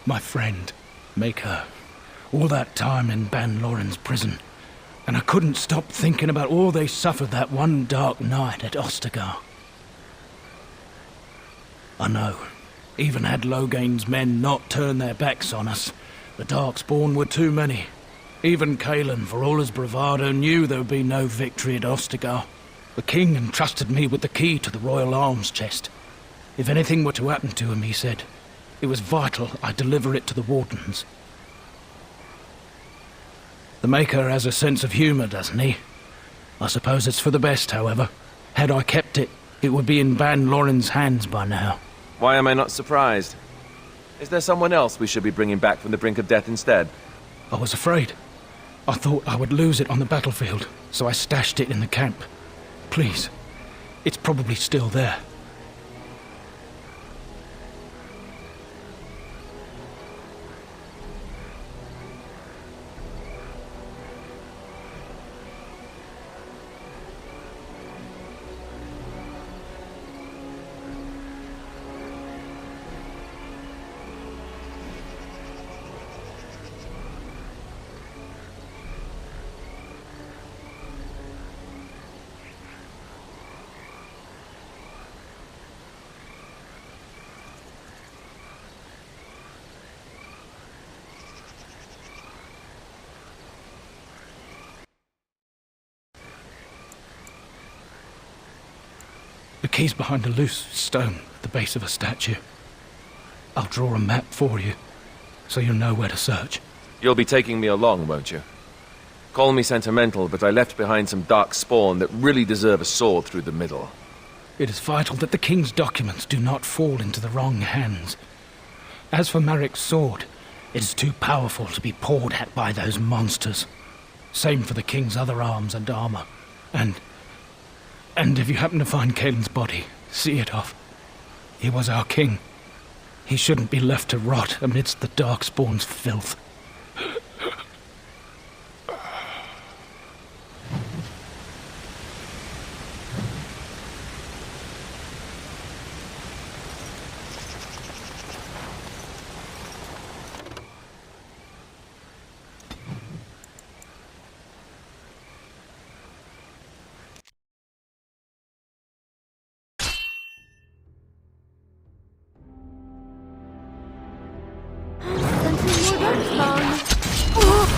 my friend, maker. All that time in Ban Loren's prison, And I couldn't stop thinking about all they suffered that one dark night at Ostagar. I know, even had Loghain's men not turned their backs on us, the Darkspawn were too many. Even Cailan, for all his bravado, knew there would be no victory at Ostagar. The king entrusted me with the key to the royal arms chest. If anything were to happen to him, he said, it was vital I deliver it to the Wardens. The Maker has a sense of humour, doesn't he? I suppose it's for the best, however. Had I kept it, it would be in Ban Loren's hands by now. Why am I not surprised? Is there someone else we should be bringing back from the brink of death instead? I was afraid. I thought I would lose it on the battlefield, so I stashed it in the camp. Please, it's probably still there. The key's behind a loose stone at the base of a statue. I'll draw a map for you, so you'll know where to search. You'll be taking me along, won't you? Call me sentimental, but I left behind some dark spawn that really deserve a sword through the middle. It is vital that the king's documents do not fall into the wrong hands. As for Marik's sword, it is too powerful to be pawed at by those monsters. Same for the king's other arms and armor. And if you happen to find Cailan's body, see it off. He was our king. He shouldn't be left to rot amidst the Darkspawn's filth.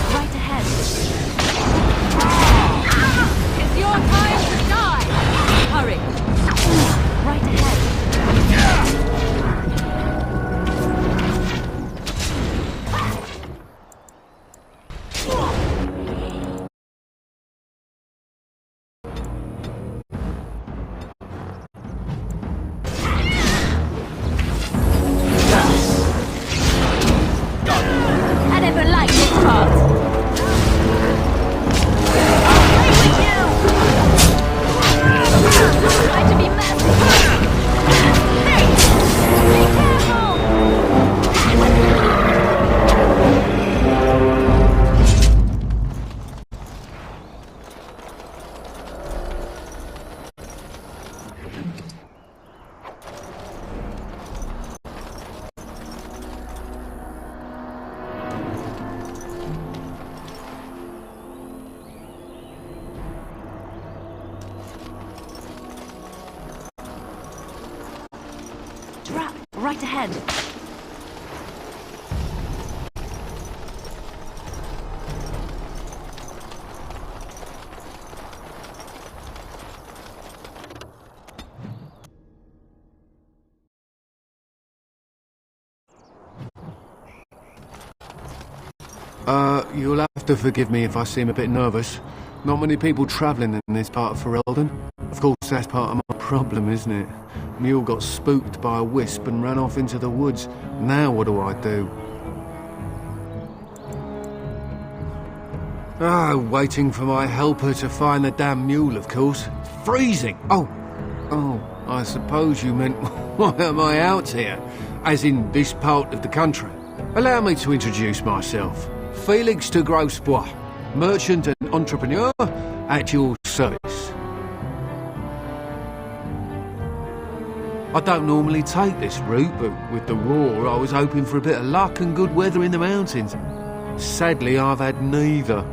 Right ahead. It's your time to die! Hurry! Right ahead. I never liked this part. I'll play with you! Try to be merciful! Hey! Be careful! Trap! Right ahead. You'll have to forgive me if I seem a bit nervous. Not many people travelling in this part of Ferelden. Of course, that's part of my problem, isn't it? Mule got spooked by a wisp and ran off into the woods. Now what do I do? Waiting for my helper to find the damn mule, of course. It's freezing! Oh, I suppose you meant, why am I out here? As in this part of the country. Allow me to introduce myself. Felix de Grosbois, merchant and entrepreneur at your service. I don't normally take this route, but with the war I was hoping for a bit of luck and good weather in the mountains. Sadly, I've had neither.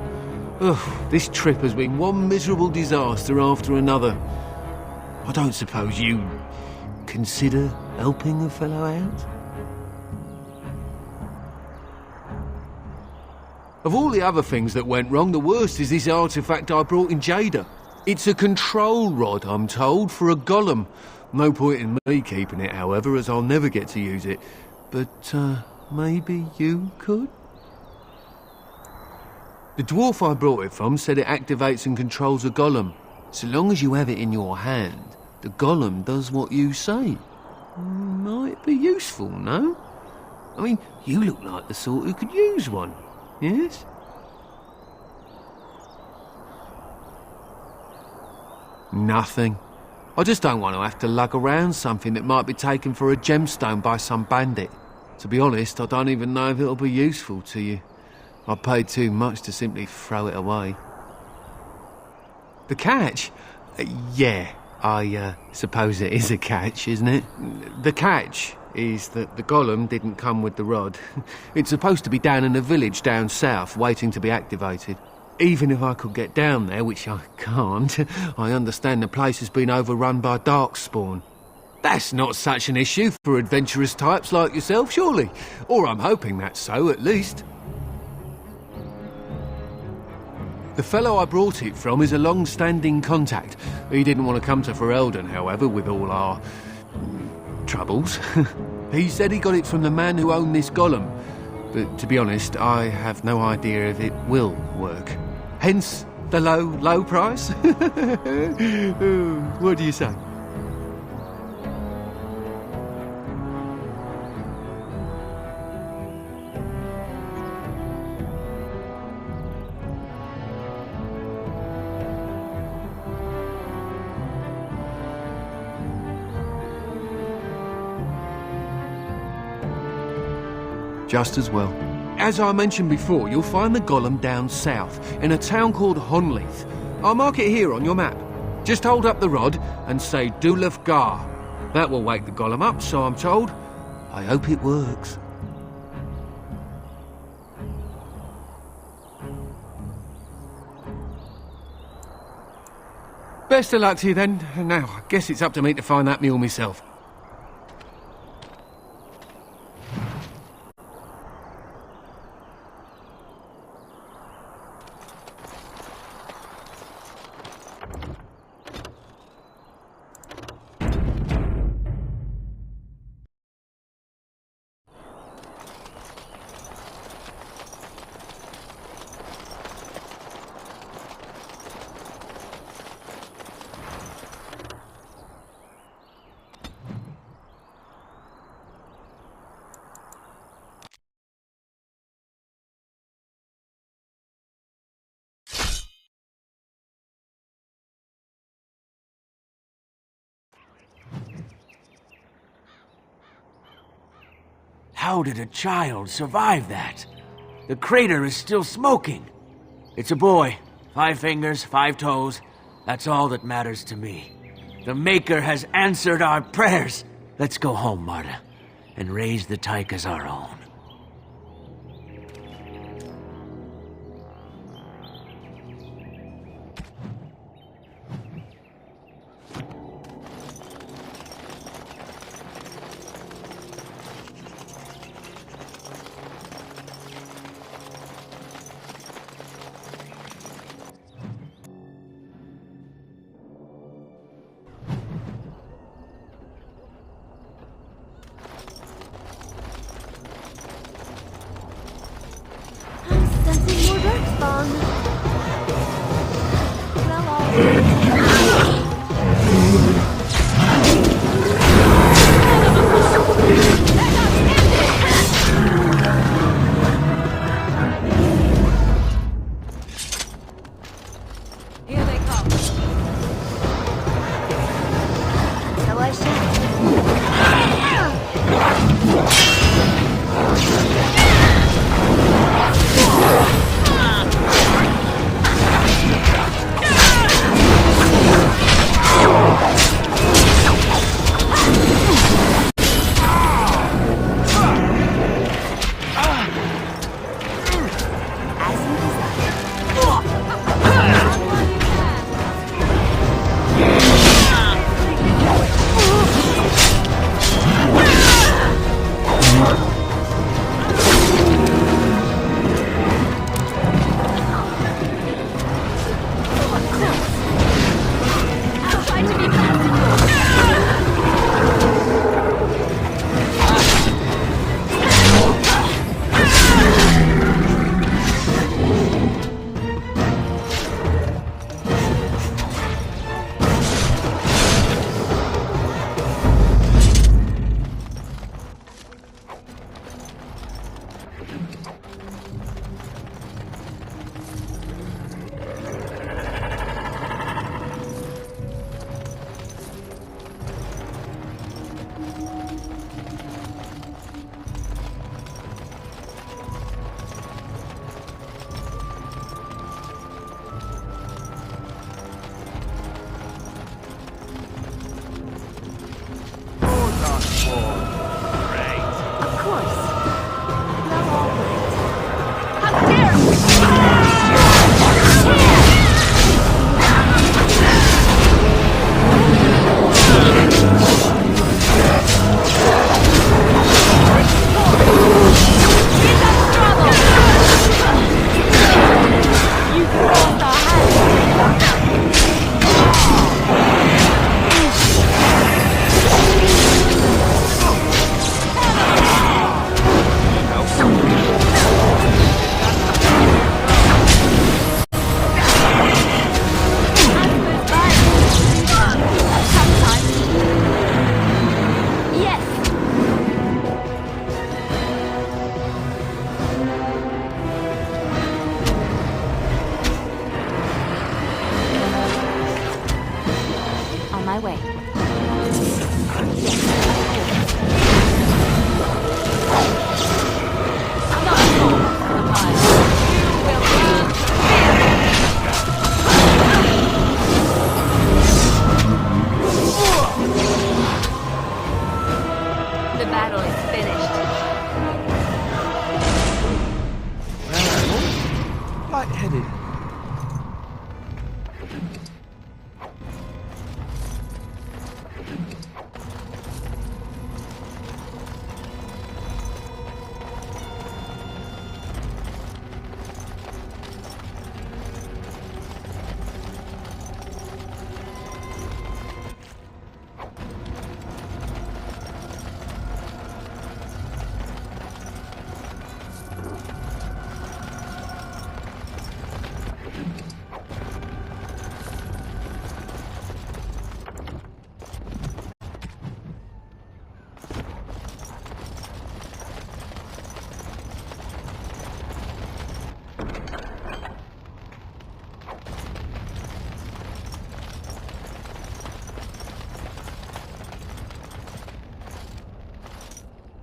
Ugh, this trip has been one miserable disaster after another. I don't suppose you consider helping a fellow out? Of all the other things that went wrong, the worst is this artifact I brought in Jada. It's a control rod, I'm told, for a golem. No point in me keeping it, however, as I'll never get to use it. But, maybe you could? The dwarf I brought it from said it activates and controls a golem. So long as you have it in your hand, the golem does what you say. Might be useful, no? I mean, you look like the sort who could use one, yes? Nothing. I just don't want to have to lug around something that might be taken for a gemstone by some bandit. To be honest, I don't even know if it'll be useful to you. I paid too much to simply throw it away. The catch? Yeah, I suppose it is a catch, isn't it? The catch is that the golem didn't come with the rod. It's supposed to be down in a village down south, waiting to be activated. Even if I could get down there, which I can't, I understand the place has been overrun by darkspawn. That's not such an issue for adventurous types like yourself, surely? Or I'm hoping that's so, at least. The fellow I brought it from is a long-standing contact. He didn't want to come to Ferelden, however, with all our troubles. He said he got it from the man who owned this golem. But to be honest, I have no idea if it will work. Hence the low price. What do you say? Just as well. As I mentioned before, you'll find the golem down south, in a town called Honleith. I'll mark it here on your map. Just hold up the rod and say Dulaf Gar. That will wake the golem up, so I'm told. I hope it works. Best of luck to you then. Now, I guess it's up to me to find that mule myself. How did a child survive that? The crater is still smoking. It's a boy. 5 fingers, 5 toes. That's all that matters to me. The Maker has answered our prayers. Let's go home, Marta, and raise the Tyke as our own.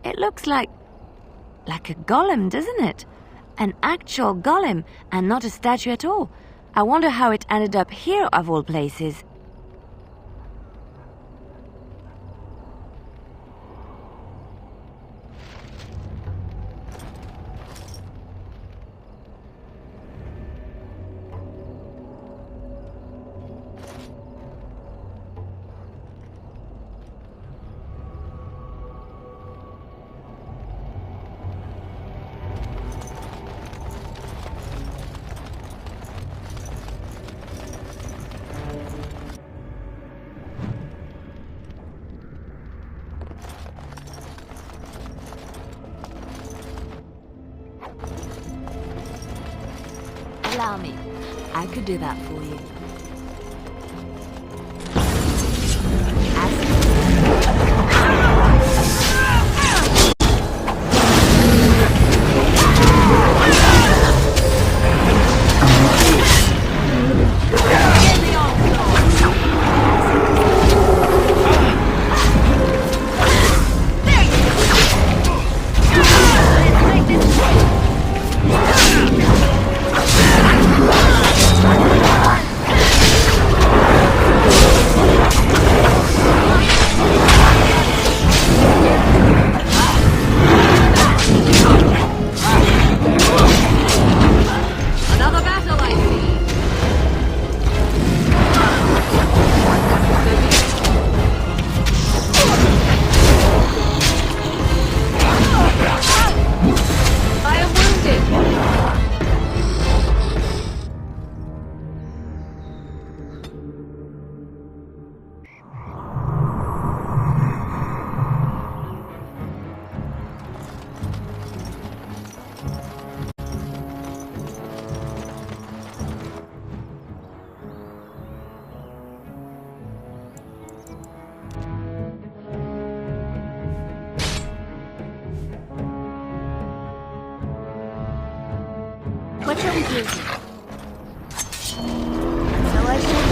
It looks like a golem, doesn't it? An actual golem, and not a statue at all. I wonder how it ended up here, of all places. Allow me. I could do that for you. What shall we do? So I should...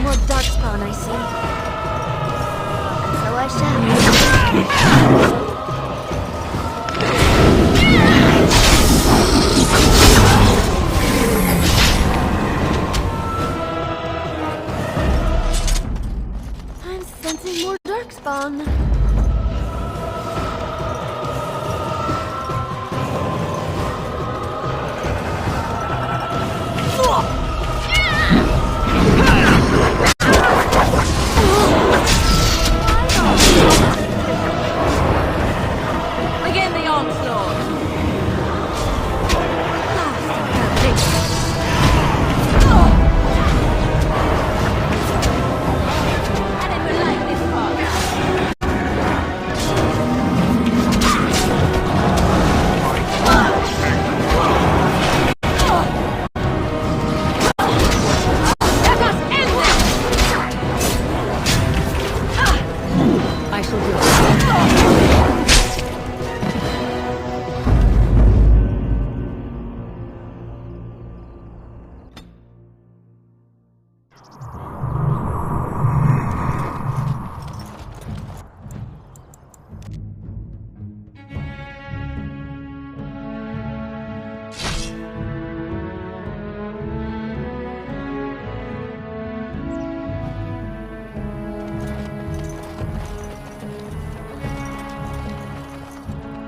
more darkspawn, I see. And so I shall. I'm sensing more darkspawn. Begin the onslaught. And it will like this part. Let us end this! I shall do it.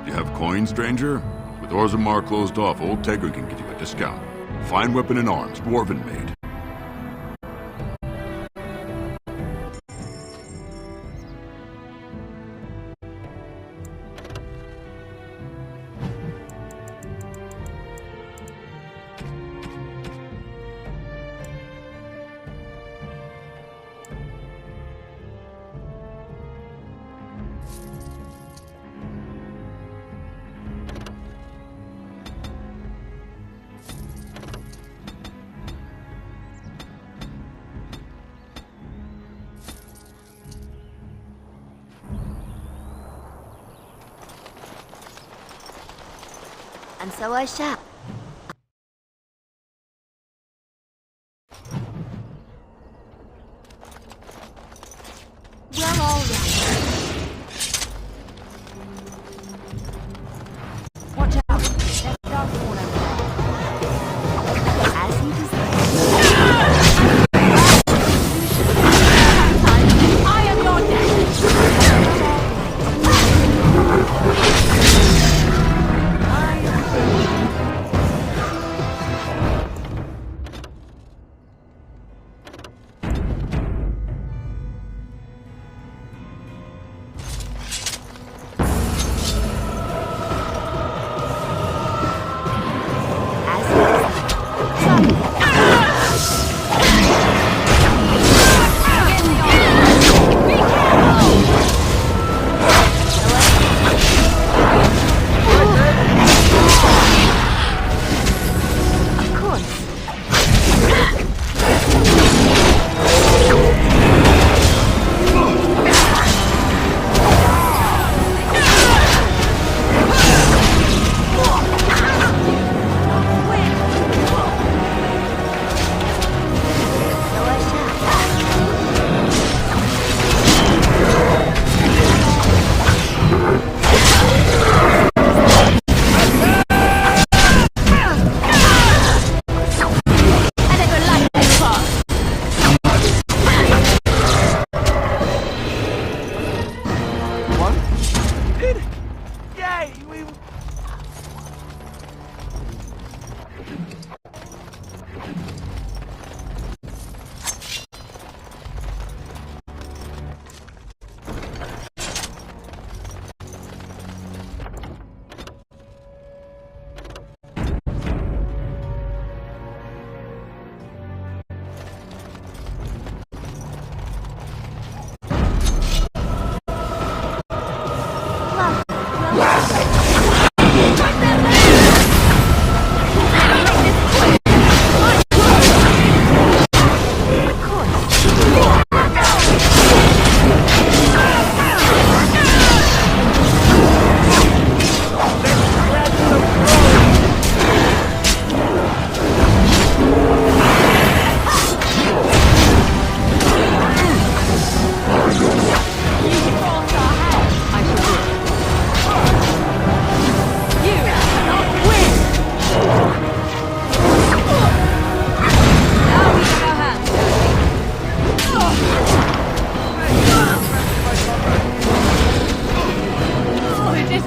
You have coin, stranger? With Orzammar closed off, old Tegra can give you a discount. Fine weapon and arms, dwarven made. And so I shall. Well, all right. Watch out. There's darkspawn over there. As he desired. I am your death!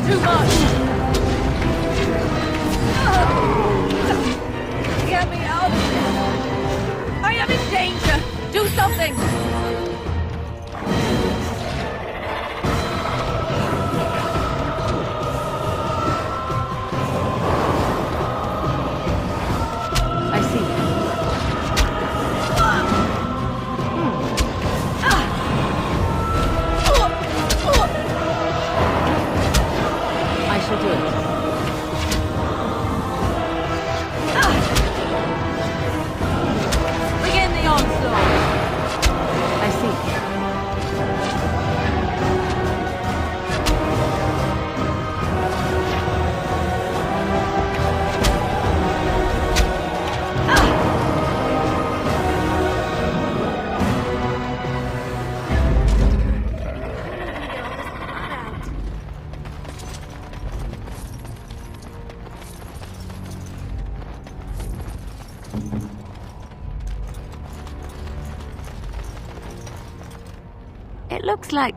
too much! Get me out! I am in danger! Do something! I see. I shall do it. Begin the onslaught! I see. It looks like...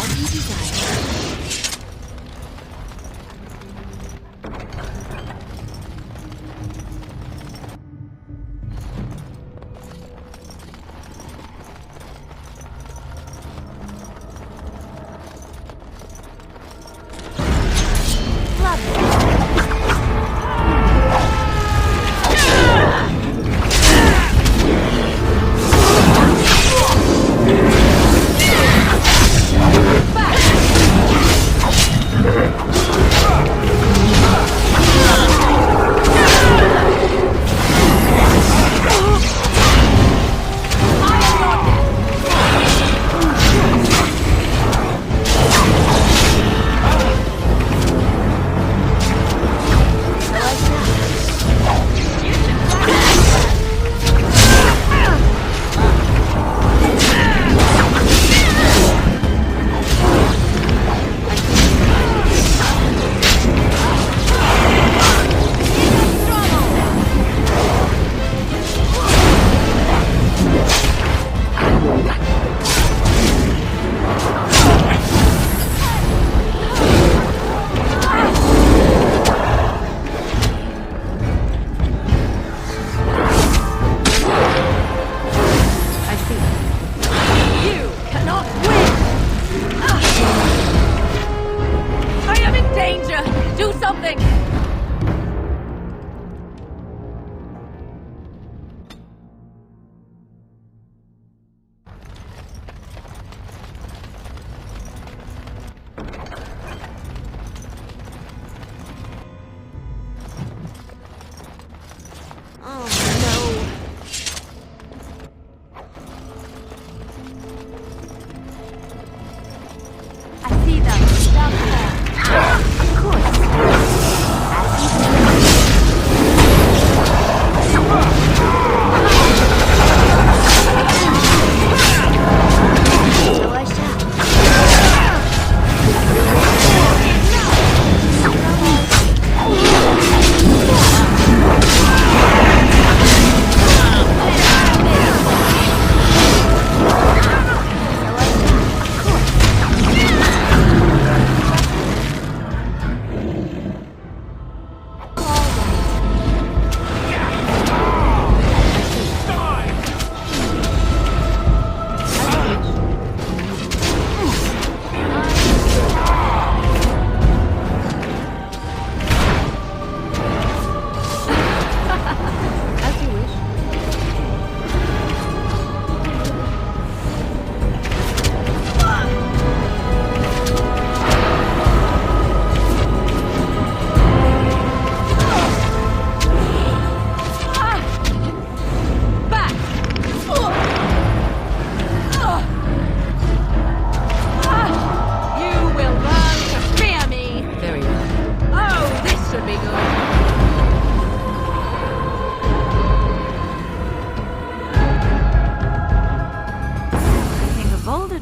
As you desire.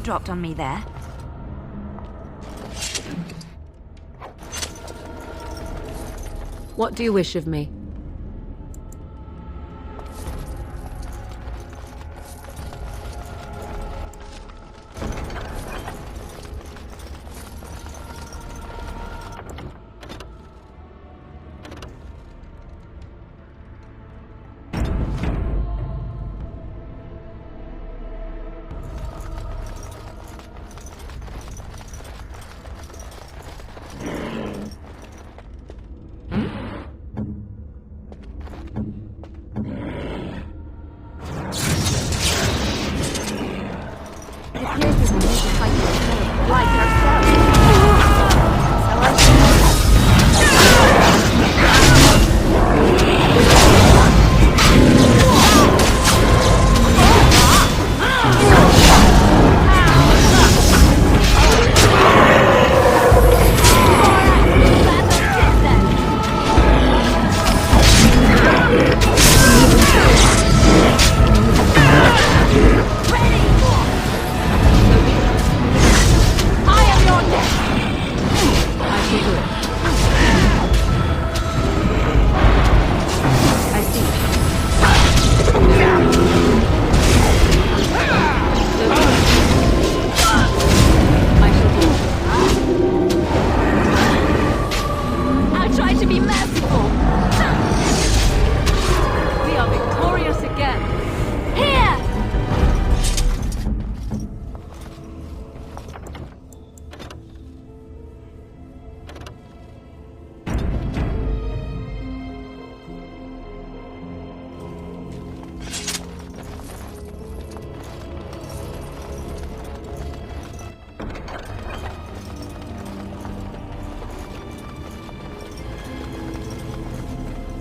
dropped on me there. What do you wish of me?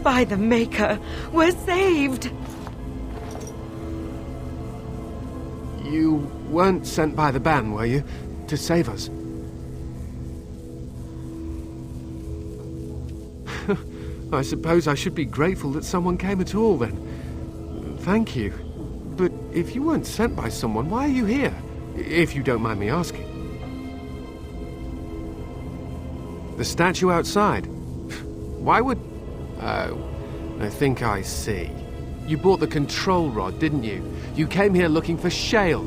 By the Maker, we're saved! You weren't sent by the ban, were you? To save us? I suppose I should be grateful that someone came at all, then. Thank you. But if you weren't sent by someone, why are you here? If you don't mind me asking. The statue outside? Why would... Oh, I think I see. You bought the control rod, didn't you? You came here looking for Shale.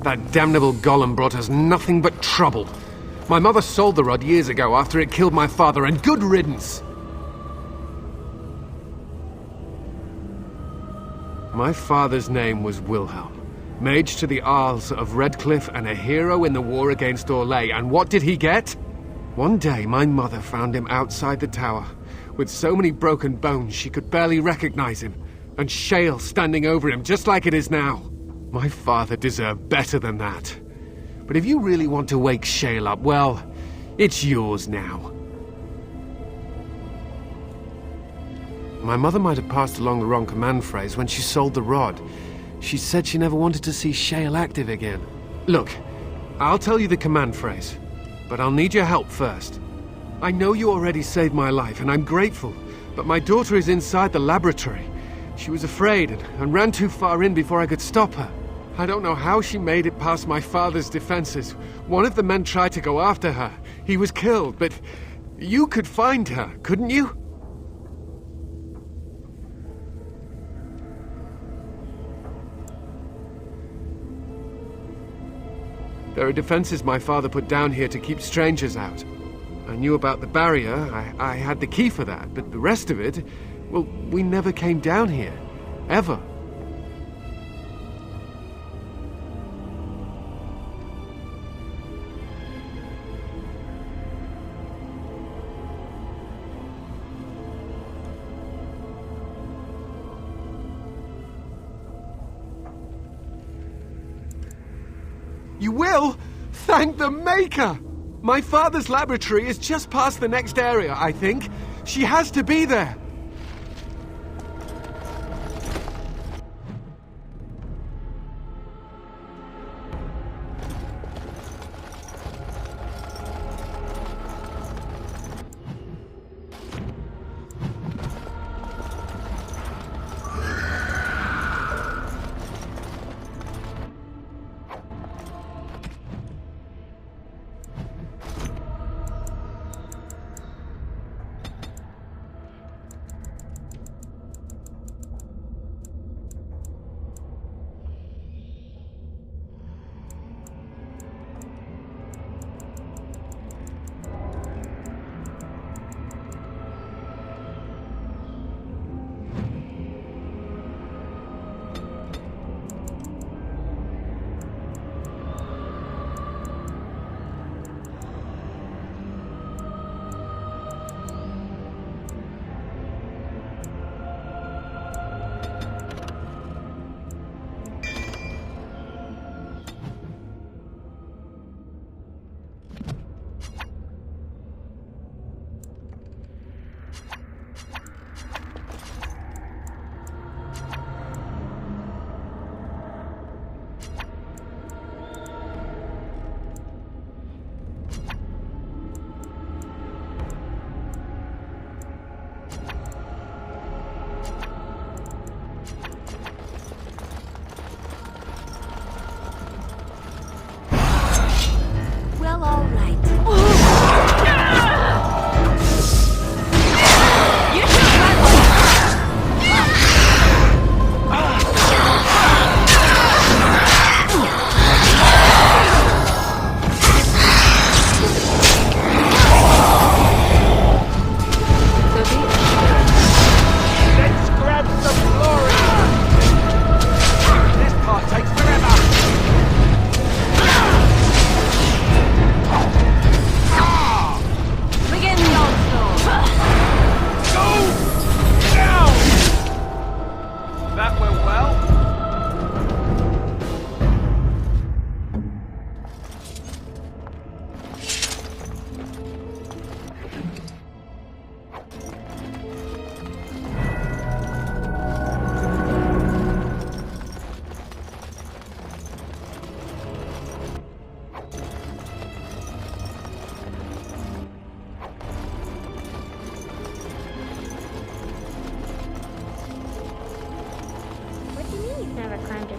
That damnable golem brought us nothing but trouble. My mother sold the rod years ago after it killed my father, and good riddance! My father's name was Wilhelm, mage to the Arls of Redcliffe and a hero in the war against Orlais, and what did he get? One day my mother found him outside the tower, with so many broken bones she could barely recognize him, and Shale standing over him just like it is now. My father deserved better than that. But if you really want to wake Shale up, well, it's yours now. My mother might have passed along the wrong command phrase when she sold the rod. She said she never wanted to see Shale active again. Look, I'll tell you the command phrase, but I'll need your help first. I know you already saved my life, and I'm grateful, but my daughter is inside the laboratory. She was afraid and ran too far in before I could stop her. I don't know how she made it past my father's defenses. One of the men tried to go after her. He was killed, but you could find her, couldn't you? There are defenses my father put down here to keep strangers out. I knew about the barrier, I had the key for that, but the rest of it, well, we never came down here. Ever. You will? Thank the Maker! My father's laboratory is just past the next area, I think. She has to be there.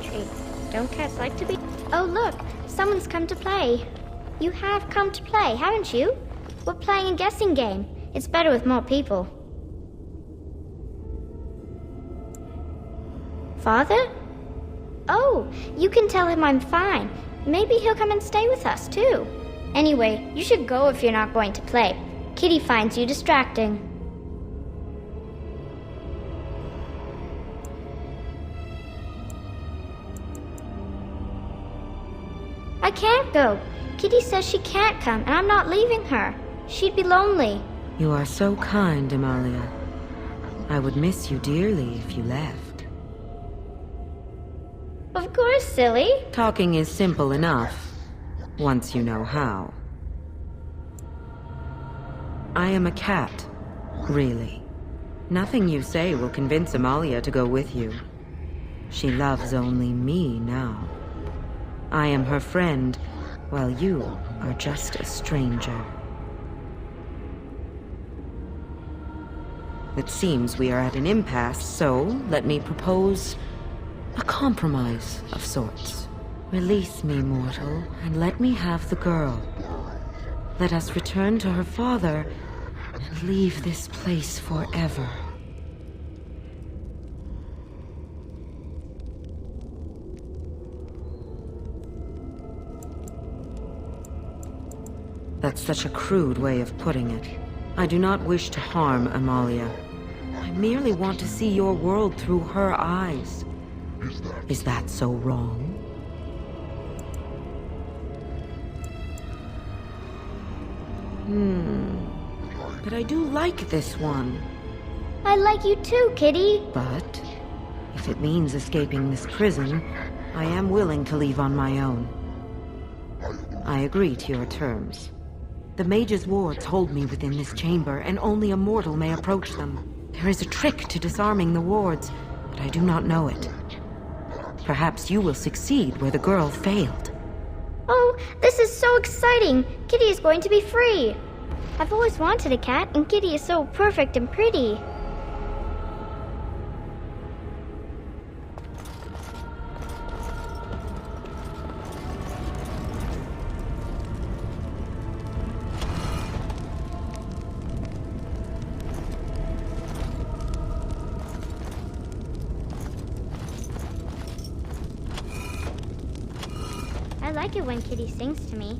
treat. Don't cats like to be? Oh, look, someone's come to play. You have come to play, haven't you? We're playing a guessing game. It's better with more people. Father? Oh, you can tell him I'm fine. Maybe he'll come and stay with us, too. Anyway, you should go if you're not going to play. Kitty finds you distracting. I can't go. Kitty says she can't come, and I'm not leaving her. She'd be lonely. You are so kind, Amalia. I would miss you dearly if you left. Of course, silly. Talking is simple enough, once you know how. I am a cat, really. Nothing you say will convince Amalia to go with you. She loves only me now. I am her friend, while you are just a stranger. It seems we are at an impasse, so let me propose a compromise of sorts. Release me, mortal, and let me have the girl. Let us return to her father and leave this place forever. That's such a crude way of putting it. I do not wish to harm Amalia. I merely want to see your world through her eyes. Is that so wrong? But I do like this one. I like you too, Kitty. But if it means escaping this prison, I am willing to leave on my own. I agree to your terms. The mage's wards hold me within this chamber, and only a mortal may approach them. There is a trick to disarming the wards, but I do not know it. Perhaps you will succeed where the girl failed. Oh, this is so exciting! Kitty is going to be free! I've always wanted a cat, and Kitty is so perfect and pretty. I like it when Kitty sings to me.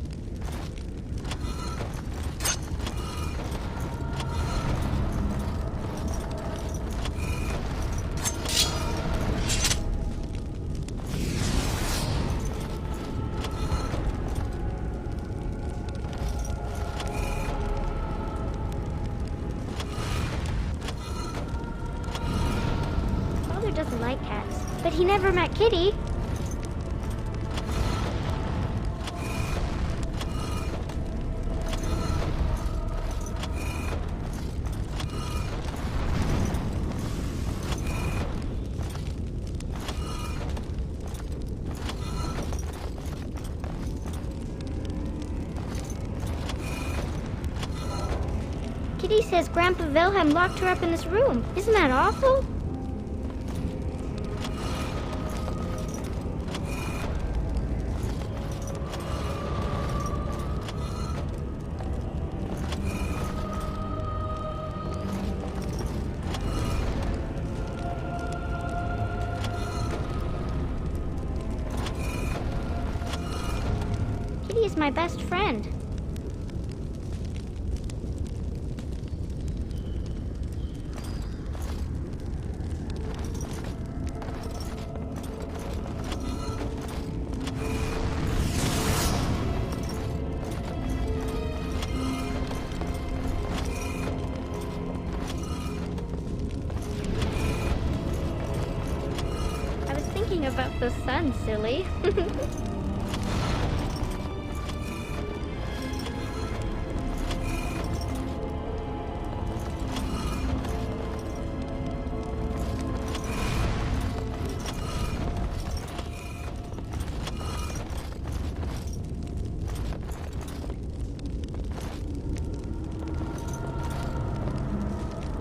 Father doesn't like cats, but he never met Kitty. Kitty says Grandpa Wilhelm locked her up in this room. Isn't that awful? Kitty is my best friend. About the sun, silly.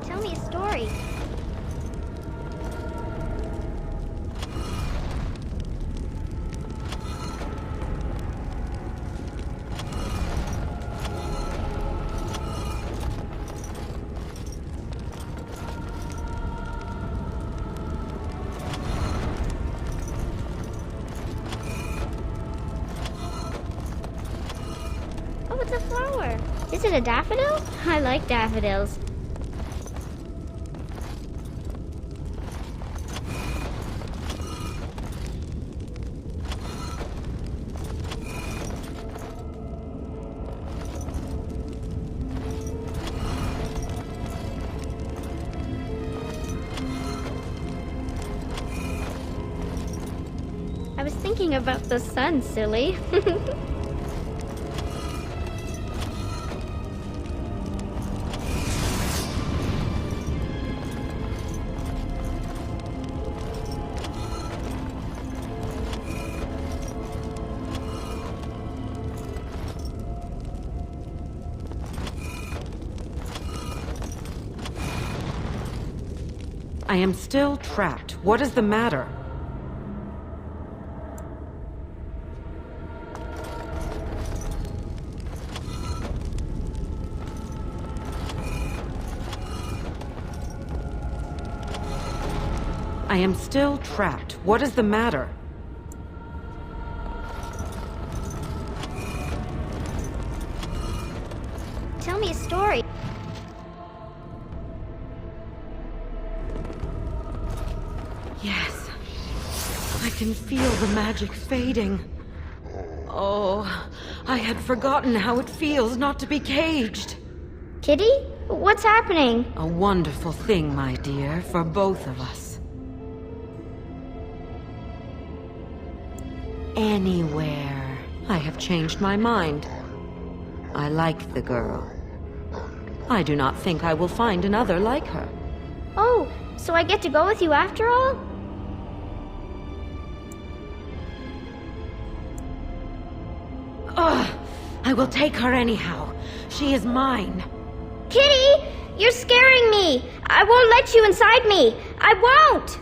Tell me a story. with the flower? Is it a daffodil? I like daffodils. I was thinking about the sun, silly. I am still trapped. What is the matter? I am still trapped. What is the matter? Tell me a story. Yes. I can feel the magic fading. Oh, I had forgotten how it feels not to be caged. Kitty? What's happening? A wonderful thing, my dear, for both of us. Anywhere. I have changed my mind. I like the girl. I do not think I will find another like her. Oh, so I get to go with you after all? Ugh! I will take her anyhow. She is mine. Kitty! You're scaring me! I won't let you inside me! I won't!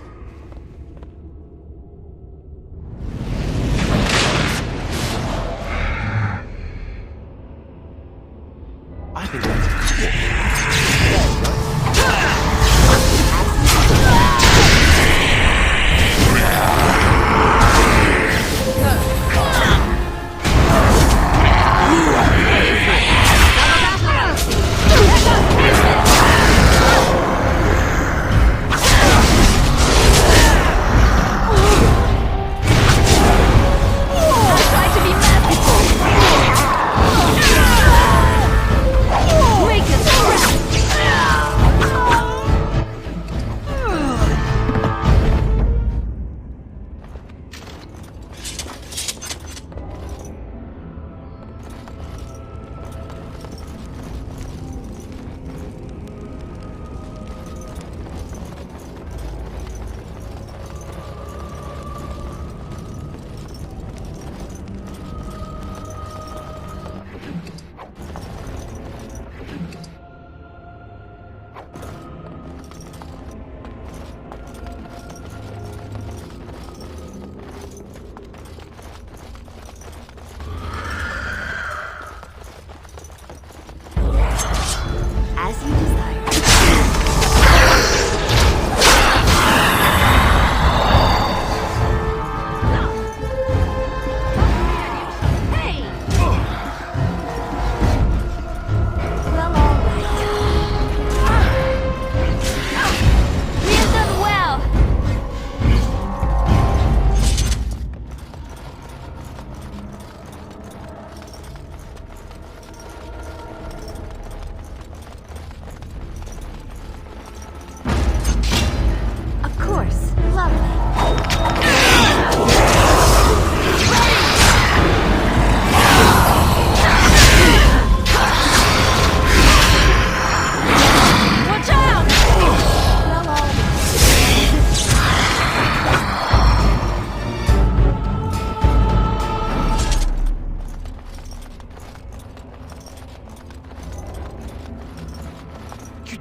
I think that's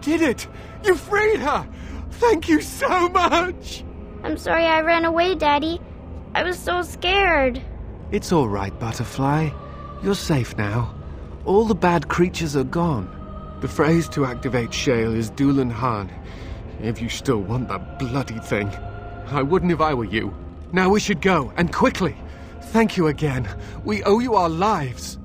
did it! You freed her! Thank you so much! I'm sorry I ran away, Daddy. I was so scared. It's all right, Butterfly. You're safe now. All the bad creatures are gone. The phrase to activate Shale is Dulan Han, if you still want that bloody thing. I wouldn't if I were you. Now we should go, and quickly. Thank you again. We owe you our lives.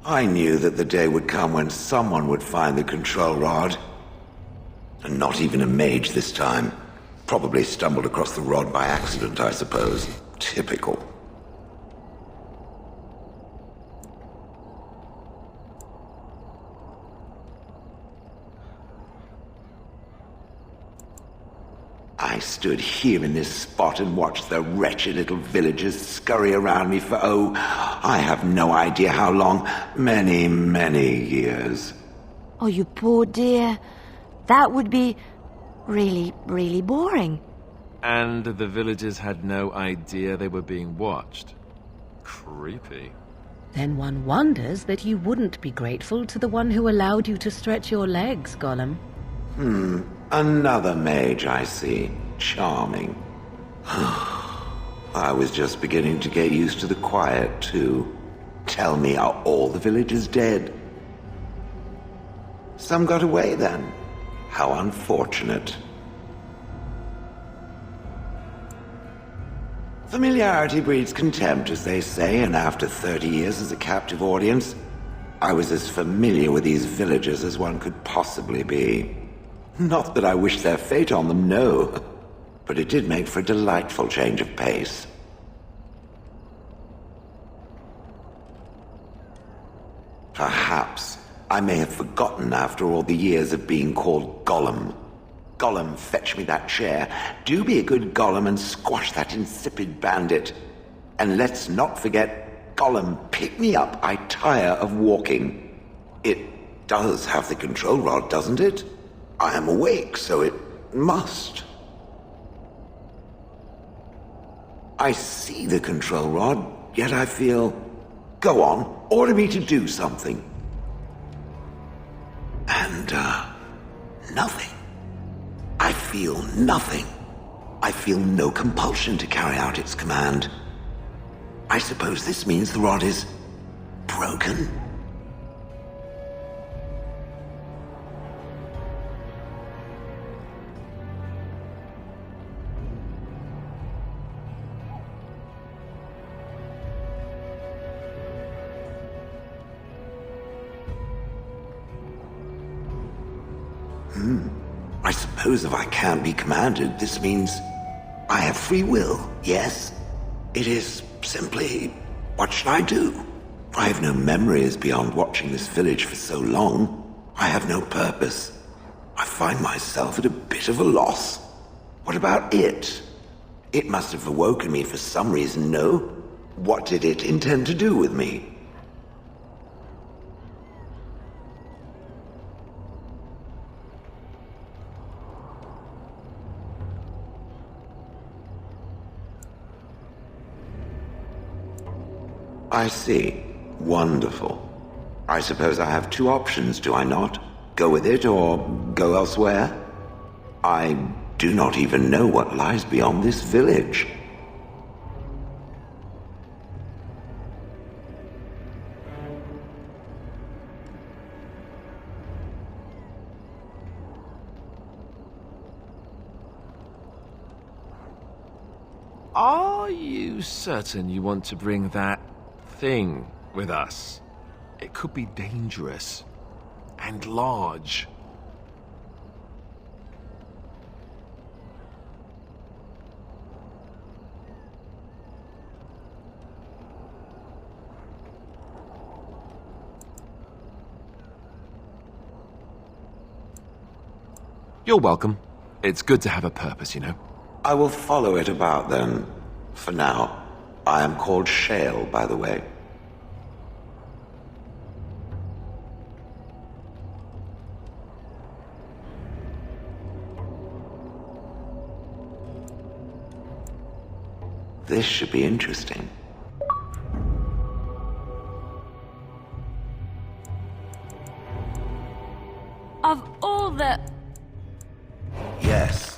I knew that the day would come when someone would find the control rod. And not even a mage this time. Probably stumbled across the rod by accident, I suppose. Typical. I stood here in this spot and watched the wretched little villagers scurry around me for, oh, I have no idea how long. Many, many years. Oh, you poor dear. That would be really, really boring. And the villagers had no idea they were being watched. Creepy. Then one wonders that you wouldn't be grateful to the one who allowed you to stretch your legs, Gollum. Another mage, I see. Charming. I was just beginning to get used to the quiet, too. Tell me, are all the villagers dead? Some got away, then. How unfortunate. Familiarity breeds contempt, as they say, and after 30 years as a captive audience, I was as familiar with these villagers as one could possibly be. Not that I wish their fate on them, no. But it did make for a delightful change of pace. Perhaps I may have forgotten after all the years of being called Gollum. Gollum, fetch me that chair. Do be a good Gollum and squash that insipid bandit. And let's not forget, Gollum, pick me up. I tire of walking. It does have the control rod, doesn't it? I am awake, so it must. I see the control rod, yet I feel... Go on, order me to do something. And, nothing. I feel nothing. I feel no compulsion to carry out its command. I suppose this means the rod is... broken? I suppose if I can't be commanded, this means I have free will, yes? It is simply, what should I do? I have no memories beyond watching this village for so long. I have no purpose. I find myself at a bit of a loss. What about it? It must have awoken me for some reason, no? What did it intend to do with me? I see. Wonderful. I suppose I have two options, do I not? Go with it or go elsewhere? I do not even know what lies beyond this village. Are you certain you want to bring that thing with us? It could be dangerous and large. You're welcome. It's good to have a purpose, you know. I will follow it about then. For now. I am called Shale, by the way. This should be interesting. Of all the... Yes.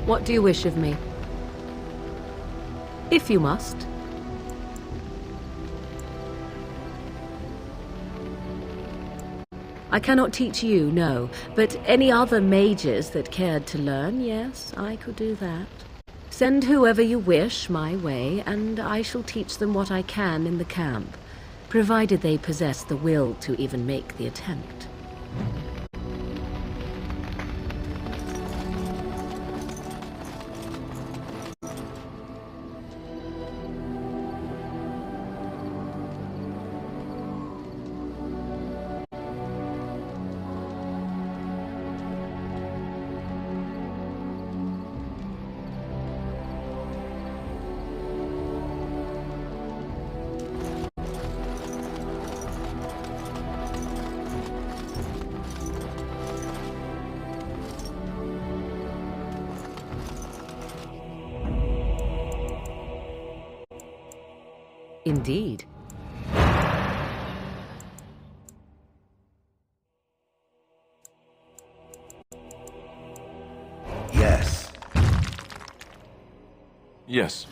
What do you wish of me? If you must. I cannot teach you, no, but any other mages that cared to learn, yes, I could do that. Send whoever you wish my way, and I shall teach them what I can in the camp, provided they possess the will to even make the attempt. Indeed. Yes. Yes.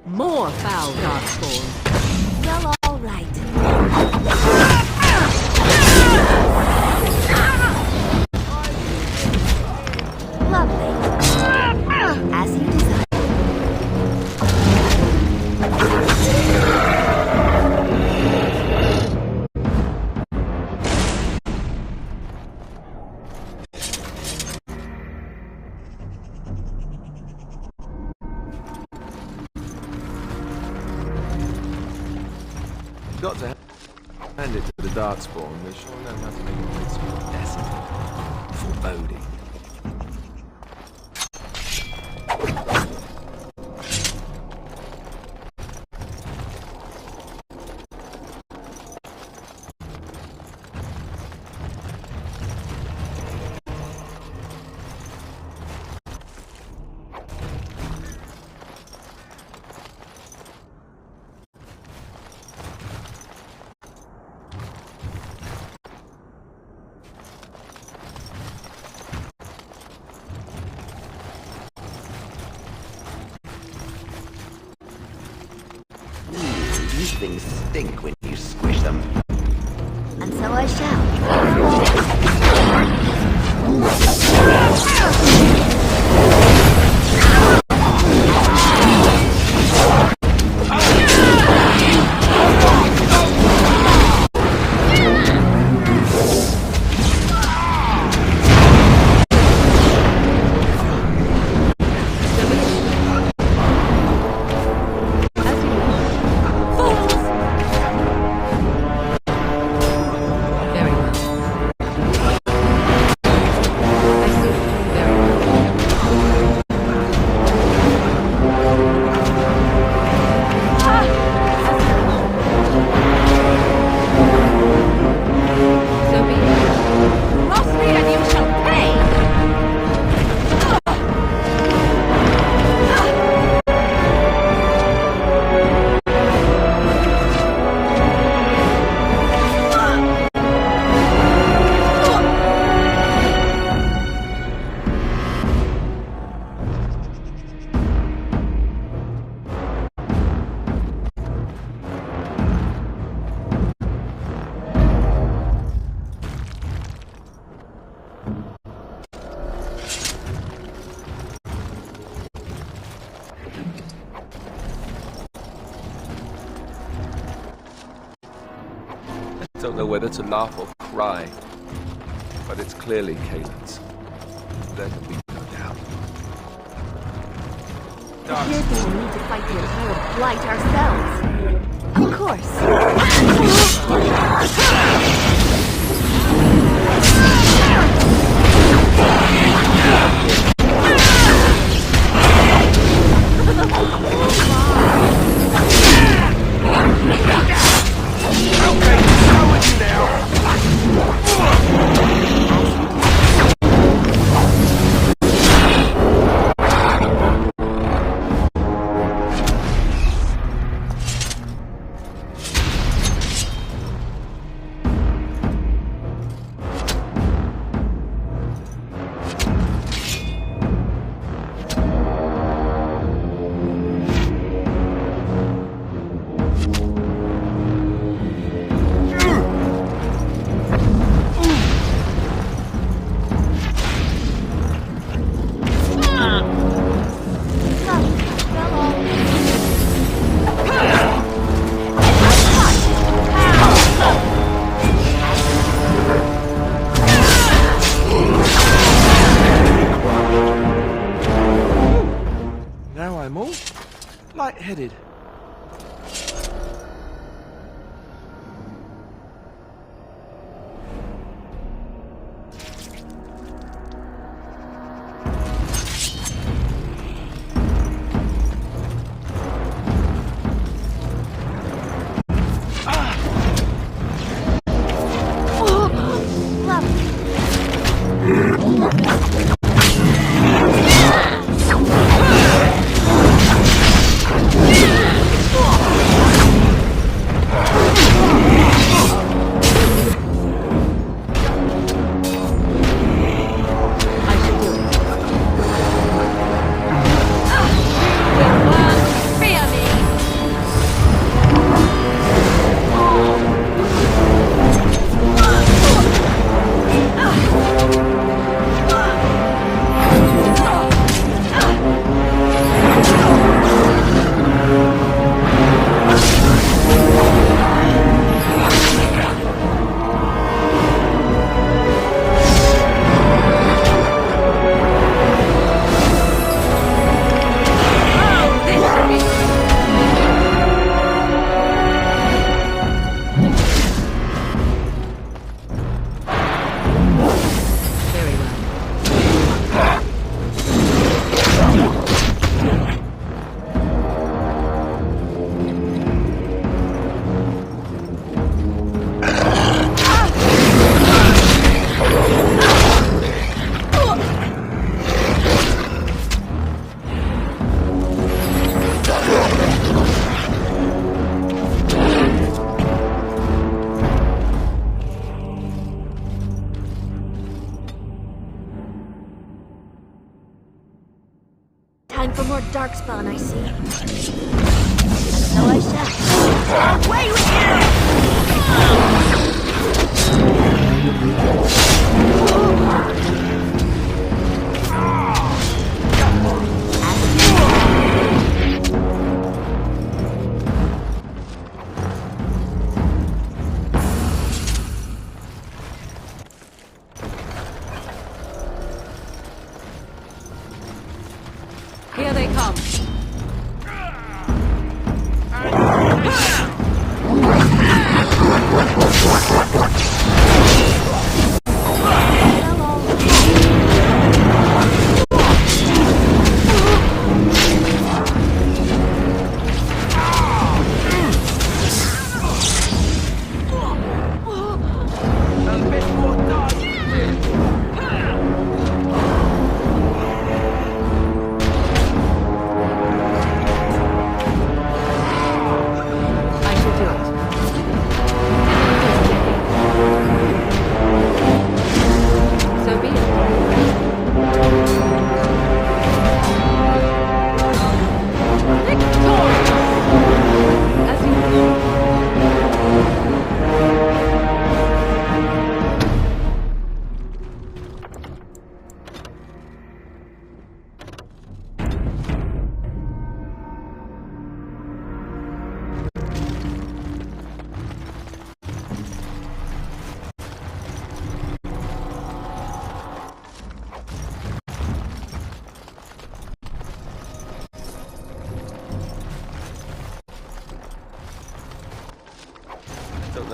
More foul darkspawn. Well, all right. Lovely. As you desire. Got to hand it to the Darkspawn. They sure know how to make a place feel desolate, foreboding. These things stink when you squish them. And so I shall. Don't know whether to laugh or cry, but it's clearly Cailin's. There can be no doubt. It appears that we need to fight the entire blight ourselves. Of course. Light-headed. Time for more darkspawn, I see. So I shall. Away with Here they come.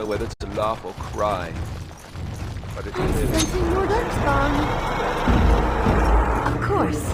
know whether to laugh or cry. But it's clear. Sensing more darkspawn. Of course.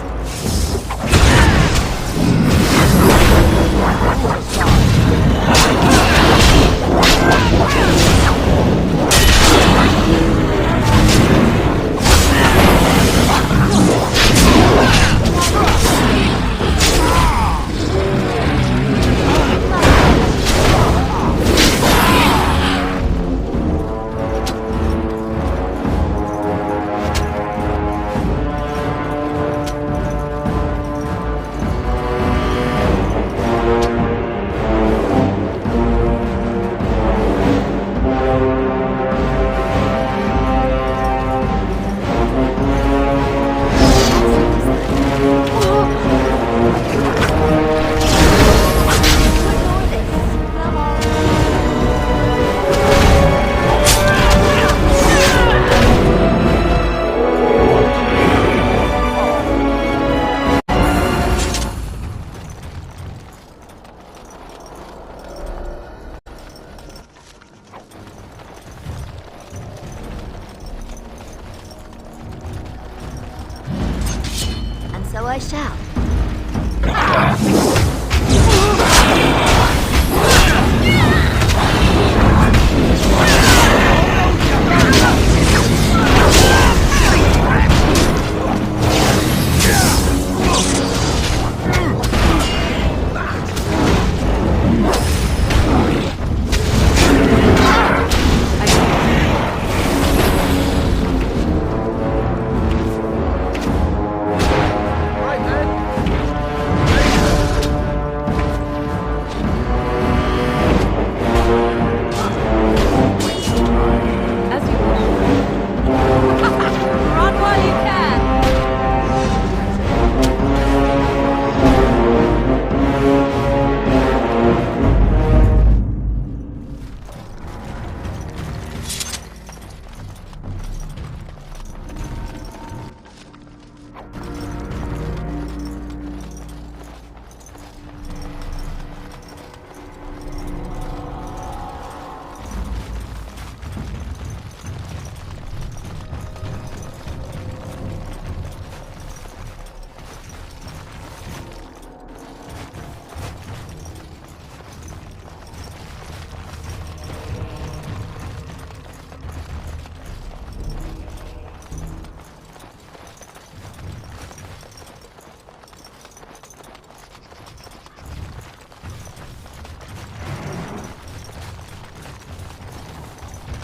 So I shall.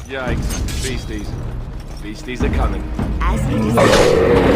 Yikes. Beasties. Beasties are coming. As he desired.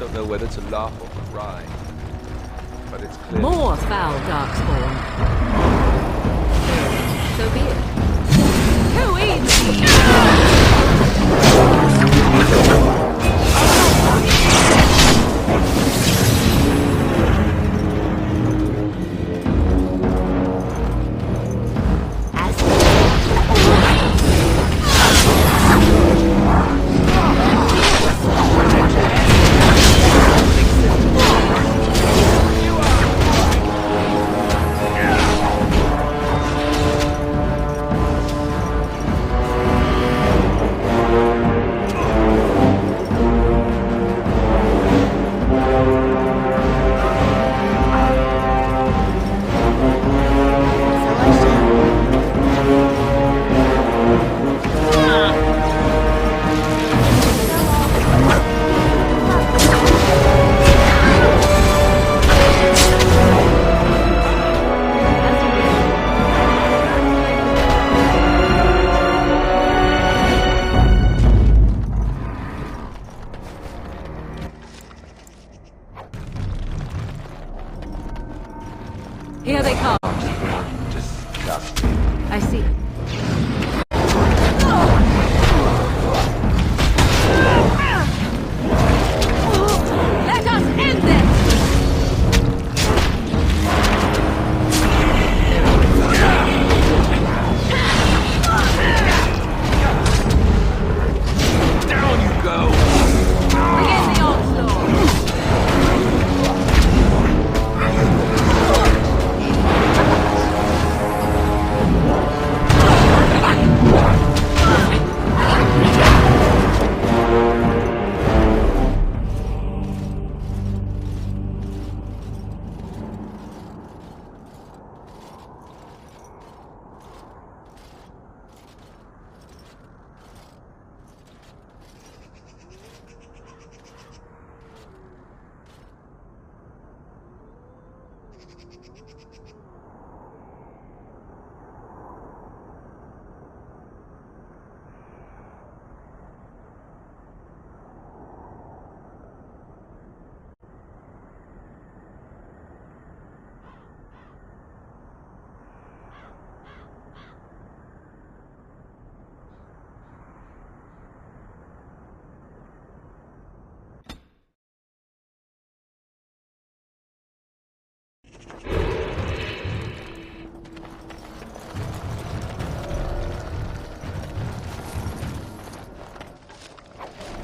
Don't know whether to laugh or cry. But it's clear. More foul darkspawn. So be it. Who eats? I see. Let us end this! Down you go! Begin the onslaught!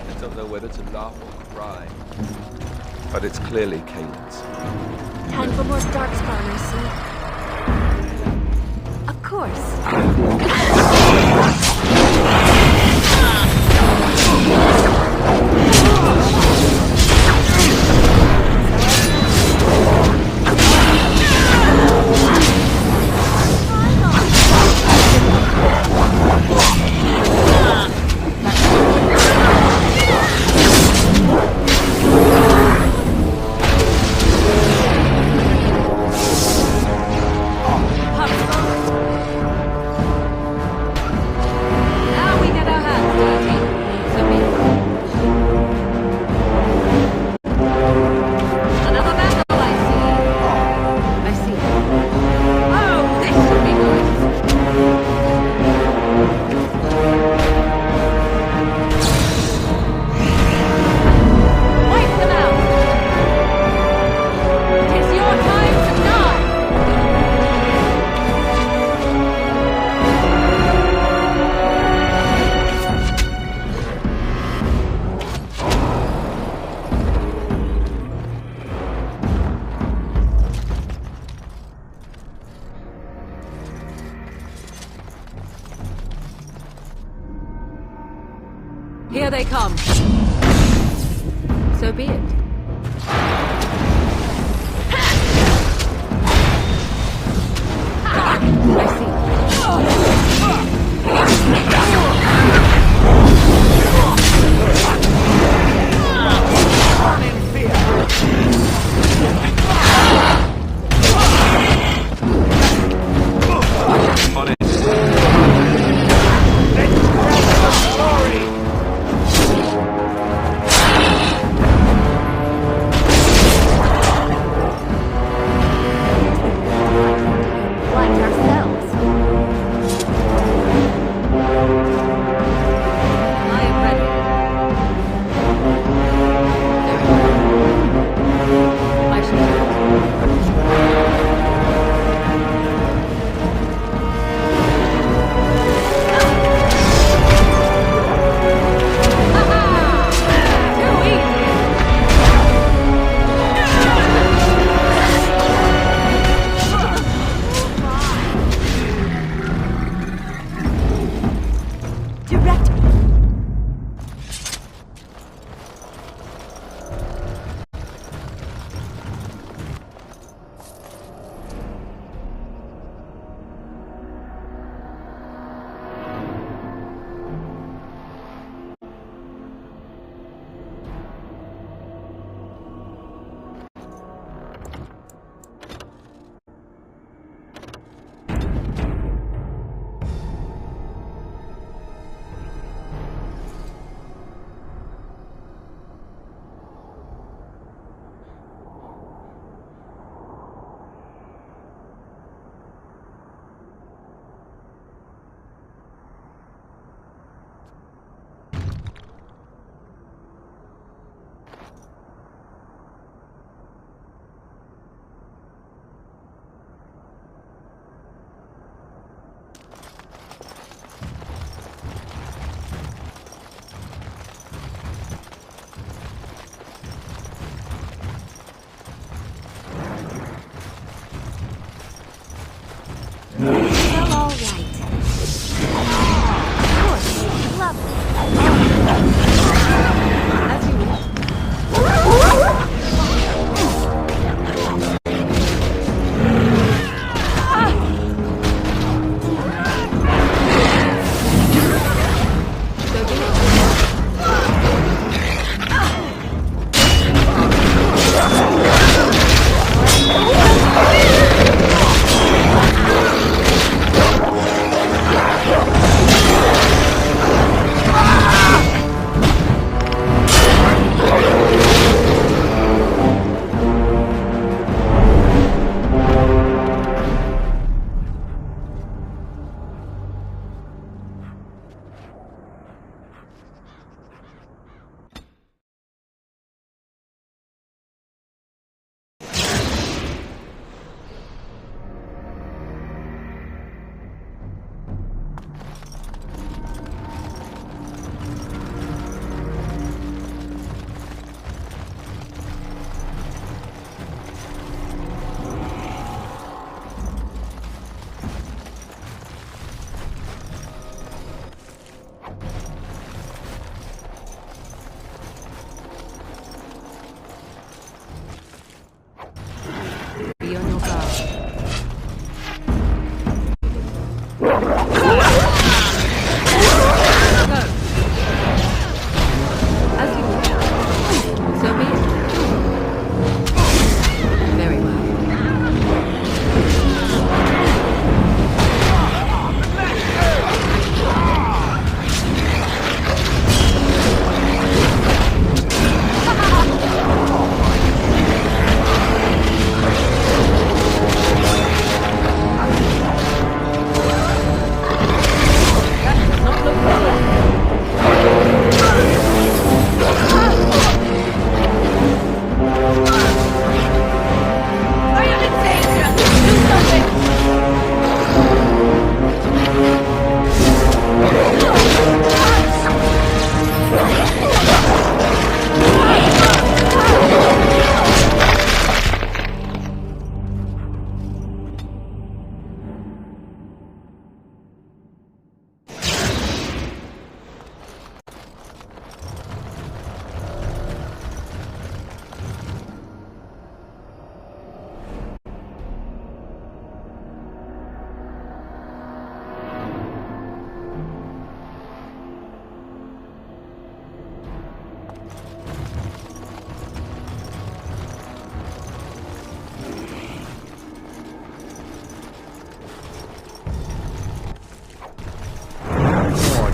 I don't know whether to laugh or cry. But it's clearly Caitlyn's. Time for more Darkspawn, I see. Of course. Here they come. So be it. I see.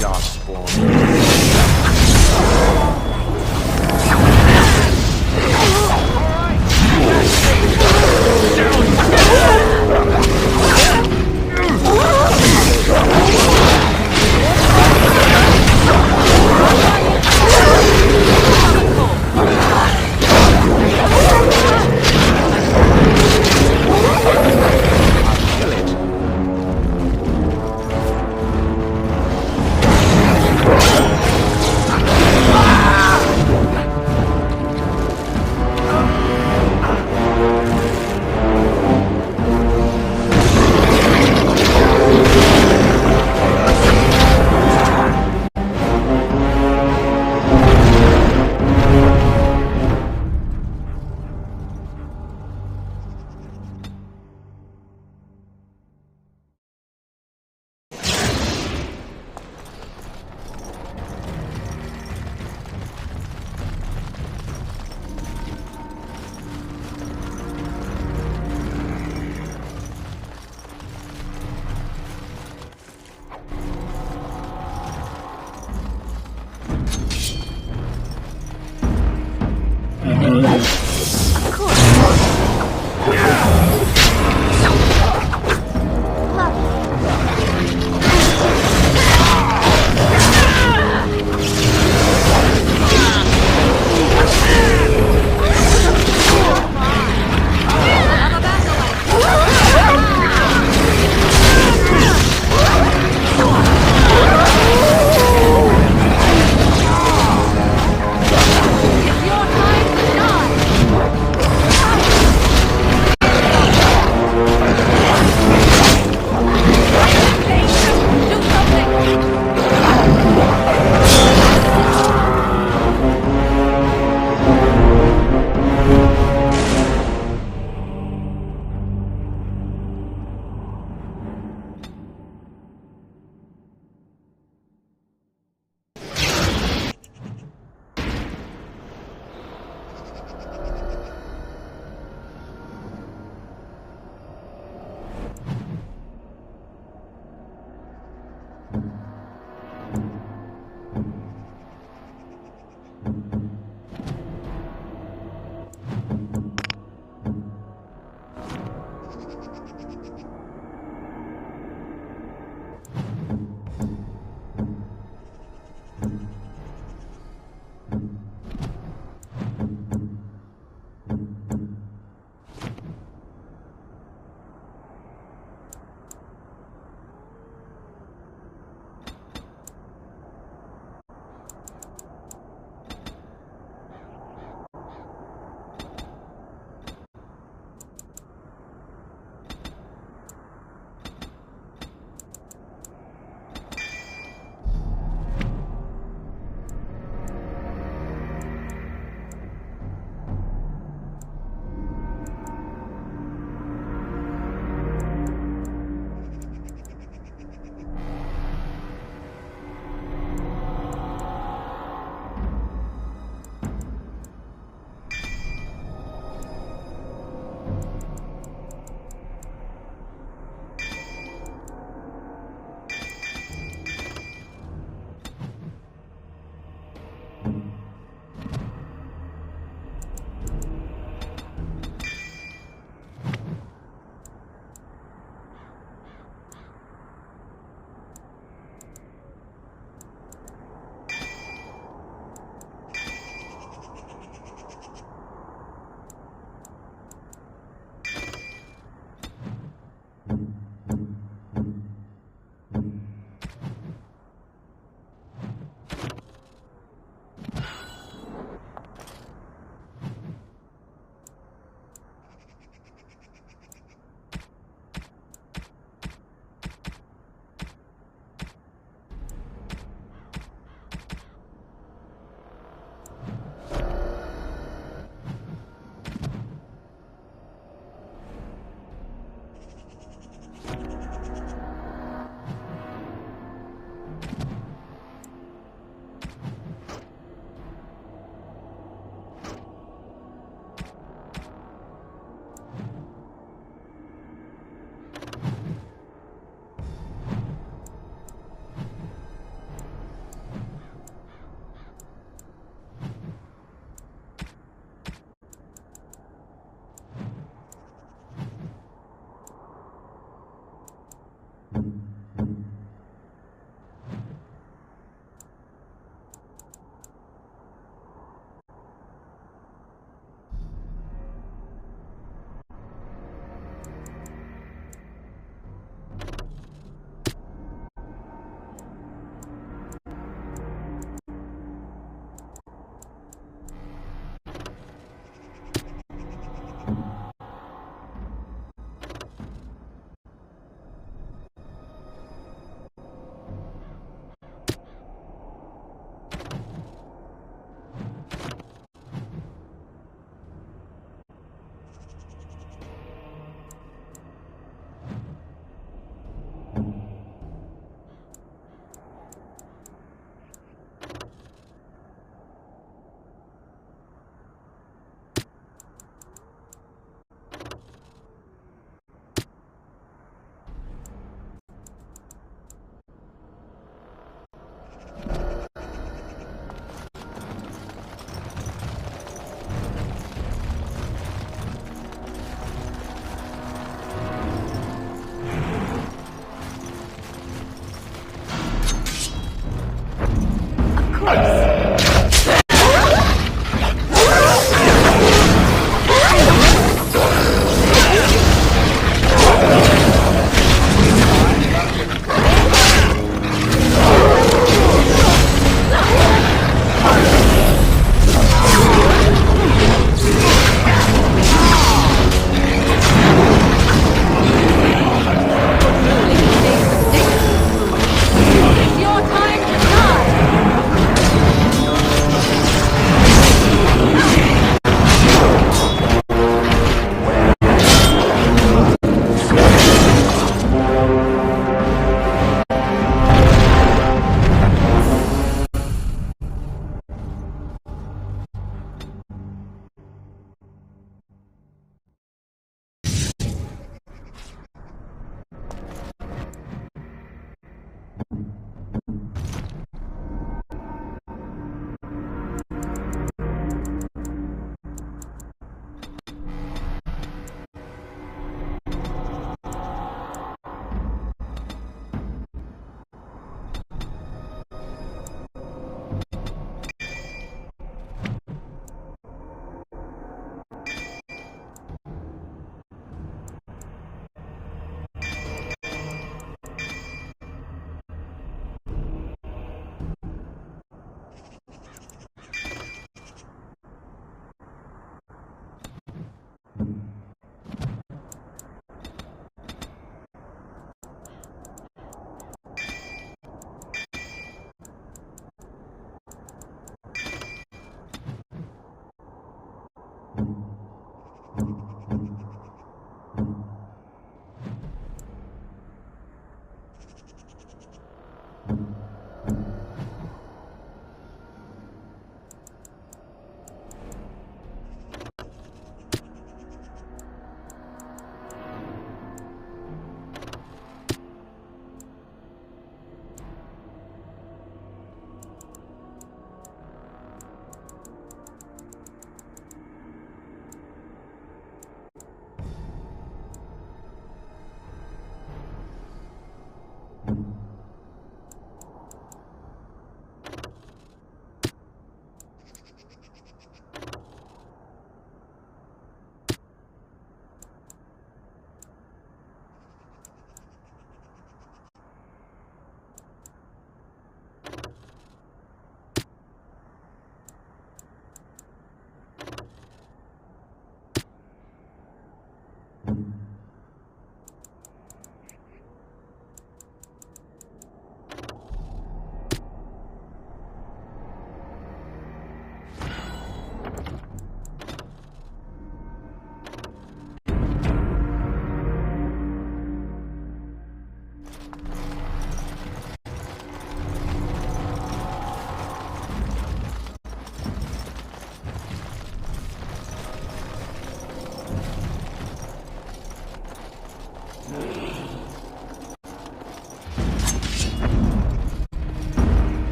Darkspawn. It's your time to die!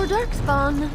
more darkspawn.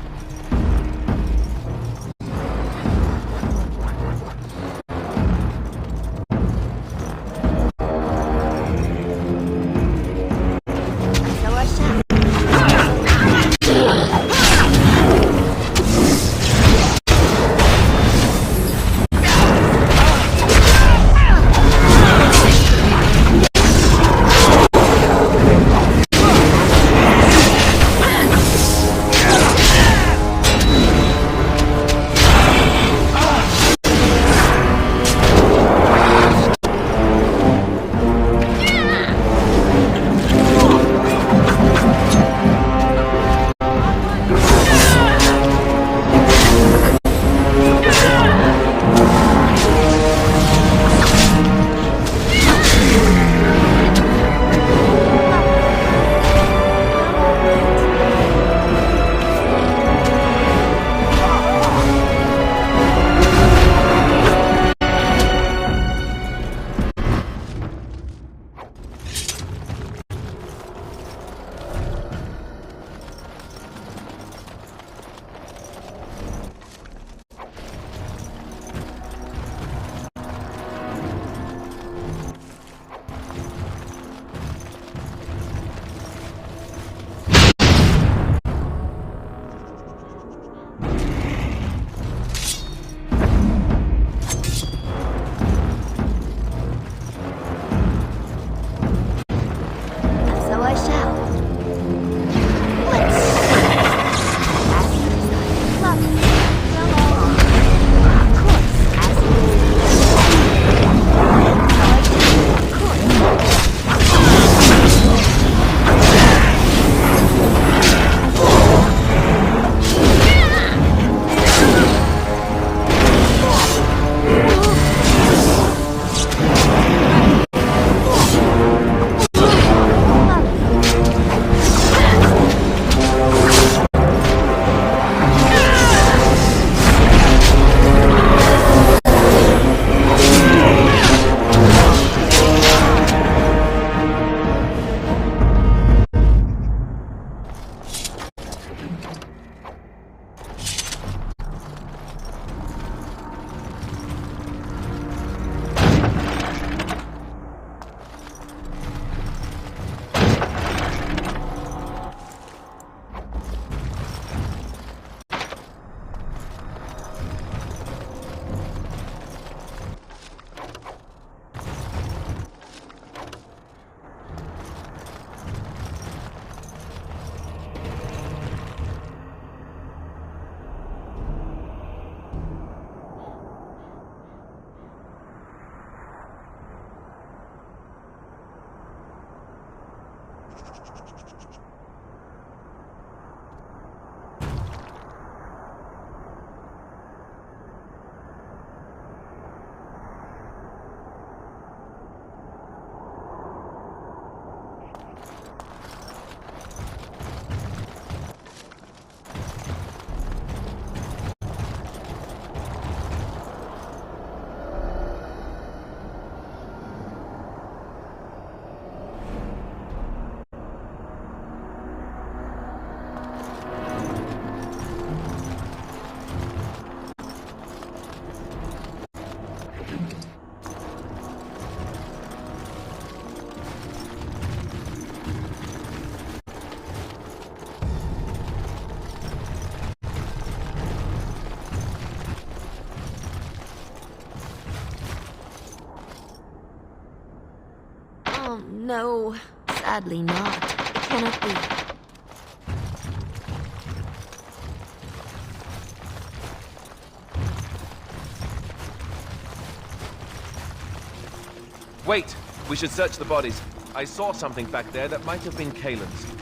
Oh, no. Sadly not. It cannot be. Wait! We should search the bodies. I saw something back there that might have been Kaelin's.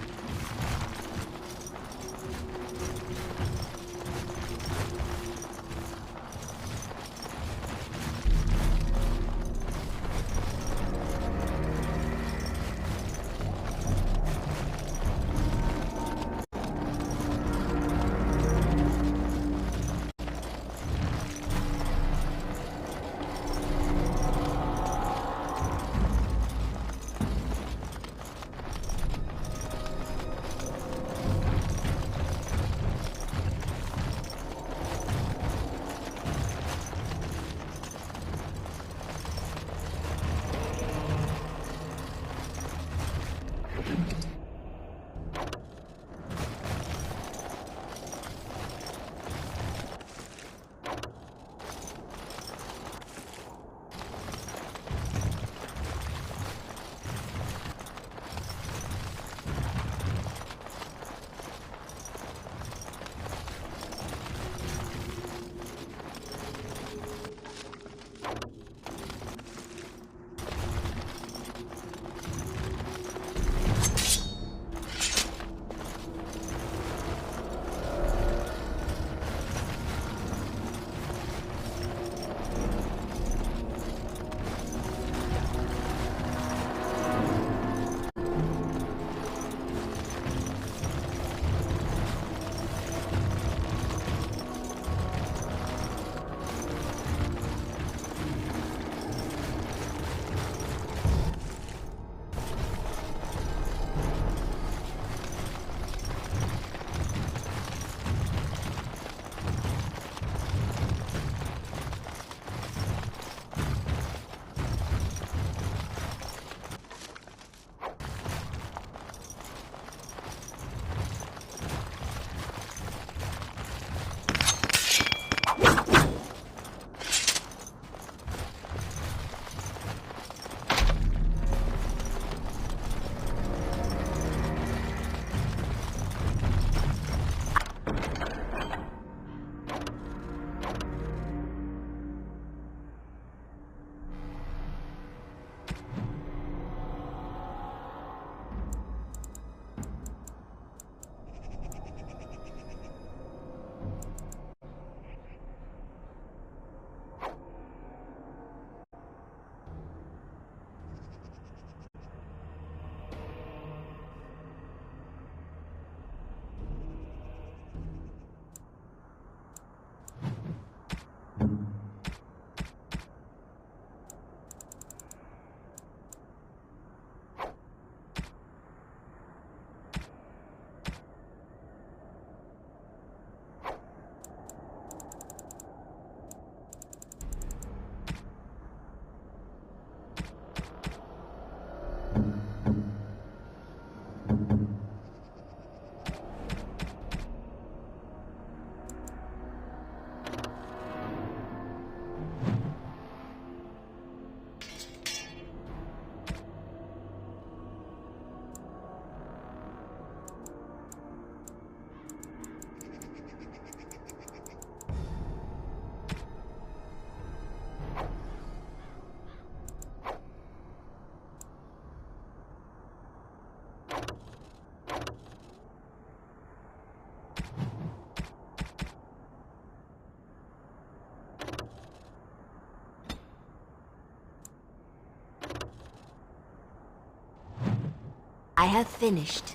I have finished.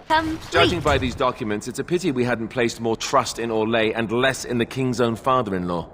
Complete. Judging by these documents, it's a pity we hadn't placed more trust in Orlais and less in the king's own father-in-law.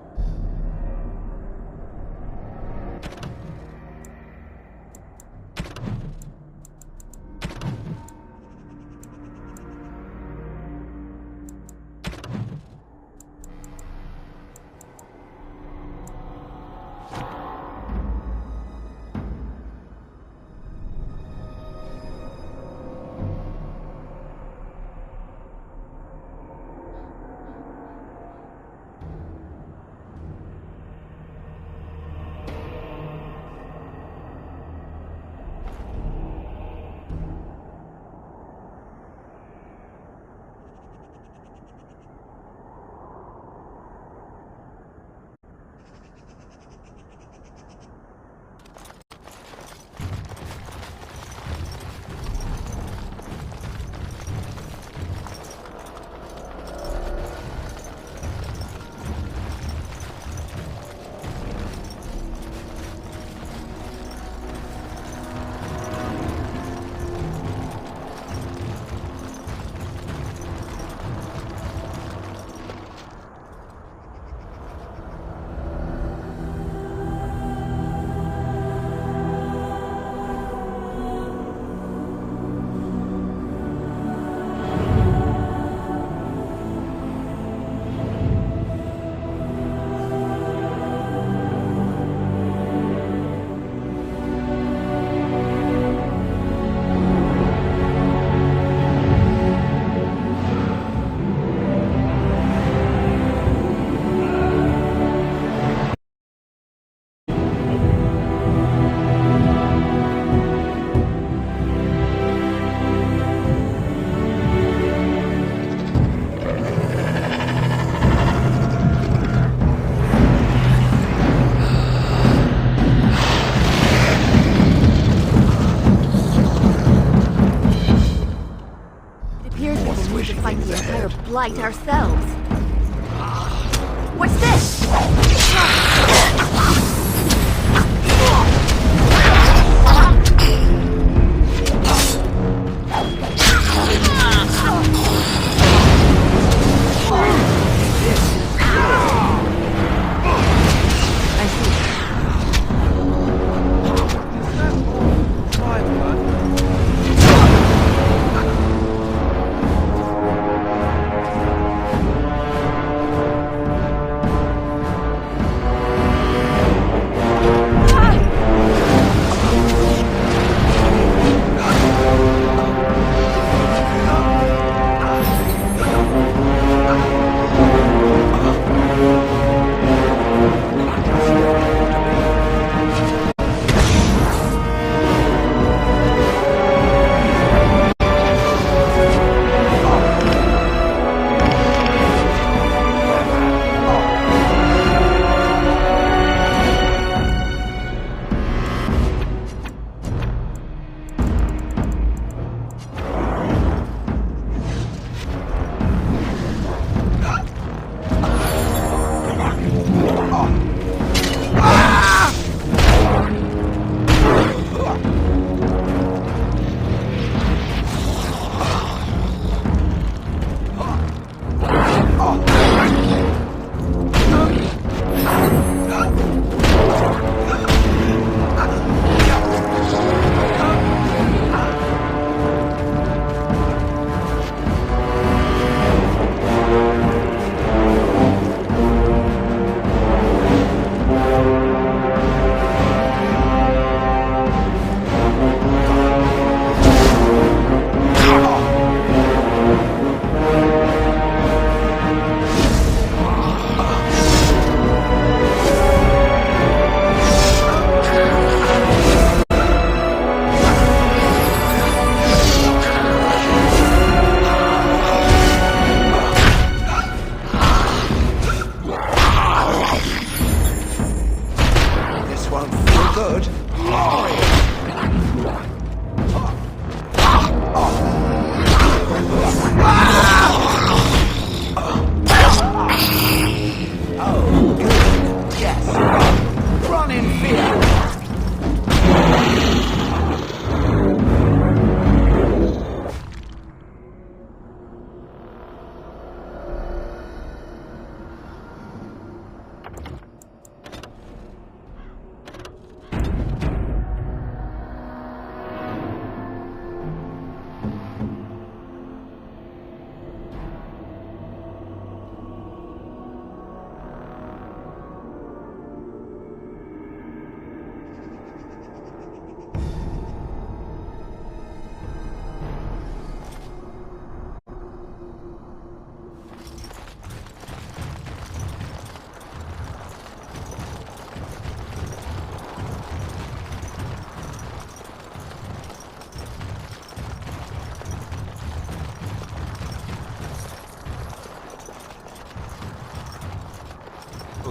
Blight ourselves. What's this?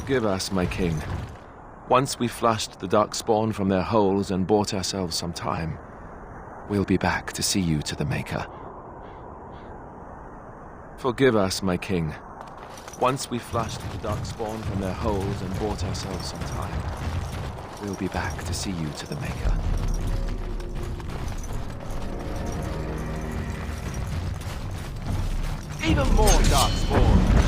Forgive us, my king. Once we flushed the Darkspawn from their holes and bought ourselves some time, we'll be back to see you to the Maker. Forgive us, my king. Once we flushed the Darkspawn from their holes and bought ourselves some time, we'll be back to see you to the Maker. Even more Darkspawn!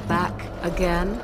Back again?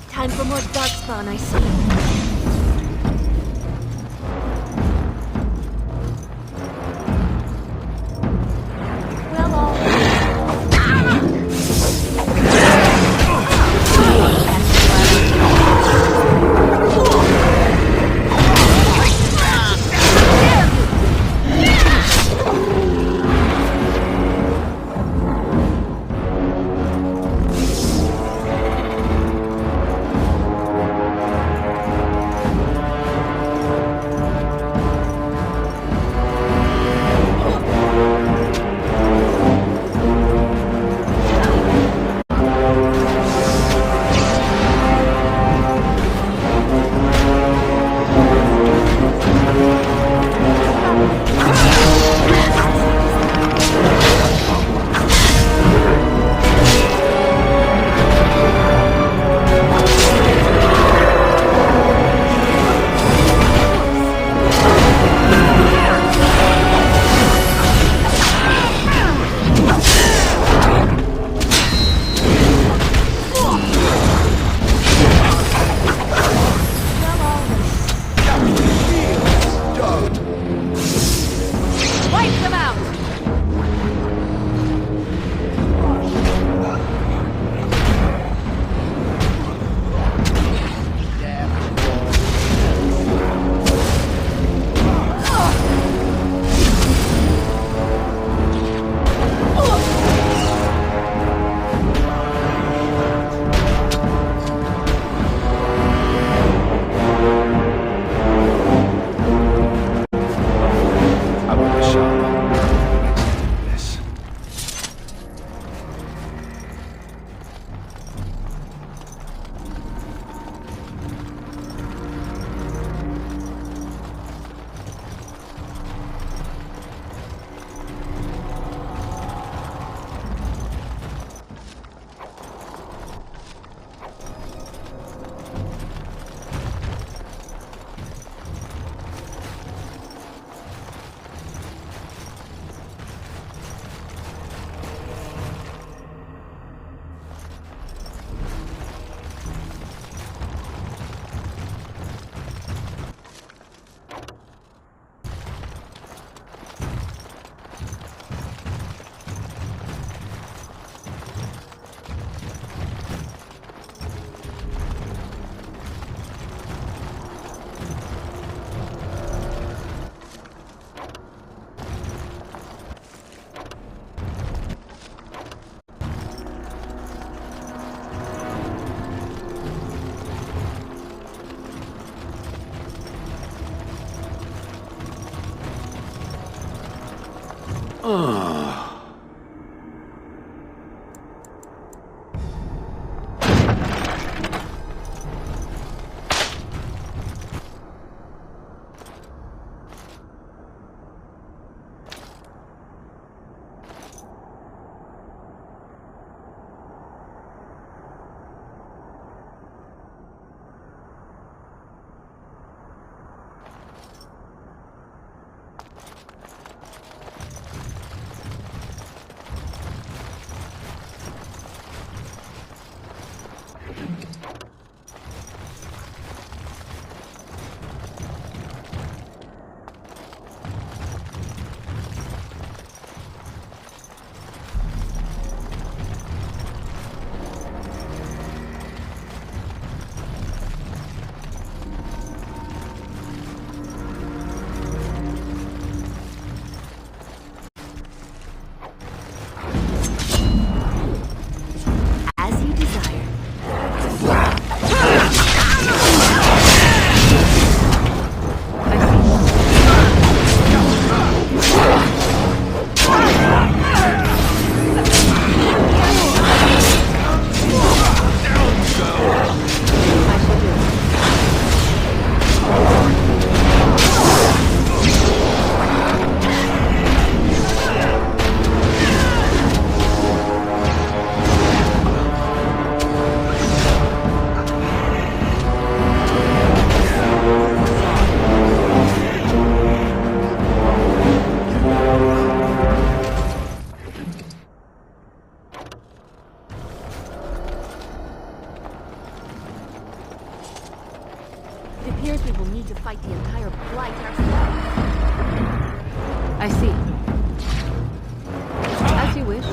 Time for more Darkspawn, I see. fears we will need to fight the entire Blight ourselves. I see. As you wish.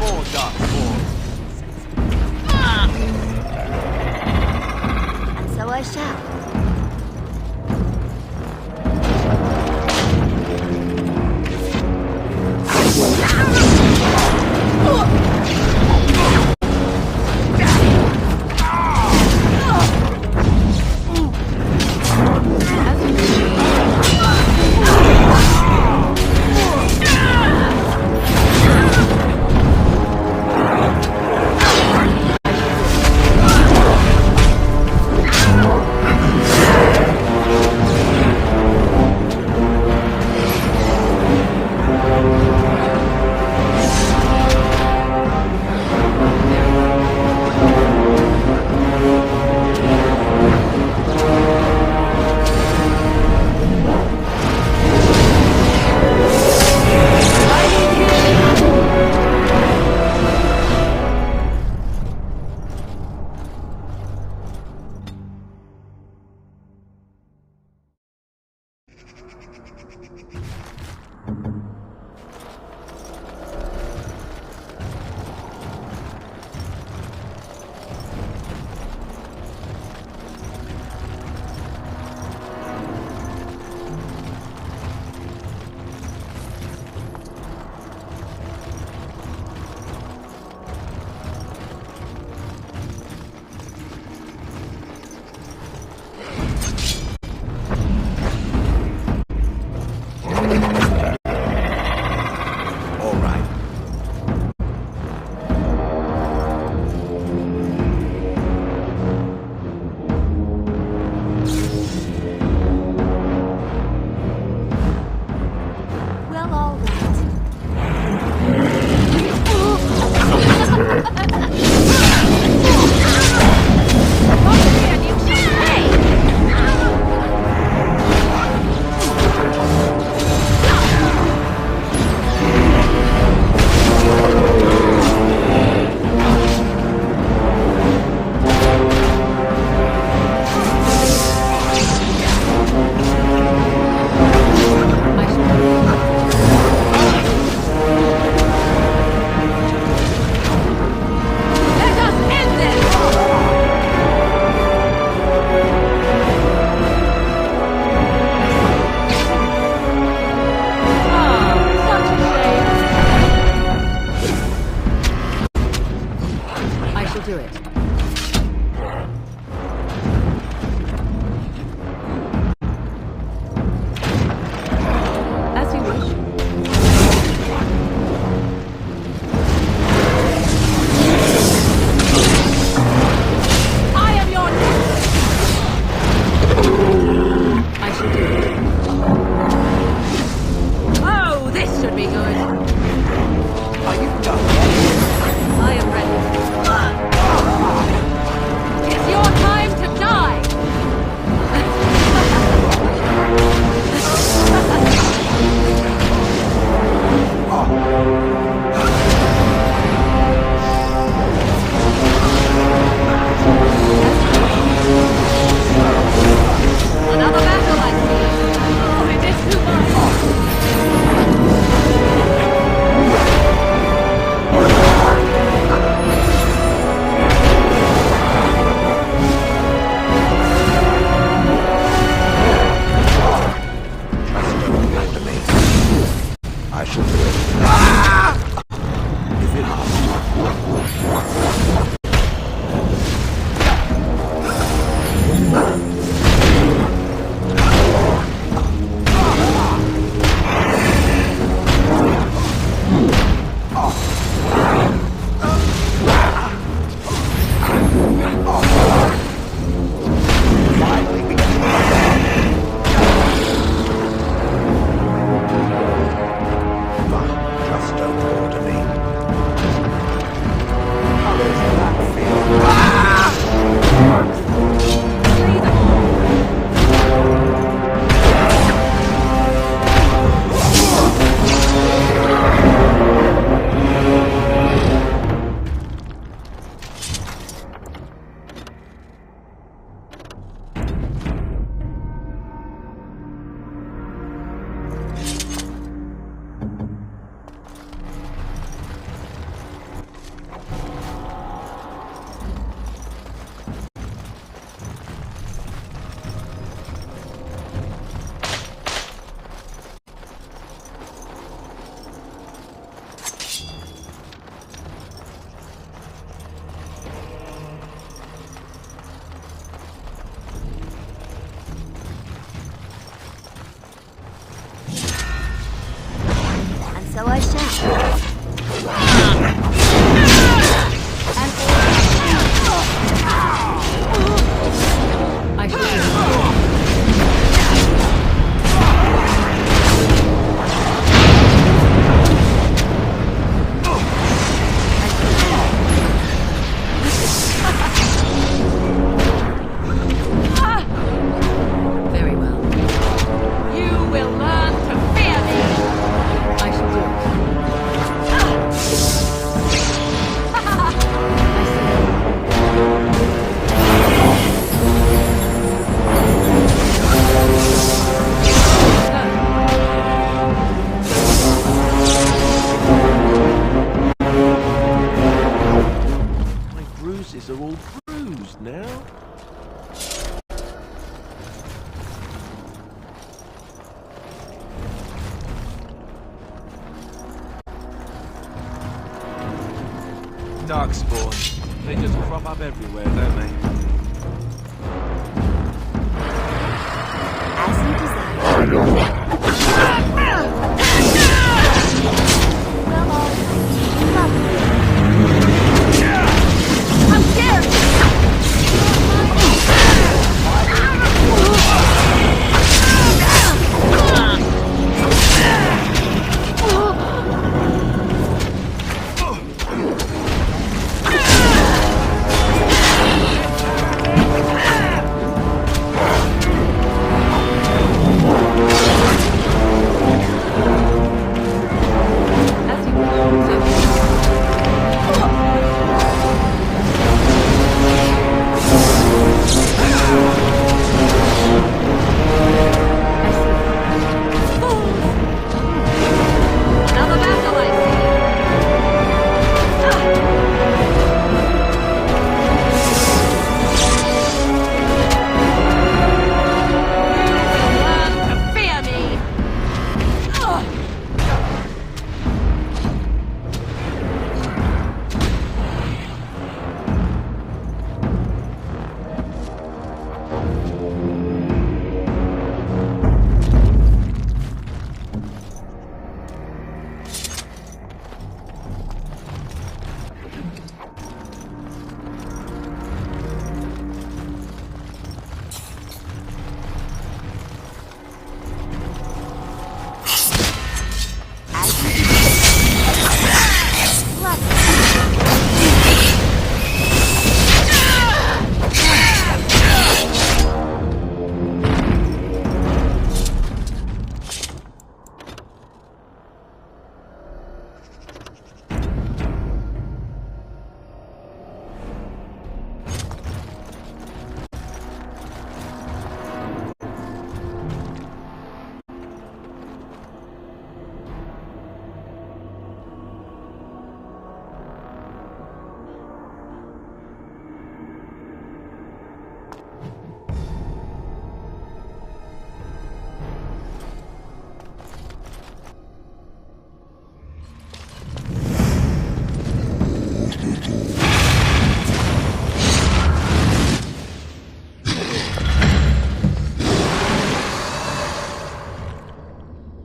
more Darkspawn. And so I shall. So I shall. I shall. Very well. You will learn to fear me. I shall do My bruises are all bruised now. Darkspawn. They just crop up everywhere, don't they? As you desire. I'm scared!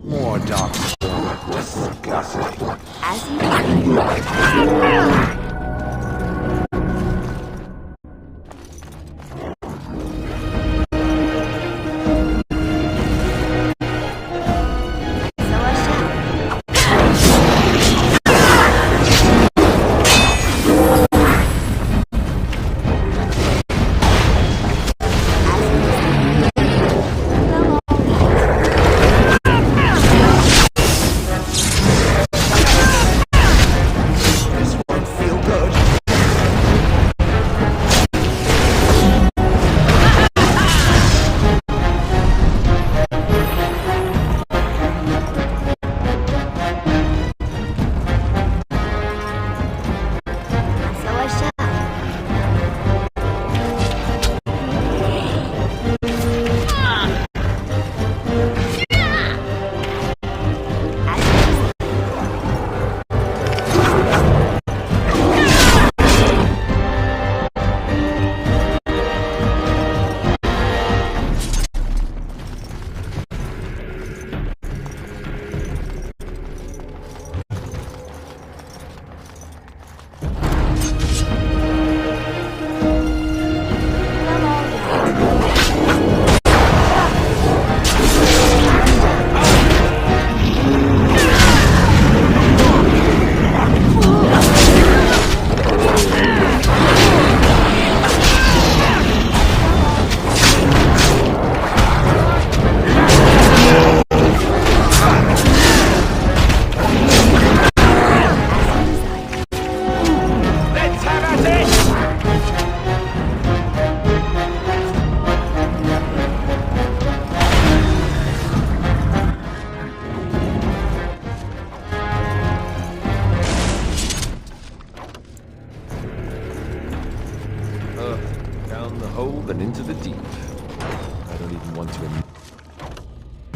More Darkspawn. Disgusting. As you desire. This won't feel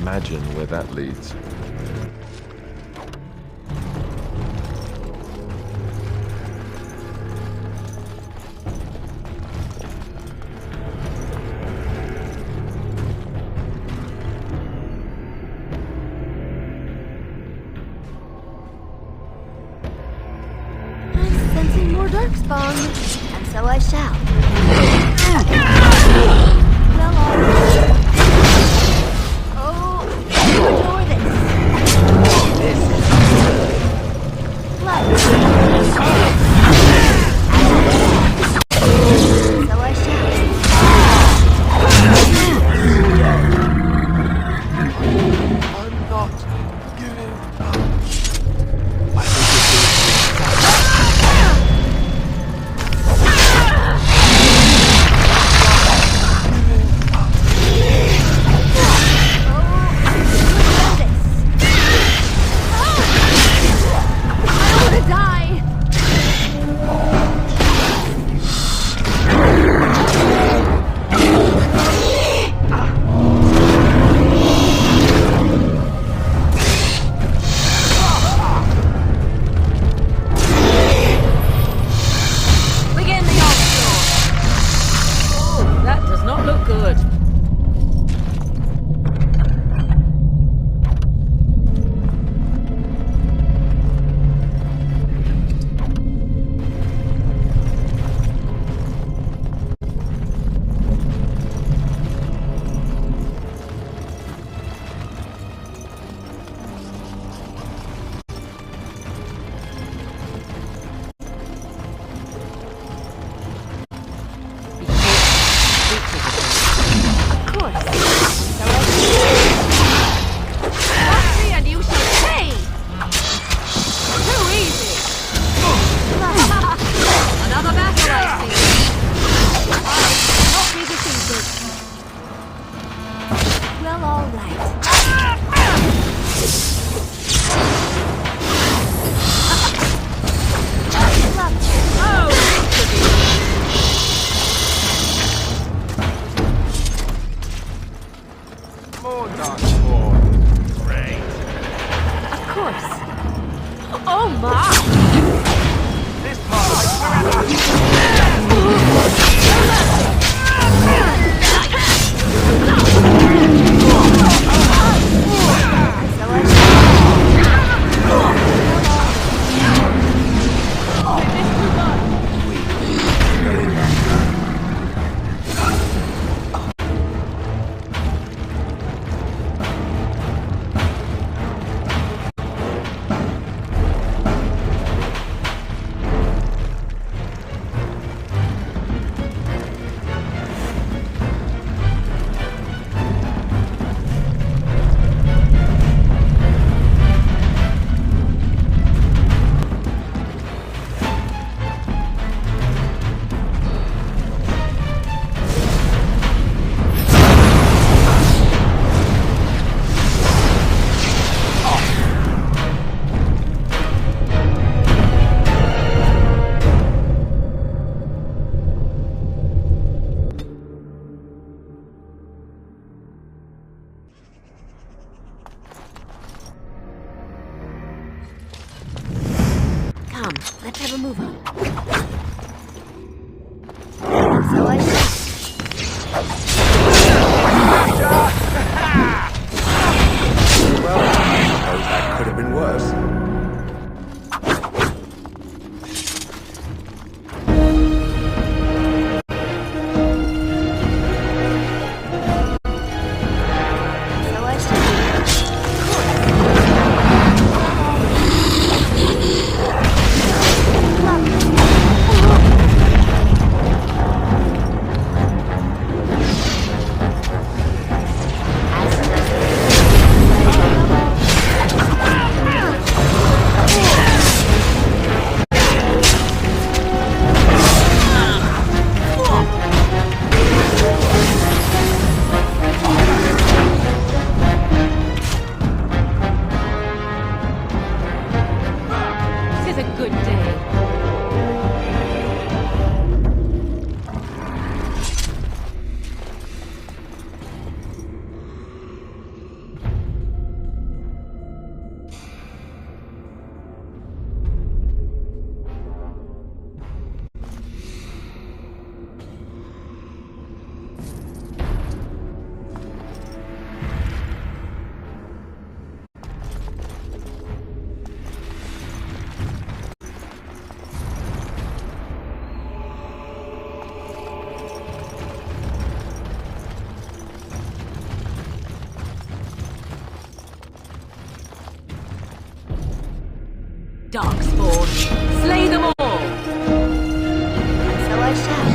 imagine where that leads. Sensing more darkspawn, and so I shall. Well, all right. Oh, adore this. So I shall. I'm not giving up. Let's have a move on. So I Well, I suppose that could have been worse. Darkspawn. Slay them all! So I shall.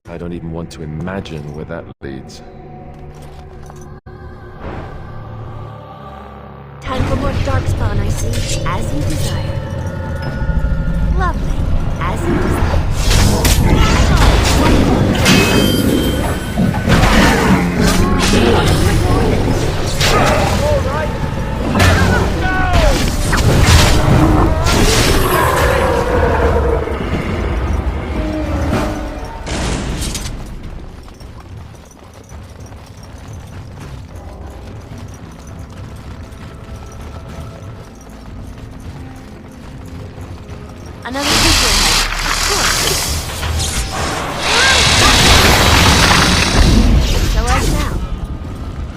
I don't even want to imagine where that leads. Time for more Darkspawn, I see. As you desire. Lovely. As you Another creature ahead. Of course. So I shall.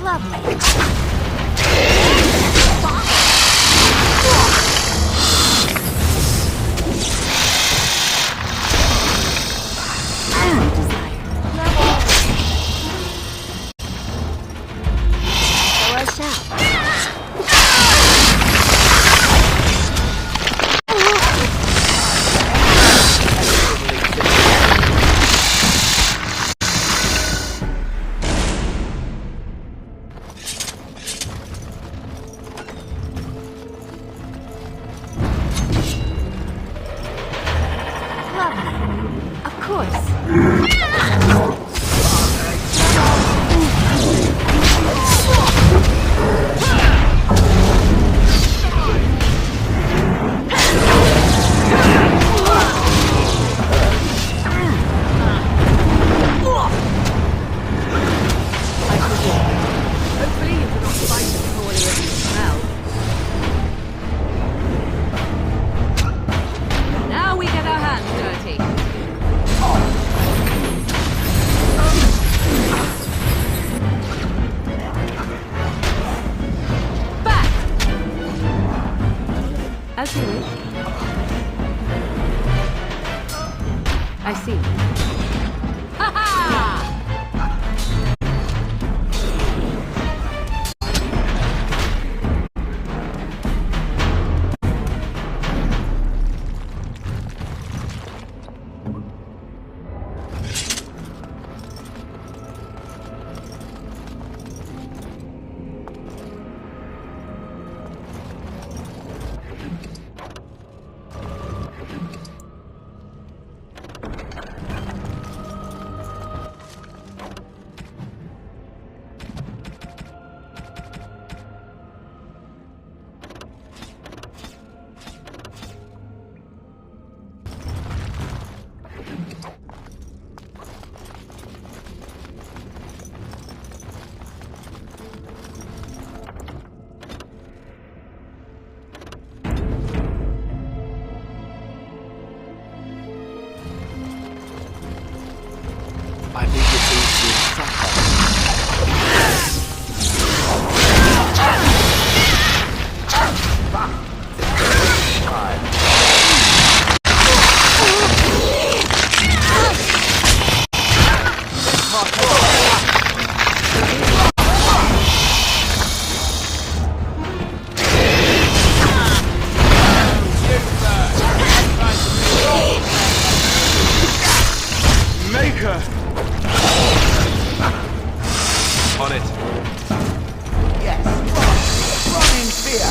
Lovely. As you desire. So I shall. Of course. Hopefully you cannot fight as poorly as you smell. Now we get our hands dirty. Back! As you wish. I see. Ha ha! I think it is the tracker. Maker! On it. Yes, run in fear.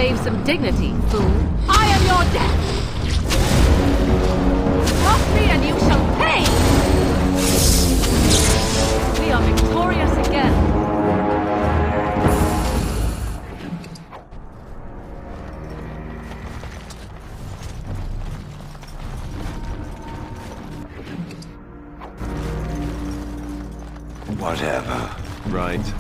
save some dignity, fool. I am your death! Cross me and you shall pay! We are victorious again. Whatever. Right.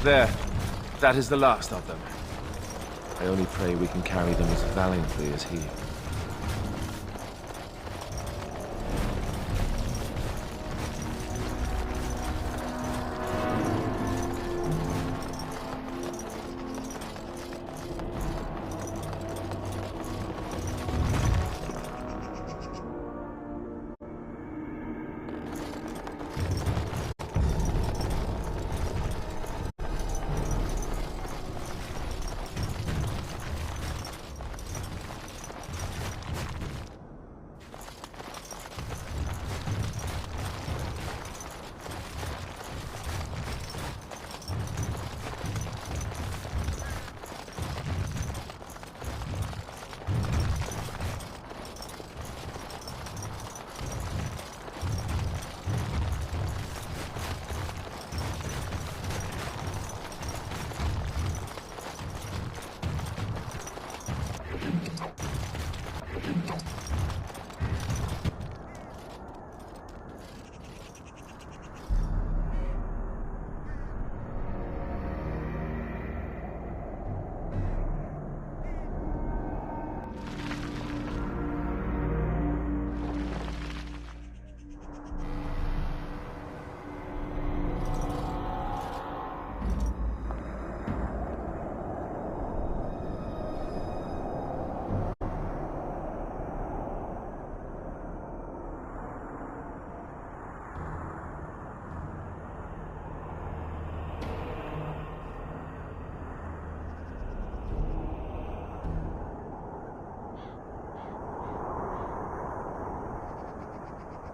There. That is the last of them. I only pray we can carry them as valiantly as he.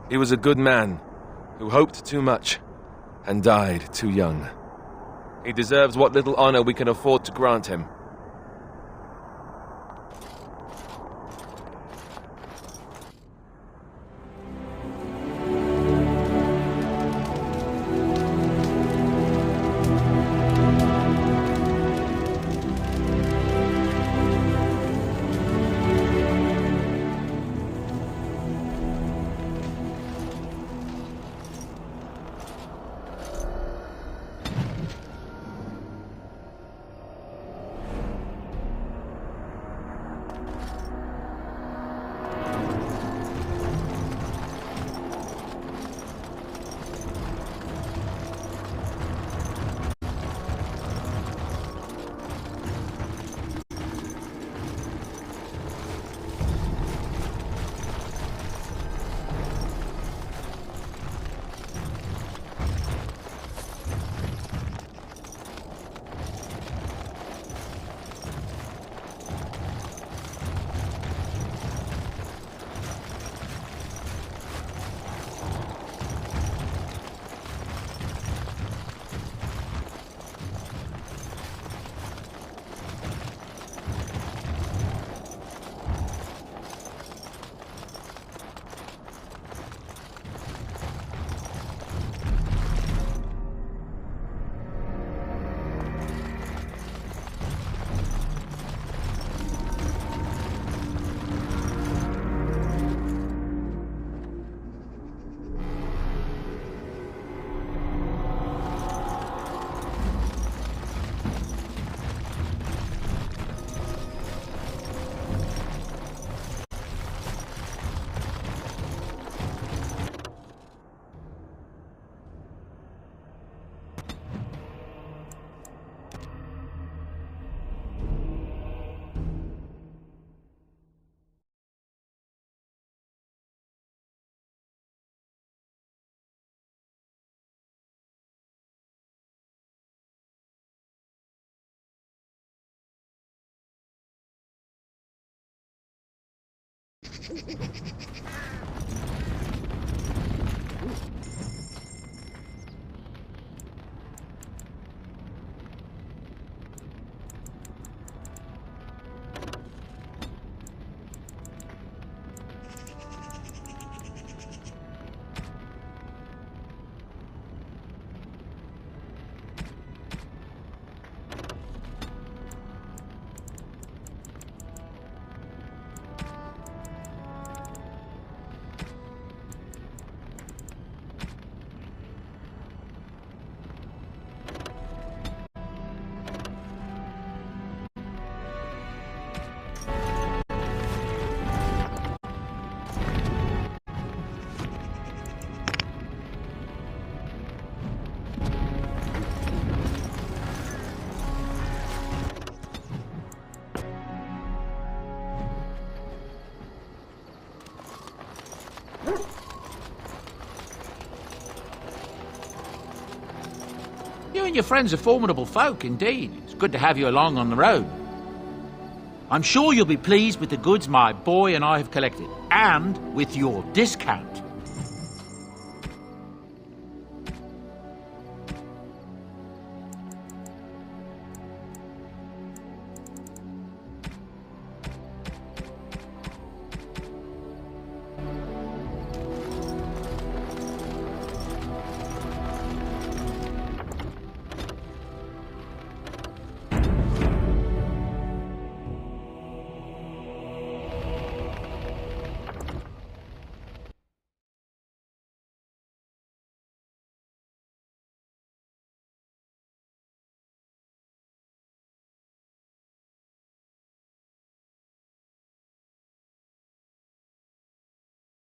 He was a good man, who hoped too much, and died too young. He deserves what little honor we can afford to grant him. You and your friends are formidable folk, indeed. It's good to have you along on the road. I'm sure you'll be pleased with the goods my boy and I have collected, and with your discount.